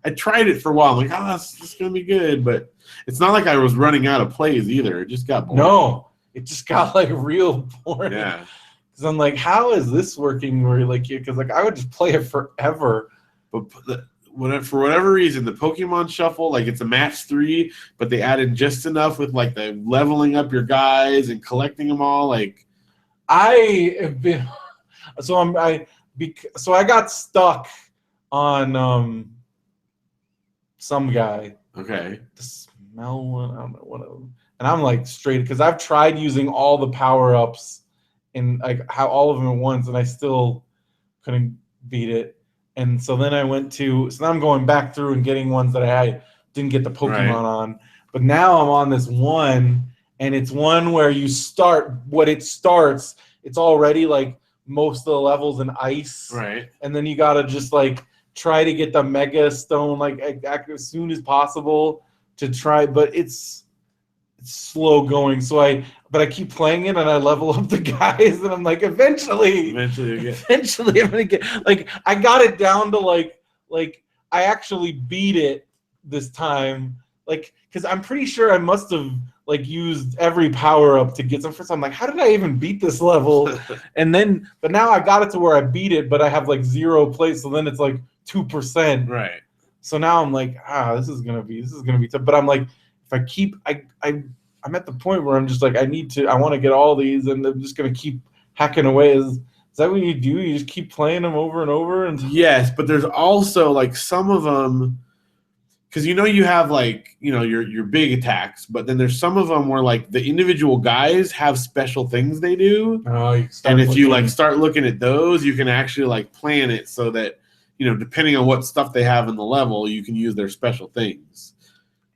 I tried it for a while. I'm like, it's gonna be good, but it's not like I was running out of plays either. It just got boring. No, it just got like real boring. Yeah. Because I'm like, how is this working? Where like because like I would just play it forever. But for whatever reason, the Pokemon Shuffle, like it's a match 3, but they added just enough with like the leveling up your guys and collecting them all. Like I have been, so I got stuck on some guy. Okay. The smell one, I don't know what of them. And I'm like straight because I've tried using all the power ups and like how all of them at once, and I still couldn't beat it. And so then I so now I'm going back through and getting ones that I didn't get the Pokemon on. But now I'm on this one, and it's one where you start, it's already like most of the levels in ice. Right. And then you got to just like try to get the Mega Stone like as soon as possible to try, but it's slow going. So I keep playing it and I level up the guys and I'm like, eventually I'm gonna get like I got it down to like I actually beat it this time. Like because I'm pretty sure I must have like used every power up to get some first. I'm like, how did I even beat this level? But now I got it to where I beat it, but I have like 0 plays, so then it's like 2%. Right. So now I'm like, this is gonna be tough. But I'm like, if I keep I'm at the point where I'm just like, I want to get all these, and I'm just gonna keep hacking away. Is that what you do? You just keep playing them over and over? And yes, but there's also like some of them, because you have like your big attacks, but then there's some of them where like the individual guys have special things they do, and if you like start looking at those, you can actually like plan it so that depending on what stuff they have in the level, you can use their special things.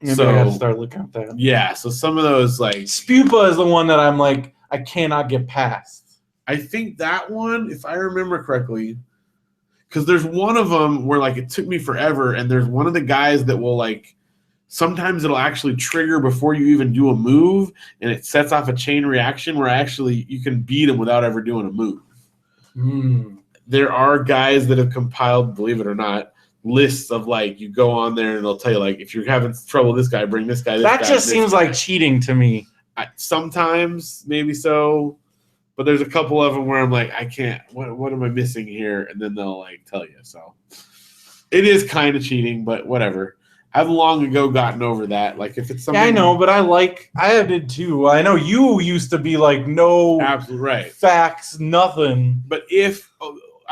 Maybe I gotta start looking at that. Yeah, so some of those like Spupa is the one that I'm like I cannot get past. I think that one, if I remember correctly, because there's one of them where like it took me forever, and there's one of the guys that will like sometimes it'll actually trigger before you even do a move, and it sets off a chain reaction where actually you can beat him without ever doing a move. There are guys that have compiled, believe it or not, lists of like you go on there and they'll tell you like if you're having trouble with this guy, bring this guy. That just seems like cheating to me. Sometimes maybe so, but there's a couple of them where I'm like I can't. What am I missing here? And then they'll like tell you. So it is kind of cheating, but whatever. I've long ago gotten over that. Like if it's something, I know, but I did too. I know you used to be like no absolutely right facts, nothing. But if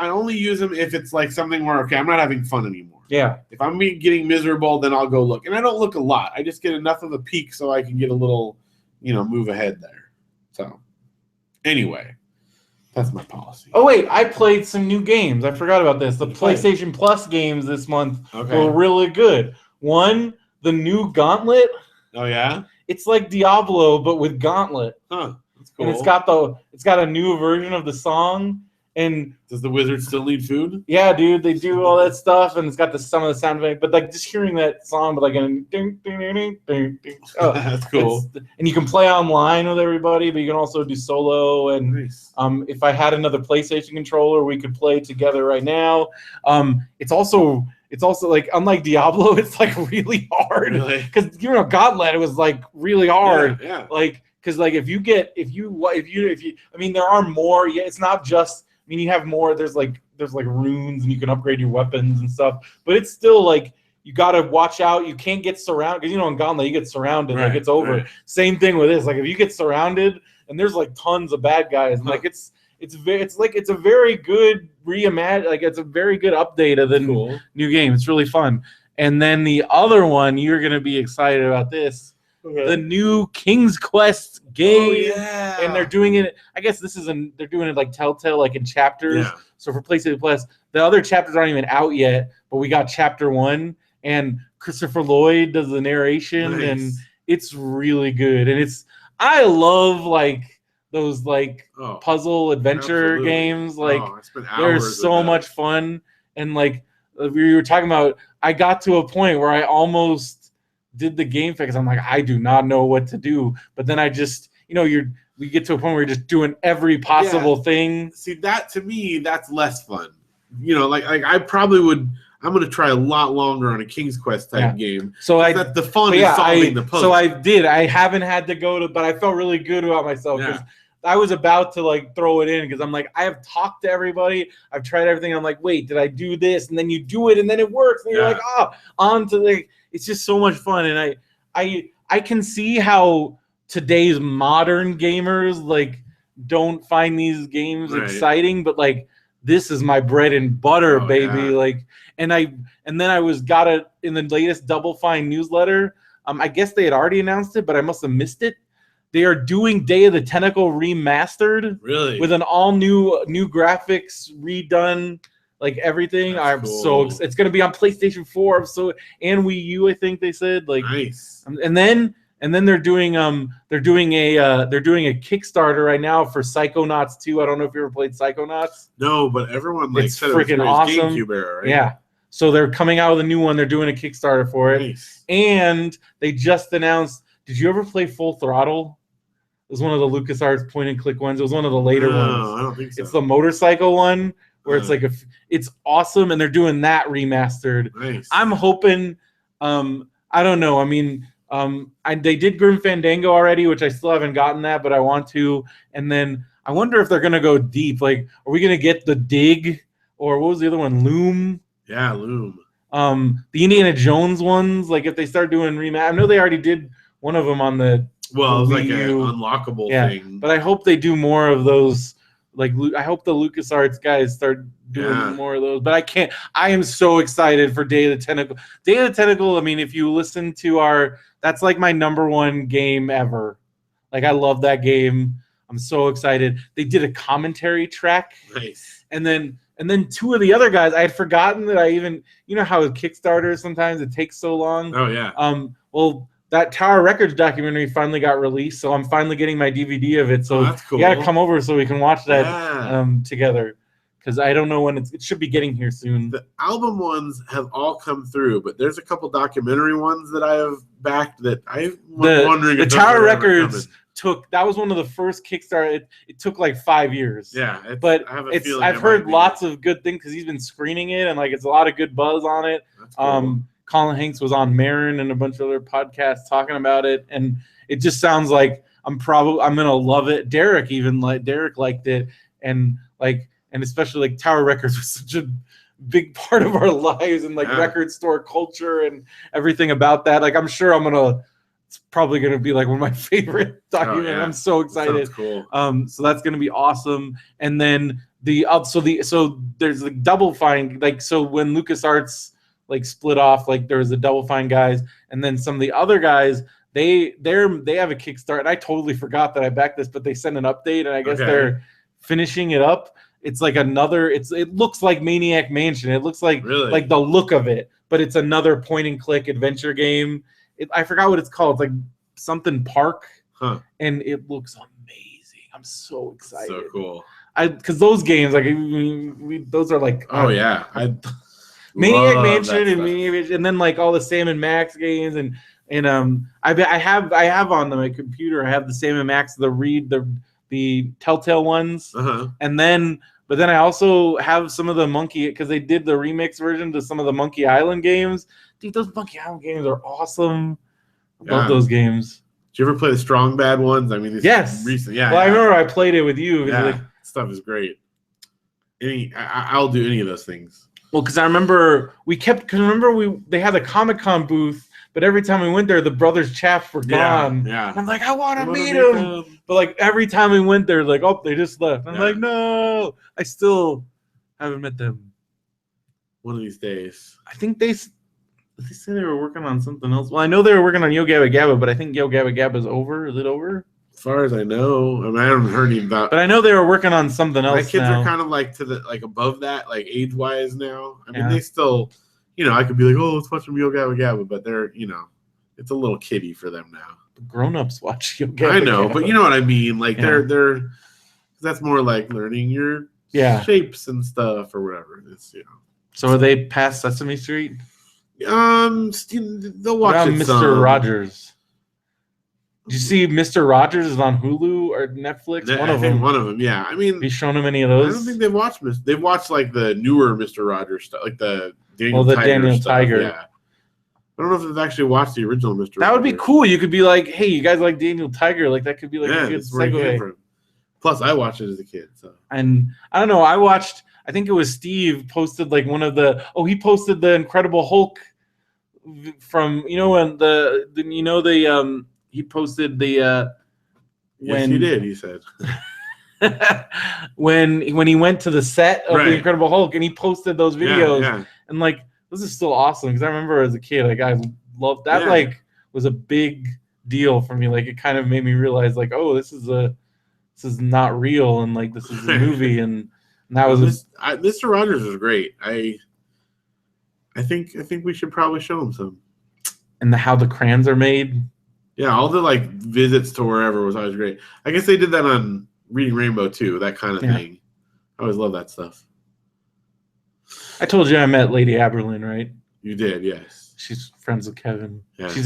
I only use them if it's like something where, okay, I'm not having fun anymore. Yeah. If I'm getting miserable, then I'll go look. And I don't look a lot. I just get enough of a peek so I can get a little, move ahead there. So, anyway, that's my policy. Oh, wait, I played some new games. I forgot about this. The PlayStation Plus games this month were really good. One, the new Gauntlet. Oh, yeah? It's like Diablo, but with Gauntlet. Huh. That's cool. And it's got a new version of the song. And does the wizard still need food? Yeah, dude, they do all that stuff, and it's got some of the sound effects. But like just hearing that song, but like ding, ding, ding, ding, ding, ding. Oh, that's cool. And you can play online with everybody, but you can also do solo. And nice. If I had another PlayStation controller, we could play together right now. It's also like unlike Diablo, it's like really hard because Gauntlet it was like really hard. Yeah. Like because like if you I mean there are more. Yeah, it's not just. I mean, you have more. There's like runes, and you can upgrade your weapons and stuff. But it's still like you gotta watch out. You can't get surrounded because in Gauntlet you get surrounded, like it's over. Right. Same thing with this. Like if you get surrounded, and there's like tons of bad guys, and like it's a very good reimagine. Like it's a very good update of the new game. It's really fun. And then the other one, you're gonna be excited about this. Okay. The new King's Quest game. Oh, yeah. And they're doing it. I guess they're doing it like Telltale, like in chapters. Yeah. So for PlayStation Plus, the other chapters aren't even out yet, but we got chapter 1, and Christopher Lloyd does the narration, and it's really good. And I love like those like Oh, puzzle adventure absolutely. games. Like I spent hours they're with so those. much fun. And like we were talking about, I got to a point where I almost did the game fix. I'm like, I do not know what to do. But then I just, we get to a point where you're just doing every possible thing. See, that to me, that's less fun. Like I probably would. I'm going to try a lot longer on a King's Quest type game. So that's the fun is solving the puzzle. So I did. I haven't had to go to, but I felt really good about myself because I was about to like throw it in because I'm like, I have talked to everybody. I've tried everything. I'm like, wait, did I do this? And then you do it and then it works. And you're like, on to like, it's just so much fun. And I can see how today's modern gamers like don't find these games exciting, but like this is my bread and butter, baby. Yeah. Like, and then I got it in the latest Double Fine newsletter. I guess they had already announced it, but I must have missed it. They are doing Day of the Tentacle remastered, really, with an all new graphics, redone, like everything. That's cool. It's going to be on PlayStation 4, and Wii U. I think they said like nice. And then they're doing a Kickstarter right now for Psychonauts 2. I don't know if you ever played Psychonauts. No, but everyone like it's said freaking it was awesome. GameCube era, right? Yeah. So they're coming out with a new one. They're doing a Kickstarter for it. Nice. And they just announced, did you ever play Full Throttle? It was one of the LucasArts point and click ones. It was one of the later ones. I don't think so. It's the motorcycle one where it's like it's awesome, and they're doing that remastered. Nice. I'm hoping I don't know. I mean, they did Grim Fandango already, which I still haven't gotten that, but I want to. And then I wonder if they're gonna go deep. Like, are we gonna get the Dig, or what was the other one? Loom. Yeah, Loom. The Indiana Jones ones. Like, if they start doing I know they already did one of them on the. Well, it was like Wii an U. unlockable thing. But I hope they do more of those. Like, I hope the LucasArts guys start doing more of those. But I am so excited for Day of the Tentacle. Day of the Tentacle, I mean, if you listen to that's like my #1 game ever. Like, I love that game. I'm so excited. They did a commentary track. Nice. And then two of the other guys, I had forgotten that I even, how with Kickstarter sometimes it takes so long. Oh, yeah. Well, that Tower Records documentary finally got released, so I'm finally getting my DVD of it. So that's cool. You got to come over so we can watch that together, because I don't know when it should be getting here soon. The album ones have all come through, but there's a couple documentary ones that I have backed that I'm wondering. The Tower Records that was one of the first Kickstarter. It took like 5 years. Yeah, I've heard lots of good things because he's been screening it, and like it's a lot of good buzz on it. That's cool. Colin Hanks was on Marin and a bunch of other podcasts talking about it, and it just sounds like I'm gonna love it. Derek liked it, and especially like Tower Records was such a big part of our lives, and like record store culture and everything about that. Like, I'm sure it's probably gonna be like one of my favorite documentaries. Oh, yeah. I'm so excited. Sounds cool. So that's gonna be awesome. And then so there's like Double Fine, like, so when LucasArts like split off, like there was the Double Fine guys, and then some of the other guys, they have a Kickstarter. And I totally forgot that I backed this, but they sent an update, and I guess they're finishing it up. It's like it looks like Maniac Mansion. It looks like like the look of it, but it's another point and click adventure game. I forgot what it's called. It's like something Park, and it looks amazing. I'm so excited. So cool. Because those games, like those are like Maniac Mansion and then like all the Sam & Max games, and I have on my computer, I have the Sam & Max, the Telltale ones, but then I also have some of the Monkey, because they did the remix version to some of the Monkey Island games. Dude, those Monkey Island games are awesome. I love those games. Did you ever play the Strong Bad ones? I mean, yes. Recent, Well, I remember I played it with you. Yeah, stuff is great. I'll do any of those things. Well, because I remember they had the Comic-Con booth, but every time we went there, the Brothers Chaff were gone. Yeah. And I'm like, I want to meet them. But like every time we went there, like, oh, they just left. I'm like, no, I still haven't met them. One of these days. I think they say they were working on something else. Well, I know they were working on Yo Gabba Gabba, but I think Yo Gabba Gabba is over. Is it over? As far as I know, I mean, I haven't heard any about. But I know they were working on something else. My kids are kind of like above that, like age wise now. I mean, they still, I could be like, oh, let's watch some Yo Gabba Gabba, but they're, it's a little kiddie for them now. grown-ups watch. I know, but you know what I mean. Like Yeah. they're that's more like learning your shapes and stuff or whatever. It's So are they past Sesame Street? they'll watch it. Mr. Some. Rogers. Did you see Mr. Rogers is on Hulu or Netflix? I think one of them. Yeah, I mean, have you shown them any of those? I don't think they've watched. They've watched like the newer Mr. Rogers stuff, like the Daniel Tiger stuff. Yeah. I don't know if they've actually watched the original Mr. That would be cool. You could be like, hey, you guys like Daniel Tiger? Like that could be like a good segue. Plus, I watched it as a kid. So. And I don't know. I think it was Steve posted like one of the. Oh, he posted the Incredible Hulk from when he posted the. Yes, he did. He said. when he went to the set of the Incredible Hulk and he posted those videos and like this is still awesome because I remember as a kid like I loved that like was a big deal for me. Like it kind of made me realize like this is not real and like this is a movie and that was Mr. Rogers is great. I think we should probably show him some. And how the crayons are made. Yeah, all the like visits to wherever was always great. I guess they did that on Reading Rainbow too, that kind of thing. I always love that stuff. I told you I met Lady Aberlin, right? You did, yes. She's friends with Kevin. Yeah. It's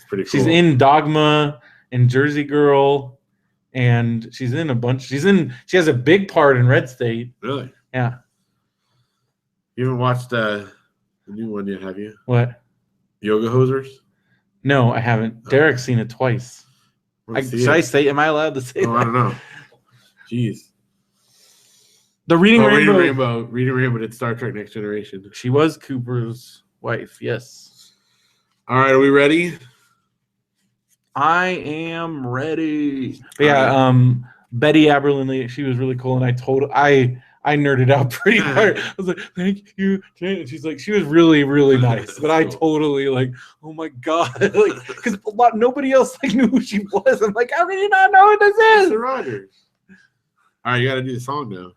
pretty cool. She's in Dogma and Jersey Girl, and she's in a bunch. She has a big part in Red State. Really? Yeah. You haven't watched the new one yet, have you? What? Yoga Hosers? No, I haven't. Derek's seen it twice. Should I say? Am I allowed to say that? I don't know. Jeez. The Reading Rainbow. Reading Rainbow did Star Trek Next Generation. She was Cooper's wife, yes. All right, are we ready? I am ready. But yeah, Betty Aberlin, she was really cool, and I nerded out pretty hard. I was like, thank you. And she's like, she was really, really nice. But I totally like, oh my God. Like, because nobody else like knew who she was. I'm like, how can you not know who this is? Mr. Rogers. All right, you got to do the song now.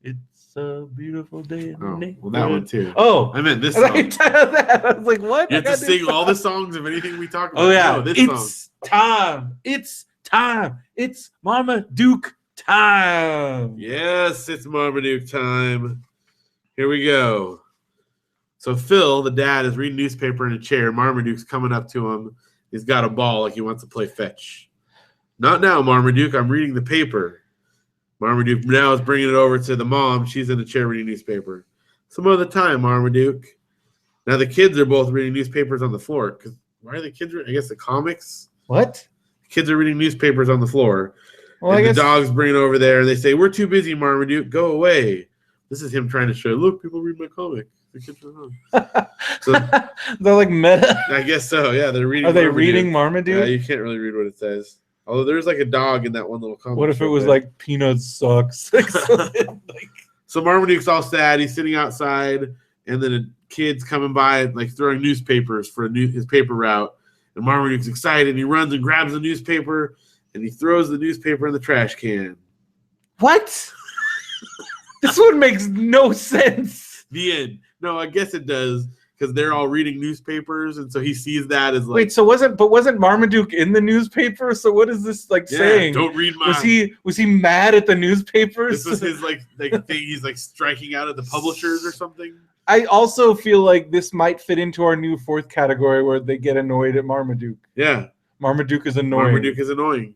It's a beautiful day. Well, that one too. Oh, I meant this song. I was like, what? You have to sing all the songs of anything we talk about. Oh, yeah. No, this it's song. Time. It's time. It's Marmaduke time. Yes, it's Marmaduke time. Here we go. So Phil, the dad, is reading newspaper in a chair. Marmaduke's coming up to him. He's got a ball like he wants to play fetch. Not now, Marmaduke. I'm reading the paper. Marmaduke now is bringing it over to the mom. She's in the chair reading newspaper. Some other time, Marmaduke. Now the kids are both reading newspapers on the floor. Why are the kids reading? I guess the comics. What? Kids are reading newspapers on the floor. Well, and the dog's bringing it over there, and they say, "We're too busy, Marmaduke. Go away." This is him trying to show, look, people read my comic. The kids are wrong. So, they're like meta. I guess so. Yeah, they're reading. Are they reading Marmaduke? Yeah, you can't really read what it says. Although there's like a dog in that one little comic. What if it was like Peanuts sucks? So Marmaduke's all sad. He's sitting outside, and then a kid's coming by, like throwing newspapers for his paper route. And Marmaduke's excited. And he runs and grabs the newspaper, and he throws the newspaper in the trash can. What? This one makes no sense. The end. No, I guess it does. Because they're all reading newspapers, and so he sees that as like. Wait, so wasn't Marmaduke in the newspaper? So what is this like saying? Don't read my. Was he mad at the newspapers? This was his like thing. He's like striking out at the publishers or something. I also feel like this might fit into our new fourth category where they get annoyed at Marmaduke. Yeah, Marmaduke is annoying. Marmaduke is annoying.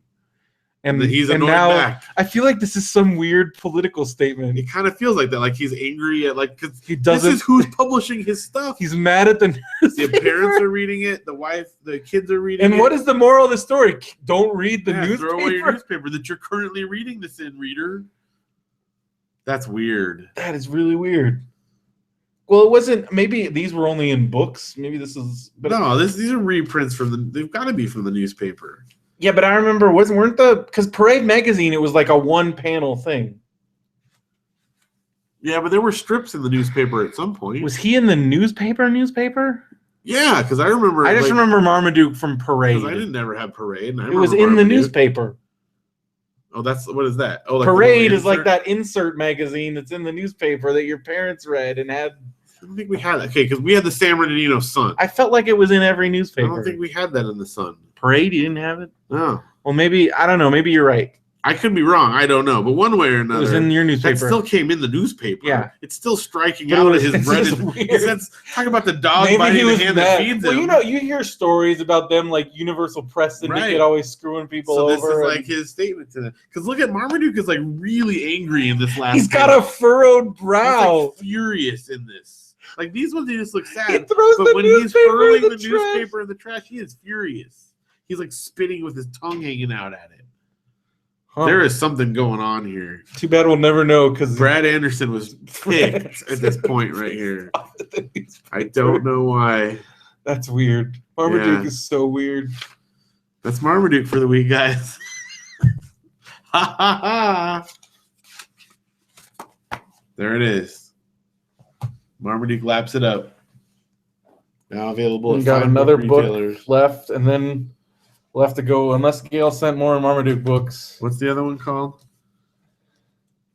And he's annoyed now, back. I feel like this is some weird political statement. It kind of feels like that, like he's angry at because this is who's publishing his stuff. He's mad at the newspaper. The parents are reading it. The wife, the kids are reading it. And what is the moral of the story? Don't read the newspaper. Throw away your newspaper that you're currently reading this in, reader. That's weird. That is really weird. Well, it wasn't. Maybe these were only in books. Maybe this is. But no, these are reprints from they've got to be from the newspaper. Yeah, but I remember because Parade magazine, it was like a one-panel thing. Yeah, but there were strips in the newspaper at some point. Was he in the newspaper? Yeah, because I remember. I just remember Marmaduke from Parade. Because I didn't never have Parade. It was in the newspaper. Oh, what is that? Oh, like Parade is like that insert magazine that's in the newspaper that your parents read and had. I don't think we had that. Okay, because we had the San Bernardino Sun. I felt like it was in every newspaper. I don't think we had that in the Sun. parade. You didn't have it? Oh. Well, maybe I don't know. Maybe you're right. I could be wrong. I don't know. But one way or another, It was in your newspaper. that still came in the newspaper. Yeah. It's still striking But out it was- his it's bread. just And, weird. talk about the dog Maybe biting he the was hand mad. that feeds Well, him. you know, you hear stories about them like Universal Press Syndicate Right. always screwing people so over. this is and like his statement to them. Because look at Marmaduke is like really angry in this last. he's got page. a furrowed He's brow. like furious in this. Like these ones, they just look He sad. throws But the when he's newspaper hurling in the trash. newspaper in the trash, he is furious. He's like spitting with his tongue hanging out at it. Huh. There is something going on here. Too bad we'll never know because Brad Anderson was picked at this point right here. I don't know why. That's weird. Marmaduke Yeah. is so weird. That's Marmaduke for the week, guys. Ha ha ha. There it is. Marmaduke laps it up. Now available We at got fine another book book retailers. left, and then we'll have to go unless Gail sent more Marmaduke books. What's the other one called?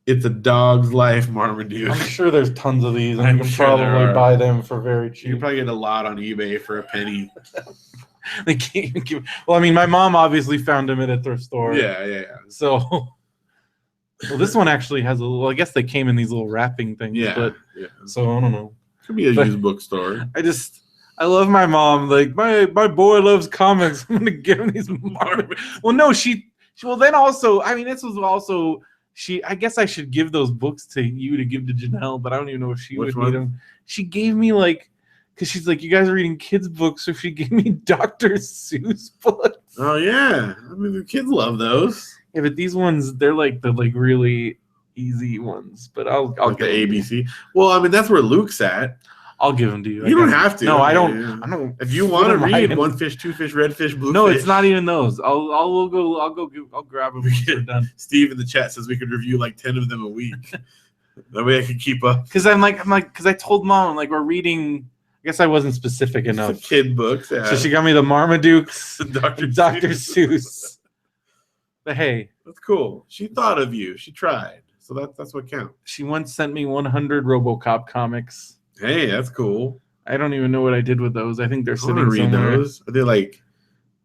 It's a Dog's Life, Marmaduke. I'm sure there's tons of these, and I'm you can sure there probably are. buy them for very You can cheap. probably get a lot on eBay for a penny. They can't even give. Well, I mean, my mom obviously found them at a thrift store. Yeah. So, well, this one actually has a little. I guess they came in these little wrapping things. Yeah. But so I don't know. Could be a But- used bookstore. I love my mom. Like my boy loves comics. I'm gonna give him these Marmaduke. Well, no, she. Well, then also, I mean, this was also. I guess I should give those books to you to give to Janelle, but I don't even know if she Which would need one? them. She gave me because she's like, you guys are reading kids' books, so she gave me Dr. Seuss books. Oh yeah. I mean the kids love those. Yeah, but these ones, they're like the really easy ones. But I'll Like the give them. ABC. Well, I mean that's where Luke's at. I'll give them to you. You don't have to. No, I Yeah, don't. yeah. I don't. If you want to them right read in. one fish, two fish, red fish, blue No, fish. it's not even those. I'll grab them when we're done. Steve in the chat says we could review like 10 of them a week. That way I can keep up. Because because I told mom like we're reading. I guess I wasn't specific enough. Some kid books. Yeah. So she got me the Marmadukes, Dr. Dr. Seuss. But hey, That's cool. She thought of you. She tried. So that's what counts. she once sent me 100 RoboCop comics. Hey, that's cool. I don't even know what I did with those. I think they're I sitting want to read somewhere. those. Are they like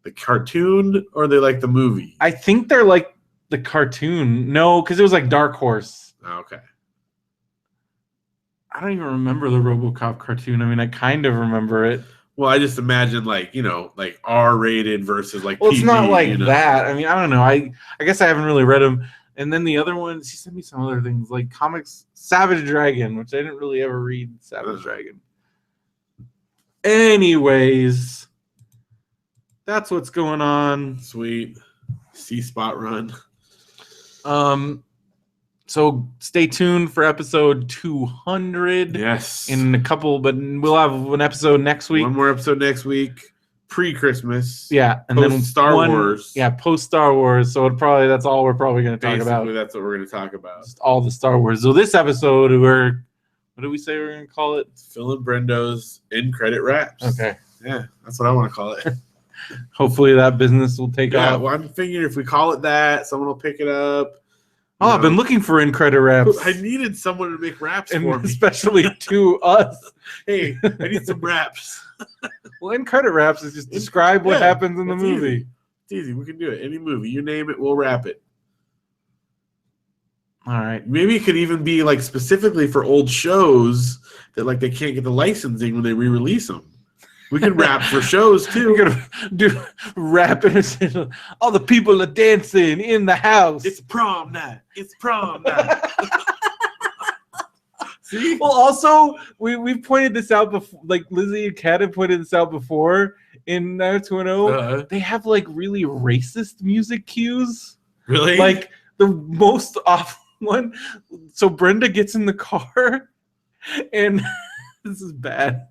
the cartoon or are they like the movie? I think they're like the cartoon. No, because it was like Dark Horse. Oh, okay. I don't even remember the RoboCop cartoon. I mean, I kind of remember it. Well, I just imagine like R-rated versus like Well, PG, it's not like you know? that. I mean, I don't know. I guess I haven't really read them. And then the other one, she sent me some other things like comics, Savage Dragon, which I didn't really ever read. Savage Dragon. Anyways, that's what's going on. Sweet. C-Spot run. So stay tuned for episode 200 Yes. in a couple, but we'll have an episode next week. One more episode next week. Pre-Christmas. Yeah, and Post then Star Wars. Yeah, post Star Wars. So that's all we're probably going to talk about. Basically, that's what we're going to talk about. Just all the Star Wars. So this episode, what did we say we're going to call it? Phil and Brendo's end credit wraps. Okay. Yeah, that's what I want to call it. Hopefully that business will take Yeah, off. well, I'm figuring if we call it that, someone will pick it up. Oh, I've been looking for in credit wraps, I needed someone to make wraps and for me. especially to us. Hey, I need some wraps. Well, in credit wraps is just describe what Yeah, happens in the that's movie. easy. It's easy. We can do it. Any movie. You name it, we'll wrap it. All right. Maybe it could even be like specifically for old shows that like they can't get the licensing when they re-release them. We could rap for shows too. We're gonna do rappers. All the people are dancing in the house. It's prom night. It's prom night. See? Well, also we've pointed this out before. Like Lizzie and Kat have pointed this out before in 90210. They have like really racist music cues. Really? Like the most awful one. So Brenda gets in the car, and this is bad.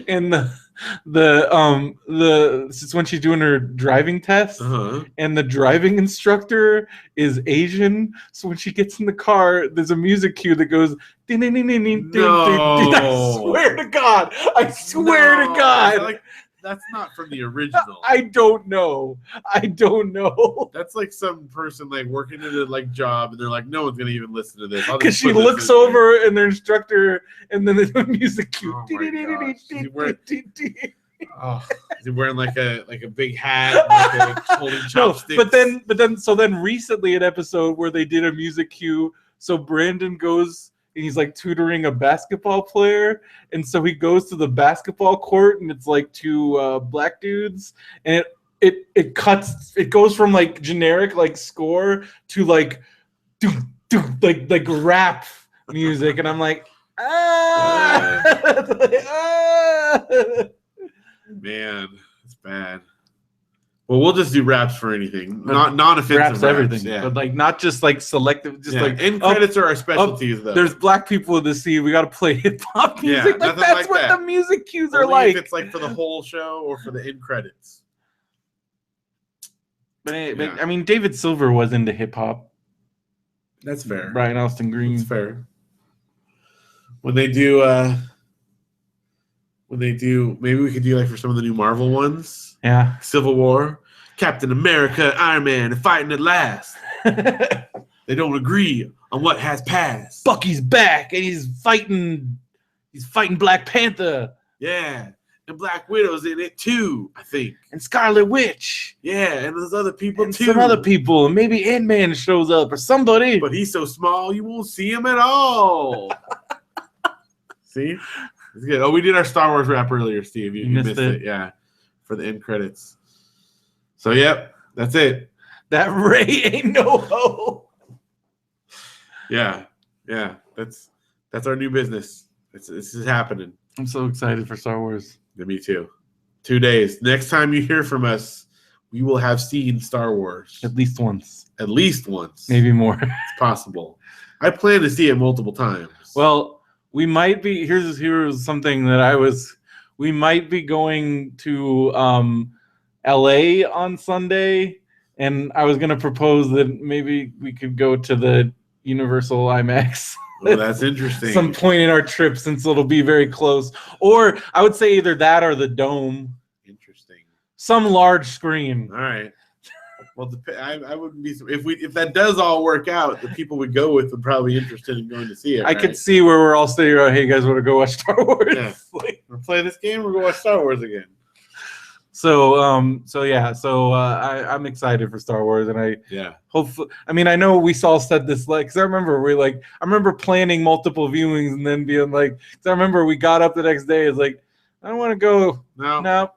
And this is when she's doing her driving test, and the driving instructor is Asian. So when she gets in the car, there's a music cue that goes ding ding ding ding ding ding. I swear to God. I swear to God. Like, that's not from the original. I don't know. That's like some person like working in a like job, and they're like, no one's gonna even listen to this. I'll Because just she put this looks in there. over and their instructor, and then there's a music cue. Oh my gosh. Oh, is he wearing like a big hat, like holding chopsticks? But then recently an episode where they did a music cue. So Brandon goes and he's like tutoring a basketball player, and so he goes to the basketball court, and it's like two black dudes, and it goes from like generic like score to like like rap music, and I'm like, Man, it's bad. Well, we'll just do raps for anything, not non-offensive raps everything, yeah. but like not just like selective, just like end credits are our specialties though. There's black people in the scene. We got to play hip hop music. Yeah, like that's what the music cues are like. If it's like for the whole show or for the end credits. But I mean, David Silver was into hip hop. That's fair. Brian Austin Green. That's fair. When they do, maybe we could do like for some of the new Marvel ones. Yeah. Civil War, Captain America, Iron Man, fighting at last. They don't agree on what has passed. Bucky's back and he's fighting Black Panther. Yeah. And Black Widow's in it too, I think. And Scarlet Witch. Yeah, and there's other people and too. Some other people. And maybe Ant-Man shows up or somebody. But he's so small you won't see him at all. See? It's good. Oh, we did our Star Wars rap earlier, Steve. You missed it. Yeah. For the end credits. So, yep. That's it. That Ray ain't no ho. Yeah. Yeah. That's our new business. This is happening. I'm so excited for Star Wars. Yeah, me too. 2 days. Next time you hear from us, we will have seen Star Wars. At least once. At least once. Maybe more. It's possible. I plan to see it multiple times. Well, we might be. Here's something that we might be going to LA on Sunday, and I was going to propose that maybe we could go to the Universal IMAX. Well, that's interesting. Some point in our trip, since it'll be very close. Or I would say either that or the Dome. Interesting. Some large screen. All right. Well, I wouldn't be if that does all work out. The people we go with would probably be interested in going to see it. I could see where we're all sitting around. Hey, you guys want to go watch Star Wars? Yeah. We're playing this game. We're going to watch Star Wars again. So I'm excited for Star Wars, and hopefully, I mean, I know we all said this, like, because I remember planning multiple viewings and then being like, because I remember we got up the next day, it's like, I don't want to go. No, I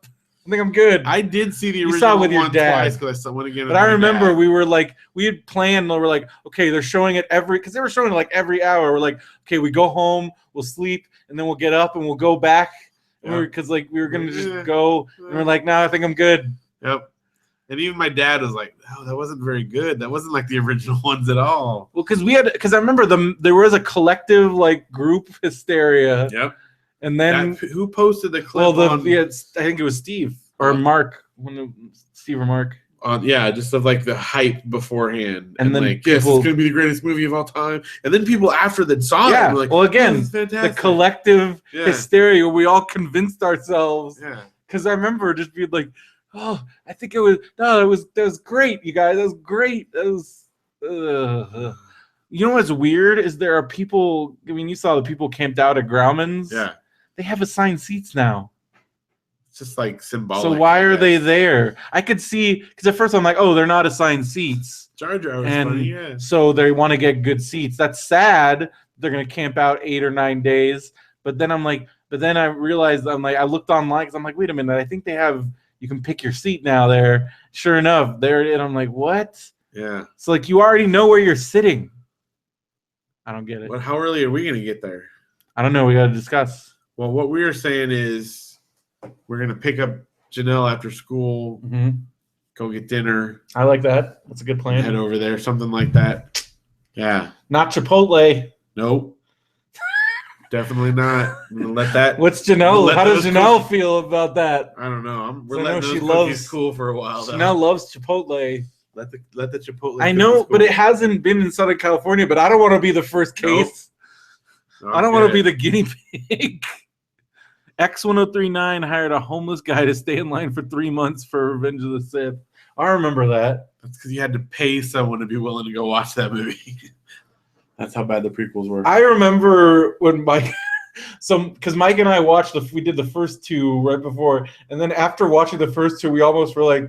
think I'm good. I did see the original saw it with your one dad. twice because I saw one again. But I remember we had planned, we were like, okay, they're showing it because they were showing it like every hour. We're like, okay, we go home, we'll sleep, and then we'll get up and we'll go back. Because we were gonna just go, and we're like, no, I think I'm good. Yep. And even my dad was like, "No, that wasn't very good. That wasn't like the original ones at all." Well, because I remember there was a collective like group hysteria. Yep. And then who posted the clip? Well, I think it was Steve or Mark. Steve or Mark. Just of like the hype beforehand, and then like, yes, it's gonna be the greatest movie of all time. And then people after that saw it, were like, well, again, the collective hysteria. We all convinced ourselves. Yeah. Because I remember just being like, oh, I think that was great, you guys. That was great. That was. You know what's weird is there are people. I mean, you saw the people camped out at Grauman's. Yeah. They have assigned seats now. It's just like symbolic. So why are they there? I could see, because at first I'm like, oh, they're not assigned seats. Jar Jar was funny, yeah. So they want to get good seats. That's sad. They're gonna camp out 8 or 9 days. But then I realized I looked online because I'm like, wait a minute, I think you can pick your seat now there. Sure enough, there, and I'm like, what? Yeah. So like you already know where you're sitting. I don't get it. But how early are we gonna get there? I don't know. We gotta discuss. Well, what we were saying is we're going to pick up Janelle after school, go get dinner. I like that. That's a good plan. Head over there, something like that. Yeah. Not Chipotle. Nope. Definitely not. I'm going to let that. What's Janelle? How does Janelle feel about that? I don't know. We're letting those cookies cool for a while. Janelle loves Chipotle. Let the Chipotle. I know, but it hasn't been in Southern California, but I don't want to be the first case. Nope. I don't want to be the guinea pig. X1039 hired a homeless guy to stay in line for 3 months for Revenge of the Sith. I remember that. That's because you had to pay someone to be willing to go watch that movie. That's how bad the prequels were. I remember when So, because Mike and I watched we did the first two right before, and then after watching the first two, we almost were like,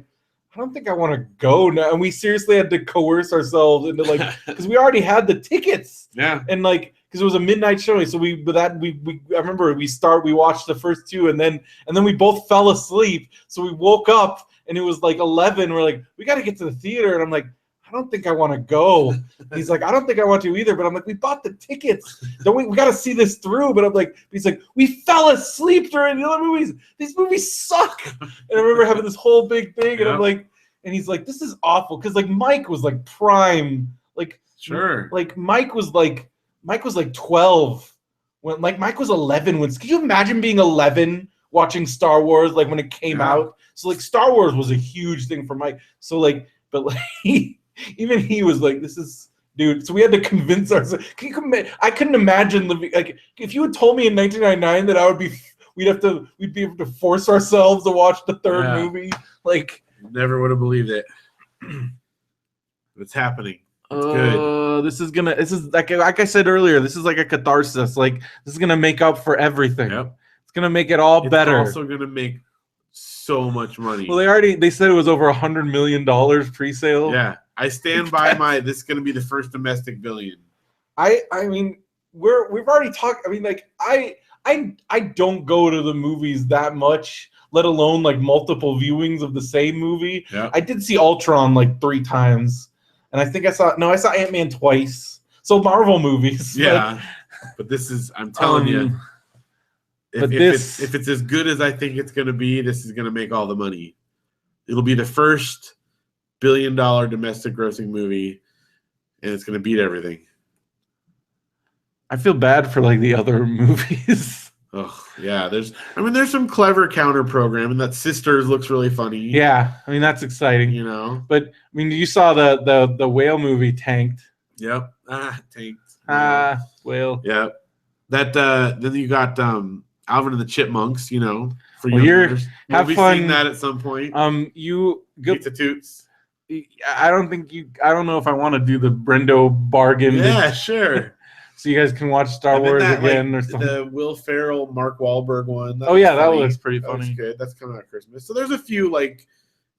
I don't think I want to go now. And we seriously had to coerce ourselves into like, because we already had the tickets. Yeah. And like, because it was a midnight showing, so we I remember we watched the first two, and then we both fell asleep. So we woke up and it was like 11. We're like, we got to get to the theater, and I'm like, I don't think I want to go. He's like, I don't think I want to either. But I'm like, we bought the tickets. Don't we got to see this through. But I'm like, he's like, we fell asleep during the other movies. These movies suck. And I remember having this whole big thing, and I'm like, and he's like, this is awful, because like Mike was like prime, like sure, like Mike was like 12 when like Mike was 11 when. Could you imagine being 11 watching Star Wars like when it came out? So like Star Wars was a huge thing for Mike. So like, but like even he was like, this is, dude. So we had to convince ourselves. I couldn't imagine living, like, if you had told me in 1999 that we'd be able to force ourselves to watch the third movie, like, never would have believed it. It's happening. It's good. This is like I said earlier, this is like a catharsis. Like, this is gonna make up for everything. Yep. It's gonna make it all better. It's also gonna make so much money. Well, they said it was over $100 million pre-sale. Yeah, I stand by this is gonna be the first domestic billion. I mean, we've already talked. I mean, like I don't go to the movies that much, let alone like multiple viewings of the same movie. Yeah. I did see Ultron like 3 times, and I think I saw Ant-Man twice. So Marvel movies. Yeah, but this is, I'm telling you, if it's as good as I think it's going to be, this is going to make all the money. It'll be the first $1 billion domestic grossing movie, and it's going to beat everything. I feel bad for like the other movies. Oh yeah, there's some clever counter programming. That Sisters looks really funny. Yeah, I mean that's exciting. You know, but I mean, you saw the whale movie tanked. Yep. Tanked. Whale. Yep. That then you got Alvin and the Chipmunks. You know, for have fun. Seeing that at some point. You go Pizza Toots. I don't know if I want to do the Brendo bargain. Yeah, sure. So you guys can watch Star Wars again, or something. The Will Ferrell, Mark Wahlberg one. That looks pretty funny. That's good. That's coming out Christmas. So there's a few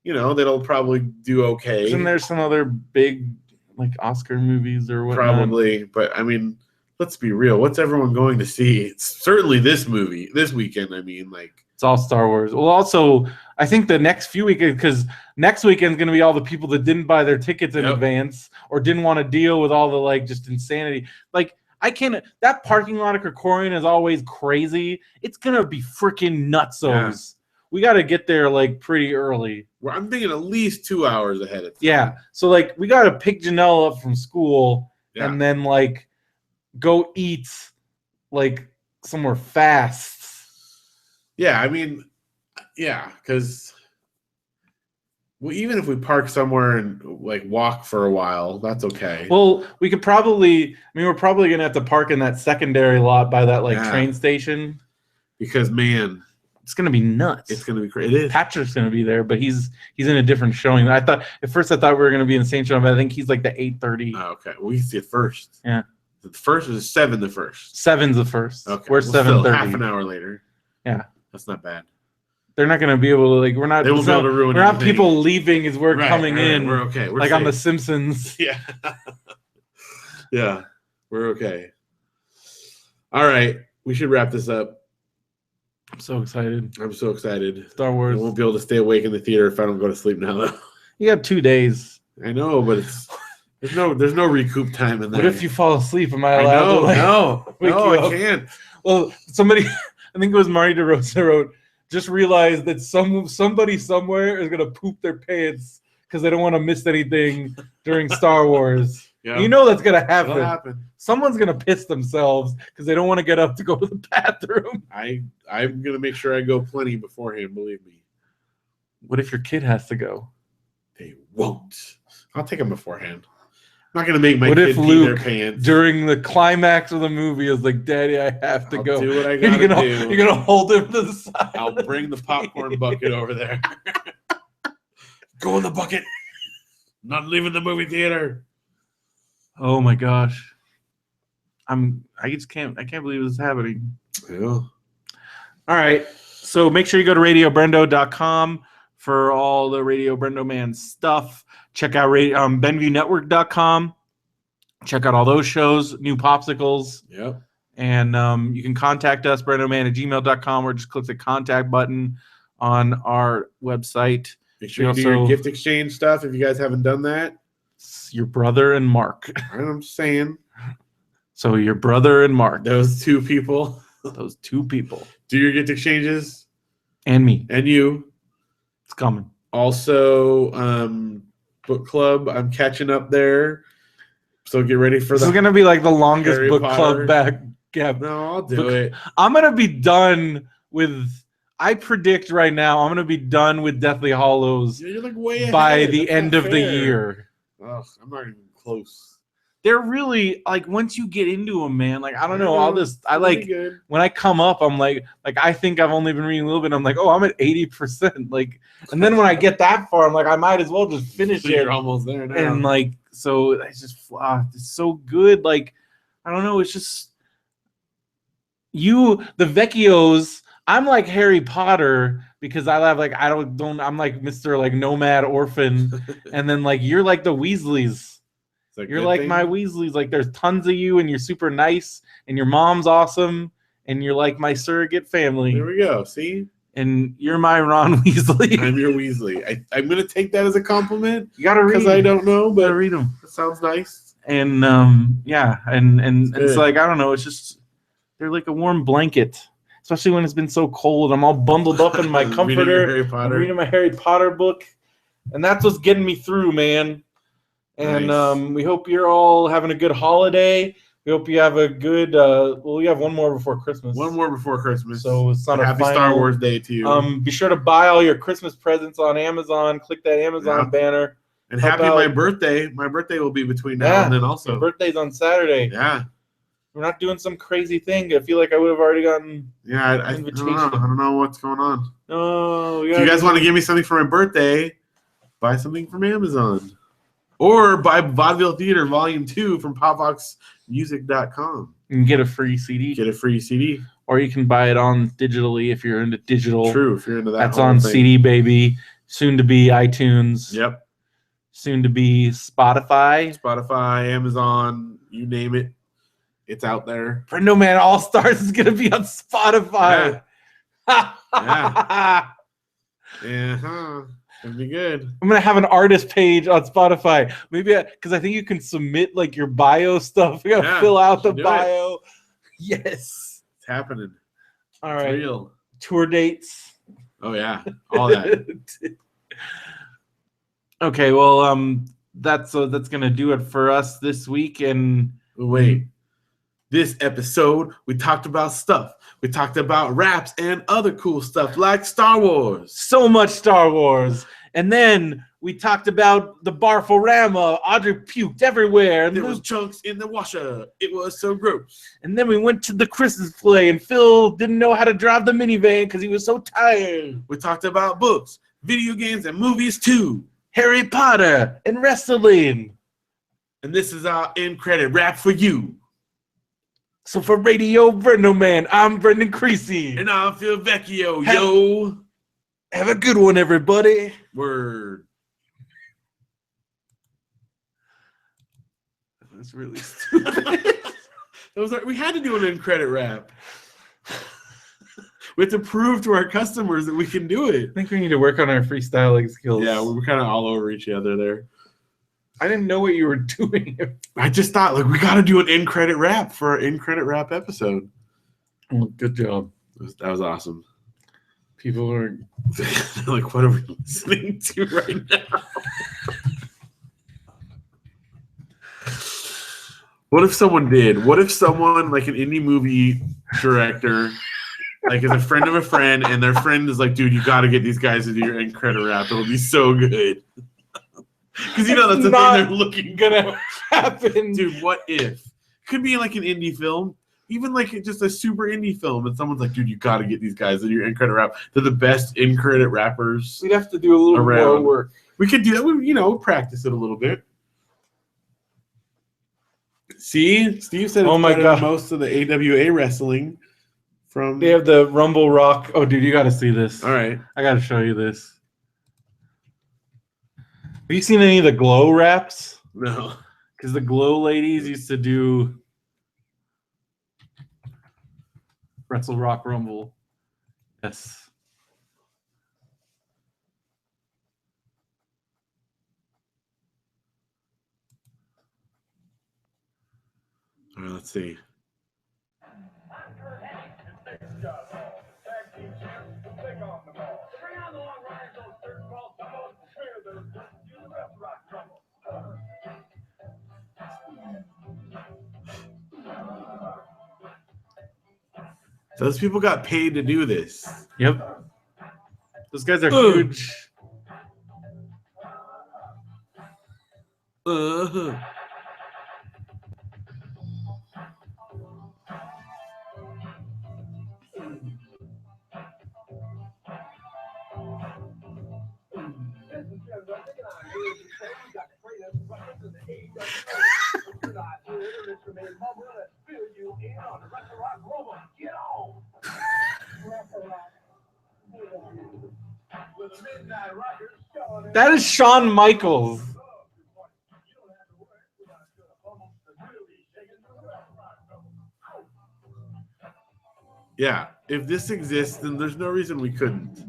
that'll probably do okay. And there's some other big like Oscar movies or whatnot. Probably, but I mean, let's be real. What's everyone going to see? It's certainly this weekend. I mean, like, it's all Star Wars. Well, also, I think the next few weekends, because next weekend's going to be all the people that didn't buy their tickets in advance or didn't want to deal with all the like just insanity. Like, that parking lot at Krikorian is always crazy. It's going to be freaking nutsos. Yeah. We got to get there like pretty early. Well, I'm thinking at least 2 hours ahead of time. Yeah. So like we got to pick Janelle up from school and then like go eat like somewhere fast. Yeah. I mean, yeah, because even if we park somewhere and like walk for a while, that's okay. Well, we could probably, we're probably going to have to park in that secondary lot by that like train station. Because man, it's going to be nuts. It's going to be crazy. It is. Patrick's going to be there, but he's in a different showing. At first I thought we were going to be in the same showing, but I think he's like the 8:30. Oh, okay. Well, we see it first. Yeah. The first is 7 the first. 7's the first. Okay. We're 7:30. Half an hour later. Yeah. That's not bad. They're not going to be able to like. We're not. They won't be able to ruin. We're not people leaving as we're coming in. We're okay. We're like safe. on The Simpsons. Yeah. Yeah. We're okay. All right. We should wrap this up. I'm so excited. I'm so excited. Star Wars. I won't be able to stay awake in the theater if I don't go to sleep now, though. You got 2 days. I know, but there's no recoup time in that. What if you fall asleep? Am I allowed to? Like, no, I can't. Well, somebody, I think it was Marty DeRosa wrote, just realized that somebody somewhere is gonna poop their pants because they don't want to miss anything during Star Wars. Yeah. You know that's gonna happen. It'll happen. Someone's gonna piss themselves because they don't want to get up to go to the bathroom. I'm gonna make sure I go plenty beforehand. Believe me. What if your kid has to go? They won't. I'll take them beforehand. I'm not gonna make my kid pee their pants during the climax of the movie is like, "Daddy, I have to go." Do what I gotta do. You're gonna hold him to the side. I'll bring the popcorn bucket over there. Go in the bucket. Not leaving the movie theater. Oh my gosh. I can't believe this is happening. Yeah. All right. So make sure you go to radiobrendo.com for all the Radio BrendoMan stuff. Check out BenviewNetwork.com. Check out all those shows, new popsicles. Yep. And you can contact us, BrendoMan@gmail.com, or just click the contact button on our website. Make sure you do your gift exchange stuff if you guys haven't done that. It's your brother and Mark. I'm saying. So your brother and Mark. Those two people. Those two people. Do your gift exchanges. And me. And you. It's coming. Also, book club. I'm catching up there. So get ready for This is going to be like the longest Harry book Potter club back. Yeah. No, I'll do it. I'm going to be done with... I predict right now I'm going to be done with Deathly Hallows You're like way by ahead. the That's end not of the fair. year. Ugh, I'm not even close. They're really like once you get into them, man. Like I don't know, I'll just I Really like good. when I come up, I'm like I think I've only been reading a little bit. I'm like, oh, I'm at 80%. Like, and then when I get that far, I'm like, I might as well just finish So it. you're almost there now. And like, so it's just it's so good. Like, I don't know, it's just the Vecchios. I'm like Harry Potter because I have like I'm like Mr. like Nomad Orphan, and then like you're like the Weasleys. You're like thing? my Weasleys. Like there's tons of you, and you're super nice, and your mom's awesome, and you're like my surrogate family. There we go. See, and you're my Ron Weasley. I'm your Weasley. I'm gonna take that as a compliment. You gotta read because I don't know, You but gotta read them. it sounds nice. And yeah, and it's like I don't know. It's just they're like a warm blanket. Especially when it's been so cold. I'm all bundled up in my comforter. I'm reading my Harry Potter book. And that's what's getting me through, man. And Nice. We hope you're all having a good holiday. We hope you have a good we have one more before Christmas. One more before Christmas. So it's not Happy Star Wars Day to you. Be sure to buy all your Christmas presents on Amazon. Click that Amazon banner. And happy my birthday. My birthday will be between now and then also. Your birthday's on Saturday. Yeah. We're not doing some crazy thing. I feel like I would have already gotten I don't know what's going on. No. If you guys want to give me something for my birthday, buy something from Amazon. Or buy Vaudeville Theater Volume 2 from popvoxmusic.com. You can get a free CD. Get a free CD. Or you can buy it on digitally if you're into digital. True, if you're into that. That's on thing. CD, baby. Soon to be iTunes. Yep. Soon to be Spotify. Spotify, Amazon, you name it. It's out there. BrendoMan All Stars is going to be on Spotify. Yeah. Yeah. It'll be good. I'm going to have an artist page on Spotify. Maybe because I think you can submit like your bio stuff. You got to fill out the bio. Yes. It's happening. All right. It's real. Tour dates. Oh, yeah. All that. Okay. Well, that's going to do it for us this week. And wait. This episode, we talked about stuff. We talked about raps and other cool stuff like Star Wars. So much Star Wars. And then we talked about the Barforama. Audrey puked everywhere. And there was chunks in the washer. It was so gross. And then we went to the Christmas play, and Phil didn't know how to drive the minivan because he was so tired. We talked about books, video games, and movies too. Harry Potter and wrestling. And this is our end credit rap for you. So for Radio BrendoMan, I'm Brendan Creasy. And I'm Phil Vecchio, yo. Have a good one, everybody. Word. That's really stupid. We had to do an end credit rap. We have to prove to our customers that we can do it. I think we need to work on our freestyling skills. Yeah, we were kind of all over each other there. I didn't know what you were doing. I just thought, we got to do an end credit rap for our end credit rap episode. Well, good job. That was awesome. People are like, what are we listening to right now? What if someone did? What if someone, like an indie movie director, like is a friend of a friend, and their friend is like, dude, you got to get these guys to do your end credit rap. It'll be so good. Because that's the thing they're looking gonna happen. Dude, what if? Could be like an indie film, even like just a super indie film, and someone's like, dude, you got to get these guys to do your end credit rap. They're the best end credit rappers. We'd have to do a little more work. We could do that. We, practice it a little bit. See, Steve said it's better than most of the AWA wrestling from. They have the Rumble Rock. Oh, dude, you got to see this. All right. I got to show you this. Have you seen any of the Glow raps? No. Because the Glow ladies used to do Pretzel Rock Rumble. Yes. All right, let's see. Those people got paid to do this. Yep. Those guys are huge. That is Shawn Michaels. Yeah, if this exists, then there's no reason we couldn't.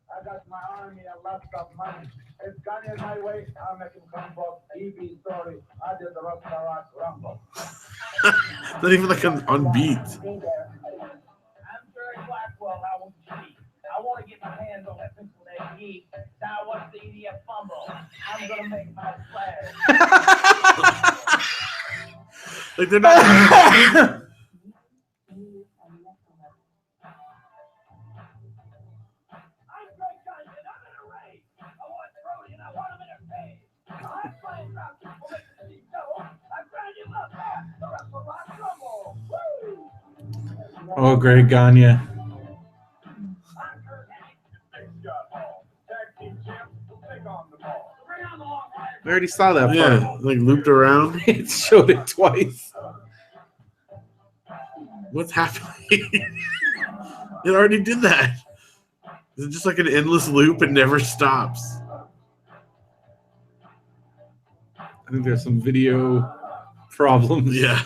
I got my army and lots of money. If Kanye is my way, I'll make him come back. He be sorry. I did the Rock Rumble. Not even like on beat. I'm Jerry Blackwell. I want to cheat. I want to get my hands on that Cincinnati Heat. Now what's the EDF fumble? I'm gonna make my flag. Like they're not. Oh, Greg Gagne. We already saw that part. Yeah, like looped around. It showed it twice. What's happening? It already did that. Is it just like an endless loop and never stops? I think there's some video problems. Yeah.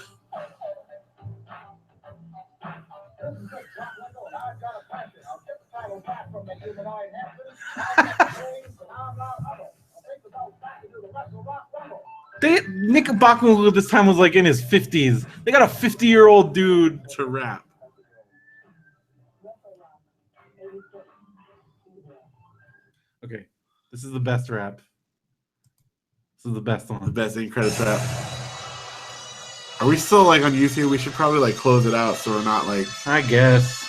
Nick Bachman at this time was like in his 50s. They got a 50-year-old dude To rap. Okay, this is the best rap. This is the best one. The best end credits rap. Are we still like on YouTube? We should probably like close it out so we're not like. I guess.